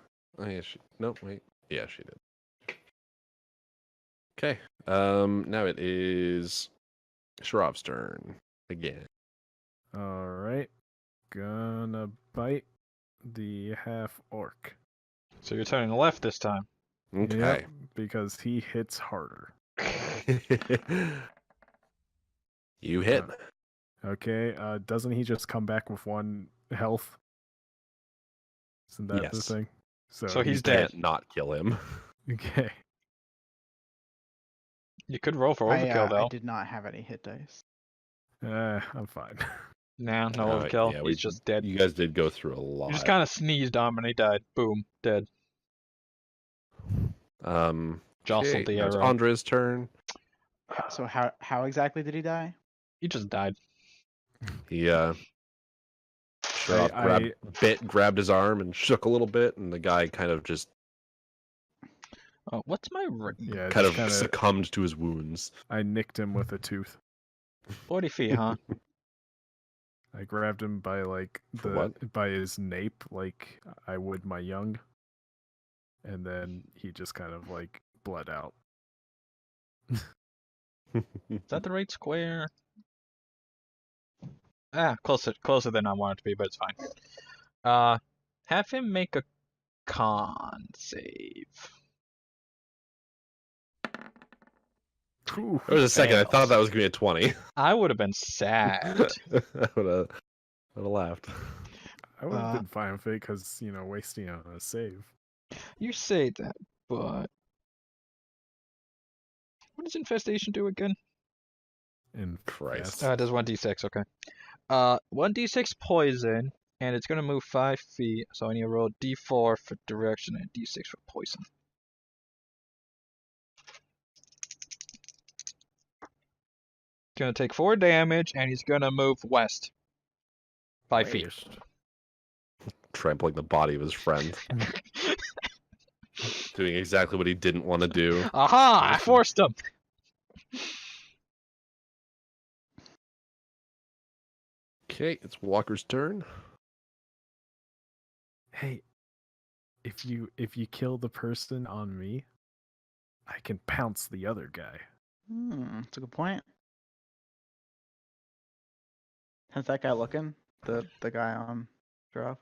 yeah, no, wait. Yeah, she did. Okay. Now it is Sharav's turn again. All right, gonna bite the half orc. So you're turning left this time. Okay. Yep, because he hits harder. You hit. Okay, doesn't he just come back with 1 health? Isn't that the Yes. thing? So You he's dead. can't not kill him. Okay. You could roll for overkill, I though. did not have any hit dice. I'm fine. Nah, no overkill. Yeah, He's just dead. You guys did go through a lot. You just kind of sneezed on him and he died. Boom, dead. Jostled Okay, the now it's arrow. Ondrea's turn. So how exactly did he die? He just died. He Sharov grabbed his arm and shook a little bit, and the guy kind of just Oh, what's my ring? Yeah, kind just of succumbed to his wounds. I nicked him with a tooth. 40 feet, huh? I grabbed him by by his nape, like I would my young, and then he just kind of like bled out. Is that the right square? Ah, closer than I want it to be, but it's fine. Have him make a con save. Ooh, There was a second. I thought Fails. that was gonna be a 20. I would have been sad. I would have laughed. I would have been fine with it because wasting on a save. You say that, but what does infestation do again? And Christ. It does 1d6. Okay. 1d6 poison, and it's gonna move 5 feet. So I need to roll d4 for direction and d6 for poison. Gonna take 4 damage, and he's gonna move west 5 feet. Trampling the body of his friend. Doing exactly what he didn't want to do. Aha! I forced him. Okay, it's Walker's turn. Hey, if you kill the person on me, I can pounce the other guy. That's a good point. How's that guy looking? The guy on Sharov?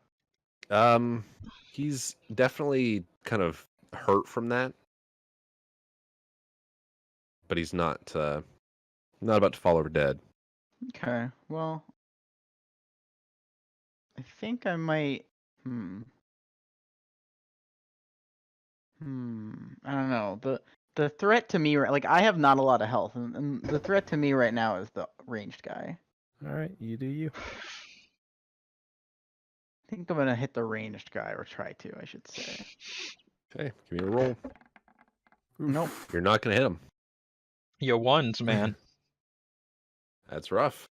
He's definitely kind of hurt from that, but he's not about to fall over dead. Okay, well, I think I might. I don't know. The threat to me, like I have not a lot of health, and the threat to me right now is the ranged guy. All right, you do you. I think I'm gonna hit the ranged guy, or try to, I should say. Okay, give me a roll. Nope. You're not gonna hit him. Your ones, man. That's rough.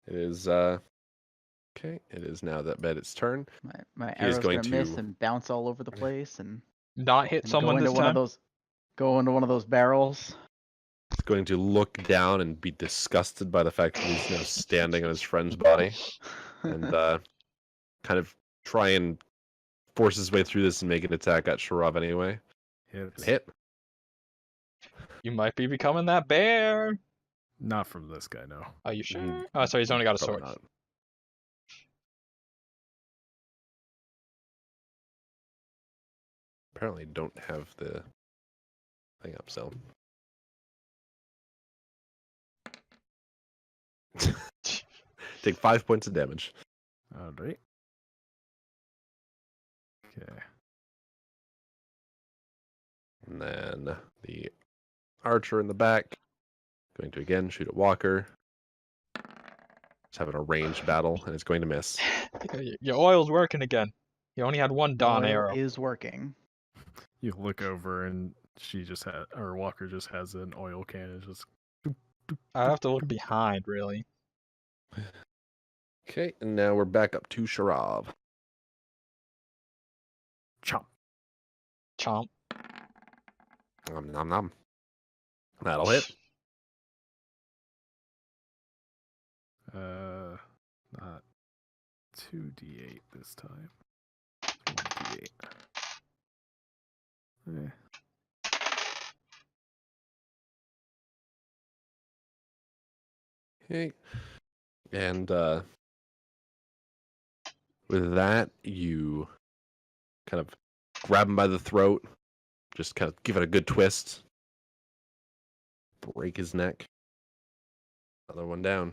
It is okay. It is now that Bedit's turn. My He is arrow's going gonna miss to- and bounce all over the place, and Not hit someone go into this one time. of those. Go into one of those barrels. He's going to look down and be disgusted by the fact that he's now standing on his friend's body, and kind of try and force his way through this and make an attack at Sharov anyway. And Hits. hit. You might be becoming that bear. Not from this guy, no. Are you sure? Oh, so he's only got a Probably sword. not. Apparently don't have the thing up, so. Take 5 points of damage. All right. Okay. And then the archer in the back, going to again shoot at Walker. He's having a ranged battle, and it's going to miss. Your oil's working again. You only had one dawn Oil arrow. is working. You look over and Walker just has an oil can. It's just I have to look behind, really. Okay, and now we're back up to Sharov. chomp. Chomp. Nom nom nom. That'll hit. Not 2d8 this time. 1d8. Okay. And with that, you kind of grab him by the throat, just kind of give it a good twist, break his neck. Another one down.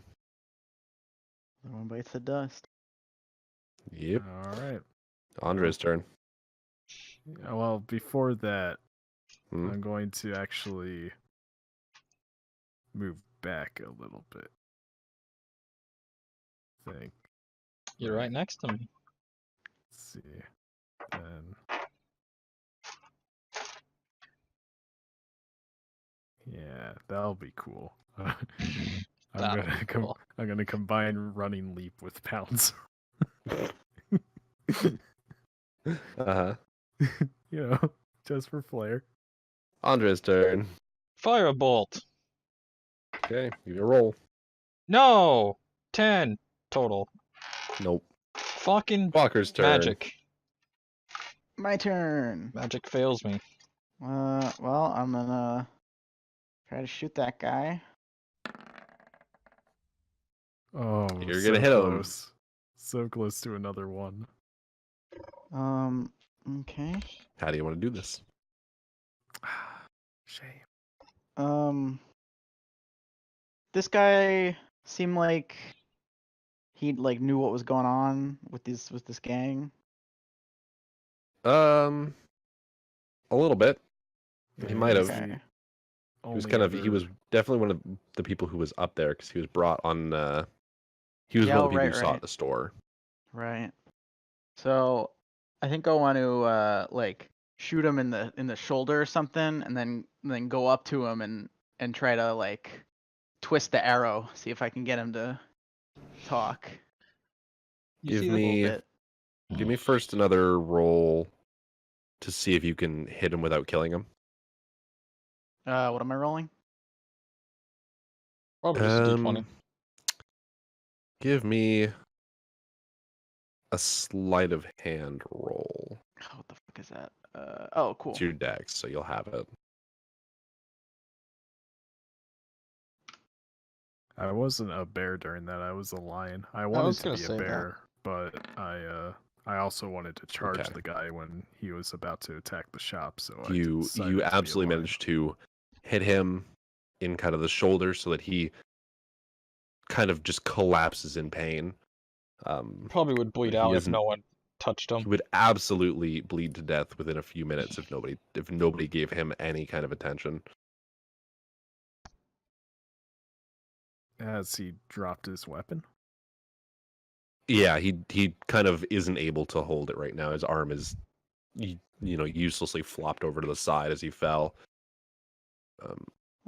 The one bites the dust. Yep. All right. Ondrea's turn. Well, before that, Hmm? I'm going to actually move back a little bit. Think. You're right next to me. Let's see. Then. Yeah, that'll be cool. That'll be cool. I'm gonna combine running leap with pounce. Uh-huh. You know, just for flair. Andrea's turn. Firebolt. Okay, give you a roll. No! 10 total. Nope. Fucking Walker's turn. magic. My turn. Magic fails me. Well, I'm gonna try to shoot that guy. Oh, You're so gonna hit him. close. So close to another one. Okay. How do you want to do this? Shame. This guy seemed like he knew what was going on with this gang. A little bit. He might have. Okay. He was he was definitely one of the people who was up there because he was brought on. He was Yeah, one of the people right, who saw right. at the store. Right. So I think I want to shoot him in the shoulder or something, and then go up to him and try to twist the arrow, see if I can get him to talk. Give A little me bit. Give me first another roll to see if you can hit him without killing him. What am I rolling? Probably just a d20. Give me a sleight of hand roll. Oh, what the fuck is that? Oh, cool. It's your dex, so you'll have it. I wasn't a bear during that. I was a lion. I wanted was to gonna be say a that. bear, but I also wanted to charge Okay. the guy when he was about to attack the shop. So You absolutely managed to hit him in kind of the shoulder so that he kind of just collapses in pain. Probably would bleed He out if isn't- no one touched him. He would absolutely bleed to death within a few minutes if nobody gave him any kind of attention. Has he dropped his weapon? Yeah, he kind of isn't able to hold it right now. His arm is, uselessly flopped over to the side as he fell.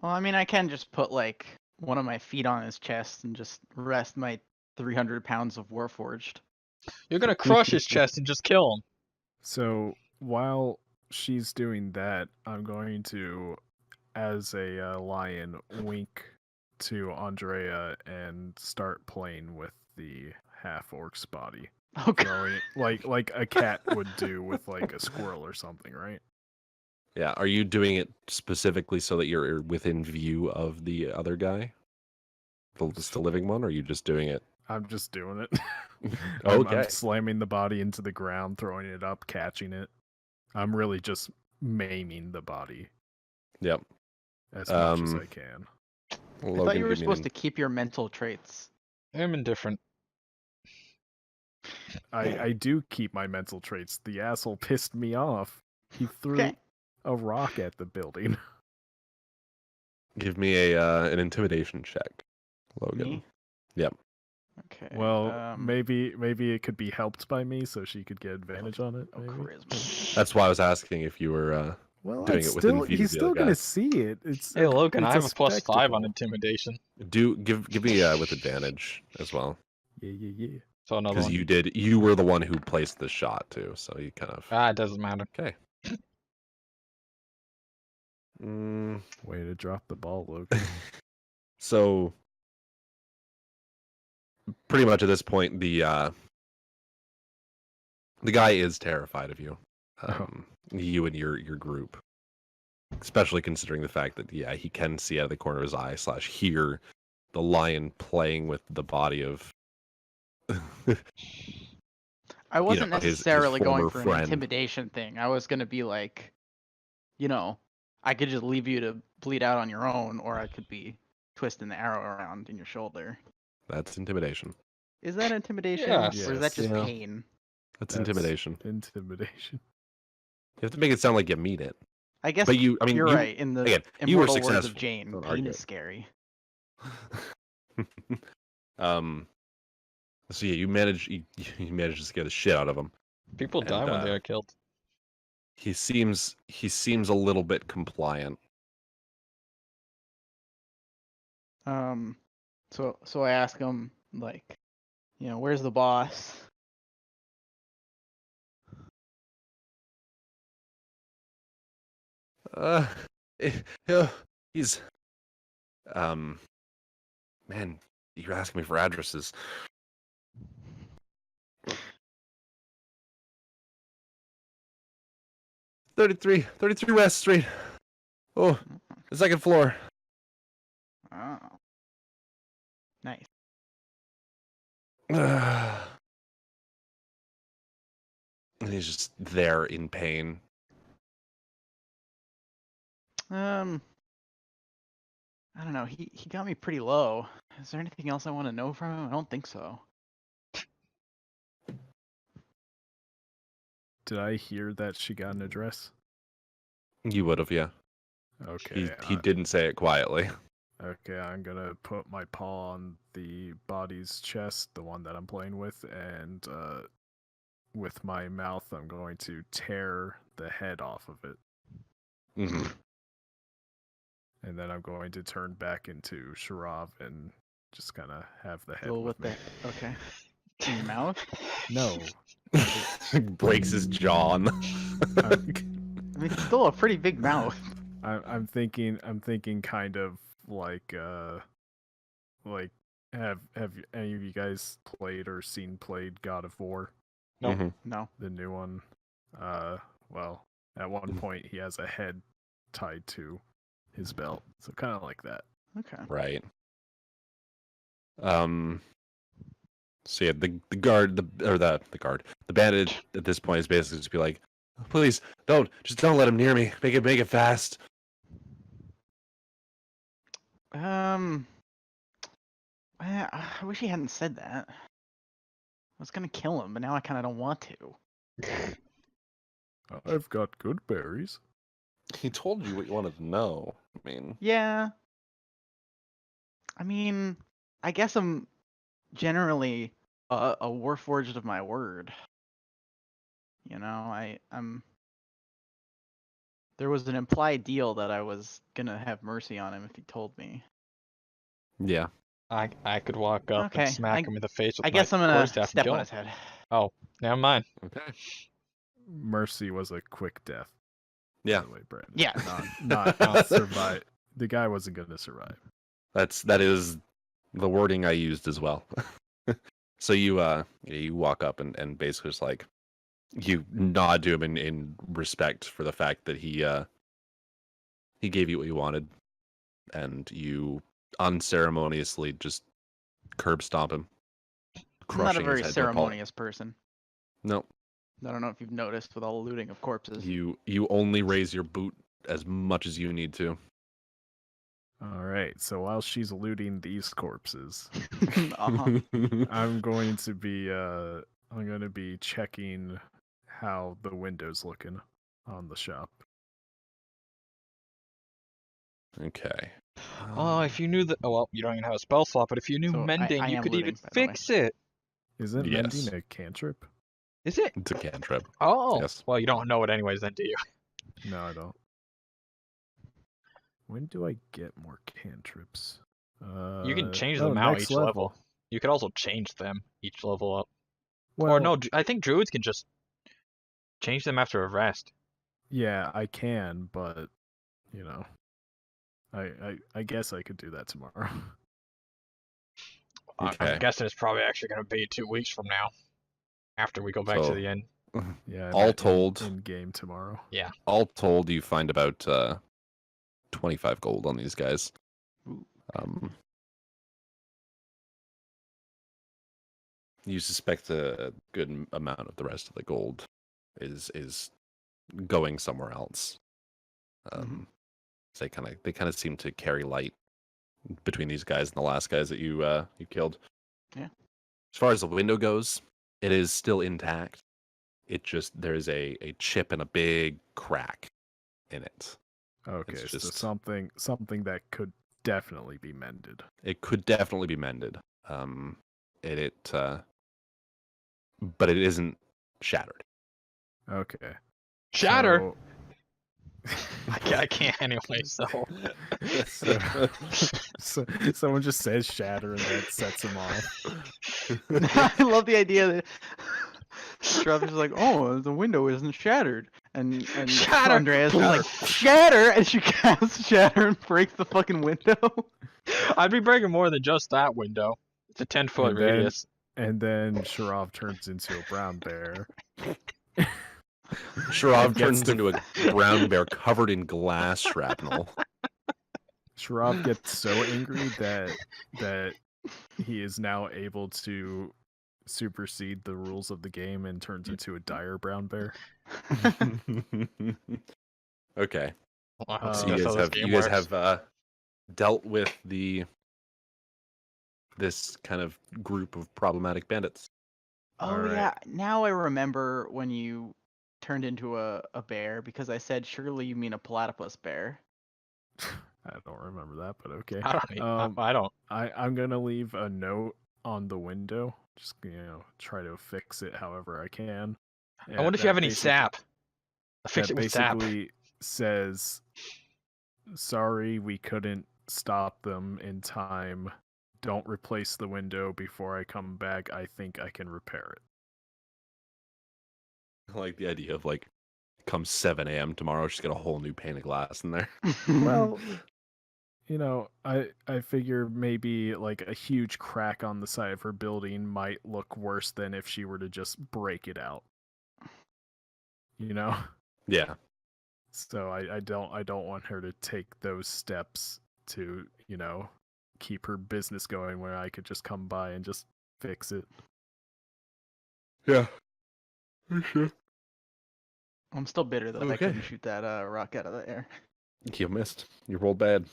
Well, I mean, I can just put one of my feet on his chest and just rest my 300 pounds of Warforged. You're gonna crush his chest and just kill him. So while she's doing that, I'm going to, as a lion, wink to Ondrea and start playing with the half orc's body. Okay. Throwing it like a cat would do with like a squirrel or something, right? Yeah, are you doing it specifically so that you're within view of the other guy, the still living one, or are you just doing it? I'm just doing it. Okay. I'm slamming the body into the ground, throwing it up, catching it. I'm really just maiming the body Yep. as much as I can. I thought you were supposed to keep your mental traits. I'm indifferent. I do keep my mental traits. The asshole pissed me off. He threw Okay. a rock at the building. Give me an intimidation check, Logan. Me? Yep. Okay. Well, maybe it could be helped by me, so she could get advantage on it. Oh, Maybe. charisma. That's why I was asking if you were Well, doing it's it within still, view of he's the still other gonna guy. see it. It's Hey Logan, it's I a have a +5 on spectacle. intimidation. Give me with advantage as well, Yeah. So another because one. you were the one who placed the shot too, so you kind of It doesn't matter. okay. Way to drop the ball, Logan. So pretty much at this point, the guy is terrified of you, you and your group, especially considering the fact that he can see out of the corner of his eye / hear the lion playing with the body of I wasn't his necessarily going former for an friend. intimidation thing. I was gonna be like, I could just leave you to bleed out on your own, or I could be twisting the arrow around in your shoulder. That's intimidation. Is that intimidation? Yes. Or is that just Yeah. pain? That's That's intimidation. Intimidation. have to make it sound like you mean it. I guess But I mean, you're right. In the again, you were immortal words successful. of Jane, Don't pain argue is it. scary. So yeah, you manage to scare the shit out of him. People die And, when they are killed. He seems a little bit compliant. So I ask him, like, where's the boss? He's man, you're asking me for addresses. 33 West Street. Oh, the second floor. Oh, nice. And he's just there in pain. I don't know. He got me pretty low. Is there anything else I want to know from him? I don't think so. Did I hear that she got an address? You would have, yeah. Okay. He didn't say it quietly. Okay, I'm gonna put my paw on the body's chest, the one that I'm playing with, and with my mouth, I'm going to tear the head off of it. Mm-hmm. And then I'm going to turn back into Sharav and just kind of have the head Go with with me. okay. In your mouth? No. Breaks his jaw. I mean, it's still a pretty big mouth. I'm thinking kind of like have any of you guys played or played God of War? No. Mm-hmm. No. The new one. Well, at one point he has a head tied to his belt. So kind of like that. Okay. Right. So yeah, the guard, the bandit at this point is basically just be like, please don't let him near me. Make it fast. I wish he hadn't said that. I was gonna kill him, but now I kind of don't want to. I've got good berries. He told you what you wanted to know. I mean, Yeah. I mean, I guess I'm generally a warforged of my word. I'm. There was an implied deal that I was gonna have mercy on him if he told me. yeah. I could walk up Okay, and smack him in the face with I guess my I'm gonna quarterstaff and step kill on him. his head. Oh, never mind. Okay. Mercy was a quick death. Yeah. By the way, Brandon. Yeah. Not survive. The guy wasn't going to survive. That is the wording I used as well. So you walk up and basically just like you nod to him in respect for the fact that he gave you what you wanted, and you unceremoniously just curb stomp him. I'm not a Crushing very his head to a pulp. ceremonious person. No, I don't know if you've noticed with all the looting of corpses. you only raise your boot as much as you need to. All right. So while she's looting these corpses, Uh-huh. I'm going to be checking how the window's looking on the shop. Okay. Oh, if you knew that. Oh, well, you don't even have a spell slot, but if you knew So mending, I you am could looting, even by the way. fix it. Isn't Yes. mending a cantrip? Is it? It's a cantrip. Oh. Yes. Well, you don't know it anyways, then, do you? No, I don't. When do I get more cantrips? You can change them out each level. You could also change them each level up. Well, Or no, I think druids can just change them after a rest. Yeah, I can, but I guess I could do that tomorrow. Okay. I'm guessing it's probably actually going to be 2 weeks from now, after we go back So- to the inn. Yeah. All told, in game tomorrow. all told, you find about 25 gold on these guys. Ooh. You suspect a good amount of the rest of the gold is going somewhere else. Mhm. So they kind of seem to carry light between these guys and the last guys that you killed. Yeah. As far as the window goes, it is still intact. there's a chip and a big crack in it. Okay, It's so just- something that could definitely be mended. It could definitely be mended. But it isn't shattered. Okay. Shatter. So, I can't anyway. So so someone just says shatter and that sets him off. I love the idea that Travis is like, oh, the window isn't shattered. And Shatter! Ondrea's just like, shatter! And she casts shatter and breaks the fucking window. I'd be breaking more than just that window. It's a 10-foot And then- radius. And then Sharav turns into a brown bear. Sharav Gets turns to- into a brown bear covered in glass shrapnel. Sharav gets so angry that he is now able to supersede the rules of the game and turns into a dire brown bear. Okay. Wow, So that's how this game you guys works. have dealt with this kind of group of problematic bandits. Oh Alright. yeah, now I remember when you turned into a bear because I said surely you mean a platypus bear. I don't remember that, but okay. I don't. Um, I don't. I'm gonna leave a note on the window. Just try to fix it however I can. I wonder if you have any sap. Fix That it with sap. basically says, "Sorry, we couldn't stop them in time. Don't replace the window before I come back. I think I can repair it." I like the idea of like, come 7 a.m. tomorrow, she's got a whole new pane of glass in there. Well, I figure maybe like a huge crack on the side of her building might look worse than if she were to just break it out. Yeah. So I don't want her to take those steps to, keep her business going where I could just come by and just fix it. Yeah. Sure. I'm still bitter that I Okay. couldn't shoot that rock out of the air. You missed. You rolled bad.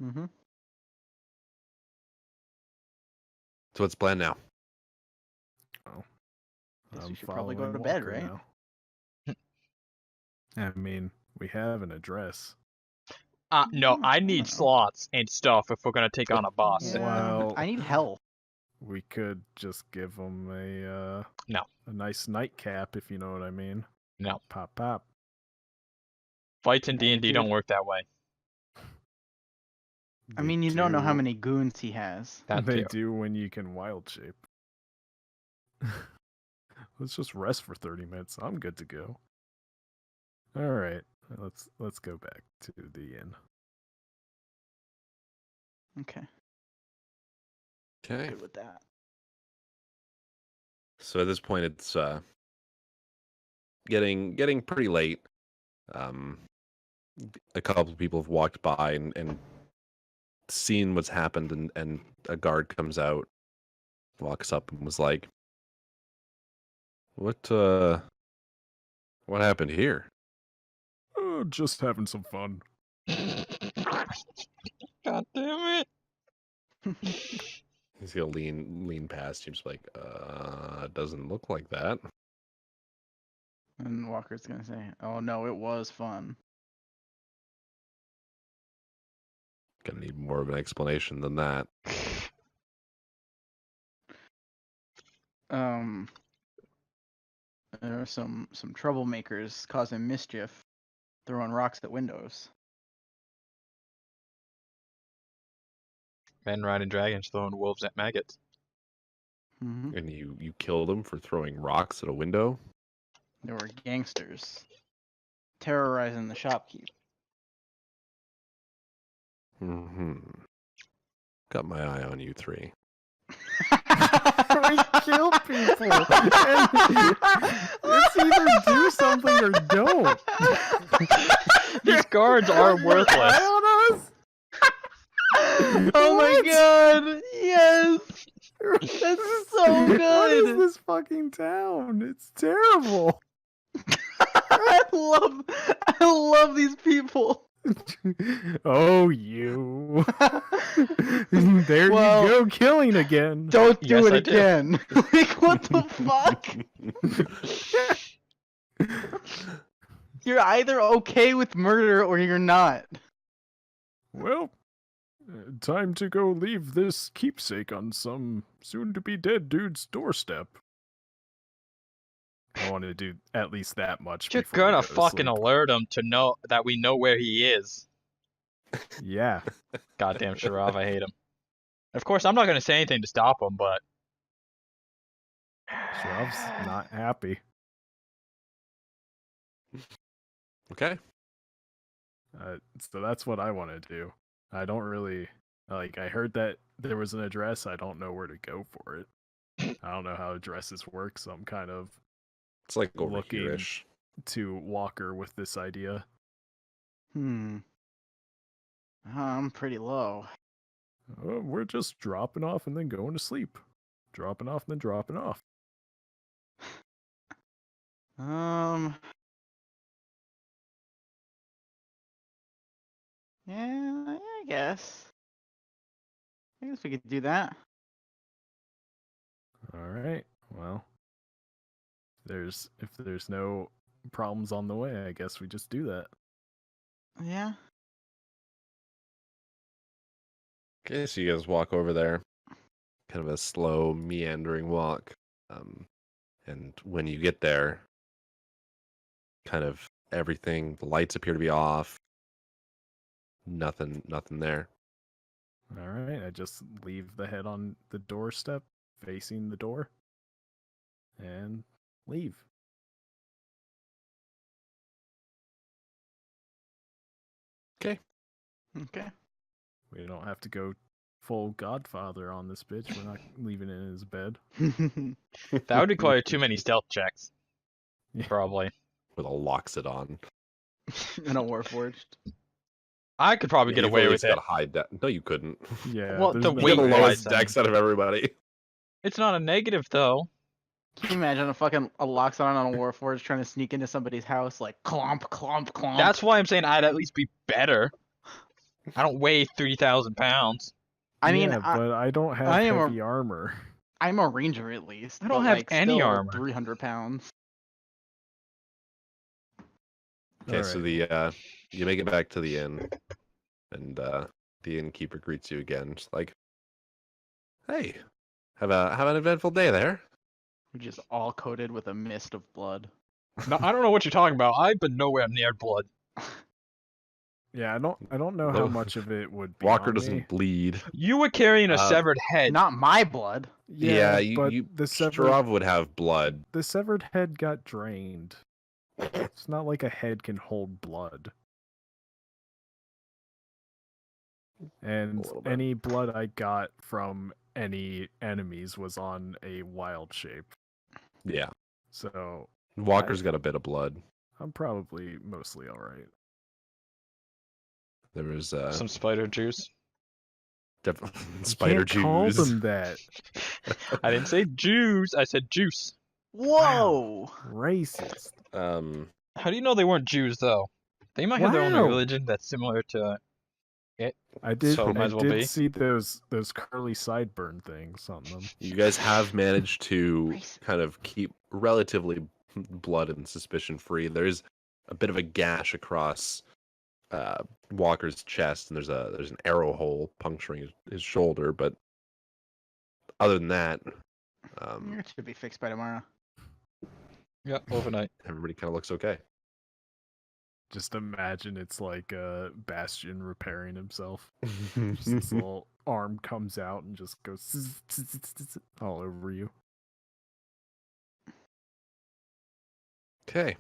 Mm-hmm. So what's the plan now? Guess we I'm should probably go following to bed, Walker right? now. I mean, we have an address. No, I I need don't know. slots and stuff if we're gonna take on a boss. Yeah, Well- I need health. We could just give them a nice nightcap, if you know what I mean. No. Pop pop. Fights in D&D Magnitude. don't work that way. I They mean, you don't know how do- many goons he has. That they too. do when you can wild shape. Let's just rest for 30 minutes. I'm good to go. All right, let's go back to the inn. Okay, Okay. good with that. So at this point, it's getting pretty late. A couple of people have walked by and seen what's happened, and a guard comes out, walks up, and was like, "What happened here?" Oh, just having some fun. God damn it! He's gonna lean past you, just like, doesn't look like that. And Walker's gonna say, "Oh no, it was fun." Gonna need more of an explanation than that. There are some troublemakers causing mischief, throwing rocks at windows. Men riding dragons, throwing wolves at maggots. Mm-hmm. And you killed him for throwing rocks at a window? There were gangsters terrorizing the shopkeep. Mm-hmm. Got my eye on you three. We kill people. It's either do something or don't. These guards are worthless. On us? Oh my What? god! Yes! That's so What is good! this fucking town? It's terrible. I love these people. Oh, you. There Well, you go, killing again. Don't do Yes, it I do. again. Like, what the fuck? You're either okay with murder or you're not. Well, time to go leave this keepsake on some soon-to-be-dead dude's doorstep. I want to do at least that much You're before we gonna go to fucking sleep. alert him to know that we know where he is. Yeah. Goddamn Sharav, I hate him. Of course, I'm not gonna say anything to stop him, but Shrav's not happy. Okay. So that's what I want to do. I don't really like. I heard that there was an address. I don't know where to go for it. I don't know how addresses work, so I'm kind of It's like over Looking- here-ish. to Walker with this idea. I'm pretty low. We're just dropping off and then going to sleep. Dropping off and then dropping off. Yeah, I guess. I guess we could do that. All right. Well, if there's no problems on the way, I guess we just do that. Yeah. Okay, so you guys walk over there. Kind of a slow, meandering walk. And when you get there, kind of everything, the lights appear to be off. Nothing there. All right. I just leave the head on the doorstep, facing the door, and leave. Okay. Okay. We don't have to go full Godfather on this bitch. We're not leaving it in his bed. that would require too many stealth checks. Yeah. Probably. With a locks it on. In a Warforged. I could probably get You've away at with least it. got a high deck. No, you couldn't. Yeah. Well, there's the no You got the weight way. lowest wise, I decks out of everybody. It's not a negative though. Can you imagine a locks on a Warforged trying to sneak into somebody's house like clomp, clomp, clomp? That's why I'm saying I'd at least be better. I don't weigh 3,000 pounds. I mean, yeah, but I don't have I am a- heavy armor. I'm a ranger at least. I don't but, have like, any still armor. 300 pounds. Okay, so Alright. you make it back to the inn, and the innkeeper greets you again, just like, "Hey, have an eventful day there." We're just all coated with a mist of blood. No, I don't know what you're talking about. I've been nowhere near blood. Yeah, I don't know how No. much of it would be Walker on doesn't me. bleed. You were carrying a severed head. Not my blood. Yeah, but you the Sharav would have blood. the severed head got drained. It's not like a head can hold blood. And little bit. any blood I got from any enemies was on a wild shape. Yeah, So Walker's got a bit of blood. I'm probably mostly alright. There was Some spider juice. spider Can't call juice. them that. I didn't say juice. I said juice. Whoa! Racist. How do you know they weren't Jews though? They might have their own Wow. religion that's similar to. I did So might I as well did be. see those curly sideburn things on them. You guys have managed to Racist. kind of keep relatively blood and suspicion free. There's a bit of a gash across Walker's chest, and there's an arrow hole puncturing his shoulder. But other than that, It should be fixed by tomorrow. Yeah, overnight. everybody kind of looks okay. Just imagine it's like Bastion repairing himself. Just this little arm comes out and just goes all over you. Okay.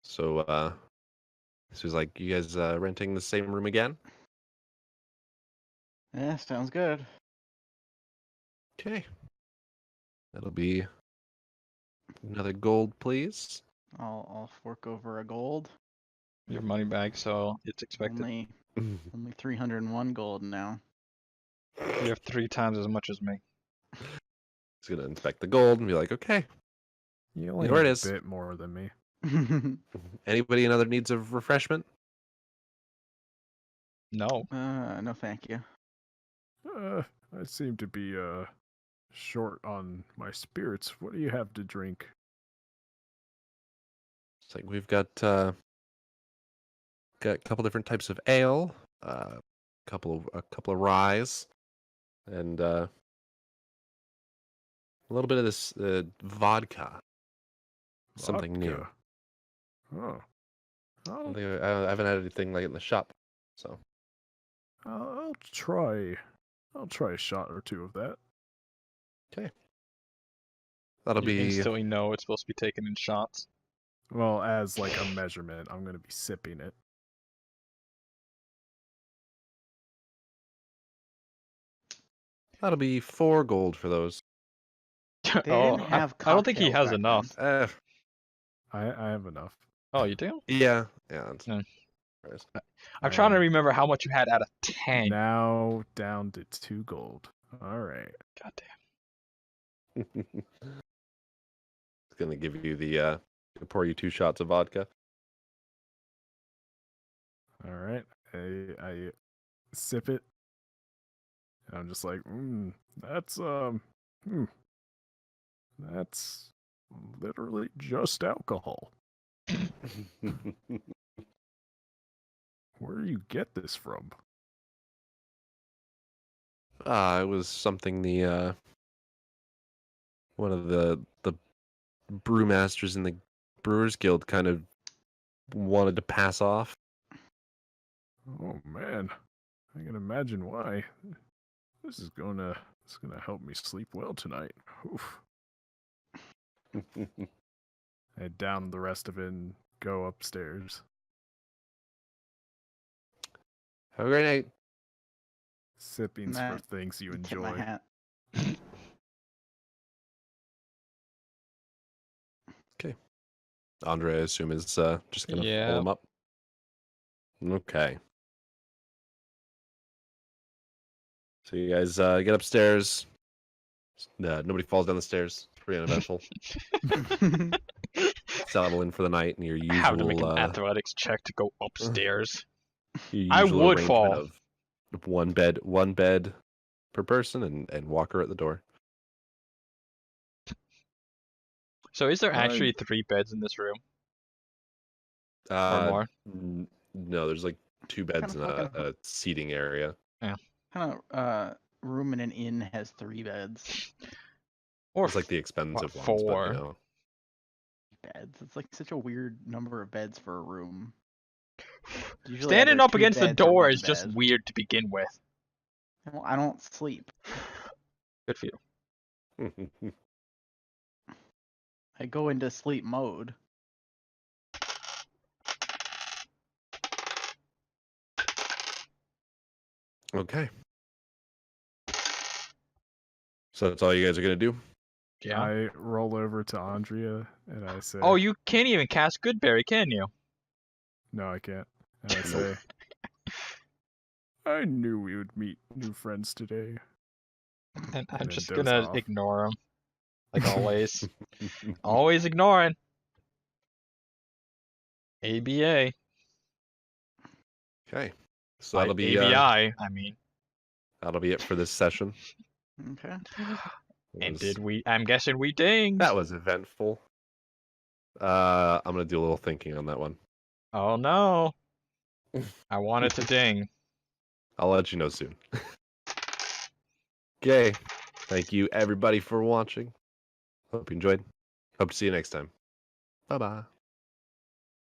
So this was like you guys renting the same room again? Yeah, sounds good. Okay. That'll be another gold, please. I'll fork over a gold. Your money bag, so it's expected. Only 301 gold now. You have 3 times as much as me. He's gonna inspect the gold and be like, okay. You only There it have is. a bit more than me. Anybody in other needs of refreshment? No. No, thank you. I seem to be short on my spirits. What do you have to drink? It's like we've got a couple different types of ale, a couple of ryes, and a little bit of this vodka. Something new. Vodka. Oh. I haven't had anything like it in the shop, so I'll try a shot or two of that. that'll You be instantly know it's supposed to be taken in shots. Well, as like a measurement, I'm gonna be sipping it. that'll be 4 gold for those. They didn't have I don't think he cocktails has back enough. then. I have enough. Oh, you do? Yeah. It's No. Christ. I'm trying to remember how much you had out of 10. Now down to 2 gold. All right. Goddamn. It's gonna give you the pour you 2 shots of vodka. All right. I sip it. And I'm just like, that's literally just alcohol. Where do you get this from? It was something the one of the brewmasters in the Brewers Guild kind of wanted to pass off. Oh man, I can imagine why. This is gonna help me sleep well tonight. Oof. I down the rest of it and go upstairs. Have a great night. Sippings for Night. things you Tip my enjoy. hat. Ondrea, I assume, is just gonna Yeah. pull him up. Okay. So you guys get upstairs. Nobody falls down the stairs. It's pretty uneventful. Settle in for the night, and your I have to make usual an athletics check to go upstairs. your I usual would arrangement fall. of one bed per person, and Walker at the door. So is there I- actually 3 beds in this room? Or Uh, more? No, there's like 2 beds in Kinda fucking- a seating area. Kind of room in an inn has 3 beds. Or It's like the expensive ones, 4. but you know. Beds. It's like such a weird number of beds for a room. Usually Standing either up 2 against the beds or door 1 is just bed. weird to begin with. Well, I don't sleep. Good for you. I go into sleep mode. Okay. So that's all you guys are gonna do? Yeah. I roll over to Ondrea and I say, Oh, you can't even cast Goodberry, can you? no, I can't. And I say, I knew we would meet new friends today. And I'm then just doze gonna off. ignore him. Like always. Always ignoring. ABA. Okay. So By that'll be ABI, I mean. that'll be it for this session. Okay. It And was- did we? I'm guessing we dinged. That was eventful. I'm gonna do a little thinking on that one. Oh no. I wanted to ding. I'll let you know soon. Okay. Thank you everybody for watching. Hope you enjoyed. Hope to see you next time. Bye bye.